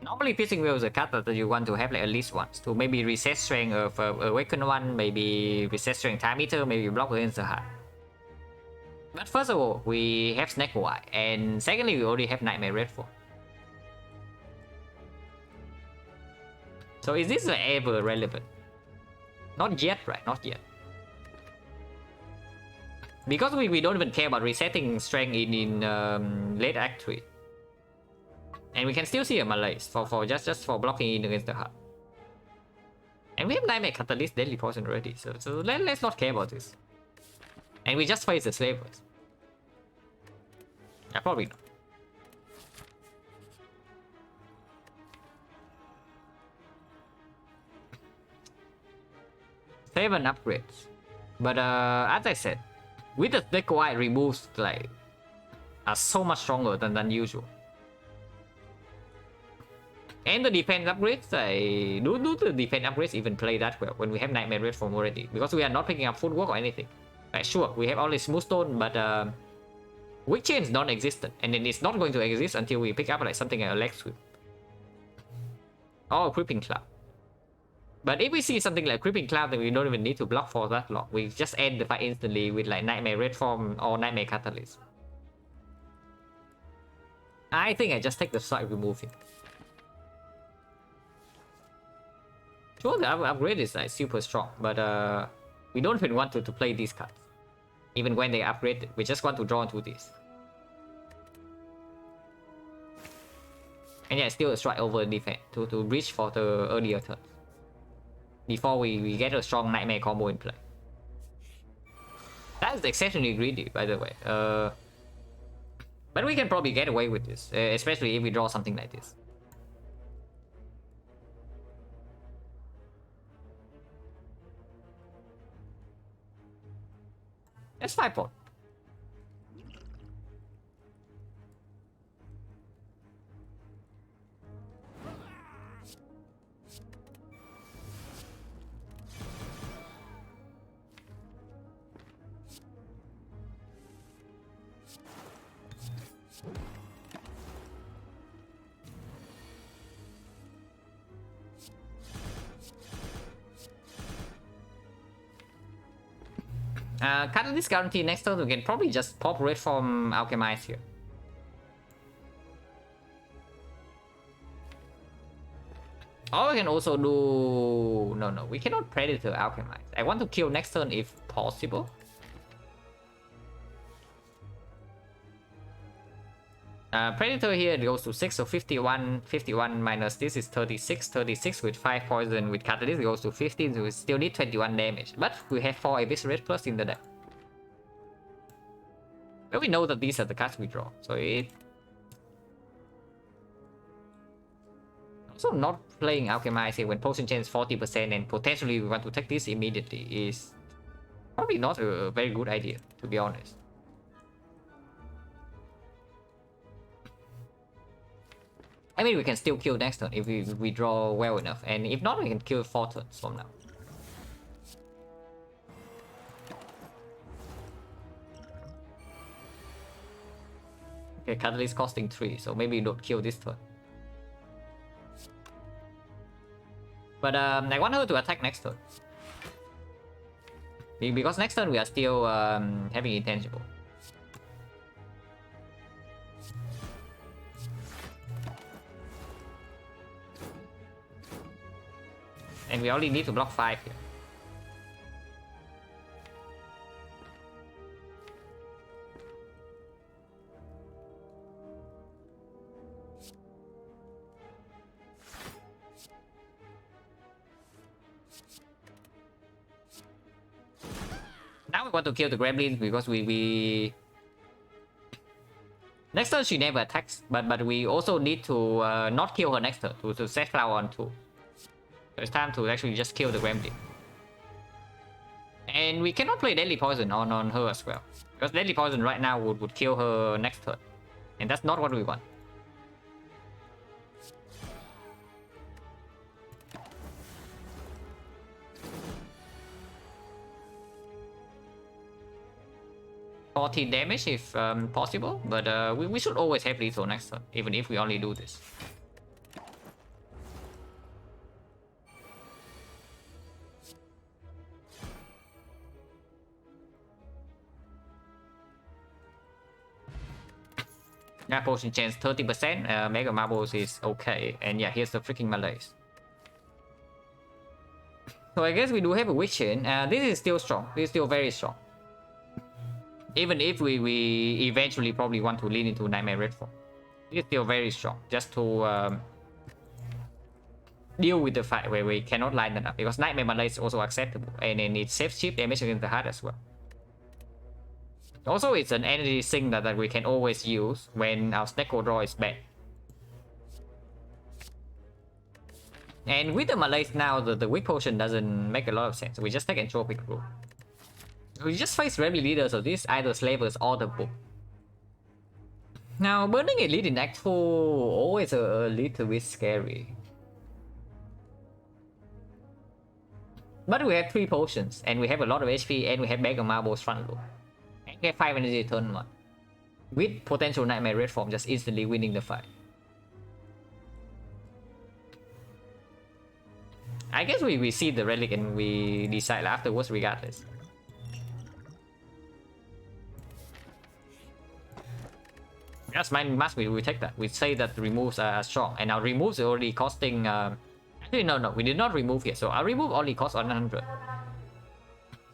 S1: Normally, piercing will is a card that you want to have like at least once to maybe reset strength of awaken one, maybe reset strength time meter, maybe block against the heart. But first of all, we have Snake Y, and secondly, we already have Nightmare Redfall. So is this ever relevant? Not yet, right? Not yet. Because we don't even care about resetting strength in late act 3. And we can still see a malaise for just for blocking in against the heart. And we have Nightmare Catalyst Deadly Poison already, so let's not care about this. And we just face the slavers. Yeah, probably not. Seven upgrades. But as I said, with the Snake Y removes like are so much stronger than usual. And the defense upgrades, do the defense upgrades even play that well when we have Nightmare Red Form already? Because we are not picking up footwork or anything. Like, sure, we have only Smooth Stone, but Weak Chain is non-existent, and then it's not going to exist until we pick up like something like a Leg Sweep. Or a Creeping Cloud. But if we see something like Creeping Cloud, then we don't even need to block for that long. We just end the fight instantly with like Nightmare Red Form or Nightmare Catalyst. I think I just take the side removing. Sure, the upgrade is like super strong, but we don't even want to play these cards. Even when they upgraded, we just want to draw into this. And yeah, still a strike over defense to reach for the earlier turns. Before we get a strong Nightmare combo in play. That is exceptionally greedy, by the way. But we can probably get away with this, especially if we draw something like this. That's 5 point. Catalyst guarantee next turn we can probably just pop red from Alchemize here. Or we can also do... No, we cannot Predator Alchemize. I want to kill next turn if possible. Predator here goes to 6, so 51 minus this is 36 with 5 poison. With Catalyst it goes to 15, so we still need 21 damage. But we have 4 Eviscerate plus in the deck. But we know that these are the cards we draw, so it... Also not playing Alchemize here when Potion Chain is 40% and potentially we want to take this immediately is probably not a very good idea, to be honest. I mean, we can still kill next turn if we draw well enough, and if not, we can kill 4 turns from now. Okay, Catalyst costing 3, so maybe don't kill this turn. But I want her to attack next turn. Because next turn we are still having intangible. And we only need to block 5 here. Now we want to kill the Gremlin because we... Next turn she never attacks, but we also need to not kill her next turn to set flower on 2. So it's time to actually just kill the Gremlin. And we cannot play Deadly Poison on her as well. Because Deadly Poison right now would kill her next turn. And that's not what we want. $14 damage if possible, but we should always have lethal next turn, even if we only do this. Yeah, potion chance 30%, Mega Marbles is okay, and yeah, here's the freaking Malaise. So I guess we do have a Witch Chain. This is still strong, this is still very strong. Even if we eventually probably want to lean into Nightmare Red Form, it's still very strong, just to deal with the fight where we cannot line them up, because Nightmare Malaise is also acceptable, and then it saves cheap damage against the heart as well. Also, it's an energy sink that we can always use when our Snecko draw is bad. And with the Malaise now, the weak potion doesn't make a lot of sense. We just take Entropic Rule. We just face Rebel Leader, so this either Slavers or the Book. Now, burning Elite in Act 4 always a little bit scary. But we have 3 potions, and we have a lot of HP, and we have Mega Marbles front load. And we have 5 energy turn 1. With potential Nightmare Red Form just instantly winning the fight. I guess we see the relic and we decide afterwards regardless. Yes, mine must be, we take that. We say that removes are strong, and our removes are already costing... Actually, no, we did not remove yet, so our remove only costs 100.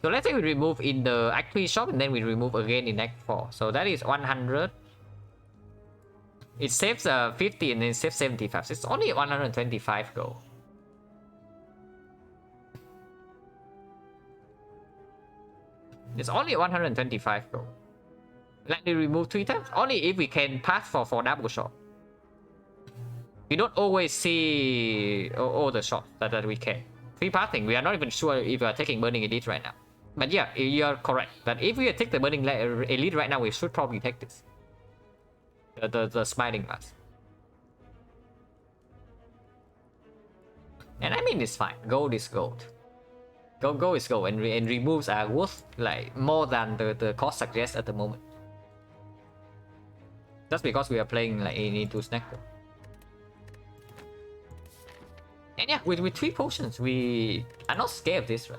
S1: So let's say we remove in the Act 3 shop, and then we remove again in Act 4. So that is 100. It saves 50 and then saves 75, so it's only 125 gold. It's only 125 gold. Let me remove 3 times, only if we can pass for double shot. We don't always see all the shots that we can. 3 passing, we are not even sure if we are taking Burning Elite right now. But yeah, you are correct. That if we take the Burning Elite right now, we should probably take this. The Smiting Mask. And I mean, it's fine. Gold is gold. Gold is gold, and removes are worth like more than the cost suggests at the moment. Just because we are playing like into Snecko. And yeah, with 3 potions, we are not scared of this, right?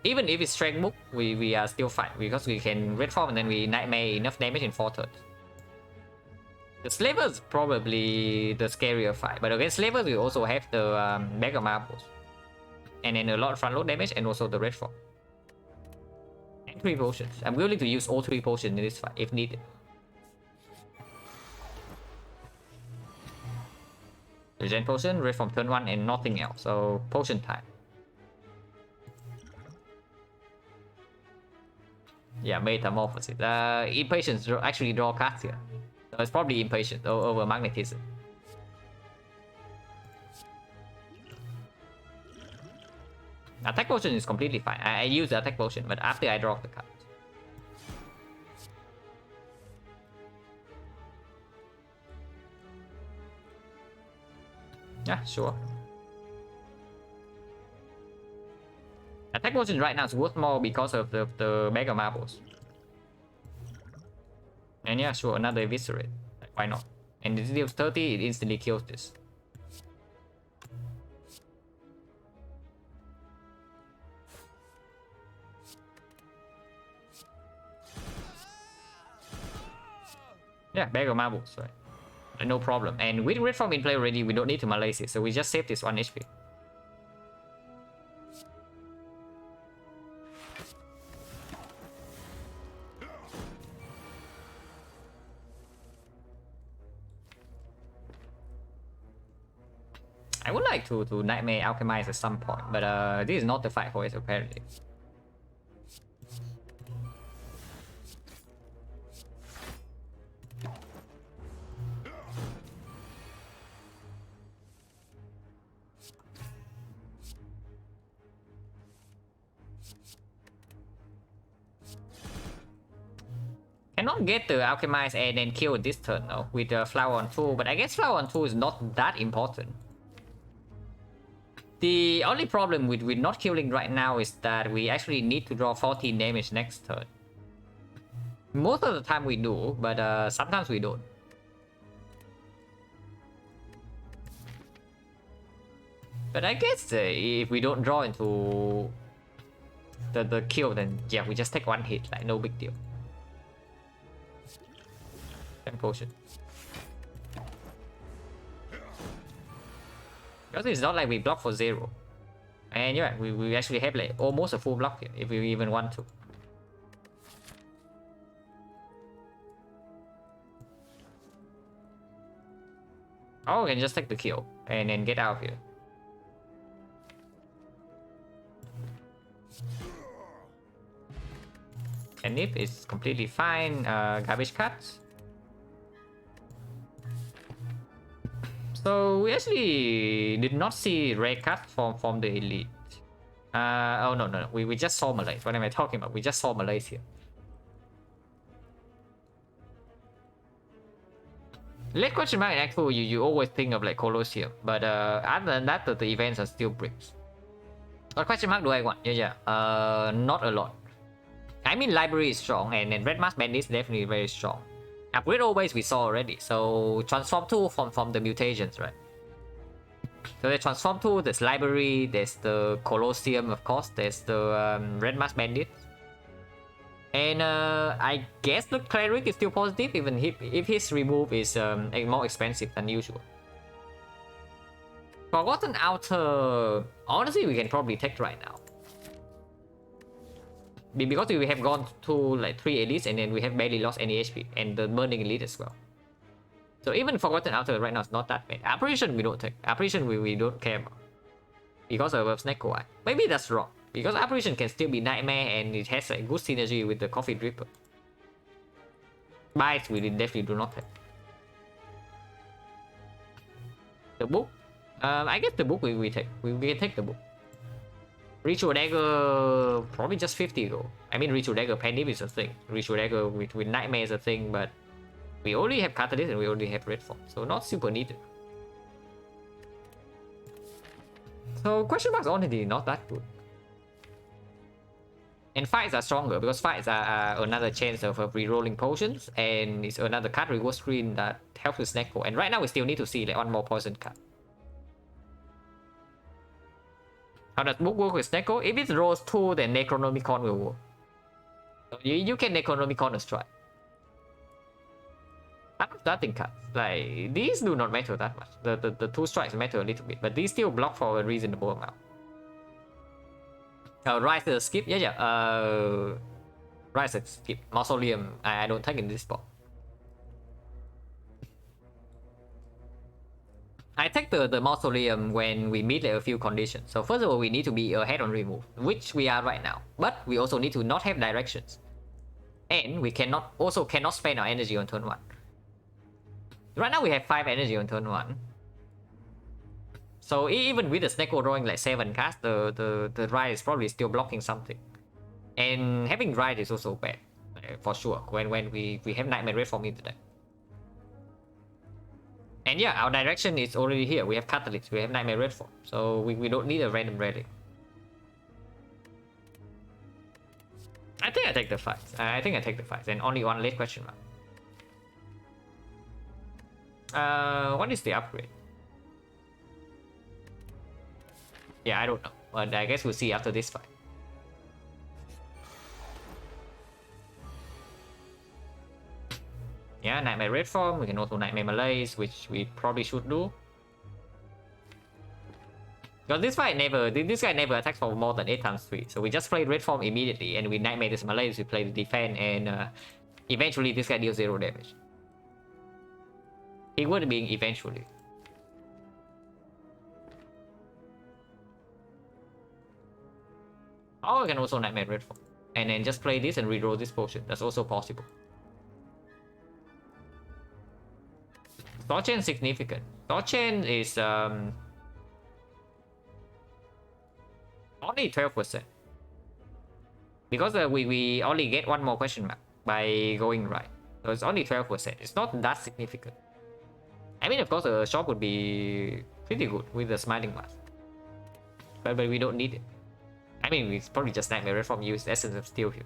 S1: Even if it's Strength Book, we are still fine, because we can Red Form and then we Nightmare enough damage in 4 turns. The Slavers is probably the scarier fight, but against Slavers we also have the Mega Marbles. And then a lot of front load damage and also the Red Form. And 3 potions. I'm willing to use all 3 potions in this fight if needed. Regen Potion, Red Form turn 1 and nothing else, so potion time. Yeah, Metamorphosis. Impatience actually draw cards here. So it's probably Impatient over Magnetism. Attack potion is completely fine. I use the attack potion, but after I draw the card. Yeah, sure. Attack potion right now is worth more because of the bag of marbles. And yeah, sure, another eviscerate. Like, why not? And it deals 30, it instantly kills this. Yeah, bag of marbles, right? No problem. And with red form in play already, we don't need to malaise it, so we just save this 1 HP. I would like to Nightmare Alchemize at some point, but this is not the fight for it apparently. Cannot get the Alchemize and then kill this turn though, with the Flower on 2, but I guess Flower on 2 is not that important. The only problem with not killing right now is that we actually need to draw 14 damage next turn. Most of the time we do, but sometimes we don't. But I guess if we don't draw into the kill, then yeah, we just take 1 hit, like no big deal. And potion. Because it's not like we block for 0. And yeah, we actually have like almost a full block here, if we even want to. Oh, we can just take the kill and then get out of here. And if it's completely fine, garbage cuts. So we actually did not see red cut from the elite. Oh no, we just saw Malays. What am I talking about? We just saw Malays here. Late question mark in Act 2, you always think of like Colosseum, but other than that, the events are still bricks. What question mark do I want? Yeah, not a lot. I mean, library is strong, and Red Mask Bandit is definitely very strong. Upgrade always we saw already, so transform 2 from the mutations, right? So the transform 2, there's library, there's the Colosseum, of course, there's the Red Mask Bandit. And I guess the cleric is still positive, even if his remove is more expensive than usual. Forgotten Outer, honestly, we can probably take right now. Because we have gone to like 3 elites and then we have barely lost any HP, and the burning elite as well. So even Forgotten Outer right now is not that bad. Apparition we don't take. Apparition we don't care about. Because of Snake Eye. Maybe that's wrong. Because Apparition can still be Nightmare and it has a good synergy with the Coffee Dripper. Bites we definitely do not have. The book? I guess the book we take. We can take the book. Ritual Dagger, probably just 50 though. I mean, Ritual Dagger Penny is a thing. Ritual Dagger with Nightmare is a thing, but we already have Catalyst and we already have Red Form, so not super needed. So question marks honestly not that good. And fights are stronger because fights are another chance of re-rolling potions, and it's another card reward screen that helps with Snake. And right now we still need to see like 1 more poison card. How does book work with Snecko? If it rolls 2, then Necronomicon will work. So you can Necronomicon a strike. I'm starting cards. Like, these do not matter that much. The 2 strikes matter a little bit, but these still block for a reasonable amount. Rise to skip? Yeah. Rise to skip. Mausoleum, I don't take in this spot. I take the Mausoleum when we meet like, a few conditions. So first of all, we need to be ahead on remove, which we are right now. But we also need to not have directions. And we cannot spend our energy on turn 1. Right now we have 5 energy on turn 1. So even with the Snecko drawing like 7 cards, the Ride is probably still blocking something. And having Ride is also bad, for sure, when we have Nightmare Red Form into that. And yeah, our direction is already here. We have Catalyst, we have Nightmare Red Form, so we don't need a random relic. I think I take the fights. I think I take the fights, and only one late question mark. What is the upgrade? Yeah, I don't know, but I guess we'll see after this fight. Yeah, Nightmare Red Form. We can also Nightmare Malaise, which we probably should do. Because this guy never attacks for more than 8 times 3, so we just play Red Form immediately, and we Nightmare this Malaise, we play the defense, and eventually this guy deals 0 damage. It would be eventually. Or we can also Nightmare Red Form, and then just play this and reroll this potion. That's also possible. Thought Chain significant. Thought Chain is only 12%. Because we only get 1 more question mark by going right. So it's only 12%. It's not that significant. I mean, of course, a shop would be pretty good with the Smiling Mask. But we don't need it. I mean, it's probably just Nightmare Red Form use Essence of Steel here.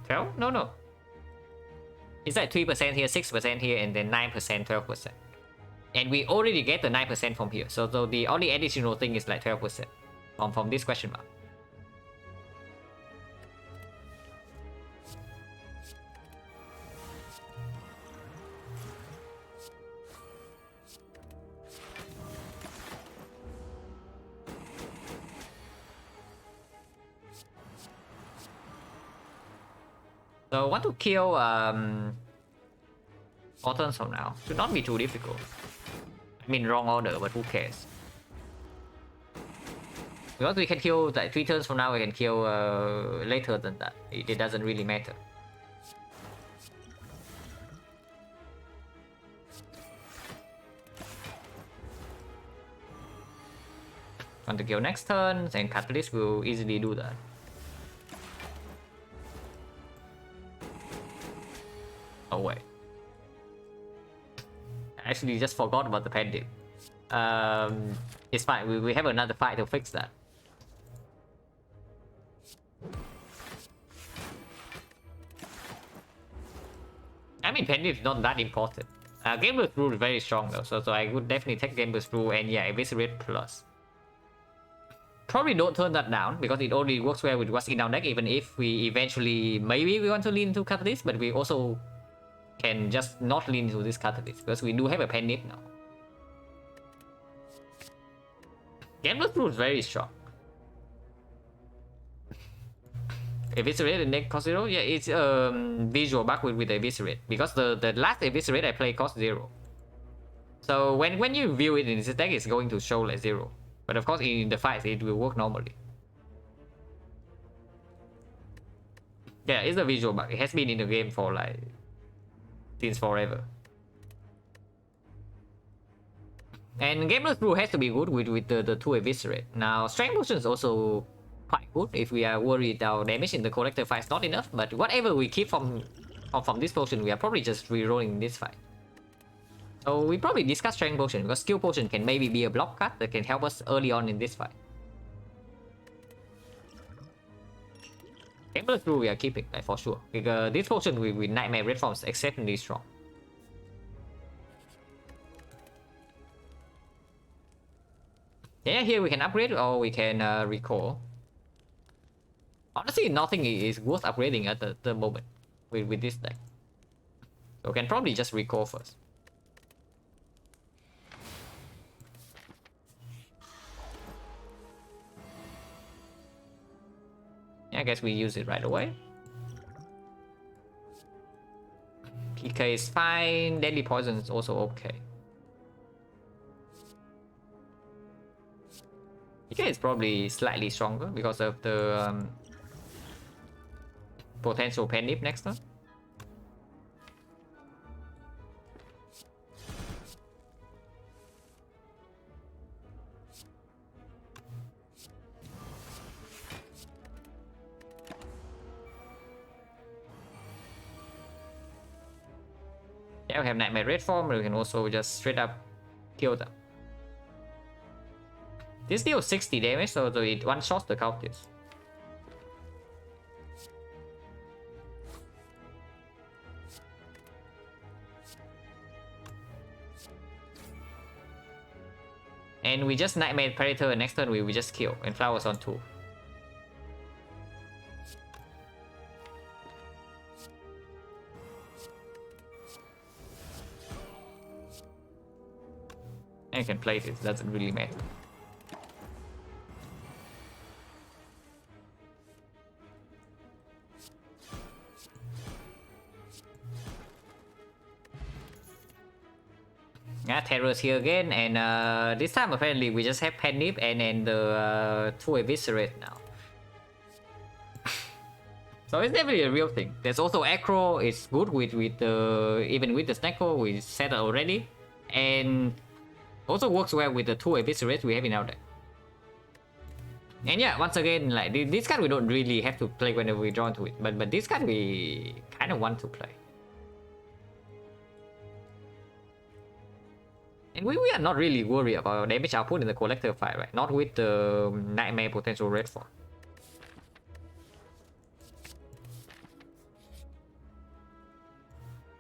S1: 12? No. It's like 3% here, 6% here, and then 9%, 12%. And we already get the 9% from here. So the only additional thing is like 12% from this question mark. So I want to kill four turns from now. Should not be too difficult. I mean, wrong order, but who cares? Because we can kill like 3 turns from now, we can kill later than that. It doesn't really matter. Want to kill next turn, and Catalyst will easily do that. Oh wait. I actually just forgot about the pendant. It's fine, we have another fight to fix that. I mean, pendant is not that important. Game Burst Rule is very strong though, so I would definitely take Game Burst Rule, and yeah, Eviscerate plus. Probably don't turn that down, because it only works well with what's in our deck, even if we eventually, maybe we want to lean into Catalyst, but we also can just not lean into this Catalyst, because we do have a Pendant now. Gambler's Rule is very strong. Eviscerate and next cost 0? Yeah, it's visual bug with Eviscerate, because the last Eviscerate I played cost 0. So when you view it in this deck, it's going to show like 0. But of course in the fight it will work normally. Yeah, it's a visual bug. It has been in the game for like since forever. And Gambler's Brew has to be good with the 2 Eviscerate. Now, Strength Potion is also quite good if we are worried our damage in the Collector fight is not enough. But whatever we keep from this potion, we are probably just rerolling this fight. So we probably discuss Strength Potion, because Skill Potion can maybe be a block card that can help us early on in this fight. Gambler's Brew we are keeping, like, for sure. Because this potion with Nightmare Red Form is exceptionally strong. Yeah, here we can upgrade or we can recall. Honestly, nothing is worth upgrading at the moment with this deck. So we can probably just recall first. Yeah, I guess we use it right away. PK is fine, Deadly Poison is also okay. PK is probably slightly stronger because of the potential pen nip next turn. Yeah, we have Nightmare Red form, but we can also just straight up kill them. This deals 60 damage, so it one-shots the cultist. And we just Nightmare Predator, and next turn we just kill, and Flowers on 2. And you can play this, doesn't really matter. Yeah, Terror's here again, and this time apparently we just have Pennip and then the 2 Eviscerate now. So it's definitely a real thing. There's also Acro, it's good with even with the Snecko, we set it already. And also works well with the 2 Eviscerates we have in our deck. And yeah, once again, like this card we don't really have to play whenever we draw into it, but this card we kind of want to play. And we are not really worried about damage output in the collector fight, right? Not with the Nightmare potential red form.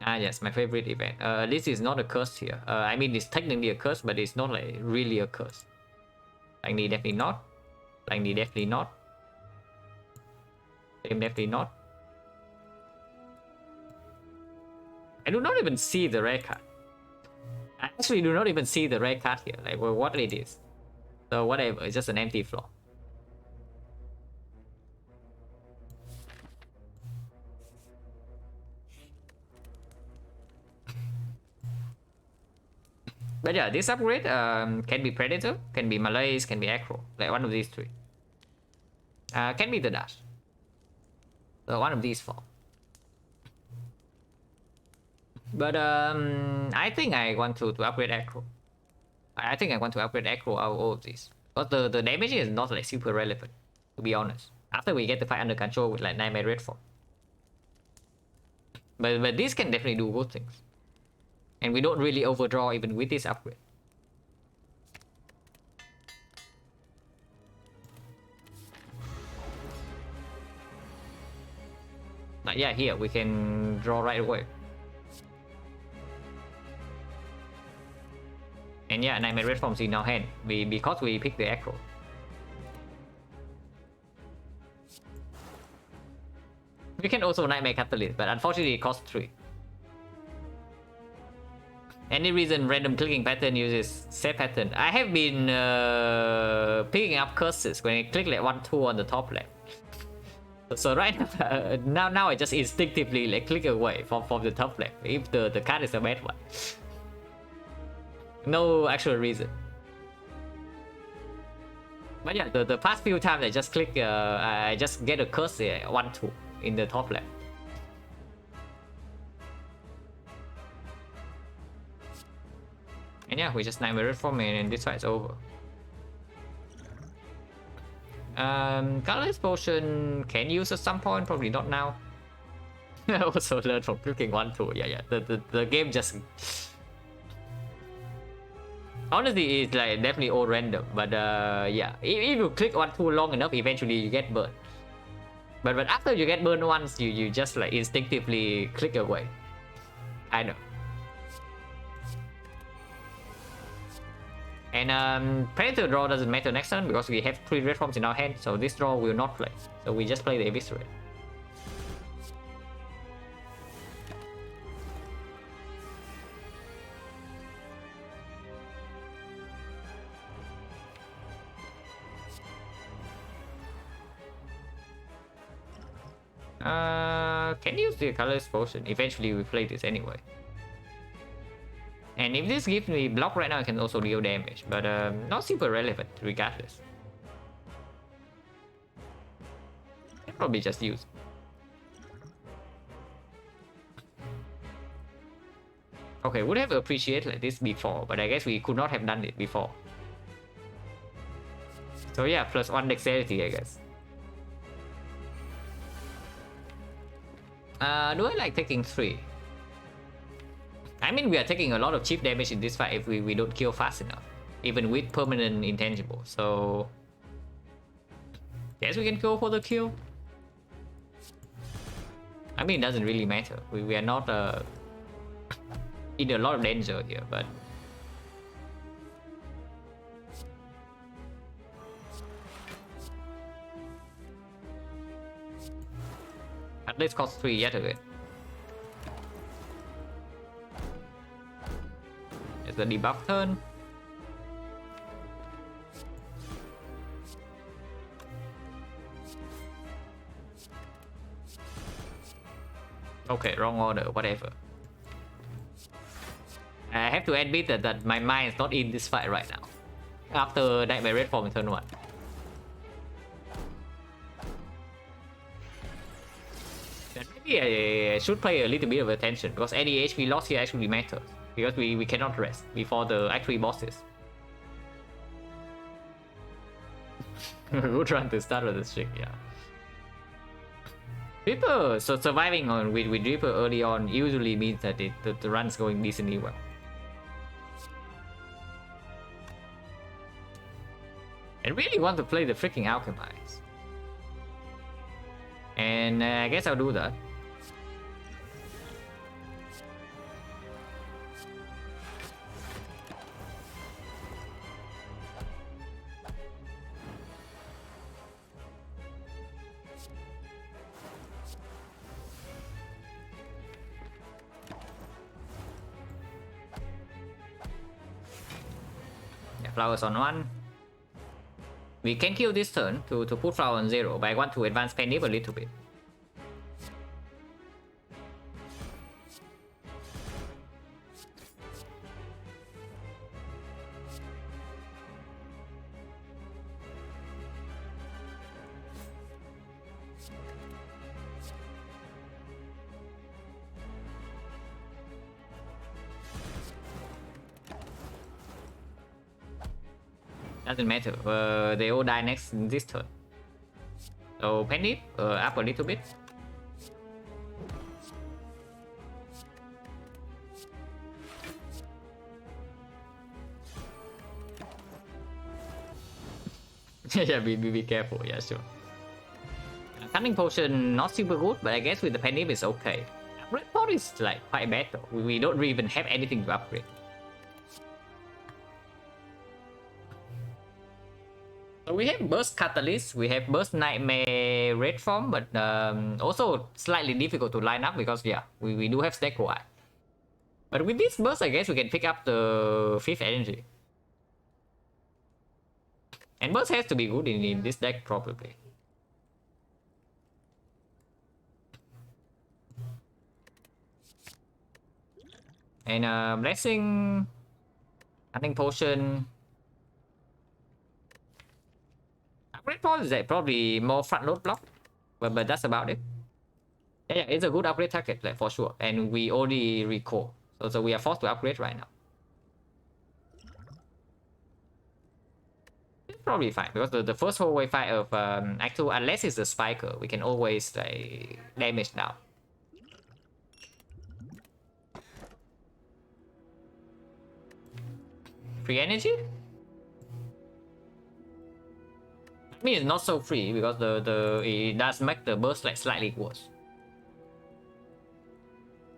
S1: Ah yes, my favorite event. This is not a curse here. I mean, it's technically a curse, but it's not like really a curse. Lightning definitely not. Lightning definitely not. Flame definitely not. I do not even see the rare card. I actually do not even see the rare card here, like what it is. So whatever, it's just an empty floor. But yeah, this upgrade can be Predator, can be Malaise, can be Acro, like one of these 3. Can be the Dash. So one of these 4. But I think I want to upgrade Acro. I think I want to upgrade Acro out of all of these. But the damage is not like super relevant, to be honest. After we get the fight under control with like Nightmare Red form. But this can definitely do good things. And we don't really overdraw even with this upgrade. But yeah, here we can draw right away. And yeah, Nightmare Red forms in our hand because we picked the Acro. We can also Nightmare Catalyst, but unfortunately it costs 3. Any reason random clicking pattern uses set pattern? I have been picking up curses when I click like 1, 2 on the top left. So right now I just instinctively like click away from the top left if the card is a bad one. No actual reason. But yeah, the past few times I just click, I just get a curse 1, 2 in the top left. And yeah, we just Nightmare Red form and this fight's over. Colorless Potion can use at some point, probably not now. I also learned from clicking 1, 2. Yeah, the game just... Honestly, it's like definitely all random, but yeah, if you click 1, 2 long enough, eventually you get burned. But after you get burned once, you just like instinctively click away. I know. And Predator draw doesn't matter next turn because we have 3 red forms in our hand, so this draw will not play. So we just play the Eviscerate. Can use the colorless potion. Eventually we play this anyway. And if this gives me block right now, I can also deal damage, but not super relevant regardless. I'll probably just use. Okay, would have appreciated like this before, but I guess we could not have done it before. So yeah, +1 dexterity, I guess. Do I like taking 3? I mean, we are taking a lot of cheap damage in this fight if we don't kill fast enough, even with permanent intangible. So guess we can go for the kill. I mean, it doesn't really matter. We are not in a lot of danger here, but at least cost 3 yet again. It's the debuff turn. Okay, wrong order, whatever. I have to admit that my mind is not in this fight right now. After Nightmare Red Form in turn 1. Then maybe I should pay a little bit of attention, because any HP loss here actually matters. Because we cannot rest before the actual bosses. Good run to start with the streak, yeah. Reaper, so surviving on with Reaper early on usually means that the run's going decently well. I really want to play the freaking Alchemize. And I guess I'll do that. Flowers on 1. We can kill this turn to put flower on 0, but I want to advance Penny a little bit. Doesn't matter, they all die next in this turn. So Penny up a little bit. Yeah, be careful, yeah, sure. Cunning Potion not super good, but I guess with the Penny it's okay. Red Pot is like quite bad though. We don't even have anything to upgrade. So we have Burst Catalyst, we have Burst Nightmare Red Form, but also slightly difficult to line up because yeah, we do have XecnaR. But with this burst, I guess we can pick up the 5th energy. And burst has to be good in this deck probably. And Blessing, Cunning Potion. Red Ball is probably more front load block, but that's about it. Yeah, it's a good upgrade target, like for sure. And we already recall, so we are forced to upgrade right now. It's probably fine because the first whole wave fight of Act 2, unless it's a spiker, we can always like damage down. Free energy? I mean, it's not so free because it does make the burst like slightly worse.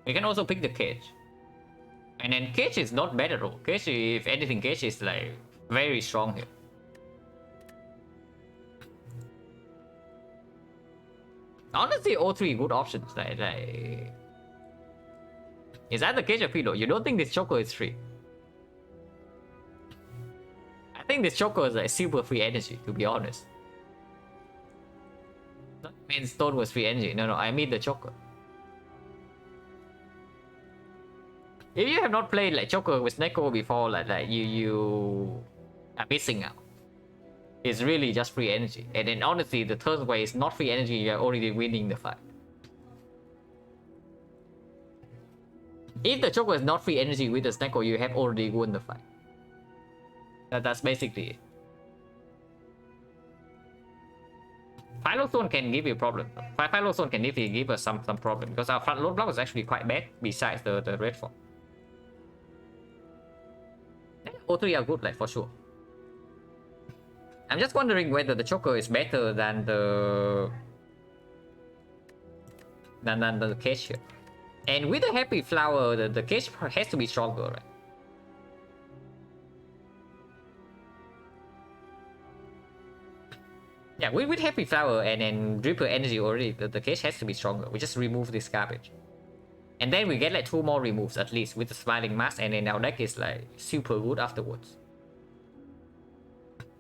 S1: We can also pick the cage, and then cage is not bad at all. Cage, if anything, cage is like very strong here. Honestly, all 3 good options. Like is that the cage or pillow? You don't think this choker is free? I think this choker is like super free energy, to be honest. I mean, stone was free energy. No, I mean the choker. If you have not played like choker with Neko before, like you are missing out. It's really just free energy, and then honestly, the turn where it's not free energy, you are already winning the fight. If the choker is not free energy with the Neko, you have already won the fight. That's basically it. Philo Stone can give you a problem. Philo Stone can definitely give us some problem because our front load block is actually quite bad besides the red form. all three are good, like for sure. I'm just wondering whether the choker is better than the cage here. And with the happy flower, the cage has to be stronger, right? Yeah, with happy flower and then dripper energy already, the cage has to be stronger. We just remove this garbage. And then we get like 2 more removes at least with the smiling mask, and then our deck is like super good afterwards.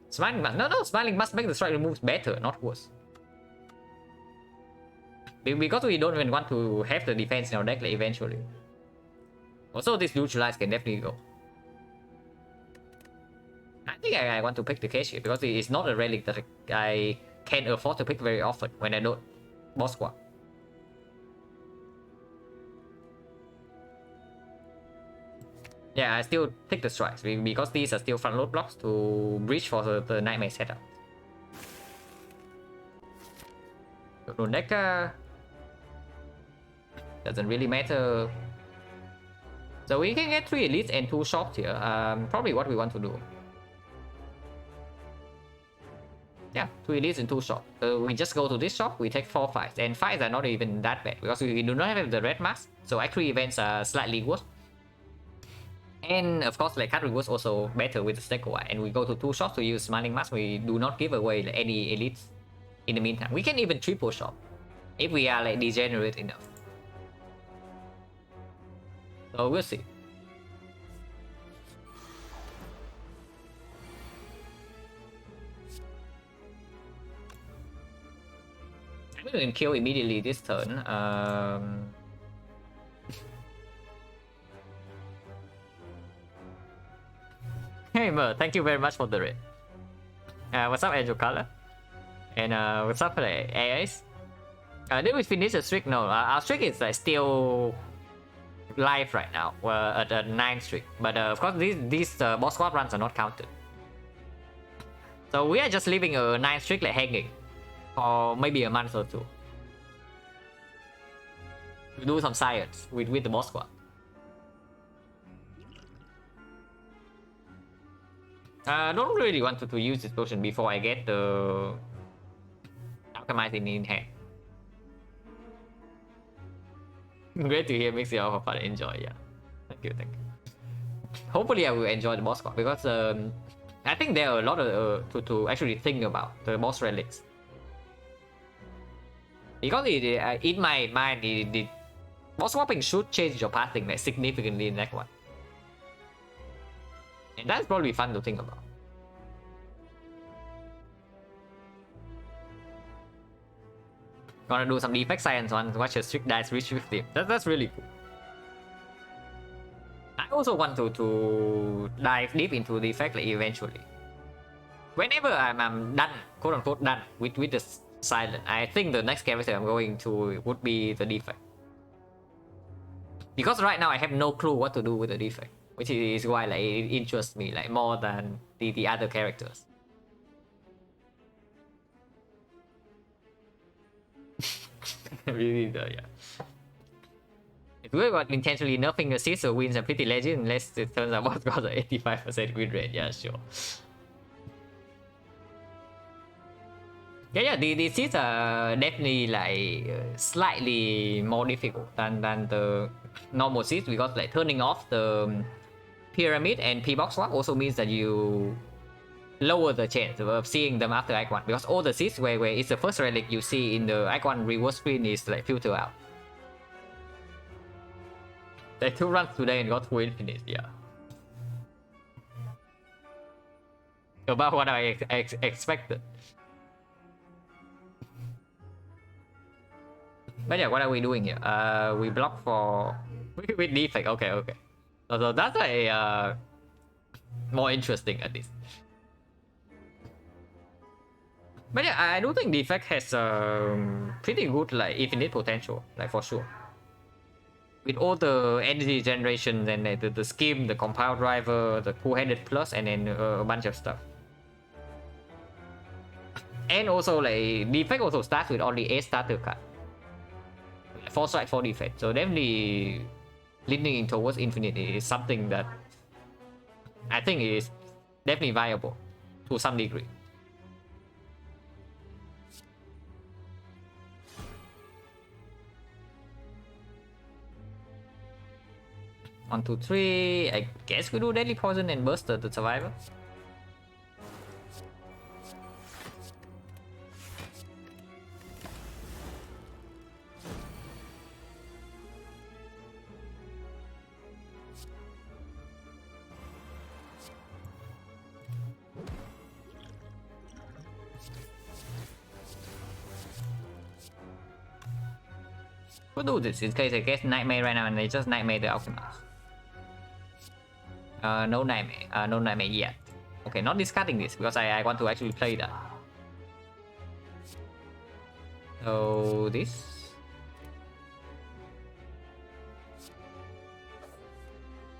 S1: Smiling mask, no, smiling mask make the strike removes better, not worse. Because we don't even want to have the defense in our deck like, eventually. Also, this neutralize can definitely go. I think I want to pick the cage here because it is not a relic that I can afford to pick very often when I don't boss squad. Yeah, I still take the strikes because these are still front load blocks to breach for the nightmare setup. Runeka doesn't really matter. So we can get 3 elites and 2 shops here. Probably what we want to do. Yeah, 2 elites and 2 shops. We just go to this shop, we take 4 fights. And fights are not even that bad because we do not have the red mask. So actually events are slightly worse. And of course, like card rewards also better with the Snake White. And we go to 2 shops to use Smiling Mask. We do not give away like, any elites in the meantime. We can even triple shop if we are like degenerate enough. So we'll see. I'm going to kill immediately this turn. Hey Mer, thank you very much for the raid. What's up, Angel Color? And what's up, AIs? Did we finish the streak? No, our streak is like still live right now. We're at a 9 streak. But of course, these boss squad runs are not counted. So we are just leaving a 9 streak like hanging for maybe a month or 2. To do some science with the boss squad. I don't really want to use this potion before I get the alchemizing in hand. Great to hear, makes it all for fun. Enjoy, yeah. Thank you. Hopefully I will enjoy the boss squad because I think there are a lot of to actually think about the boss relics. Because in my mind, the boss swapping should change your pathing like, significantly in that one. And that's probably fun to think about. Gonna do some defect science on watch your strict dice reach 50. That's really cool. I also want to dive deep into the effect like, eventually. Whenever I'm done, quote unquote done with the silent, I think the next character I'm going to would be the defect. Because right now I have no clue what to do with the defect. Which is why like, it interests me like more than the other characters. Really, yeah. It's weird about intentionally nerfing the seeds so wins a pretty legend unless it turns out boss got an 85% win rate. Yeah, sure. Yeah, the seeds are definitely like slightly more difficult than the normal seeds because like turning off the pyramid and P-box swap also means that you lower the chance of seeing them after Act 1 because all the seeds where it's the first relic you see in the Act 1 reward screen is like filtered out. They 2 runs today and got 2 infinite, yeah. About what I expected. But yeah, what are we doing here? We block for with defect. Okay. So that's a more interesting at least. But yeah, I do think defect has pretty good like infinite potential, like for sure. With all the energy generation and the scheme, the compound driver, the cool-headed plus, and then a bunch of stuff. And also like defect also starts with only 8 starter card. 4 strike, 4 defect. So definitely leaning towards infinite is something that I think it is definitely viable to some degree. One, two, three. I guess we do deadly poison and burst the survivor. We'll do this in case I get nightmare right now and they just nightmare the alchemist. No nightmare. No nightmare yet. Okay, not discarding this because I want to actually play that. So this.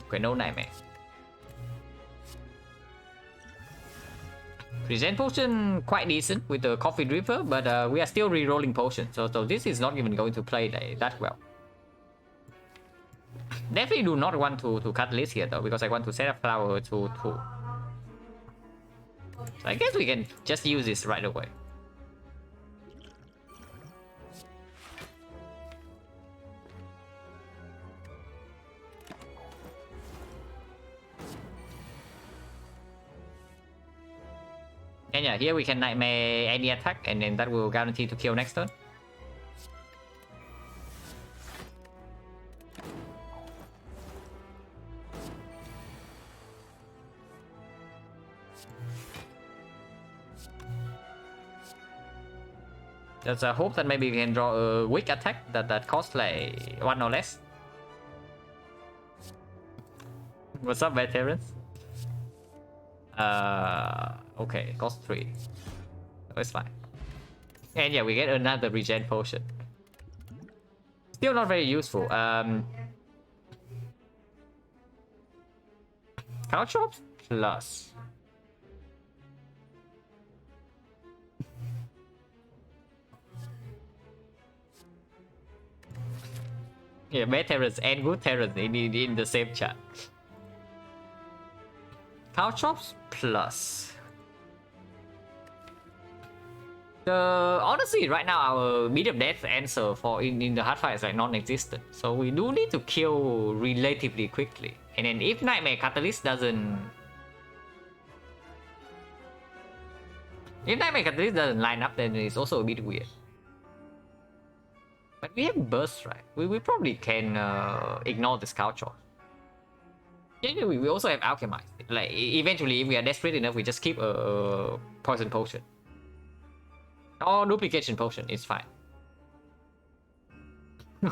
S1: Okay, no nightmare. Regen potion quite decent with the coffee dripper, but we are still re-rolling potions, so this is not even going to play that well. Definitely do not want to cut list here though, because I want to set up flower to 2. So I guess we can just use this right away. And yeah, here we can nightmare any attack, and then that will guarantee to kill next turn. There's a hope that maybe we can draw a weak attack that costs like 1 or less. What's up, veterans? Okay, cost 3. So it's fine. And yeah, we get another regen potion. Still not very useful. Caltrops plus. Yeah, bad terrors and good terrors in the same chat. Caltrops plus. Honestly, right now our medium death answer for in the hard fight is like non-existent. So we do need to kill relatively quickly. And then if Nightmare Catalyst doesn't... If Nightmare Catalyst doesn't line up, then it's also a bit weird. But we have Burst, right? We probably can ignore this Caltrop. Yeah, we also have Alchemize. Like, eventually, if we are desperate enough, we just keep a Poison Potion. Or Duplication Potion, it's fine.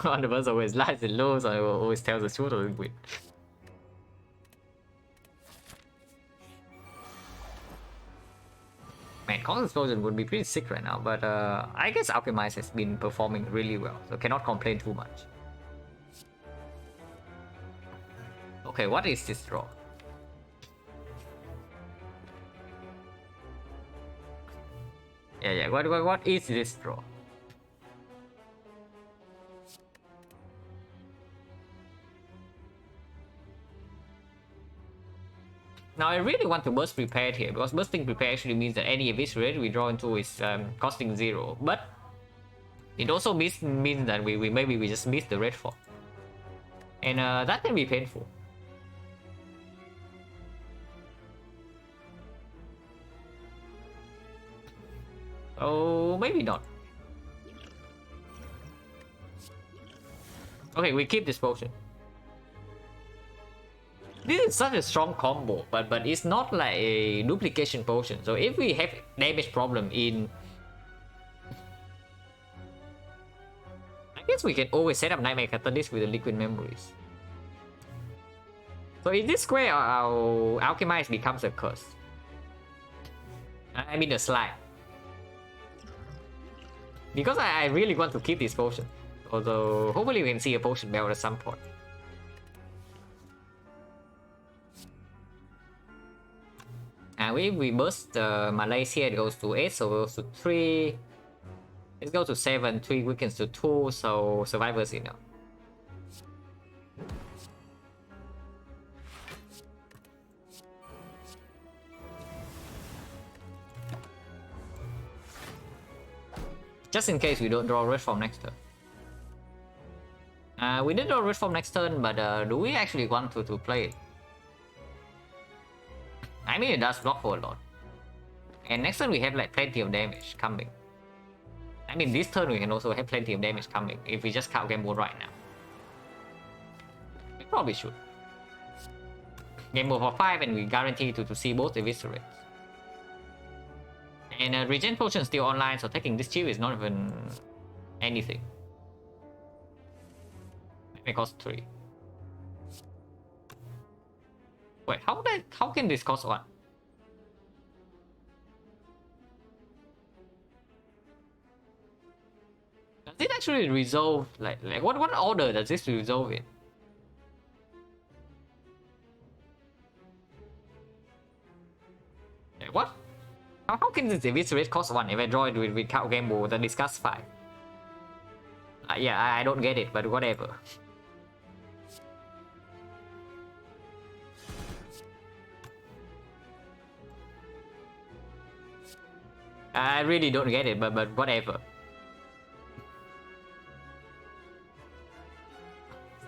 S1: One of us always lies and lows, or always tells the truth or win. Man, Constant Explosion would be pretty sick right now, but I guess Alchemize has been performing really well, so cannot complain too much. Okay, what is this draw? Yeah, what is this draw? Now I really want to burst prepared here, because bursting prepared actually means that any eviscerate we draw into is costing 0. But it also means that we just miss the red fort. And that can be painful. Oh, maybe not. Okay, we keep this potion. This is such a strong combo, but it's not like a duplication potion. So if we have damage problem in... I guess we can always set up Nightmare Catalyst with the Liquid Memories. So in this square, our Alchemize becomes a curse. I mean a slide. Because I really want to keep this potion. Although, hopefully we can see a potion belt at some point. And if we burst Malaise here, it goes to 8, so it goes to 3. Let's go to 7, 3 weakens to 2, so survivors enough. Just in case we don't draw Red Form next turn. We did draw Red Form next turn, but do we actually want to play it? I mean, it does block for a lot. And next turn we have like plenty of damage coming. I mean, this turn we can also have plenty of damage coming if we just count game mode right now. We probably should. Game mode for 5 and we guarantee to see both Eviscerates. And Regen Potion is still online, so taking this chip is not even anything. It may cost 3. Wait, how can this cost 1? Does it actually resolve like what order does this resolve in? Like, what? How can this Eviscerate cost 1 if I draw it with count game mode and discuss 5? Yeah, I don't get it, but whatever. I really don't get it, but whatever.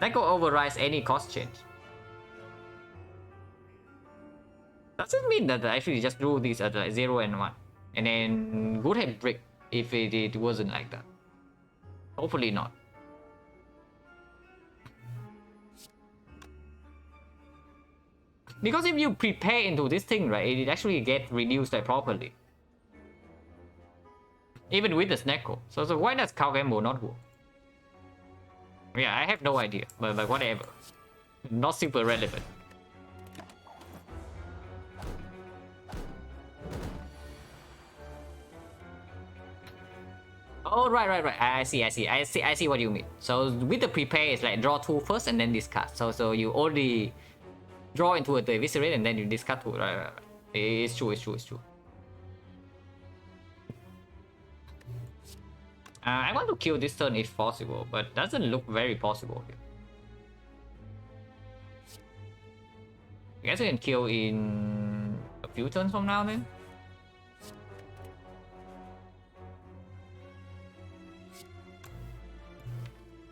S1: XecnaR overrides any cost change. Does it mean that I actually just drew these at like 0 and 1? And then would have brick if it wasn't like that? Hopefully not. Because if you prepare into this thing, right, it actually gets reduced like properly. Even with the XecnaR. So why does count game mode not work? Yeah, I have no idea, but whatever. Not super relevant. Oh, right. I see what you mean. So with the prepare, it's like draw 2 first and then discard. So you only draw into the Eviscerate and then you discard 2. Right. It's true. I want to kill this turn if possible, but doesn't look very possible here. I guess we can kill in a few turns from now then.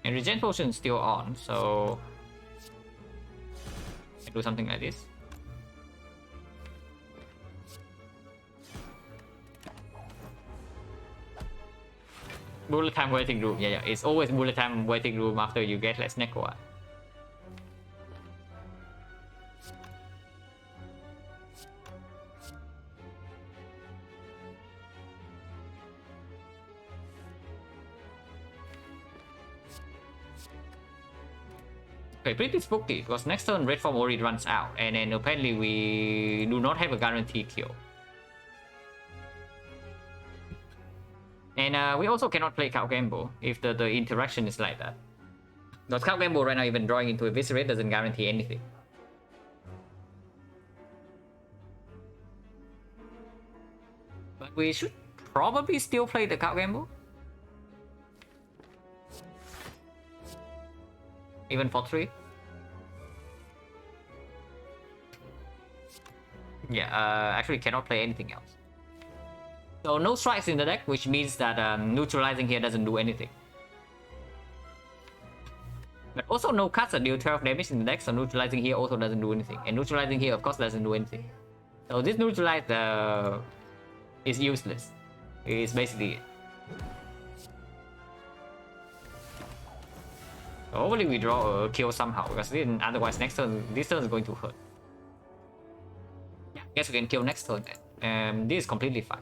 S1: And Regen Potion is still on, so I do something like this. Bullet time waiting room. Yeah. It's always bullet time waiting room after you get like XecnaR. Okay, pretty spooky because next turn Red Form already runs out, and then apparently we do not have a guaranteed kill. And we also cannot play Count Gamble if the interaction is like that. Because Count Gamble right now, even drawing into Eviscerate doesn't guarantee anything. But we should probably still play the Count Gamble. Even for 3. Yeah, actually cannot play anything else. So no strikes in the deck, which means that neutralizing here doesn't do anything. But also no cards that deal 12 damage in the deck, so neutralizing here also doesn't do anything. And neutralizing here of course doesn't do anything. So this neutralize is useless. It's basically it. So hopefully we draw a kill somehow, because then otherwise next turn, this turn is going to hurt. Yeah, I guess we can kill next turn then. This is completely fine.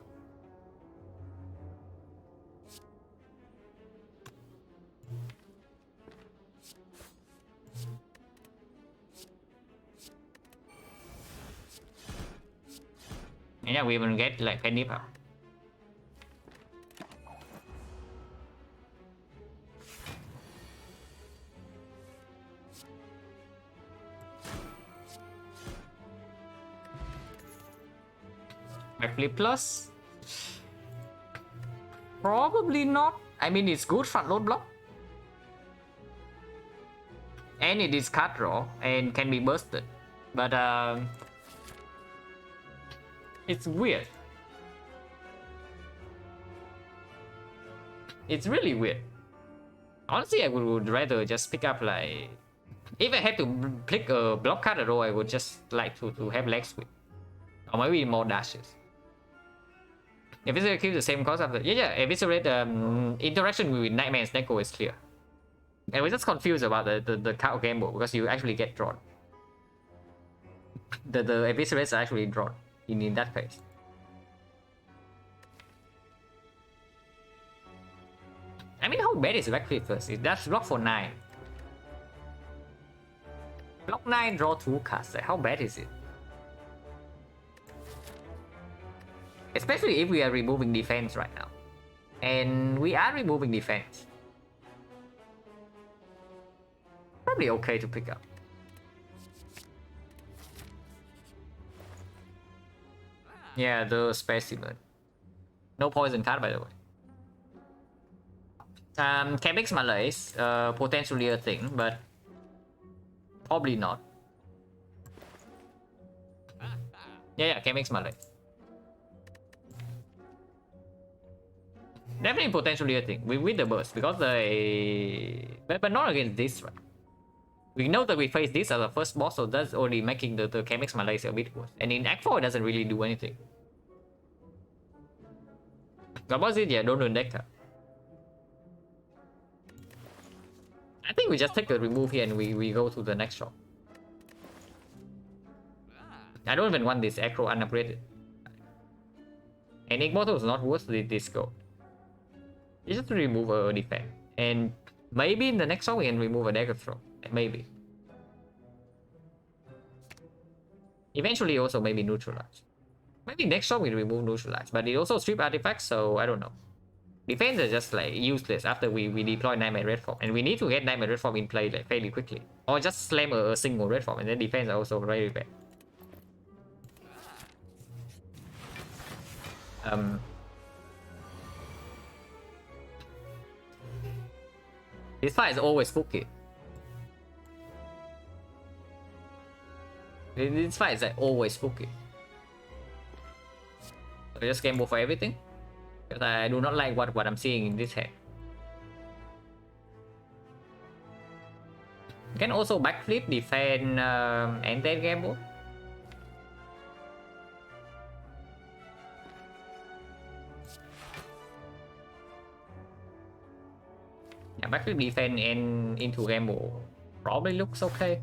S1: And yeah, we even get like penny power. Flip plus? Probably not. I mean, it's good front load block. And it is card draw and can be bursted. But it's weird. It's really weird. Honestly, I would rather just pick up like... If I had to pick a block card at all, I would just like to have leg sweep. Or maybe more dashes. Eviscerate keeps the same cost after... Yeah, Eviscerate interaction with Nightmare's Neko is clear. And we're just confused about the card gamble because you actually get drawn. The Eviscerates are actually drawn in that case. I mean, how bad is Backflip first? That's block for 9. Block 9, draw 2 cards. Like, how bad is it? Especially if we are removing defense right now. And we are removing defense. Probably okay to pick up. Yeah, the specimen. No poison card, by the way. Chemix Malaise, potentially a thing, but probably not. Yeah, Chemix Malaise. Definitely potentially a thing with the burst because they... But not against this, right? We know that we face this as a first boss, so that's only making the Chemix Malaise a bit worse. And in Act 4, it doesn't really do anything. The boss is, yeah, don't run deck card. I think we just take the remove here and we go to the next shop. I don't even want this Acro unupgraded. And Immortal is not worth this gold. You just remove a defense. And maybe in the next shop we can remove a dagger throw. Maybe. Eventually also maybe neutralize. Maybe next shop we remove neutralize. But it also strip artifacts, so I don't know. Defense is just like useless after we deploy Nightmare Red Form, and we need to get Nightmare Red Form in play like fairly quickly, or just slam a single Red Form, and then defense are also very bad. This fight is always spooky. This fight is like always spooky. So just game over for everything. Because I do not like what I'm seeing in this hand. You can also backflip, defend, and then gamble. Yeah, backflip, defend, and into gamble probably looks okay.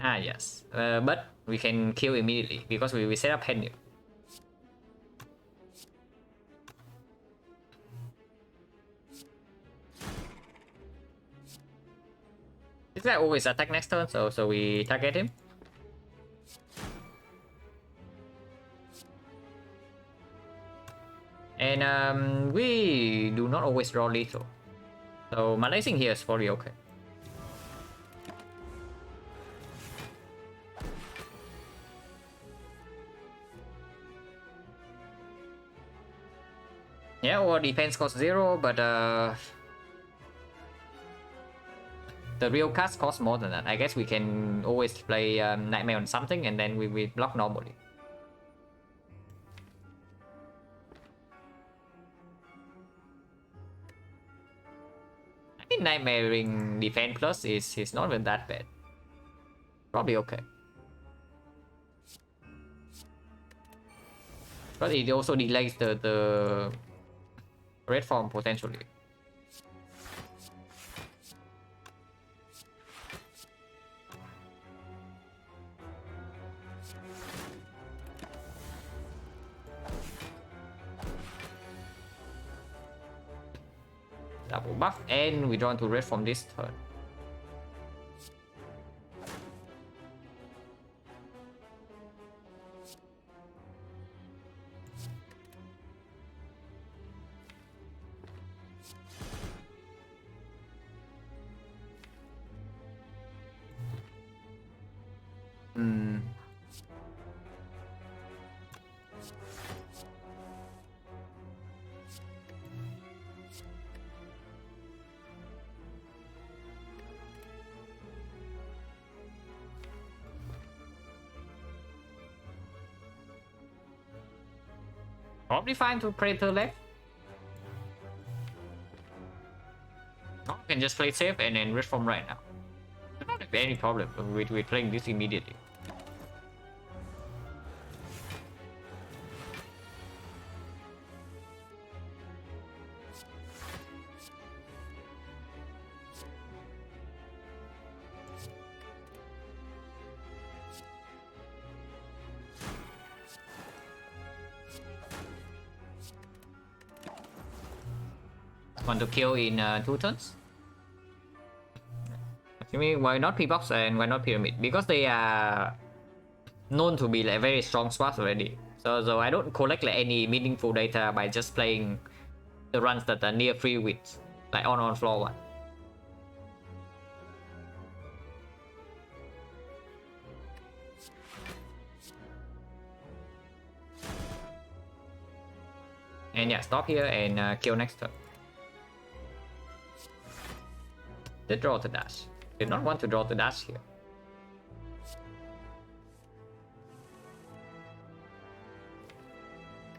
S1: Ah, yes. But we can kill immediately because we set up hand here. This guy always attack next turn, so we target him. And we do not always draw lethal. So Malaising here is probably okay. Yeah, or defense costs 0, but the real cast costs more than that. I guess we can always play Nightmare on something and then we block normally. I think Nightmaring defense plus is not even that bad. Probably okay. But it also delays the red form potentially. Double buff, and we draw into red from this turn. Probably fine to Predator left. No, can just play safe and then reform right now. I don't have any problem with playing this immediately. Want to kill in 2 turns? I mean, why not P-Box and why not Pyramid? Because they are known to be like very strong swaps already. So I don't collect like any meaningful data by just playing the runs that are near free wins, like on floor 1. And yeah, stop here and kill next turn. Did draw the dash. Did not want to draw the dash here.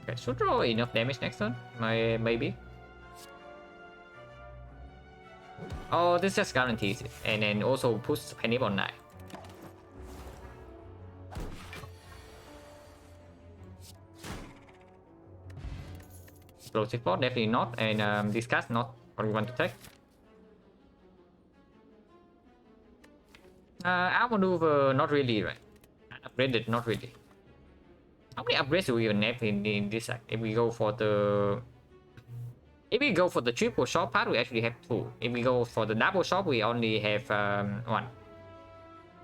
S1: Okay, should draw enough damage next turn. Maybe. Oh, this just guarantees it. And then also puts Penny on 9. Explosive bot, definitely not. And discard, not what we want to take. Our maneuver, not really, right? Upgraded, not really. How many upgrades do we even have in this act? If we go for the triple shot part, we actually have 2. If we go for the double shot, we only have 1.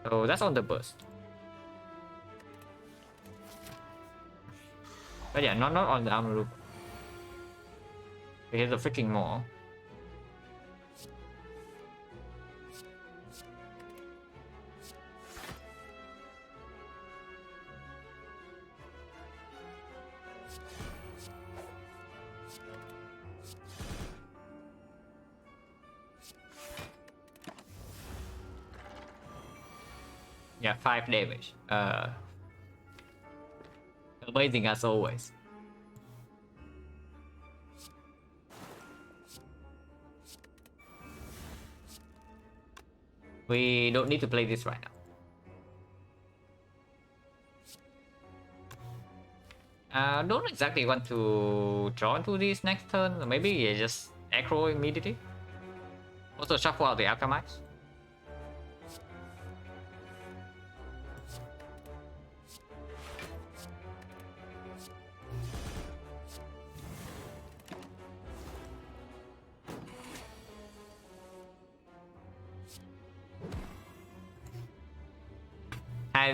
S1: So that's on the burst. But yeah, not on the armor loop. We have the freaking more. Yeah, 5 damage. Amazing as always. We don't need to play this right now. Don't exactly want to draw into this next turn. Maybe yeah, just aggro immediately. Also shuffle out the Alchemize.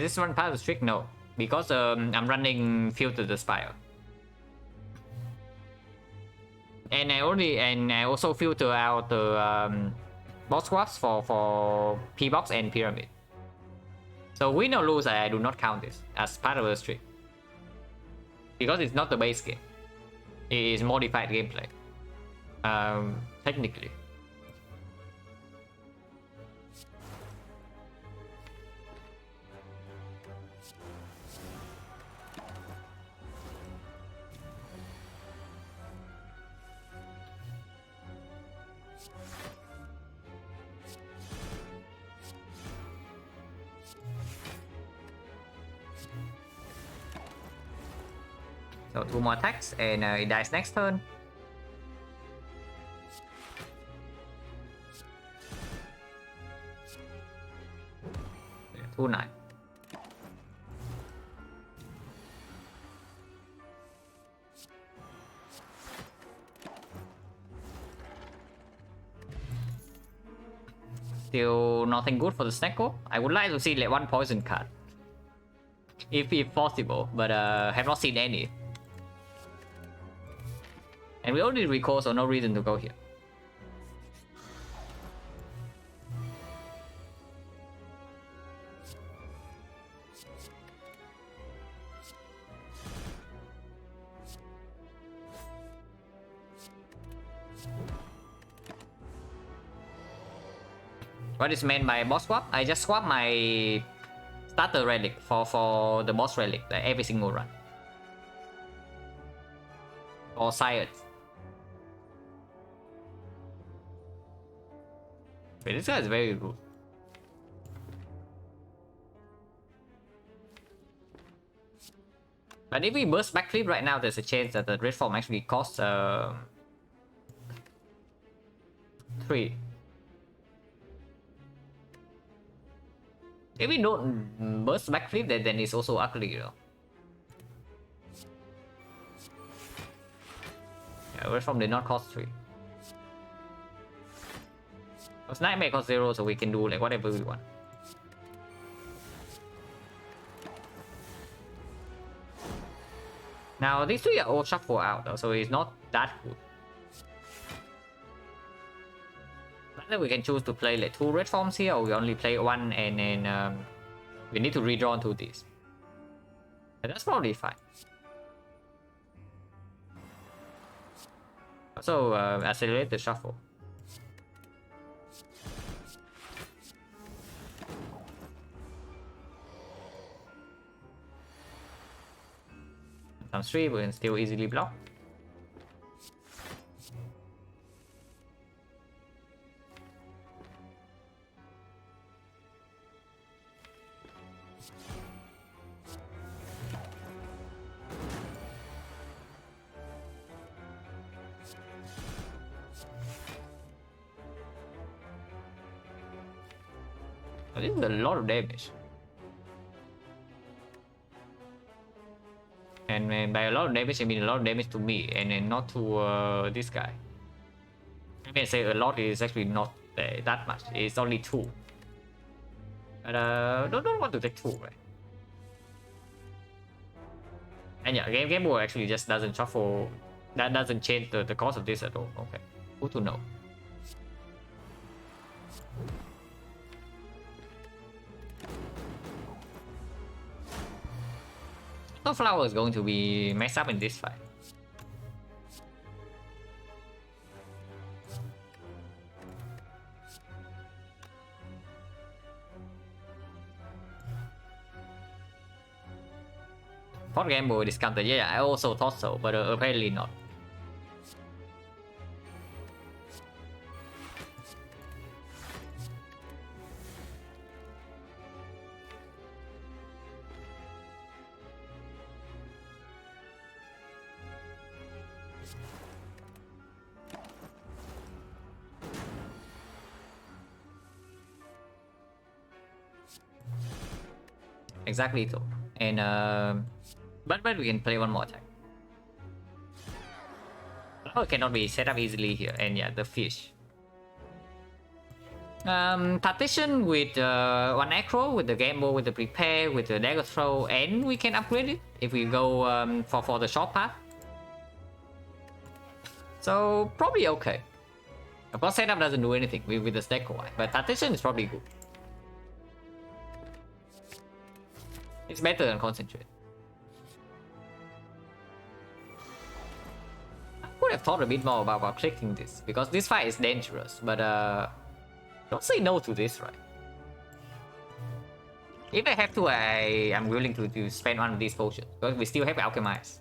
S1: This one part of the trick, no, because I'm running Filter the Spire, and I also filter out the boss swaps for P-Box and Pyramid. So win or lose, I do not count this as part of the trick because it's not the base game; it is modified gameplay. Technically. So 2 more attacks and it dies next turn. Yeah, 2-9. Still nothing good for the Snecko. I would like to see like 1 poison card, if possible, but have not seen any. And we only recall, so no reason to go here. What is meant by boss swap? I just swap my starter relic for the boss relic like every single run. or Science. Wait, this guy is very rude. But if we burst backflip right now, there's a chance that the red form actually costs 3. If we don't burst backflip, then it's also ugly, you know. Yeah, red form did not cost 3. Because Nightmare costs 0, so we can do like whatever we want. Now these 3 are all shuffle out though, so it's not that good. Either we can choose to play like 2 red forms here, or we only play 1 and then we need to redraw into this. And that's probably fine. Also accelerate the shuffle. Times 3, we can still easily block. This is a lot of damage. And by a lot of damage, I mean a lot of damage to me, and then not to this guy. I can say a lot is actually not that much. It's only 2. But don't want to take 2, right? And yeah, game board actually just doesn't shuffle. That doesn't change the cost of this at all. Okay, good to know. No flower is going to be messed up in this fight. Thought game boy discounted. Yeah, I also thought so, but apparently not. Exactly so. And but we can play one more attack. Oh, it cannot be set up easily here. And yeah, the fish. Partition with 1 acro, with the gamble, with the prepare, with the dagger throw, and we can upgrade it if we go for the short path. So probably okay. Of course, setup doesn't do anything with the stack wide, but partition is probably good. It's better than concentrate. I would have thought a bit more about clicking this, because this fight is dangerous, but don't say no to this, right? If I have to, I'm willing to spend one of these potions, because we still have Alchemize.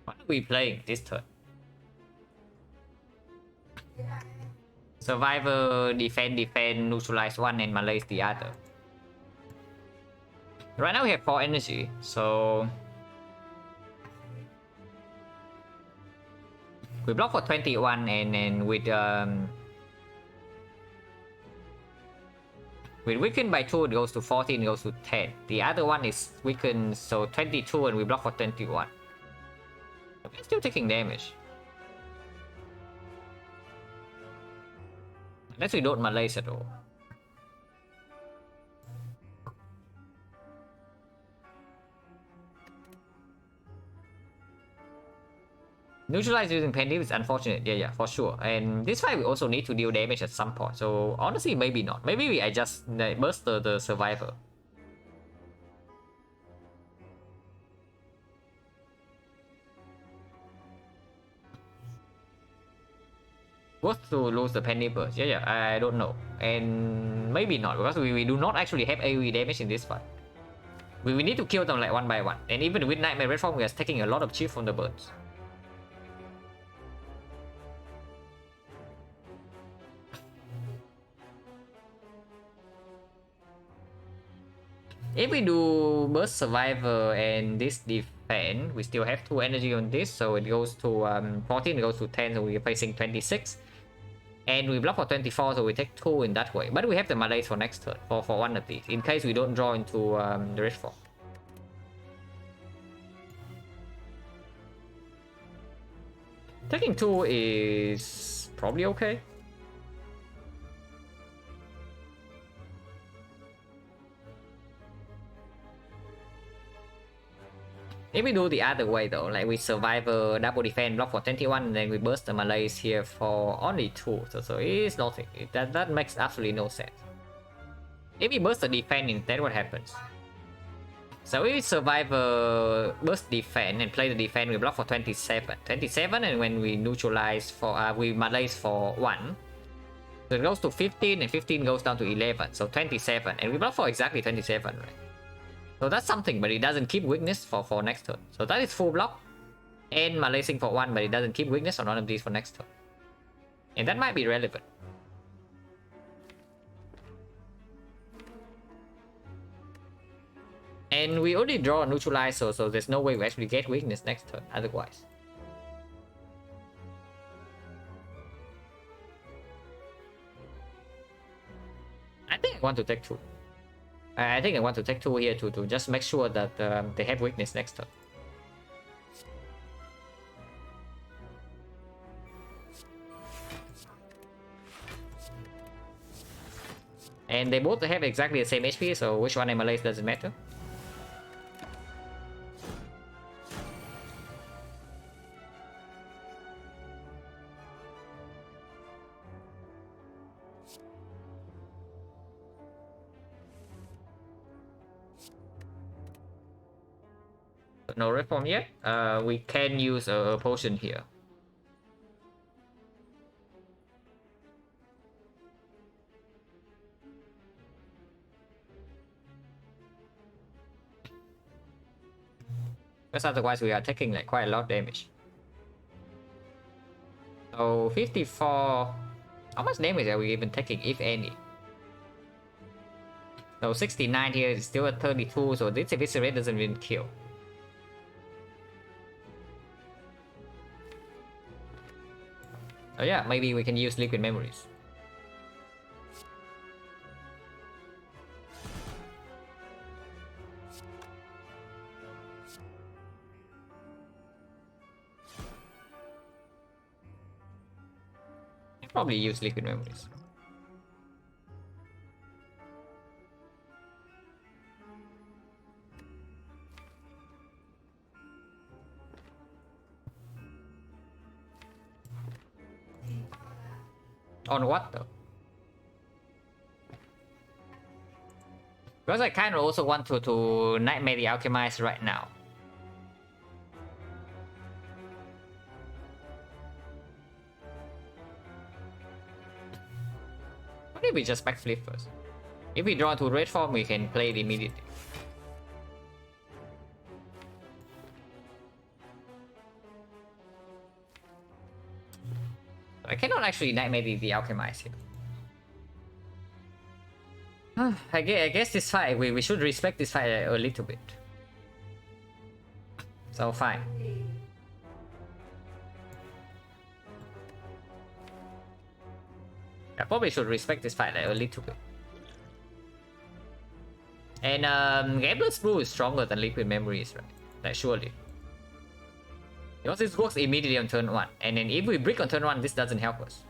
S1: What are we playing this turn? Survivor, defend, neutralize 1 and malaise the other. Right now we have 4 energy, so we block for 21 and then with weakened by 2 it goes to 14, it goes to 10. The other one is weakened, so 22 and we block for 21. We're still taking damage. Unless we don't malaise at all. Neutralize using Pendiv is unfortunate, yeah, for sure. And this fight we also need to deal damage at some point. So honestly, maybe not. Maybe we adjust burst the survivor. Worth to lose the penny burst? Yeah, I don't know. And maybe not, because we do not actually have AoE damage in this fight. We need to kill them like one by one. And even with Nightmare Red Form, we are taking a lot of chip from the birds. If we do Burst Survivor and this defend, we still have 2 energy on this, so it goes to 14, it goes to 10, so we're facing 26. And we block for 24, so we take 2 in that way. But we have the malaise for next turn, for one of these, in case we don't draw into the Red Form. Taking 2 is probably okay. If we do the other way though, like we survive a double defense, block for 21, and then we burst the malaise here for only 2, so it's nothing. That makes absolutely no sense. If we burst the defense instead, what happens? So if we survive a burst defense and play the defense, we block for 27. 27, and when we neutralize for, we malaise for 1. So it goes to 15, and 15 goes down to 11, so 27, and we block for exactly 27, right? So that's something, but it doesn't keep weakness for next turn. So that is full block and malaising for 1, but it doesn't keep weakness on one of these for next turn. And that might be relevant. And we already draw a neutralize, so there's no way we actually get weakness next turn otherwise. I think I want to take 2. I think I want to take 2 here to just make sure that they have weakness next turn. And they both have exactly the same HP, so which one I malaise doesn't matter. No reform yet. We can use a potion here. Because otherwise we are taking like quite a lot of damage. So 54. How much damage are we even taking, if any? So 69 here is still at 32, so this eviscerate doesn't even kill. Oh yeah, maybe we can use liquid memories. Probably use liquid memories. On what though? Because I kind of also want to Nightmare the Alchemist right now. What if we just backflip first? If we draw to red form, we can play it immediately. I cannot actually Nightmare the Alchemist here. I guess this fight, we should respect this fight a little bit. So fine. I probably should respect this fight a little bit. And Gambler's Brew is stronger than Liquid Memories, right? Like surely. Because this works immediately on turn 1. And then if we brick on turn 1, this doesn't help us.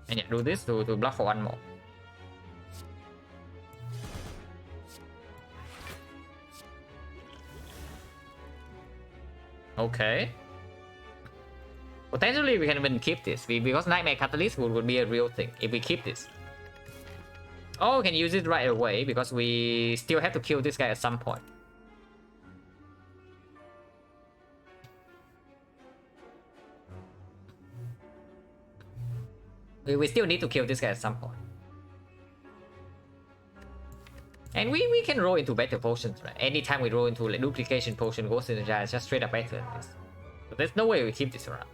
S1: And yeah, do this to block for 1 more. Okay. Potentially we can even keep this because Nightmare Catalyst would be a real thing if we keep this. Oh, we can use it right away because we still have to kill this guy at some point. We still need to kill this guy at some point. And we can roll into better potions, right? Anytime we roll into like duplication potion, Ghost Synergize is just straight up better than this. So there's no way we keep this around.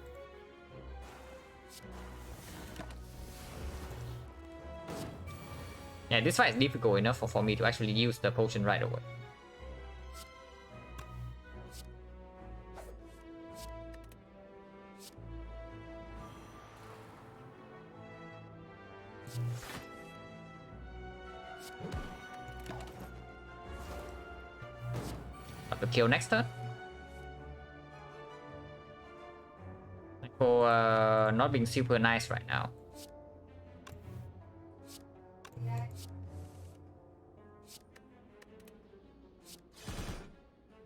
S1: Yeah, this fight is difficult enough for me to actually use the potion right away. To kill next turn. For not being super nice right now.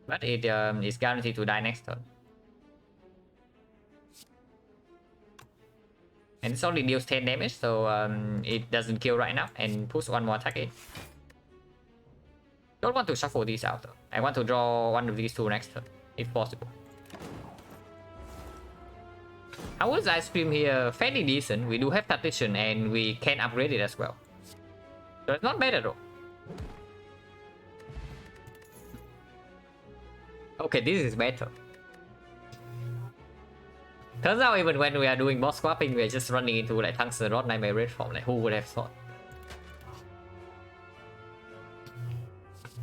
S1: But it is guaranteed to die next turn. And it's only deals 10 damage, so it doesn't kill right now and puts one more attack in. Don't want to shuffle these out though. I want to draw one of these two next turn, if possible. How is Ice Cream here? Fairly decent. We do have Tactician and we can upgrade it as well. So it's not bad at all. Okay, this is better. Turns out even when we are doing boss swapping, we are just running into like Tungsten Rod, Nightmare Red Form. Like, who would have thought?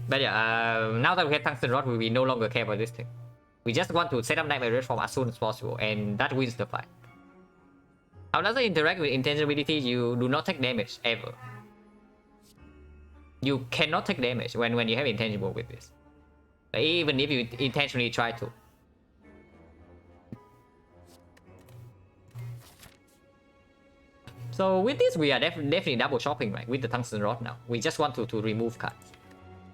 S1: But yeah, now that we have Tungsten Rod, we no longer care about this thing. We just want to set up Nightmare Red Form as soon as possible, and that wins the fight. How does it interact with intangibility? You do not take damage, ever. You cannot take damage when you have intangible with this. Even if you intentionally try to. So with this, we are definitely double shopping, right? With the Tungsten Rod now. We just want to remove cards.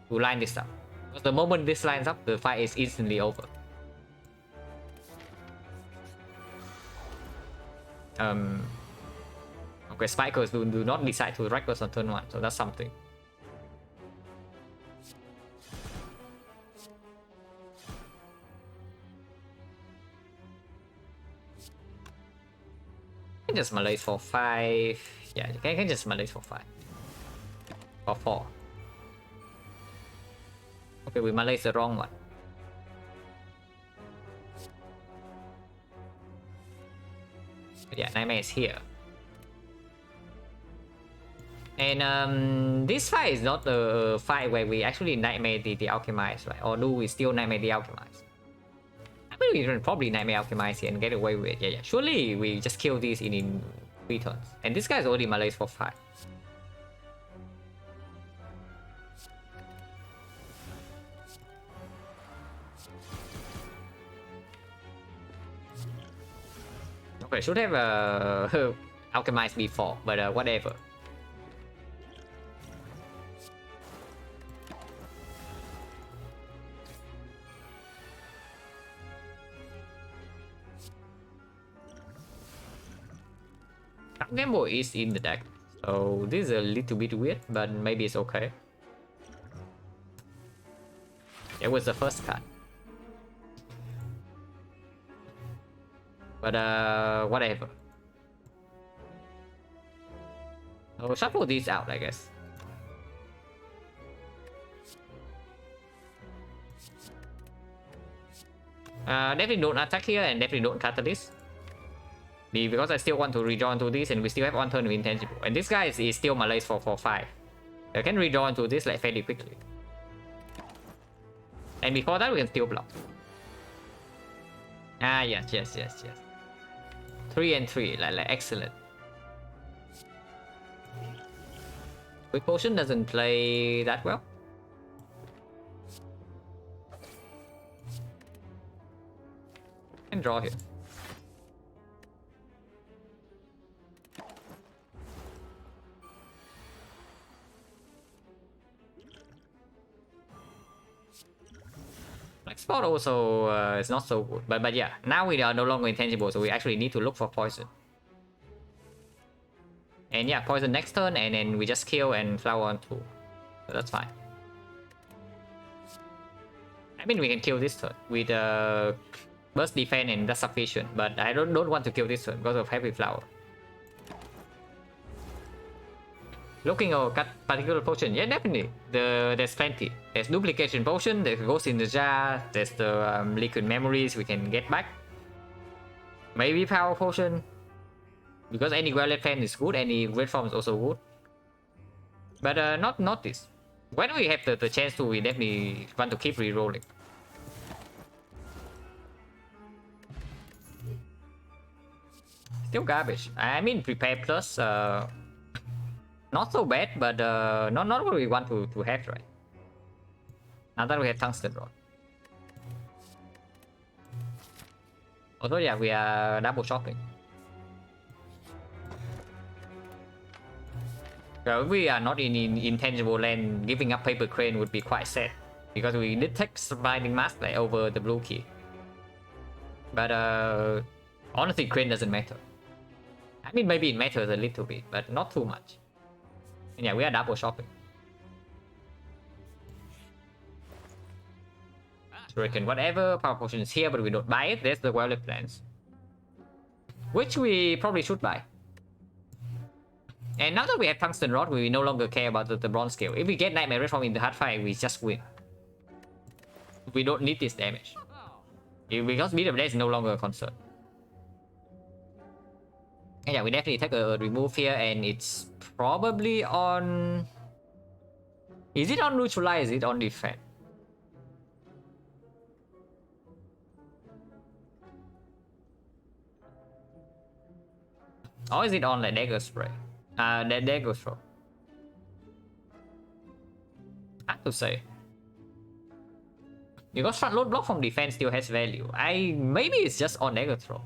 S1: To line this up. Because the moment this lines up, the fight is instantly over. Okay, Spikers do not decide to Reckless on turn 1, so that's something. You can just malaise for 5. Yeah, you can just malaise for 5. Or 4. Okay, we malaise the wrong one. But yeah, Nightmare is here. And this fight is not a fight where we actually Nightmare the Alchemize, right? Or do we still Nightmare the Alchemize? I mean, we can probably Nightmare Alchemize here and get away with it. Yeah. Surely we just kill these in 3 turns. And this guy is already malaise for 5. Okay, should have Alchemized before, but whatever. Game Boy is in the deck, so this is a little bit weird, but maybe it's okay. It was the first card. But whatever. I'll shuffle these out, I guess. Definitely don't attack here and definitely don't Catalyst. Because I still want to redraw into this and we still have 1 turn of intangible. And this guy is still malaise for 5. I can redraw into this like fairly quickly. And before that we can still block. Ah, yes. 3 and 3, like excellent. Quick Potion doesn't play that well. And draw here. Black Spot also is not so good, but yeah, now we are no longer intangible, so we actually need to look for poison. And yeah, poison next turn, and then we just kill and flower on 2. So that's fine. I mean, we can kill this turn with burst defense, and that's sufficient. But I don't want to kill this turn because of heavy flower. Looking at particular potion, yeah, definitely. There's plenty. There's duplication potion, there's ghost in the jar, there's the liquid memories we can get back. Maybe power potion. Because any Violet Fan is good, any Red Form is also good. But not this. When we have the chance to, we definitely want to keep re-rolling. Still garbage. I mean, Prepare Plus, not so bad, but not what we want to have, right? Now that we have Tungsten Rod. Although, yeah, we are double shopping. So if we are not in intangible land, giving up Paper Crane would be quite sad. Because we did take Binding Mask like, over the blue key. But honestly, Crane doesn't matter. I mean, maybe it matters a little bit, but not too much. And yeah, we are double shopping. So we can whatever power potion is here, but we don't buy it. There's the Violet Plants, which we probably should buy. And now that we have Tungsten Rod, we no longer care about the bronze scale. If we get Nightmare Red Form in the hard fight, we just win. We don't need this damage. Because beat of death is no longer a concern. And yeah, we definitely take a remove here, and it's probably on... Is it on neutralize? Is it on defense? Or is it on like Dagger Spray? Dagger Throw. Hard to say. Because front load block from defense still has value. Maybe it's just on Dagger Throw.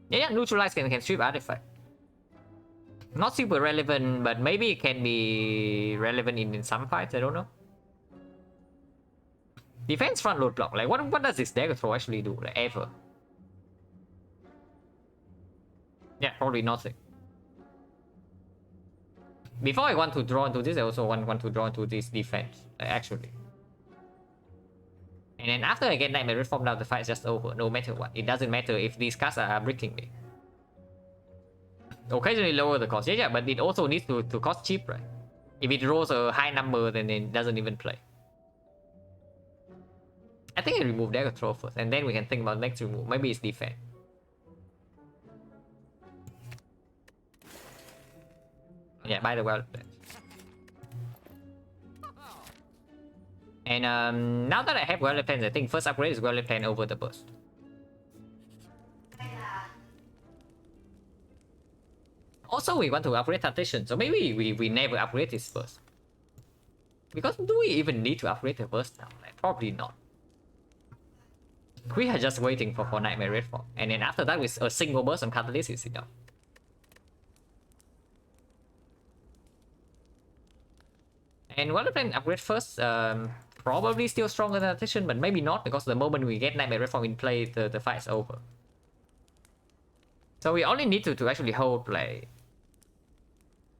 S1: Yeah, neutralize can strip artifact. Not super relevant, but maybe it can be relevant in some fights, I don't know. Defense front load block, like what does this Dagger Throw actually do, like ever? Yeah, probably nothing. Before I want to draw into this, I also want to draw into this defense, actually. And then after I get Nightmare Red Form, now the fight is just over, no matter what. It doesn't matter if these cards are bricking me. Occasionally lower the cost, yeah, but it also needs to cost cheap, right? If it rolls a high number, then it doesn't even play. I think I remove Dagger Throw first, and then we can think about next remove. Maybe it's defense. Yeah, by the well. And now that I have Violet Plans, I think first upgrade is Violet Plan over the burst. Also, we want to upgrade Tactician, so maybe we never upgrade this first. Because do we even need to upgrade the burst now? Like, probably not. We are just waiting for Nightmare Red Form. And then after that, with a single burst on Catalyst is enough. And Violet Plan upgrade first, probably still stronger than Tactician, but maybe not, because the moment we get Nightmare Red Form in play, the fight's over. So we only need to actually hold like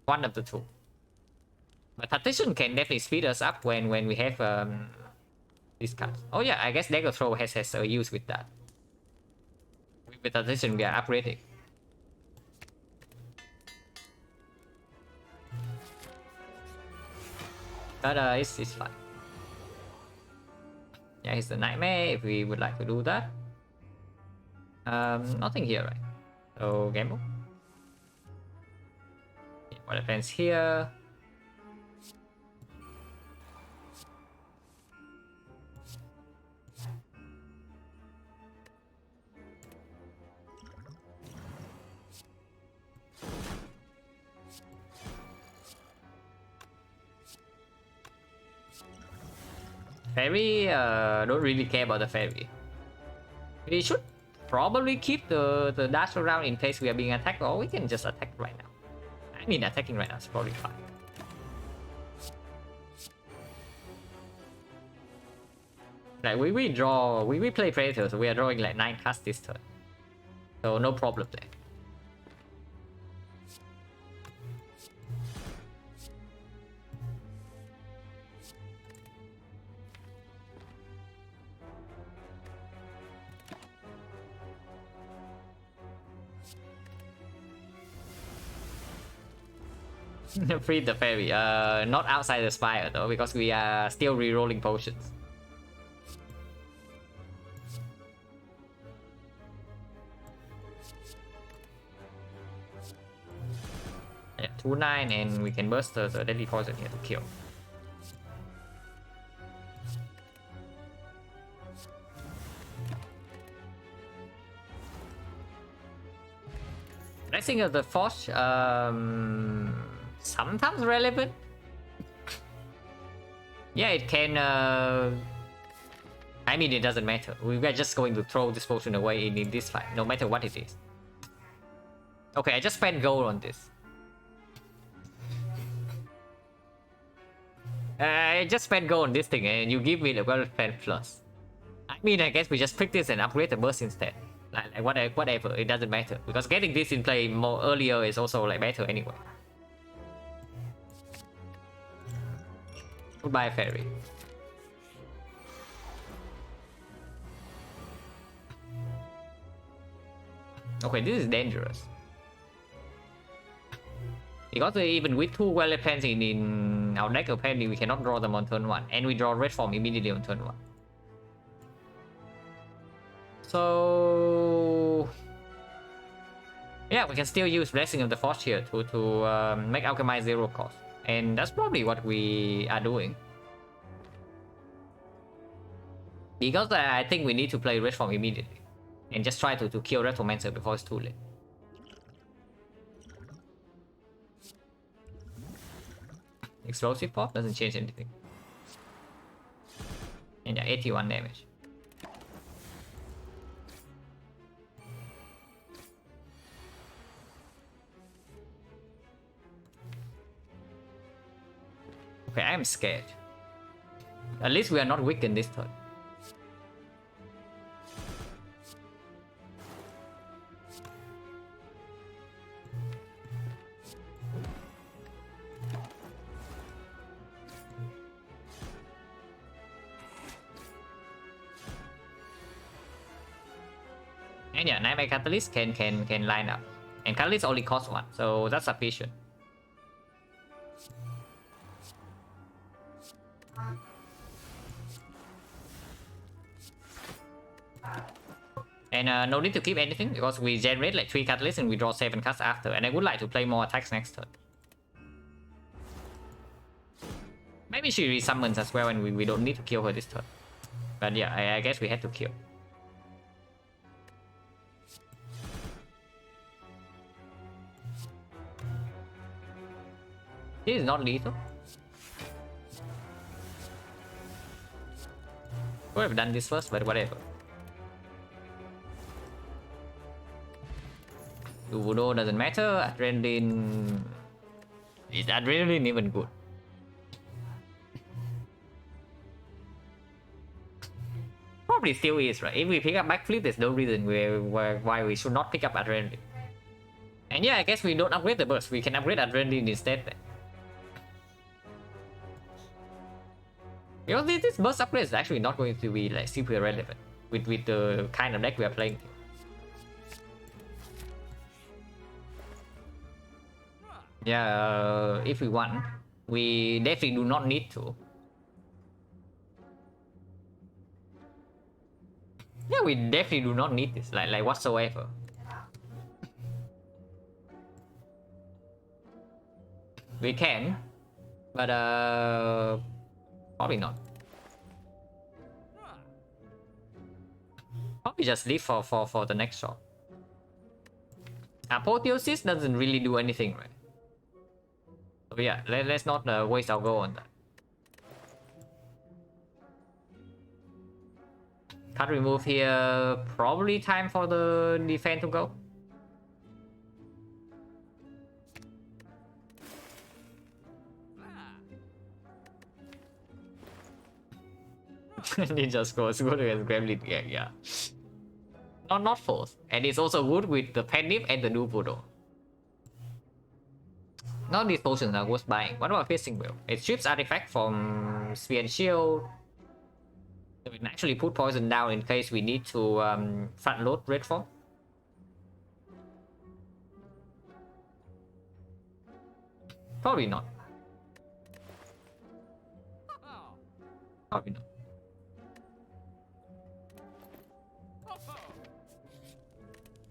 S1: one of the two. But Tactician can definitely speed us up when we have these cards. Oh yeah, I guess Dagger Throw has a use with that. With Tactician, we are upgrading. But it's fine. Yeah, here's the Nightmare if we would like to do that. Nothing here, right? So gamble. Yeah, what happens here? Fairy, don't really care about the fairy. We should probably keep the dash around in case we are being attacked, or we can just attack right now. I mean, attacking right now is probably fine. Like we play Predator, so we are drawing like 9 cards this turn. So no problem there. Free the fairy. Not outside the spire though, because we are still re-rolling potions. Yeah, 2-9, and we can burst the deadly poison here to kill. Blessing of the Forge, sometimes relevant. Yeah, it can. I mean, it doesn't matter. We are just going to throw this potion away in this fight, no matter what it is. Okay, I just spent gold on this. I just spent gold on this thing, and you give me the well-spent plus. I mean, I guess we just pick this and upgrade the burst instead. Like whatever, it doesn't matter, because getting this in play more earlier is also like better anyway. Goodbye, fairy. Okay, this is dangerous. Because even with 2 well-pens in our deck, apparently we cannot draw them on turn 1, and we draw red form immediately on turn 1. So yeah, we can still use Blessing of the Forge here to make Alchemize 0 cost, and that's probably what we are doing. Because I think we need to play red form immediately, and just try to kill Retromancer before it's too late. Explosive pop doesn't change anything. And yeah, 81 damage. Okay, I am scared. At least we are not weakened this turn. And yeah, Nightmare Catalyst can line up. And Catalyst only costs 1, so that's sufficient. And no need to keep anything, because we generate like 3 Catalysts and we draw 7 cards after. And I would like to play more attacks next turn. Maybe she resummons as well, and we don't need to kill her this turn. But yeah, I guess we had to kill. This is not lethal. Could have done this first, but whatever. Voodoo doesn't matter. Adrenaline. Is adrenaline even good? Probably still is, right? If we pick up backflip, there's no reason why we should not pick up adrenaline. And yeah, I guess we don't upgrade the burst. We can upgrade adrenaline instead then. Because this burst upgrade is actually not going to be like super relevant with the kind of deck we are playing. Yeah, if we want, we definitely do not need to. Yeah, we definitely do not need this, like whatsoever. We can, but probably not. Probably just leave for the next shot. Apotheosis doesn't really do anything, right? So yeah, let's not waste our go on that. Card remove here. Probably time for the defense to go. Ninja scores good against Gremlin. Yeah. Not forced. And it's also good with the Penip and the new Voodoo. None of these potions are worth buying. What about Fishing Wheel? It strips artifact from Sphere and Shield. We can actually put poison down in case we need to front load red form. Probably not. Probably not.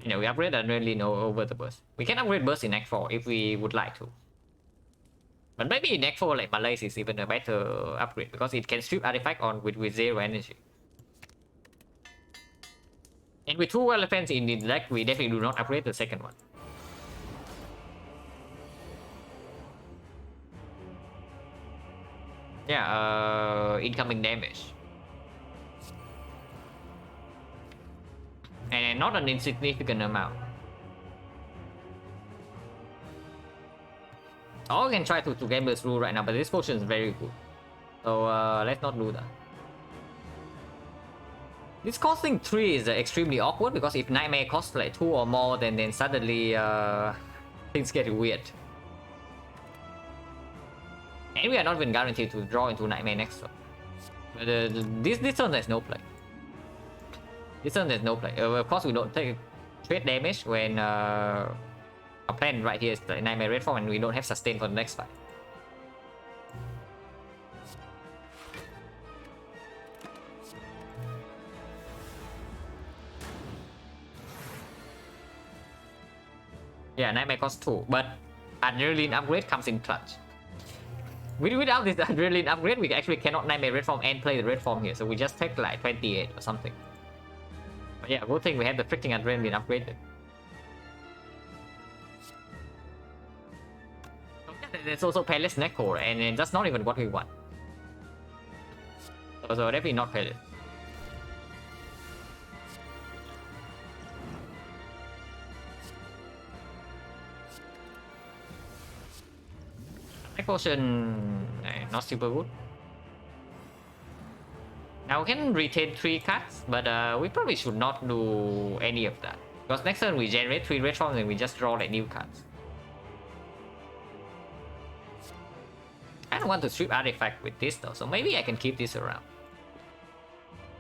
S1: You know, we upgrade Adrenaline over the burst. We can upgrade burst in Act 4 if we would like to. But maybe in Act 4, like Malaise is even a better upgrade because it can strip artifact on with 0 energy. And with 2 elephants in the deck, we definitely do not upgrade the second one. Yeah, incoming damage. And not an insignificant amount. I can try to gamble through right now, but this potion is very good. So let's not do that. This costing 3 is extremely awkward because if Nightmare costs like 2 or more, then suddenly things get weird. And we are not even guaranteed to draw into Nightmare next turn. But this turn there's no play. This turn there's no play. Of course we don't take trade damage when our plan right here is the Nightmare Red Form and we don't have sustain for the next fight. Yeah, Nightmare costs 2, but Adrenaline upgrade comes in clutch. Without this Adrenaline upgrade, we actually cannot Nightmare Red Form and play the Red Form here, so we just take like 28 or something. But yeah, good thing we have the freaking Adrenaline upgraded. There's also Palace Neko, and that's not even what we want. So definitely not Palace. Potion, not super good. Now we can retain 3 cards, but we probably should not do any of that. Because next turn we generate 3 red forms and we just draw like new cards. I don't want to strip artifact with this though, so maybe I can keep this around.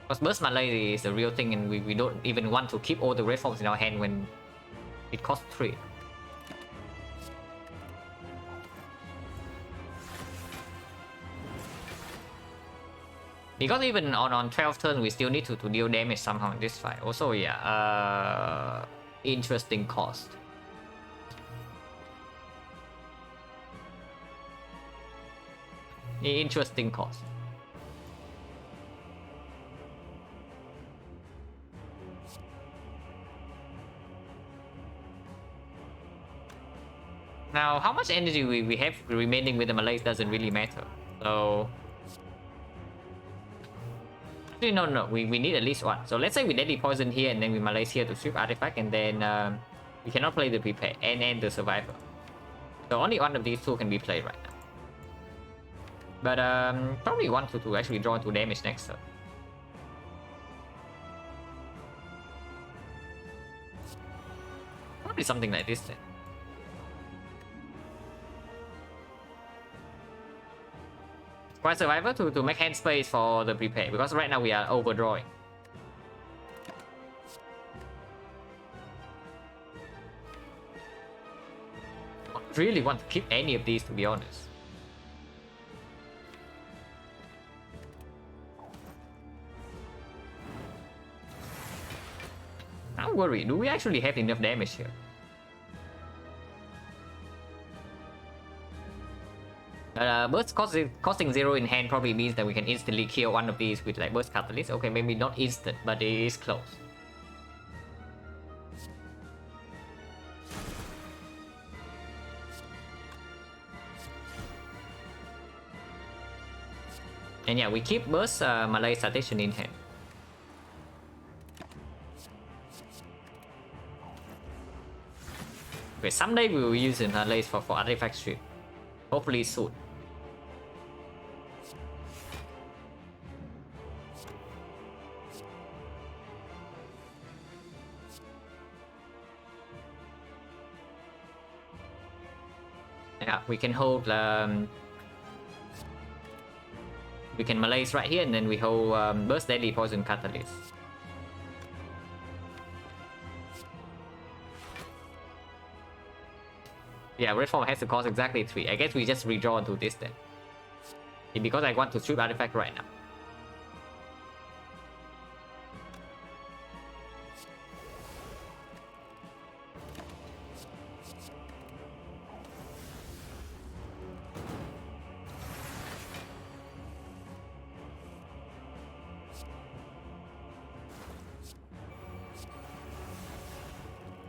S1: Because Burst Malaise is the real thing and we don't even want to keep all the red forms in our hand when it costs 3. Because even on 12 turn, we still need to deal damage somehow in this fight. Also, yeah, interesting cost. Interesting cost. Now, how much energy we have remaining with the Malaise doesn't really matter. So... Actually, no, we need at least one. So let's say we Deadly Poison here and then we Malaise here to strip artifact and then we cannot play the Prepare and the Survivor. So only one of these two can be played right now. But probably want to actually draw into damage next turn. Probably something like this then. Quite Survivor to make hand space for the Prepare, because right now we are overdrawing. I don't really want to keep any of these, to be honest. I'm worried, do we actually have enough damage here? Burst costing 0 in hand probably means that we can instantly kill one of these with like Burst Catalyst. Okay, maybe not instant, but it is close. And yeah, we keep Burst Malaise Citation in hand. Okay, someday we will use Malaise for artifact strip. Hopefully soon. Yeah, we can hold we can Malaise right here and then we hold Burst Deadly Poison Catalyst. Yeah, red form has to cost exactly 3. I guess we just redraw into this then. Because I want to shoot artifact right now.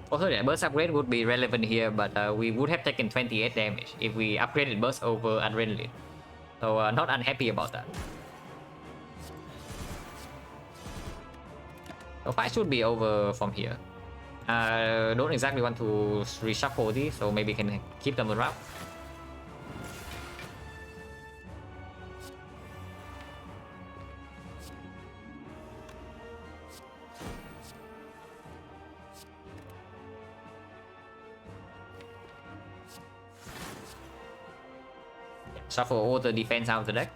S1: Also, the burst upgrade would be relevant here, but we would have taken 28 damage if we upgraded burst over adrenaline. So not unhappy about that. So fight should be over from here. Don't exactly want to reshuffle these, so maybe can keep them around. Shuffle all the defense out of the deck.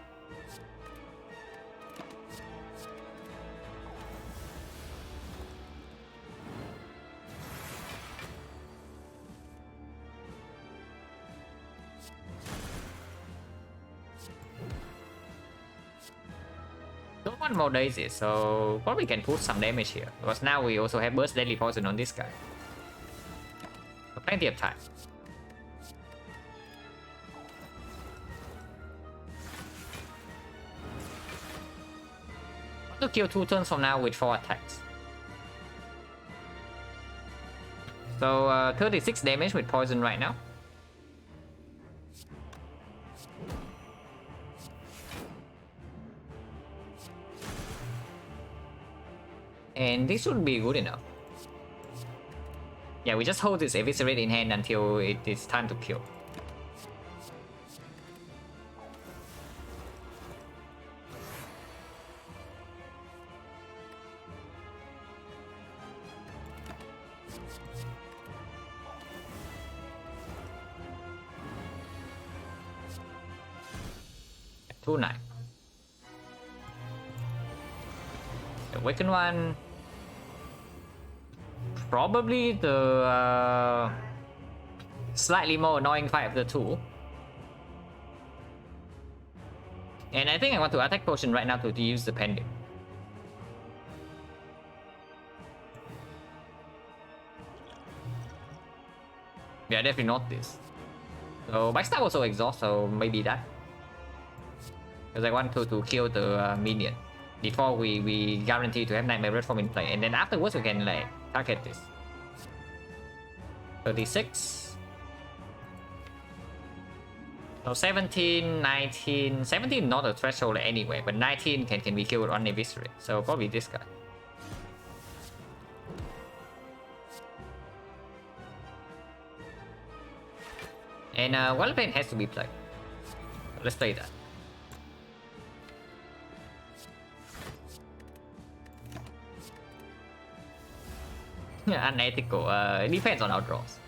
S1: Don't want more daisies, so probably can put some damage here. Because now we also have burst deadly poison on this guy. So plenty of time. To kill 2 turns from now with 4 attacks. So 36 damage with poison right now. And this should be good enough. Yeah, we just hold this Eviscerate in hand until it is time to kill. Tonight. The Awakened one. Probably the slightly more annoying fight of the two. And I think I want to attack potion right now to use the pendant. Yeah, definitely not this. So my stack also exhaust, so maybe that. Because I want to kill the minion before we guarantee to have Nightmare Red Form in play, and then afterwards we can like target this. 36. So 17, 19, 17 not a threshold anyway, but 19 can be killed on Eviscerate, so probably this guy. And Wild Pain has to be played. Let's play that. Yeah, unethical. It depends on our draws.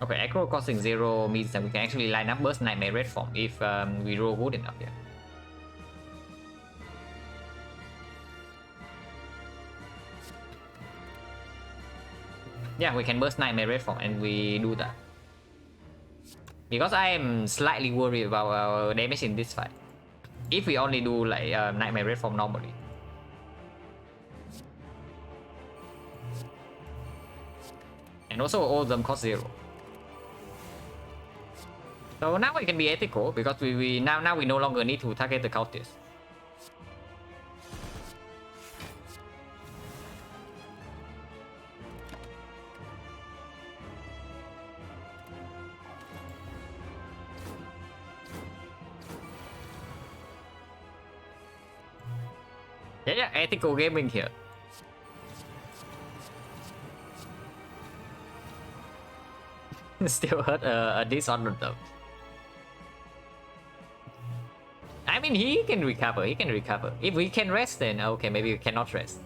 S1: Okay, aggro costing 0 means that we can actually line up burst Nightmare Red Form if we roll good enough here. Yeah, we can burst Nightmare Red Form and we do that. Because I am slightly worried about our damage in this fight. If we only do like Nightmare Red Form normally. And also all of them cost 0. So now we can be ethical because we now we no longer need to target the cultist. Yeah, ethical gaming here. Still hurt a Dishonored though. I mean, he can recover. If we can rest, then okay, maybe we cannot rest.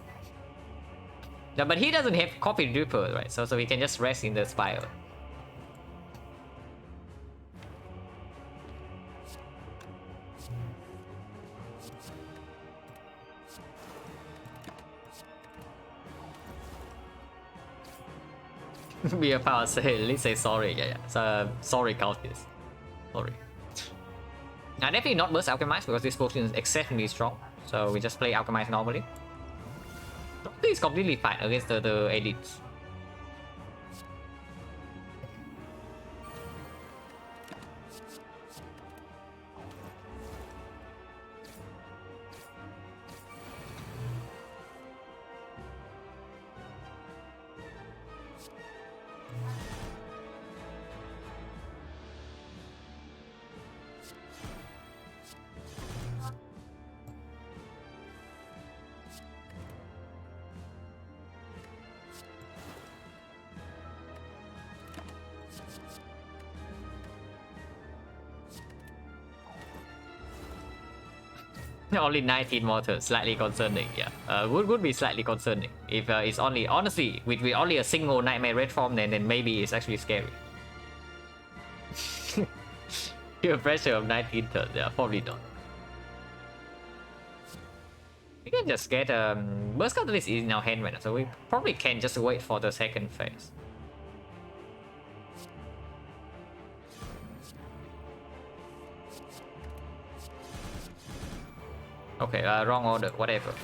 S1: No, but he doesn't have Coffee Dripper, right? So he can just rest in the Spire. Be a power say, at least say sorry. Yeah, yeah. So, sorry, Countess. Sorry. Definitely not burst Alchemize because this potion is exceptionally strong. So we just play Alchemize normally. This is completely fine against the elites. Only 19 mortars, slightly concerning. Yeah, would be slightly concerning if it's only honestly with only a single nightmare red form. Then maybe it's actually scary. Pure pressure of 19 turns. Yeah, probably not. We can just get burst catalyst is in our hand right now, so we probably can just wait for the second phase. Okay, wrong order, whatever.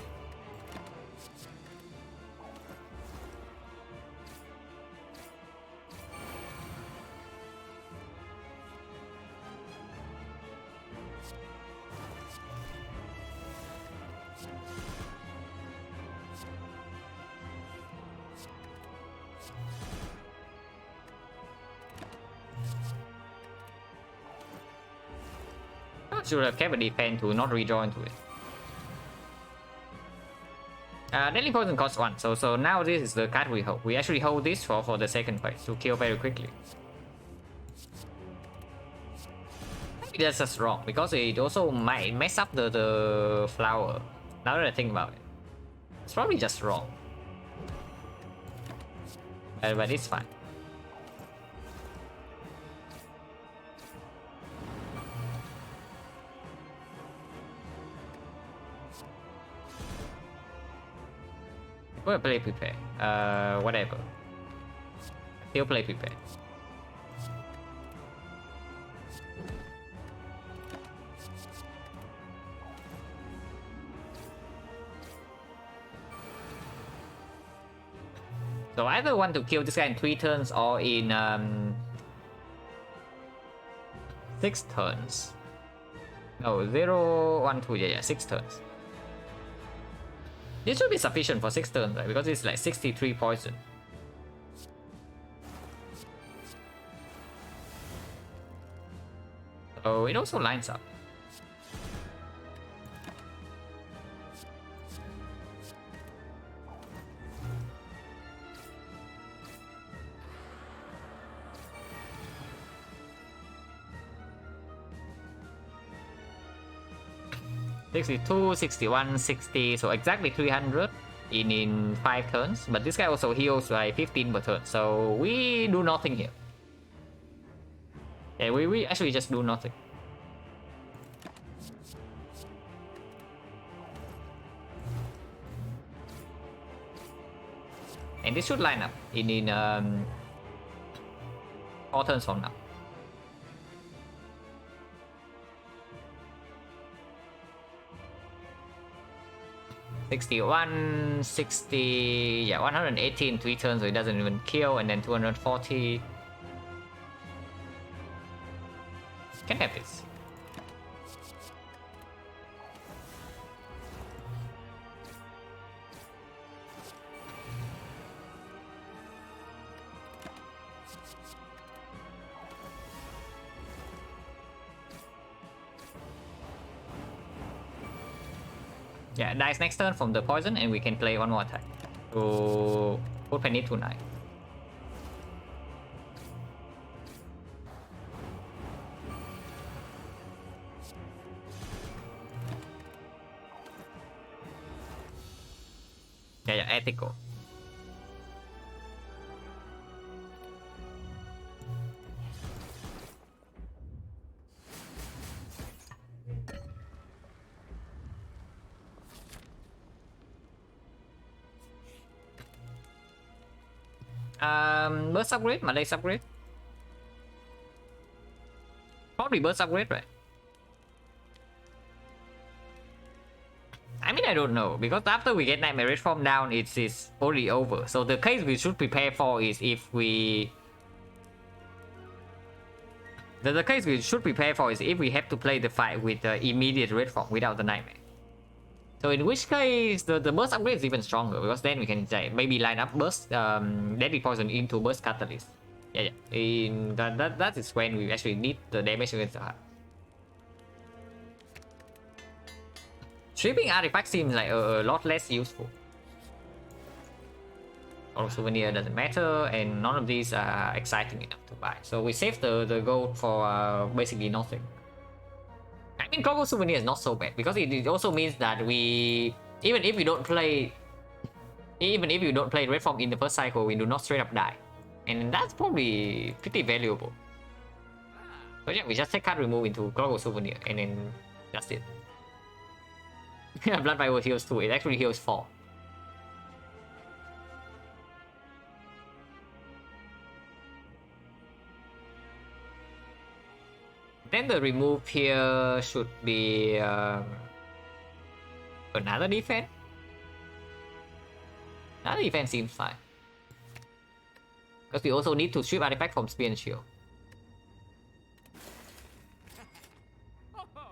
S1: I should have kept a defense to not rejoin to it. Deadly Poison costs 1, so now this is the card we hold. We actually hold this for the second phase to kill very quickly. Maybe that's just wrong, because it also might mess up the flower. Now that I think about it. It's probably just wrong. But it's fine. We'll play prepare. Whatever. Still play prepare. So I either want to kill this guy in 3 turns or in 6 turns. No, 0, 1, 2, yeah, 6 turns. This should be sufficient for 6 turns, right? Because it's like 63 poison. Oh, it also lines up. $62, 61, 60, so exactly 300 in 5 turns. But this guy also heals by 15 per turn, so we do nothing here. Yeah, we actually just do nothing. And this should line up in 4 turns from now. $61, 60, yeah, 118 3 turns, so it doesn't even kill, and then 240. Can have this. Yeah, dies next turn from the poison, and we can play one more attack to put penny to 9. Yeah, ethical. Burst upgrade, Malay upgrade. Probably burst upgrade, right? I mean, I don't know, because after we get Nightmare Red Form down, it's already over. So the case we should prepare for is if we... The case we should prepare for is if we have to play the fight with the immediate Red Form without the Nightmare. So in which case, the burst upgrade is even stronger, because then we can maybe line up burst Deadly Poison into burst Catalyst. Yeah. That is when we actually need the damage against the heart. Stripping artifact seems like a lot less useful. Or souvenir doesn't matter, and none of these are exciting enough to buy. So we save the gold for basically nothing. I mean, Global Souvenir is not so bad, because it also means that we... Even if you don't play Red Form in the first cycle, we do not straight up die. And that's probably pretty valuable. So yeah, we just take card remove into Global Souvenir, and then that's it. Blood Bible heals 2, it actually heals 4. Then the remove here should be another defense. Another defense seems fine. Because we also need to strip artifact from Spear and Shield.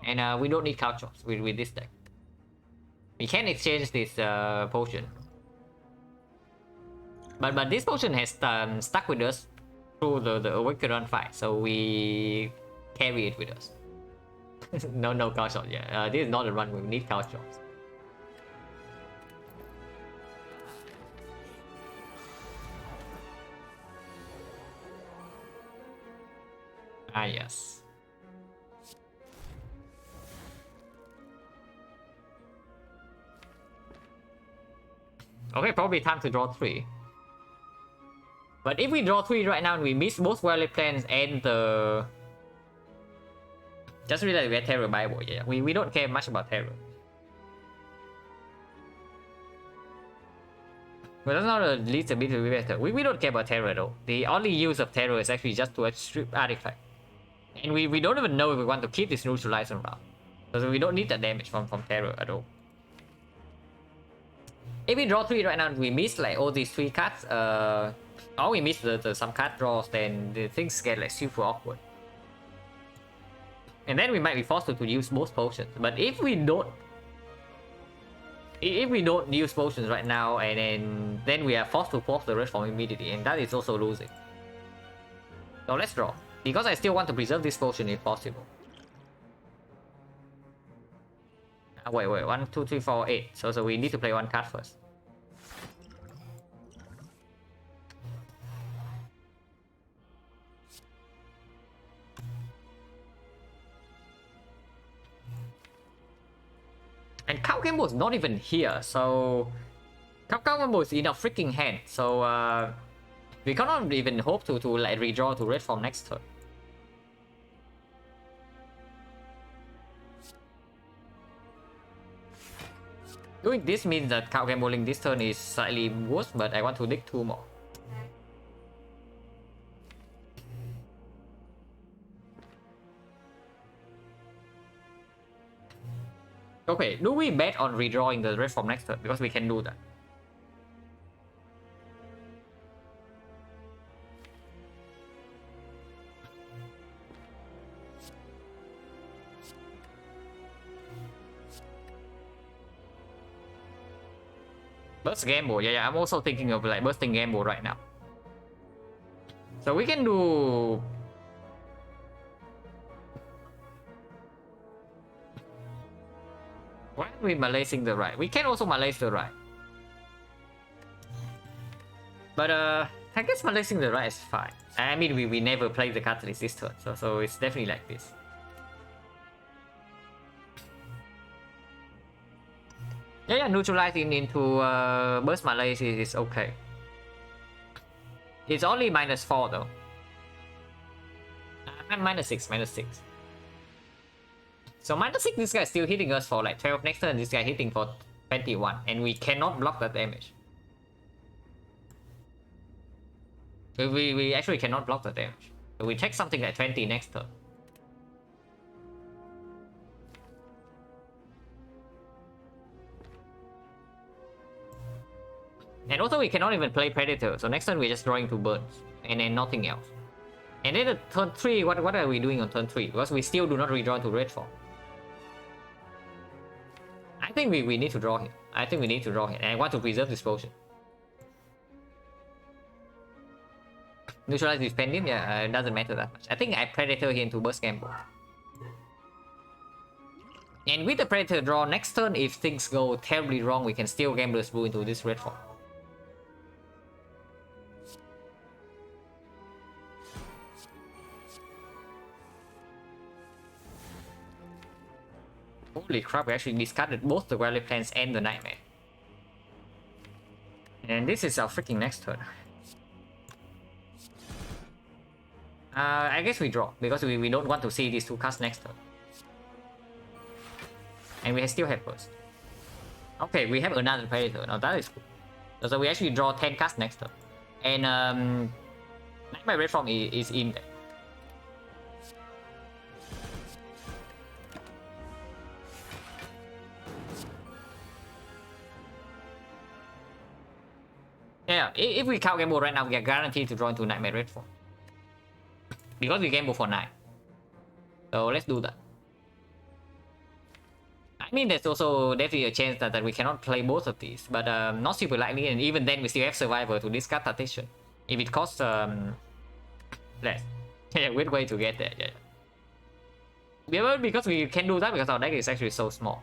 S1: And we don't need Couch Chops with this deck. We can exchange this potion. But this potion has stuck with us through the Awakened fight, so we carry it with us. no Couch Chops, yeah. This is not a run, we need Couch Chops. Ah, yes. Okay, probably time to draw 3. But if we draw 3 right now and we miss both Violet Plans and the... Just realize we have Terror Bible, yeah. We don't care much about Terror. But that's not the least a bit better. We don't care about Terror at all. The only use of Terror is actually just to strip artifact. And we don't even know if we want to keep this neutralizer around. So we don't need the damage from Terror at all. If we draw 3 right now and we miss like all these 3 cards, or we miss the some card draws, then the things get like super awkward. And then we might be forced to use most potions. But if we don't use potions right now, and then we are forced to force the Red Form immediately, and that is also losing. So let's draw. Because I still want to preserve this potion if possible. Wait, 1, 2, 3, 4, 8. So we need to play 1 card first. And Cow Gamble is not even here, so... Cow Gamble is in our freaking hand, so we cannot even hope to like redraw to Red Form next turn. Doing this means that Cow Gambling this turn is slightly worse, but I want to dig 2 more. Okay, do we bet on redrawing the Red Form next turn? Because we can do that. Burst Gamble, yeah, I'm also thinking of like bursting Gamble right now. So we can do... Why are we Malaying the right? We can also Malay the right. But I guess Malaying the right is fine. I mean, we never played the Catalyst this turn, so it's definitely like this. Yeah, neutralizing into burst Malay is okay. It's only -4 though. -6. So -6, this guy is still hitting us for like 12 next turn, this guy hitting for 21, and we cannot block that damage. We actually cannot block the damage. So we take something like 20 next turn. And also we cannot even play Predator, so next turn we're just drawing 2 burns, and then nothing else. And then the turn 3, what are we doing on turn 3? Because we still do not redraw to red form. I think we need to draw here. I think we need to draw here, and I want to preserve this potion. Neutralize this Pendium? Yeah, it doesn't matter that much. I think I Predator here into Burst Gamble. And with the Predator draw, next turn if things go terribly wrong, we can still Gambler's Brew into this red form. Holy crap, we actually discarded both the Valley Plans and the Nightmare. And this is our freaking next turn. I guess we draw, because we don't want to see these 2 cards next turn. And we still have burst. Okay, we have another Predator. Now that is cool. So we actually draw 10 cards next turn. And Nightmare Red Form is in there. Yeah, if we count Gamble right now, we are guaranteed to draw into Nightmare Red Form. Because we Gamble for 9. So let's do that. I mean, there's also definitely a chance that we cannot play both of these, but not super likely, and even then we still have Survivor to discard Tactician. If it costs less. Yeah, weird way to get there, yeah. Because we can do that because our deck is actually so small.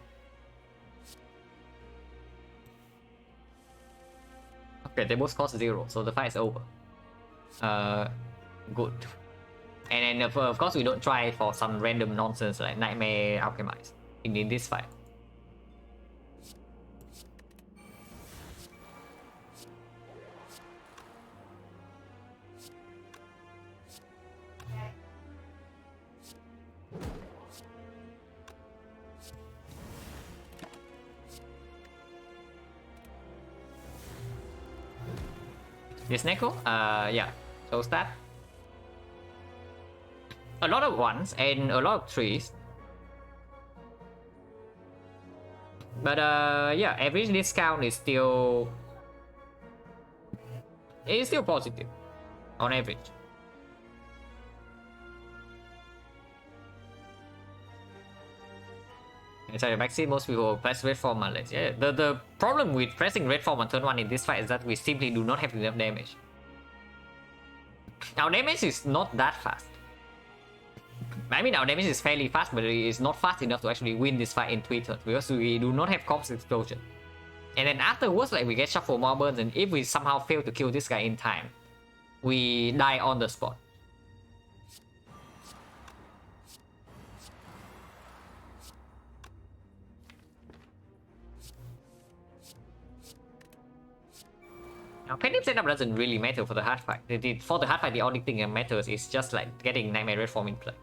S1: Okay, they both cost 0, so the fight is over. Good. And then of course we don't try for some random nonsense like Nightmare Alchemize in this fight. This Neko? Yeah. So start. A lot of 1s and a lot of 3s. But yeah, average discount is still... It is still positive. On average. Sorry, Maxi, most people press red form unless. Yeah, the problem with pressing red form on turn 1 in this fight is that we simply do not have enough damage. Our damage is not that fast. I mean, our damage is fairly fast, but it is not fast enough to actually win this fight in 3 turns because we do not have Corpse Explosion. And then afterwards, like, we get shuffle more burns, and if we somehow fail to kill this guy in time, we die on the spot. Now, Pendium setup doesn't really matter for the hard fight. For the hard fight, the only thing that matters is just like getting Nightmare Red Form in play.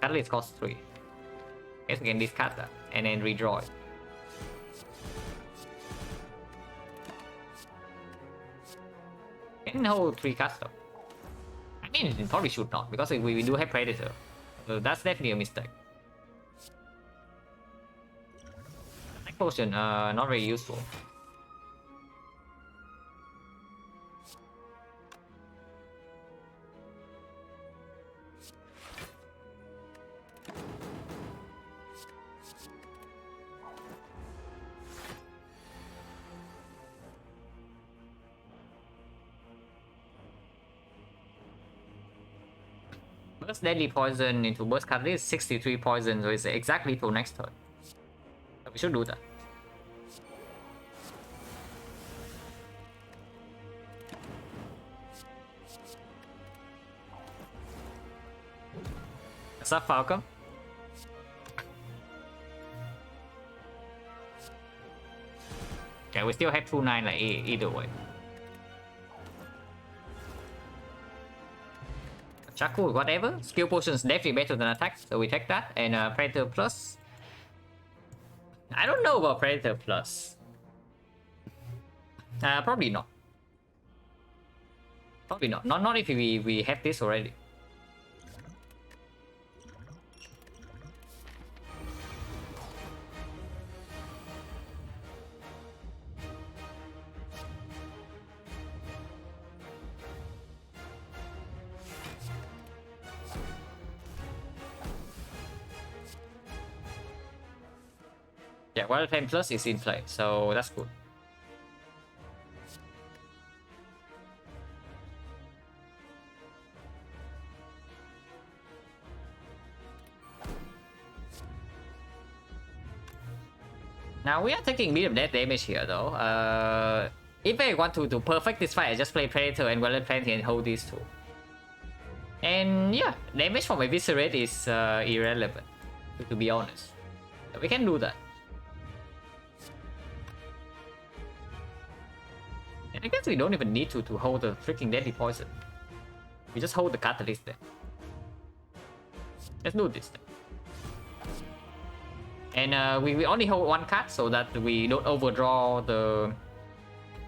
S1: Catalyst costs 3. Guess we can discard that and then redraw it. Can hold 3 cards though. I mean, it probably should not because we do have Predator. So that's definitely a mistake. Night Potion, not very useful. Burst Deadly Poison into Burst Catalyst, 63 poison, so it's exactly till next turn. So we should do that. What's up, Falcon? Okay, we still have 2-9 like either way. Chaku, whatever. Skill potion is definitely better than attack, so we take that. And Predator Plus. I don't know about Predator Plus. Probably not. Probably not. Not if we have this already. Yeah, Wild Flame Plus is in play, so that's good. Now we are taking medium death damage here though. If I want to perfect this fight, I just play Predator and Violent Plant and hold these two. And yeah, damage from Eviscerate is irrelevant, to be honest. We can do that. And I guess we don't even need to hold the freaking Deadly Poison. We just hold the Catalyst there. Let's do this then. And we only hold one card so that we don't overdraw the...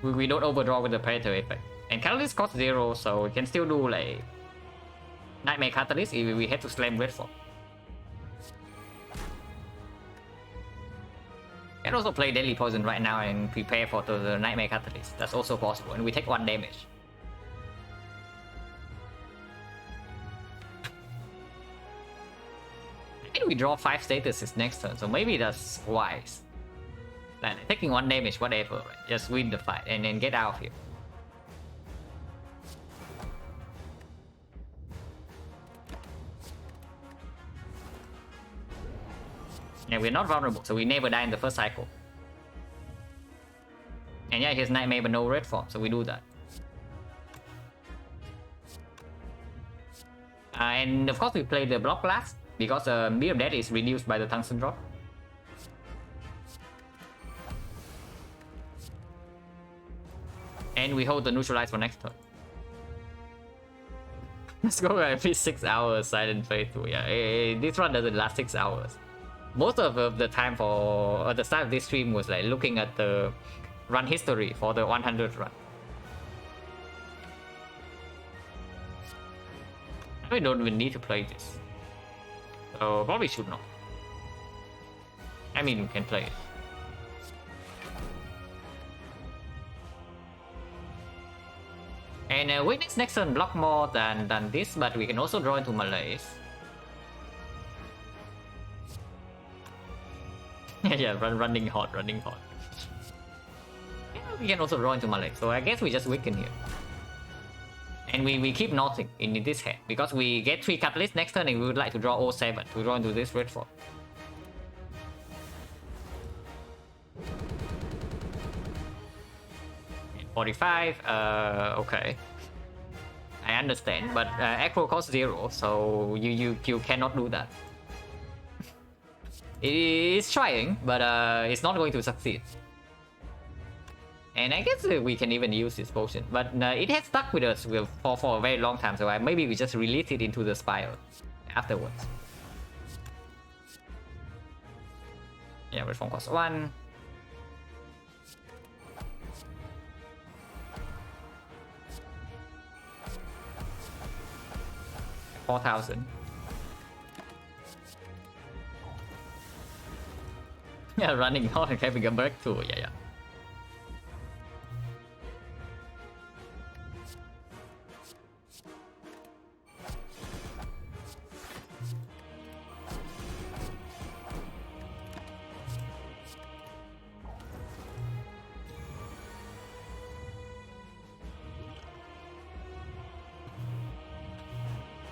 S1: We don't overdraw with the Predator effect. And Catalyst costs 0, so we can still do like... Nightmare Catalyst if we have to slam Redfall. Can also play Deadly Poison right now and prepare for the Nightmare Catalyst. That's also possible, and we take 1 damage. Maybe we draw 5 statuses next turn, so maybe that's wise. Like, taking 1 damage, whatever, right? Just win the fight and then get out of here. Yeah, we're not vulnerable, so we never die in the first cycle. And yeah, here's Nightmare but no red form, so we do that. And of course we play the block last, because Beer of Death is reduced by the Tungsten Drop. And we hold the Neutralize for next turn. Let's go every 6 hours silent playthrough. Yeah, this run doesn't last 6 hours. Most of the time for the start of this stream was like looking at the run history for the 100th run. We don't even need to play this, so probably should not. I mean, we can play it. And Witness next turn block more than this, but we can also draw into Malaise. Yeah, running hot. Yeah, we can also draw into Malaise, so I guess we just weaken here. And we keep nothing in this hand, because we get 3 Catalysts next turn and we would like to draw 07 to draw into this red fort. And 45, okay. I understand, but Acro costs 0, so you cannot do that. It's trying, but it's not going to succeed. And I guess we can even use this potion, but it has stuck with us for a very long time, so maybe we just release it into the spiral afterwards. Yeah, reform cost 1. $4,000. Yeah, running hot and having a breakthrough. Yeah.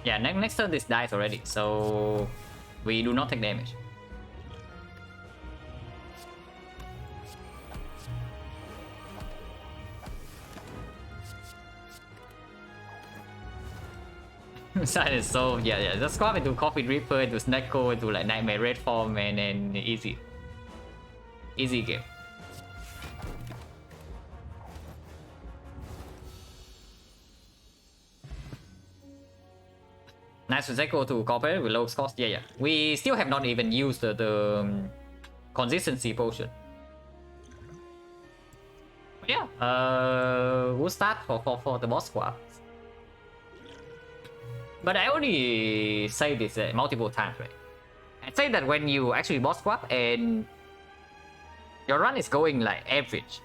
S1: Yeah, next turn this dies already, so we do not take damage. Silence, so yeah, just swap into Coffee Reaper, into Snecko, into like Nightmare Red Form, and then easy game. Nice to Zeko to cooperate with low cost. Yeah. We still have not even used the consistency potion. But yeah, we'll start for the boss squad. But I only say this multiple times, right? I say that when you actually boss swap and your run is going like average,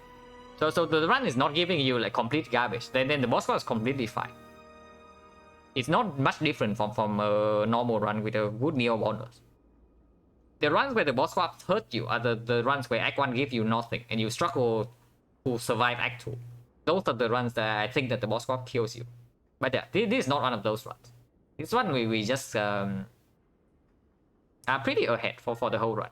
S1: so the run is not giving you like complete garbage, then the boss swap is completely fine. It's not much different from a normal run with a good Neo bonus. The runs where the boss swaps hurt you are the runs where Act 1 gives you nothing and you struggle to survive Act 2. Those are the runs that I think that the boss swap kills you. But yeah, this is not one of those runs. This one we just are pretty ahead for the whole run.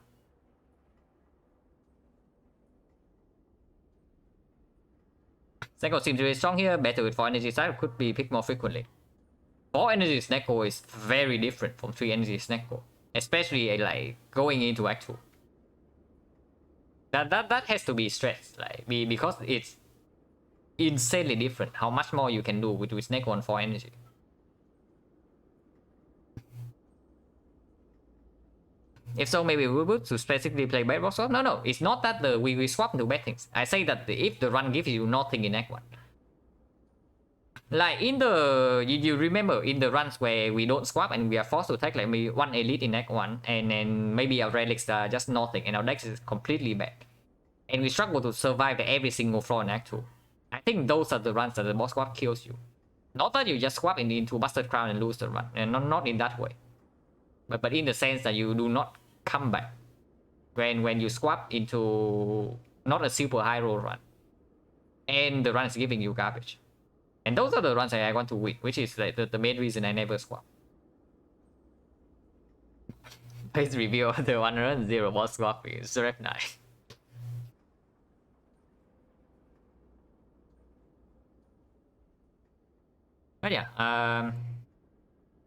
S1: Snecko seems really strong here, better with 4 energy side, could be picked more frequently. 4 energy Snecko is very different from 3 energy Snecko, especially like going into Act 2. That has to be stressed, like because it's insanely different how much more you can do with Snecko on 4 energy. If so, maybe we would to specifically play bad boss swap. No, it's not that we swap into bad things. I say that if the run gives you nothing in Act 1. Like in the, you remember in the runs where we don't swap and we are forced to take like maybe 1 elite in Act 1 and then maybe our relics are just nothing and our deck is completely bad. And we struggle to survive every single floor in Act 2. I think those are the runs that the boss swap kills you. Not that you just swap into Busted Crown and lose the run, and not in that way. But in the sense that you do not come back when you swap into not a super high roll run and the run is giving you garbage. And those are the runs I want to win, which is like the main reason I never swap. Please review the 100 boss swap with XecnaR. But yeah,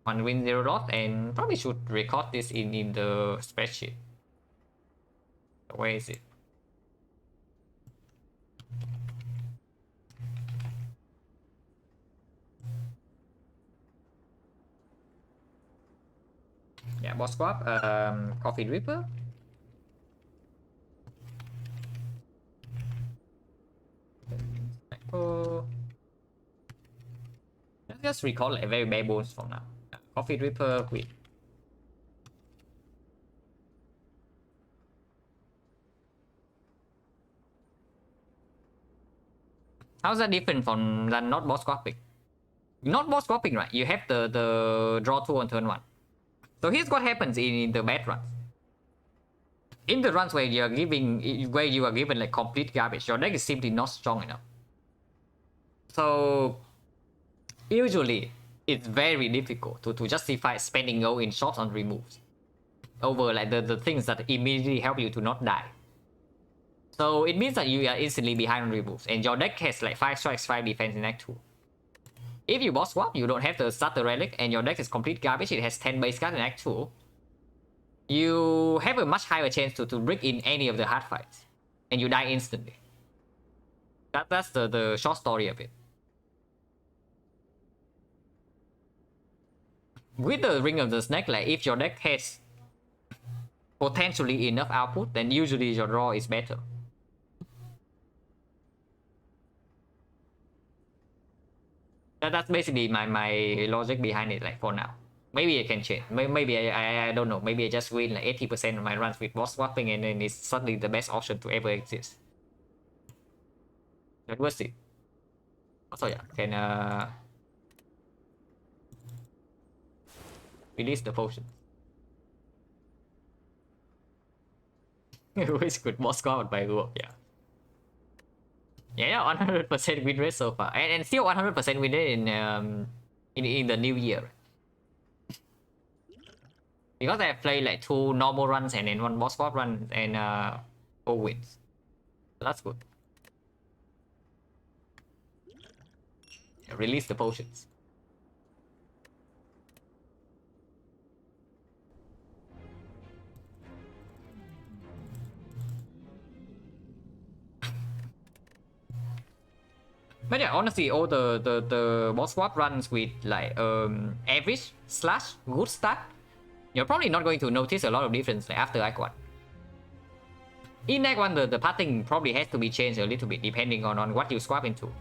S1: 1 win 0 loss, and probably should record this in the spreadsheet. Where is it? Yeah, boss swap, Coffee Dripper. Oh. Let's just recall like very bare bones for now. Coffee Dripper, quit. How's that different from than not boss swapping? Not boss swapping, right? You have the draw 2 on turn 1. So here's what happens in the bad runs. In the runs where you are given like complete garbage, your deck is simply not strong enough. So usually it's very difficult to justify spending gold in shops on removes over like the things that immediately help you to not die. So it means that you are instantly behind on removes and your deck has like 5 strikes, 5 defense in Act 2. If you boss swap, you don't have to start the relic and your deck is complete garbage, it has 10 base cards in Act 2. You have a much higher chance to break in any of the hard fights. And you die instantly. That's the short story of it. With the Ring of the Snake, like if your deck has potentially enough output, then usually your draw is better. That's basically my logic behind it, like for now. Maybe I can change. Maybe I don't know. Maybe I just win like 80% of my runs with boss swapping and then it's suddenly the best option to ever exist. But we'll see. Also, yeah, can release the potion. Which could boss squad by Google, yeah. Yeah, 100% win rate so far, and still 100% win rate in the new year. Because I played like 2 normal runs and then 1 boss swap run and 4 wins. So that's good. Release the potions. But yeah, honestly, all the boss swap runs with like average / good start, you're probably not going to notice a lot of difference like after Act 1. In Act 1, the pathing probably has to be changed a little bit depending on what you swap into.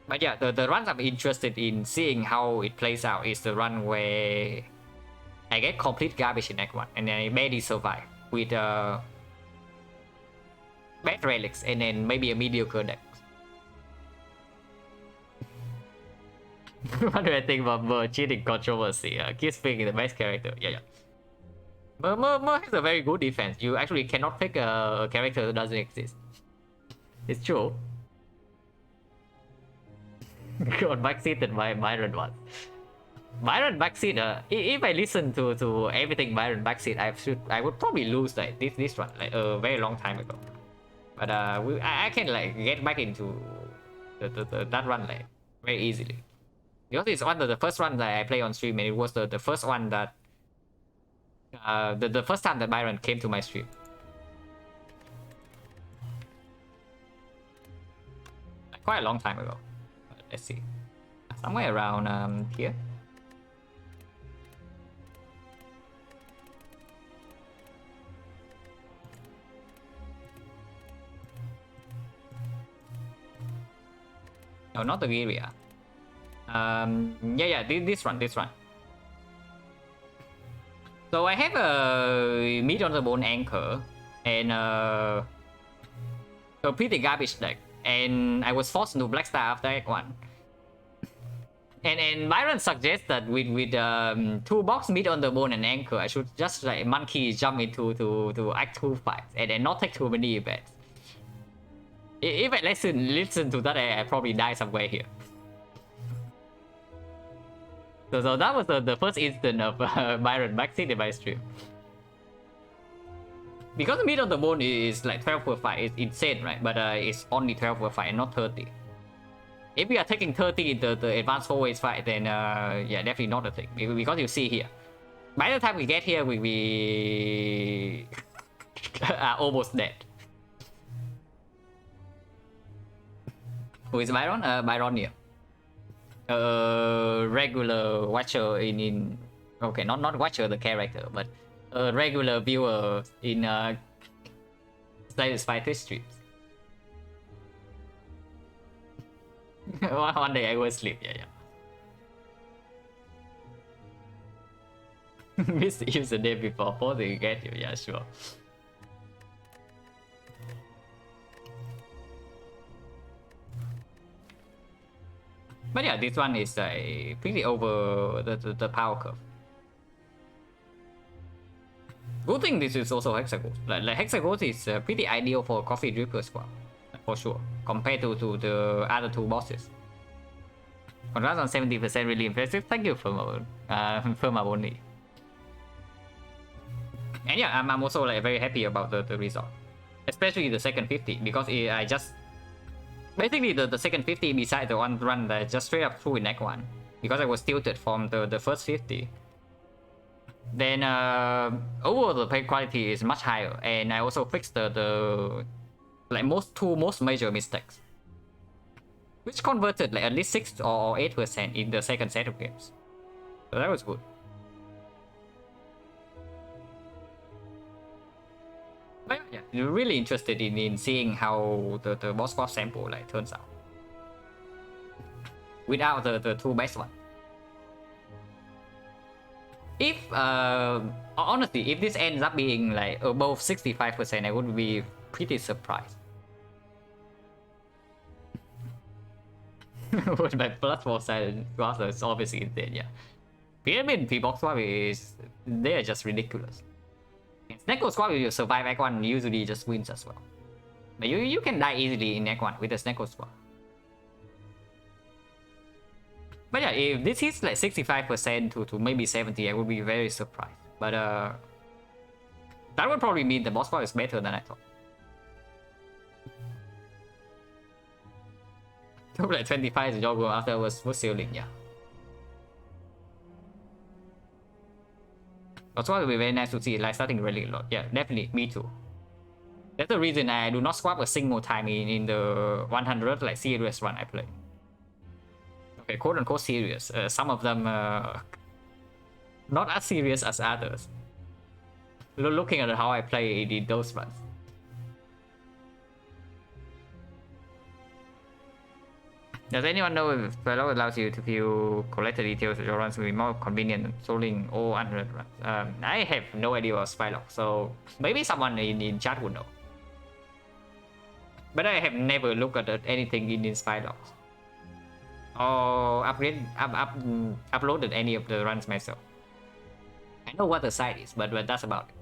S1: But yeah, the runs I'm interested in seeing how it plays out is the run where I get complete garbage in Act 1 and then I barely survive with bad relics and then maybe a mediocre deck. What do I think about Mer cheating controversy? Keeps picking the best character. Yeah. Mer has a very good defense. You actually cannot pick a character that doesn't exist. It's true. God, backseated by Byron once. Byron backseat. If I listen to everything Byron backseat, I would probably lose like this one like a very long time ago. But I can like get back into that run like very easily. Because it's one of the first runs that I play on stream, and it was the first one that the first time that Byron came to my stream. Like, quite a long time ago. But let's see, somewhere around here. No, not the area. Yeah, this one. So I have a meat on the bone anchor and a pretty garbage deck, and I was forced into Black Star after Act 1. And Byron suggests that with 2 box meat on the bone and anchor, I should just like monkey jump into to Act 2 fights and not take too many events. If I listen to that, I probably die somewhere here. So that was the first instant of Byron backseat in my stream. Because the meat on the bone is like 12 per fight, it's insane, right? But it's only 12 per fight and not 30. If we are taking 30 in the advanced 4-way fight, then yeah, definitely not a thing. Because you see here, by the time we get here, we are almost dead. Who is Byron? Byron here. Regular watcher in okay, not watcher the character, but a regular viewer in Slayer's Fighter streams. One day I will sleep. Yeah. Miss Eve's the day before. Posing you get you. Yeah, sure. But yeah, this one is pretty over the power curve. Good thing this is also Hexaghost. Like Hexaghost is pretty ideal for Coffee Dripper squad, for sure, compared to the other 2 bosses. Congrats on 70%, really impressive. Thank you for Maboni. And yeah, I'm also like very happy about the result, especially the second 50, because I just basically the second 50 beside the one run that I just straight up through in Act 1, because I was tilted from the first 50. Then overall the play quality is much higher, and I also fixed the like most major mistakes, which converted like at least 6 or 8% in the second set of games. So that was good. But yeah, you're really interested in seeing how the boss swap sample like turns out without the 2 best one. If honestly, if this ends up being like above 65%, I would be pretty surprised. With my plus 4 side roster is obviously insane, yeah. Pyramid P-box swap is, they are just ridiculous. Snecko squad, if you survive Act 1, usually just wins as well. But you can die easily in Act 1 with the Snecko squad. But yeah, if this hits like 65% to maybe 70, I would be very surprised. But that would probably mean the boss squad is better than I thought. So like 25 is a job after I was sealing, yeah. That's why it would be very nice to see like starting really a lot. Yeah, definitely, me too. That's the reason I do not swap a single time in the 100 like serious run I play. Okay, quote unquote serious. Some of them not as serious as others. Looking at how I play in those runs. Does anyone know if Fellow allows you to view collector details of your runs will be more convenient than trolling all 100 runs? I have no idea about Spylock, so maybe someone in chat would know. But I have never looked at anything in Spylock. Or uploaded any of the runs myself. I know what the site is, but that's about it.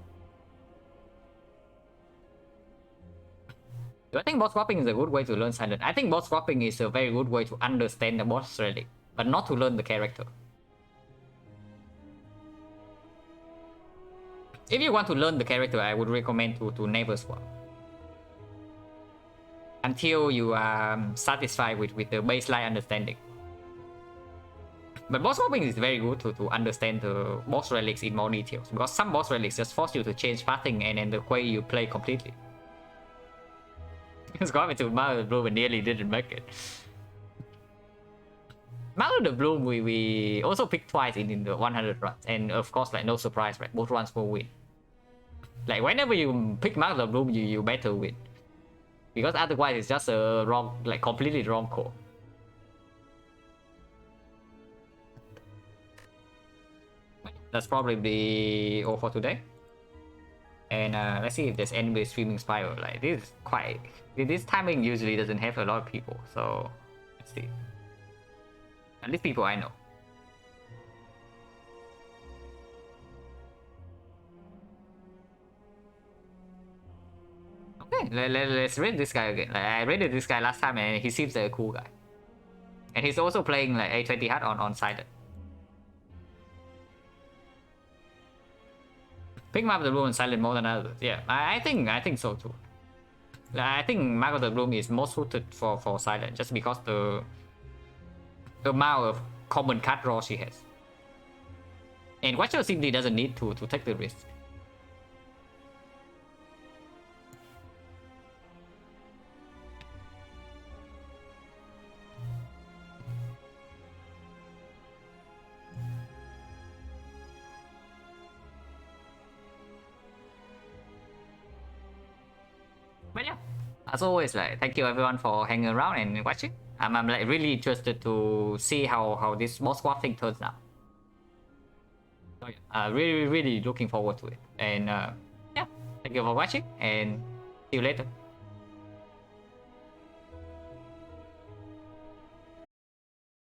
S1: Do I think boss swapping is a good way to learn silent? I think boss swapping is a very good way to understand the boss relic, but not to learn the character. If you want to learn the character, I would recommend to never swap. Until you are satisfied with the baseline understanding. But boss swapping is very good to understand the boss relics in more details, because some boss relics just force you to change pathing and the way you play completely. It's got me to Mouth of the Bloom and nearly didn't make it. Mouth of the Bloom we also picked twice in the 100 runs, and of course, like, no surprise, right? Both runs will win. Like, whenever you pick Mouth of the Bloom, you better win, because otherwise it's just a wrong, like, completely wrong call. That's probably all for today. And let's see if there's anybody streaming Spyro. Like, this is quite... This timing usually doesn't have a lot of people, so let's see. At least people I know. Okay, let's rate this guy again. Like, I rated this guy last time and he seems like a cool guy. And he's also playing like A20 hard on silent. Pick Map of the Bloom and silent more than others. Yeah, I think so too. I think Mark of the Bloom is most suited for silent just because the amount of common card draw she has. And Watcher simply doesn't need to take the risk. But yeah, as always, like, thank you everyone for hanging around and watching. I'm like really interested to see how this boss swap thing turns out. So yeah, really looking forward to it. And yeah, thank you for watching and see you later.